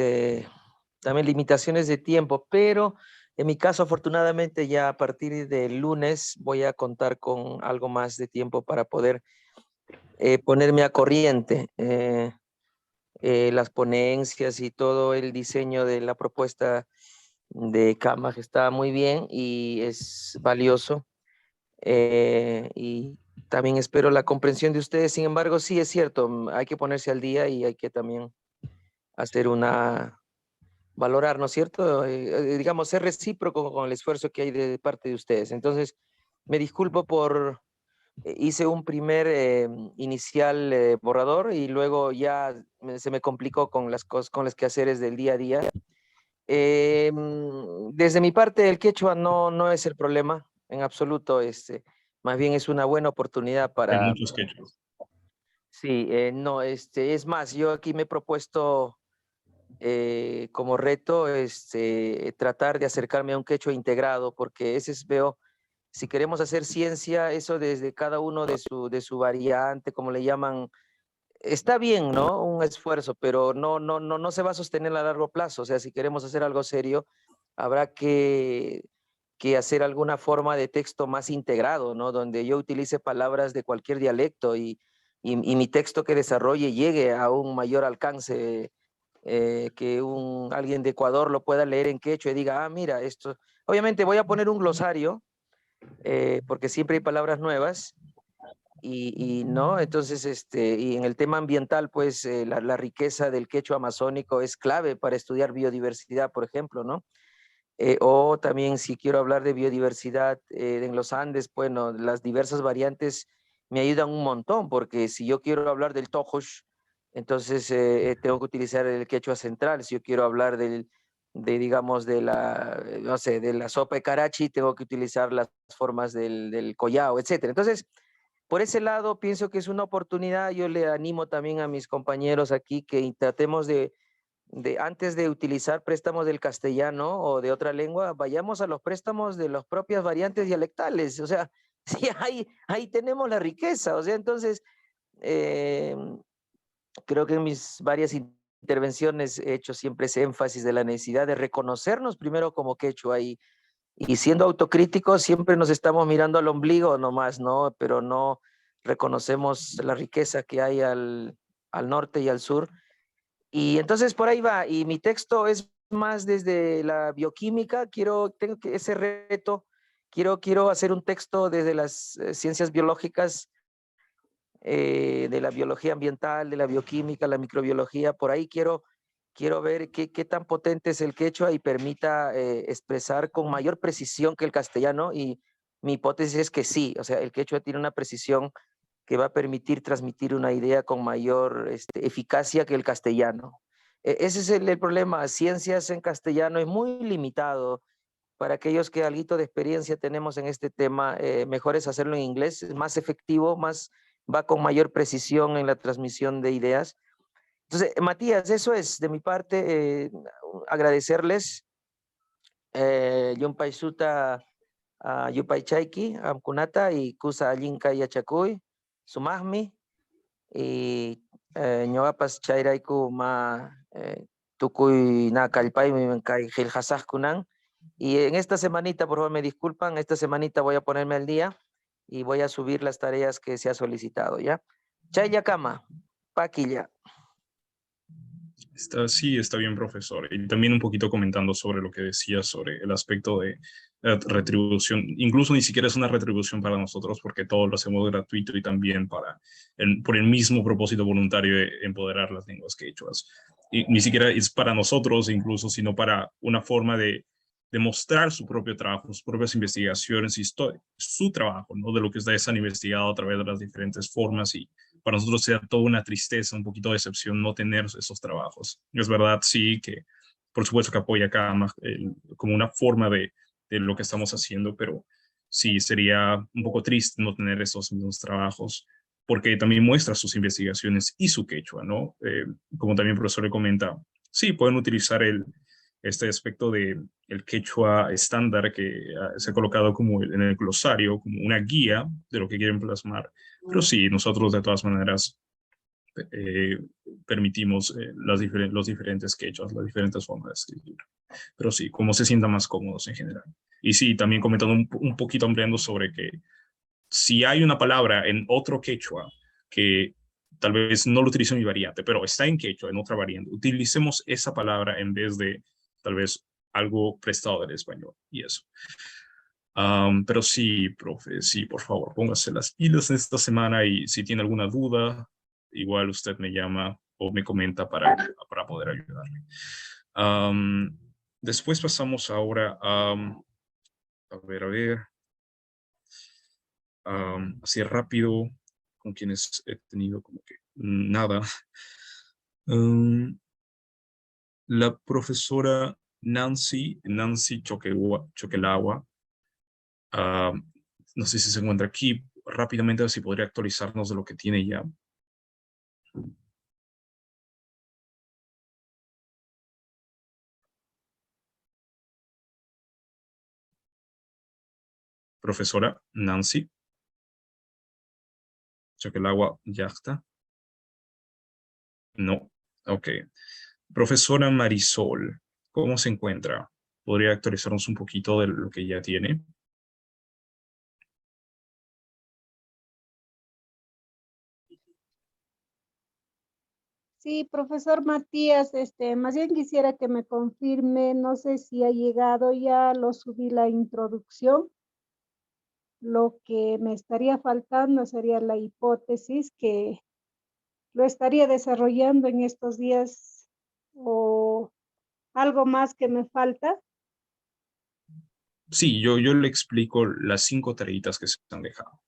también limitaciones de tiempo, pero en mi caso, afortunadamente, ya a partir del lunes voy a contar con algo más de tiempo para poder ponerme a corriente. Las ponencias y todo el diseño de la propuesta de CAMAG está muy bien y es valioso. Y también espero la comprensión de ustedes. Sin embargo, sí es cierto, hay que ponerse al día y hay que también hacer una valorar, ¿no es cierto? Digamos, ser recíproco con el esfuerzo que hay de parte de ustedes. Entonces, me disculpo por, hice un primer inicial borrador y luego ya se me complicó con las cosas, con los quehaceres del día a día. Desde mi parte, el quechua no es el problema en absoluto, más bien es una buena oportunidad Hay para... muchos quechuas. Sí, no, es más, yo aquí me he propuesto como reto tratar de acercarme a un quechua integrado, porque ese es, veo, si queremos hacer ciencia, eso desde cada uno de su variante, como le llaman, está bien, ¿no? Un esfuerzo, pero no se va a sostener a largo plazo. O sea, si queremos hacer algo serio, habrá que hacer alguna forma de texto más integrado, ¿no? Donde yo utilice palabras de cualquier dialecto y mi texto que desarrolle llegue a un mayor alcance, que alguien de Ecuador lo pueda leer en quechua y diga, ah, mira, esto... Obviamente voy a poner un glosario, porque siempre hay palabras nuevas, y no, entonces, y en el tema ambiental, pues la riqueza del quechua amazónico es clave para estudiar biodiversidad, por ejemplo, ¿no? O también si quiero hablar de biodiversidad en los Andes, bueno, las diversas variantes me ayudan un montón, porque si yo quiero hablar del tojosh, entonces tengo que utilizar el quechua central. Si yo quiero hablar digamos, no sé, de la sopa de carachi, tengo que utilizar las formas del collao, etcétera. Entonces, por ese lado, pienso que es una oportunidad. Yo le animo también a mis compañeros aquí que tratemos antes de utilizar préstamos del castellano o de otra lengua, vayamos a los préstamos de las propias variantes dialectales. O sea, sí, ahí tenemos la riqueza. O sea, entonces, creo que en mis varias intervenciones he hecho siempre ese énfasis de la necesidad de reconocernos primero como quechua y siendo autocríticos siempre nos estamos mirando al ombligo nomás, ¿no? Pero no reconocemos la riqueza que hay al norte y al sur. Y entonces por ahí va, y mi texto es más desde la bioquímica, tengo ese reto, quiero hacer un texto desde las ciencias biológicas, de la biología ambiental, de la bioquímica, la microbiología, por ahí quiero ver qué tan potente es el quechua y permita expresar con mayor precisión que el castellano, y mi hipótesis es que sí, o sea, el quechua tiene una precisión que va a permitir transmitir una idea con mayor eficacia que el castellano. Ese es el problema. Ciencias en castellano es muy limitado. Para aquellos que algo de experiencia tenemos en este tema, mejor es hacerlo en inglés, es más efectivo, va con mayor precisión en la transmisión de ideas. Entonces, Matías, eso es de mi parte, agradecerles. Yumpay Suta, Yupay Chaiki, Amkunata y Kusa Alinka Yachakuy, Sumahmi, y ñoapas chayrayku tukuy na kallpaymi kay qillqasaqkunan. Y en esta semanita, por favor, me disculpan, esta semanita voy a ponerme al día y voy a subir las tareas que se ha solicitado, ¿ya? Chaya Kama, Paquilla. Sí, está bien, profesor. Y también un poquito comentando sobre lo que decía sobre el aspecto de retribución. Incluso ni siquiera es una retribución para nosotros porque todo lo hacemos gratuito y también por el mismo propósito voluntario de empoderar las lenguas quechuas. Y ni siquiera es para nosotros incluso, sino para una forma de demostrar su propio trabajo, sus propias investigaciones y su trabajo, ¿no? De lo que ustedes han investigado a través de las diferentes formas, y para nosotros sea toda una tristeza, un poquito de decepción no tener esos trabajos. Es verdad, sí, que por supuesto que apoya acá como una forma de lo que estamos haciendo, pero sí sería un poco triste no tener esos mismos trabajos, porque también muestra sus investigaciones y su quechua, ¿no? Como también el profesor le comenta, sí, pueden utilizar este aspecto de el quechua estándar que se ha colocado como en el glosario, como una guía de lo que quieren plasmar. Pero sí, nosotros de todas maneras permitimos los diferentes quechuas, las diferentes formas de escritura. Pero sí, como se sientan más cómodos en general. Y sí, también comentando un poquito ampliando sobre que si hay una palabra en otro quechua que tal vez no lo utilizo en mi variante, pero está en quechua, en otra variante, utilicemos esa palabra en vez de tal vez algo prestado del español y eso. Pero sí, profe, sí, por favor, póngase las pilas esta semana y si tiene alguna duda, igual usted me llama o me comenta para poder ayudarle. Después pasamos ahora a ver, así rápido, con quienes he tenido como que nada. La profesora Nancy Choquelagua, no sé si se encuentra aquí, rápidamente si podría actualizarnos de lo que tiene ya. Profesora Nancy Choquelagua, ¿ya está? No, ok. Profesora Marisol, ¿cómo se encuentra? ¿Podría actualizarnos un poquito de lo que ya tiene? Sí, profesor Matías, más bien quisiera que me confirme, no sé si ha llegado ya, lo subí la introducción. Lo que me estaría faltando sería la hipótesis que lo estaría desarrollando en estos días o algo más que me falta. Sí, yo le explico las 5 tareitas que se han dejado.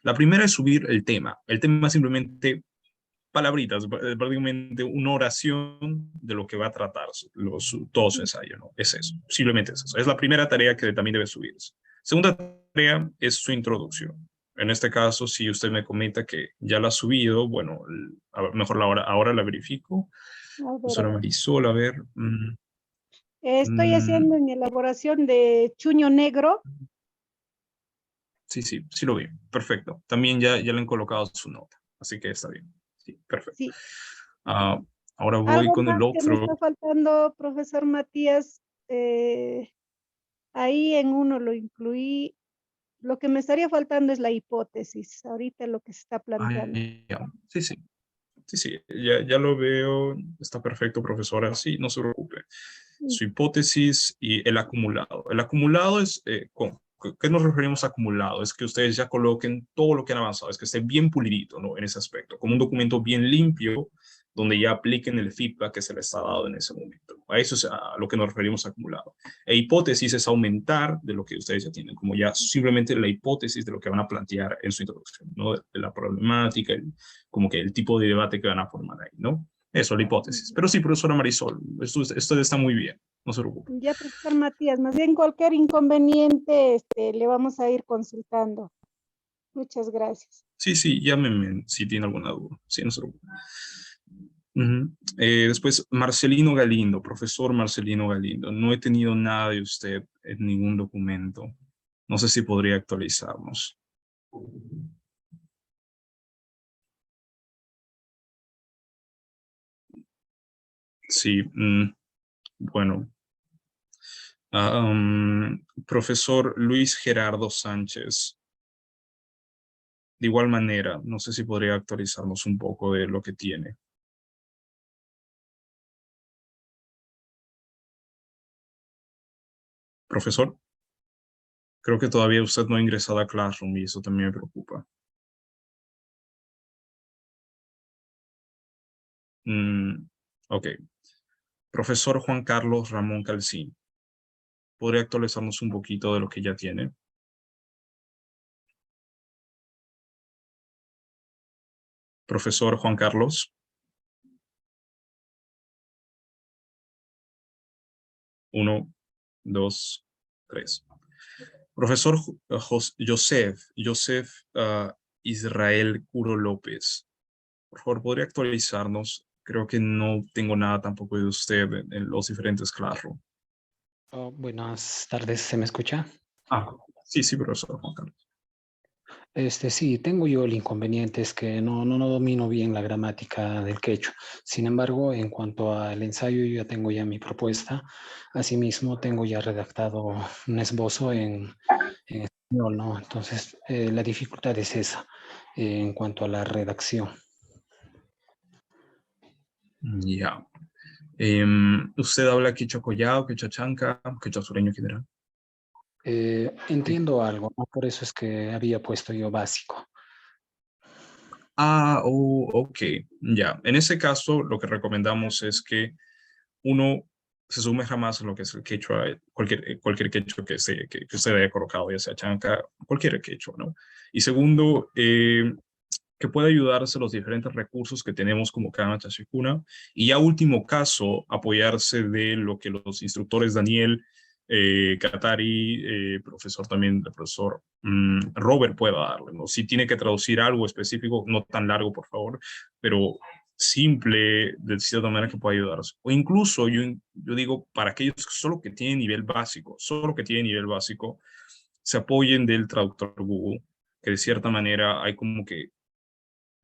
La primera es subir el tema. El tema es simplemente palabritas, prácticamente una oración de lo que va a tratar todo su ensayo, ¿no? Es eso, simplemente es eso. Es la primera tarea que también debe subirse. Segunda tarea es su introducción. En este caso, si usted me comenta que ya la ha subido, bueno, mejor ahora la verifico. A Profesora ver. Marisol, a ver. Estoy haciendo en elaboración de chuño negro. Sí, sí lo vi. Perfecto. También ya le han colocado su nota, así que está bien. Sí, perfecto. Sí. Ahora voy Algo con el más que me otro. está faltando, profesor Matías, ahí en uno lo incluí. Lo que me estaría faltando es la hipótesis, ahorita lo que se está planteando. Sí, ya lo veo, está perfecto, profesora, sí, no se preocupe. Su hipótesis y el acumulado. El acumulado es, ¿qué nos referimos a acumulado? Es que ustedes ya coloquen todo lo que han avanzado, es que esté bien pulidito, ¿no? En ese aspecto, como un documento bien limpio, donde ya apliquen el feedback que se les ha dado en ese momento. A eso es a lo que nos referimos a acumulado. E hipótesis es aumentar de lo que ustedes ya tienen, como ya simplemente la hipótesis de lo que van a plantear en su introducción, ¿no? De la problemática, como que el tipo de debate que van a formar ahí, ¿no? Eso, la hipótesis. Pero sí, profesora Marisol, esto está muy bien, no se preocupe. Ya, profesor Matías, más bien cualquier inconveniente le vamos a ir consultando. Muchas gracias. Sí, llámeme si tiene alguna duda. Sí, no se preocupe. Después, Marcelino Galindo, profesor Marcelino Galindo. No he tenido nada de usted en ningún documento. No sé si podría actualizarnos. Sí, bueno. Profesor Luis Gerardo Sánchez. De igual manera, no sé si podría actualizarnos un poco de lo que tiene. Profesor, creo que todavía usted no ha ingresado a Classroom y eso también me preocupa. Ok. Profesor Juan Carlos Ramón Calcín, ¿podría actualizarnos un poquito de lo que ya tiene? Profesor Juan Carlos. 1, 2, 3. Profesor Joseph Israel Curo López. Por favor, ¿podría actualizarnos? Creo que no tengo nada tampoco de usted en los diferentes Classroom. Buenas tardes, ¿se me escucha? Sí, profesor Juan Carlos. Sí, tengo yo el inconveniente, es que no domino bien la gramática del quechua. Sin embargo, en cuanto al ensayo, yo ya tengo ya mi propuesta. Asimismo, tengo ya redactado un esbozo en español, ¿no? Entonces, la dificultad es esa, en cuanto a la redacción. Ya. ¿Usted habla quechua collao, quechua chanca, quechua sureño general? Entiendo algo, ¿no? Por eso es que había puesto yo básico. Ok, ya. En ese caso, lo que recomendamos es que uno se sumerja más en lo que es el quechua, cualquier quechua que usted haya colocado, ya sea chanca, cualquier quechua, ¿no? Y segundo, que pueda ayudarse a los diferentes recursos que tenemos como Kana Chachicuna. Y ya último caso, apoyarse de lo que los instructores Daniel, Katari, el profesor Robert pueda darle, ¿no? Si tiene que traducir algo específico, no tan largo, por favor, pero simple, de cierta manera que pueda ayudarse. O incluso yo digo, para aquellos solo que tienen nivel básico, se apoyen del traductor Google, que de cierta manera hay como que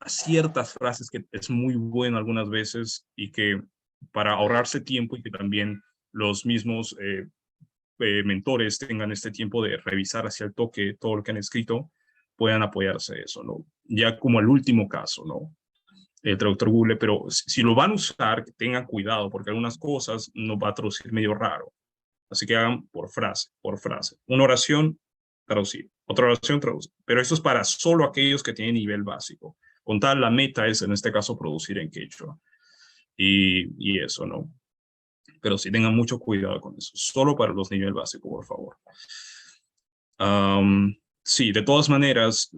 ciertas frases que es muy bueno algunas veces y que para ahorrarse tiempo y que también los mismos mentores tengan este tiempo de revisar hacia el toque todo lo que han escrito, puedan apoyarse de eso, ¿no? Ya como el último caso, ¿no? El traductor Google, pero si lo van a usar, tengan cuidado, porque algunas cosas nos va a traducir medio raro. Así que hagan por frase, por frase. Una oración, traducir. Otra oración, traducir. Pero esto es para solo aquellos que tienen nivel básico. Con tal, la meta es, en este caso, producir en quechua. Y eso, ¿no? Pero sí tengan mucho cuidado con eso. Solo para los niveles básicos, por favor. Sí, de todas maneras,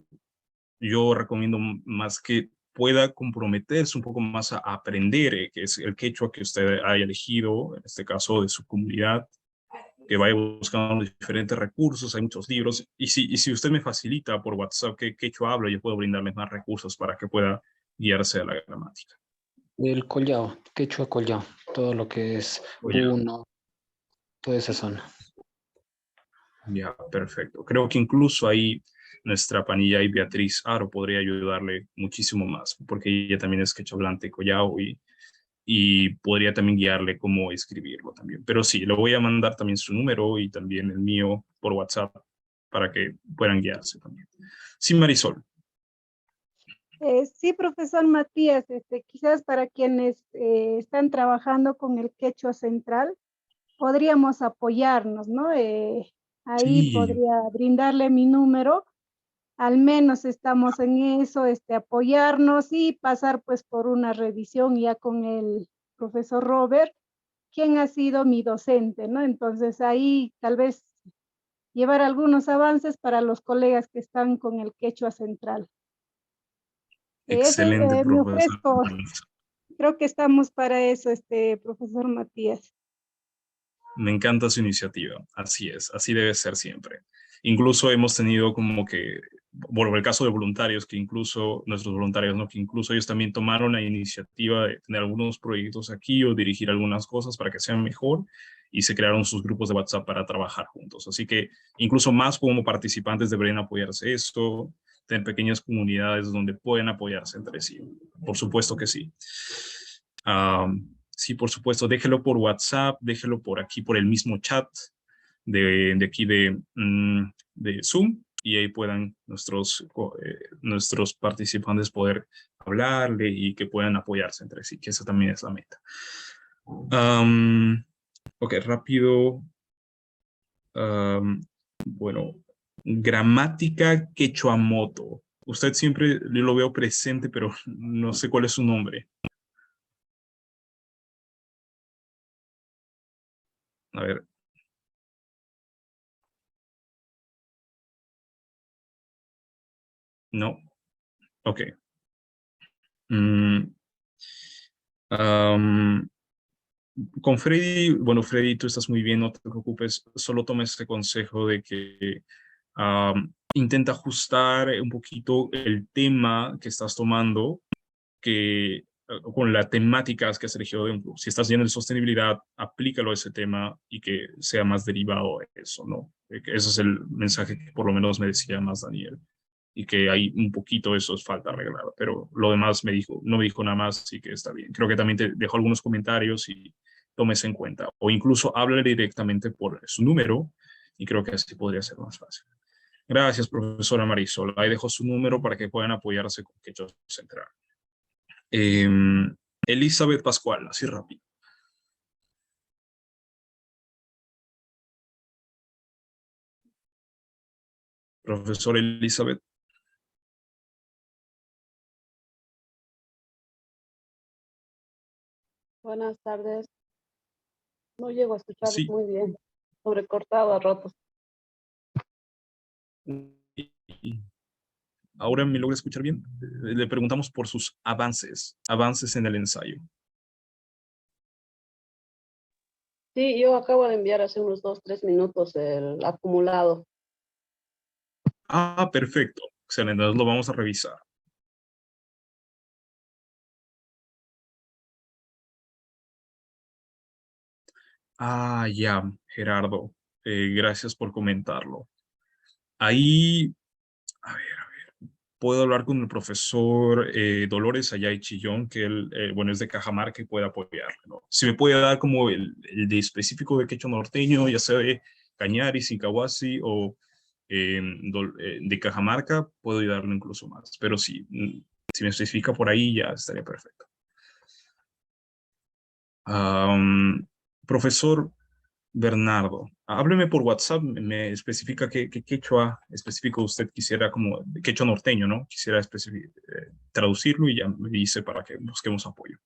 yo recomiendo más que pueda comprometerse un poco más a aprender, que es el quechua que usted haya elegido, en este caso de su comunidad, que vaya buscando los diferentes recursos, hay muchos libros, y si usted me facilita por WhatsApp qué quechua habla, yo puedo brindarles más recursos para que pueda guiarse a la gramática. El collao, quechua collao, todo lo que es Puno, toda esa zona. Ya, perfecto. Creo que incluso ahí nuestra panilla y Beatriz Aro podría ayudarle muchísimo más, porque ella también es quechua hablante collao y podría también guiarle cómo escribirlo también. Pero sí, le voy a mandar también su número y también el mío por WhatsApp para que puedan guiarse también. Sí, Marisol. Sí, profesor Matías, quizás para quienes están trabajando con el quechua central, podríamos apoyarnos, ¿no? Ahí Sí. podría brindarle mi número, al menos estamos en eso, apoyarnos y pasar pues por una revisión ya con el profesor Robert, quien ha sido mi docente, ¿no? Entonces ahí tal vez llevar algunos avances para los colegas que están con el quechua central. Eso Excelente, me profesor. ofrezco. Creo que estamos para eso, profesor Matías. Me encanta su iniciativa. Así es, así debe ser siempre. Incluso hemos tenido como que, bueno, el caso de voluntarios, que incluso nuestros voluntarios, ¿no? Que incluso ellos también tomaron la iniciativa de tener algunos proyectos aquí o dirigir algunas cosas para que sean mejor y se crearon sus grupos de WhatsApp para trabajar juntos. Así que incluso más como participantes deberían apoyarse esto, tener pequeñas comunidades donde pueden apoyarse entre sí. Por supuesto que sí. Sí, por supuesto, déjelo por WhatsApp, déjelo por aquí, por el mismo chat de aquí de Zoom, y ahí puedan nuestros participantes poder hablarle y que puedan apoyarse entre sí, que esa también es la meta. Ok, rápido. Bueno, gramática quechuamoto. Usted siempre lo veo presente, pero no sé cuál es su nombre. A ver. No. Ok. Con Freddy, bueno, Freddy, tú estás muy bien, no te preocupes, solo toma este consejo de que intenta ajustar un poquito el tema que estás tomando con las temáticas que has elegido de un club. Si estás lleno de sostenibilidad, aplícalo a ese tema y que sea más derivado de eso, ¿no? Ese es el mensaje que por lo menos me decía más Daniel. Y que hay un poquito eso es falta arreglar, pero lo demás no me dijo nada más, así que está bien. Creo que también te dejó algunos comentarios y tomes en cuenta. O incluso háblale directamente por su número y creo que así podría ser más fácil. Gracias, profesora Marisol. Ahí dejo su número para que puedan apoyarse con Quechua Central. Elizabeth Pascual, así rápido. Profesor Elizabeth. Buenas tardes. No llego a escucharlos Sí. muy bien. Sobrecortado a ratos. ¿Ahora me logra escuchar bien? Le preguntamos por sus avances en el ensayo. Sí, yo acabo de enviar hace unos 2, 3 minutos el acumulado. Ah, perfecto. Excelente, entonces lo vamos a revisar. Ah, ya, Gerardo. Gracias por comentarlo. Ahí, a ver, puedo hablar con el profesor Dolores Ayay Chillón, que él, bueno, es de Cajamarca y puede apoyarle, ¿no? Si me puede dar como el de específico de quechua norteño, ya sea de Cañari, Sincahuasi o de Cajamarca, puedo ayudarle incluso más. Pero si me especifica por ahí, ya estaría perfecto. Profesor Bernardo, hábleme por WhatsApp, me especifica qué quechua específico usted quisiera, como quechua norteño, ¿no? Quisiera traducirlo y ya me dice para que busquemos apoyo.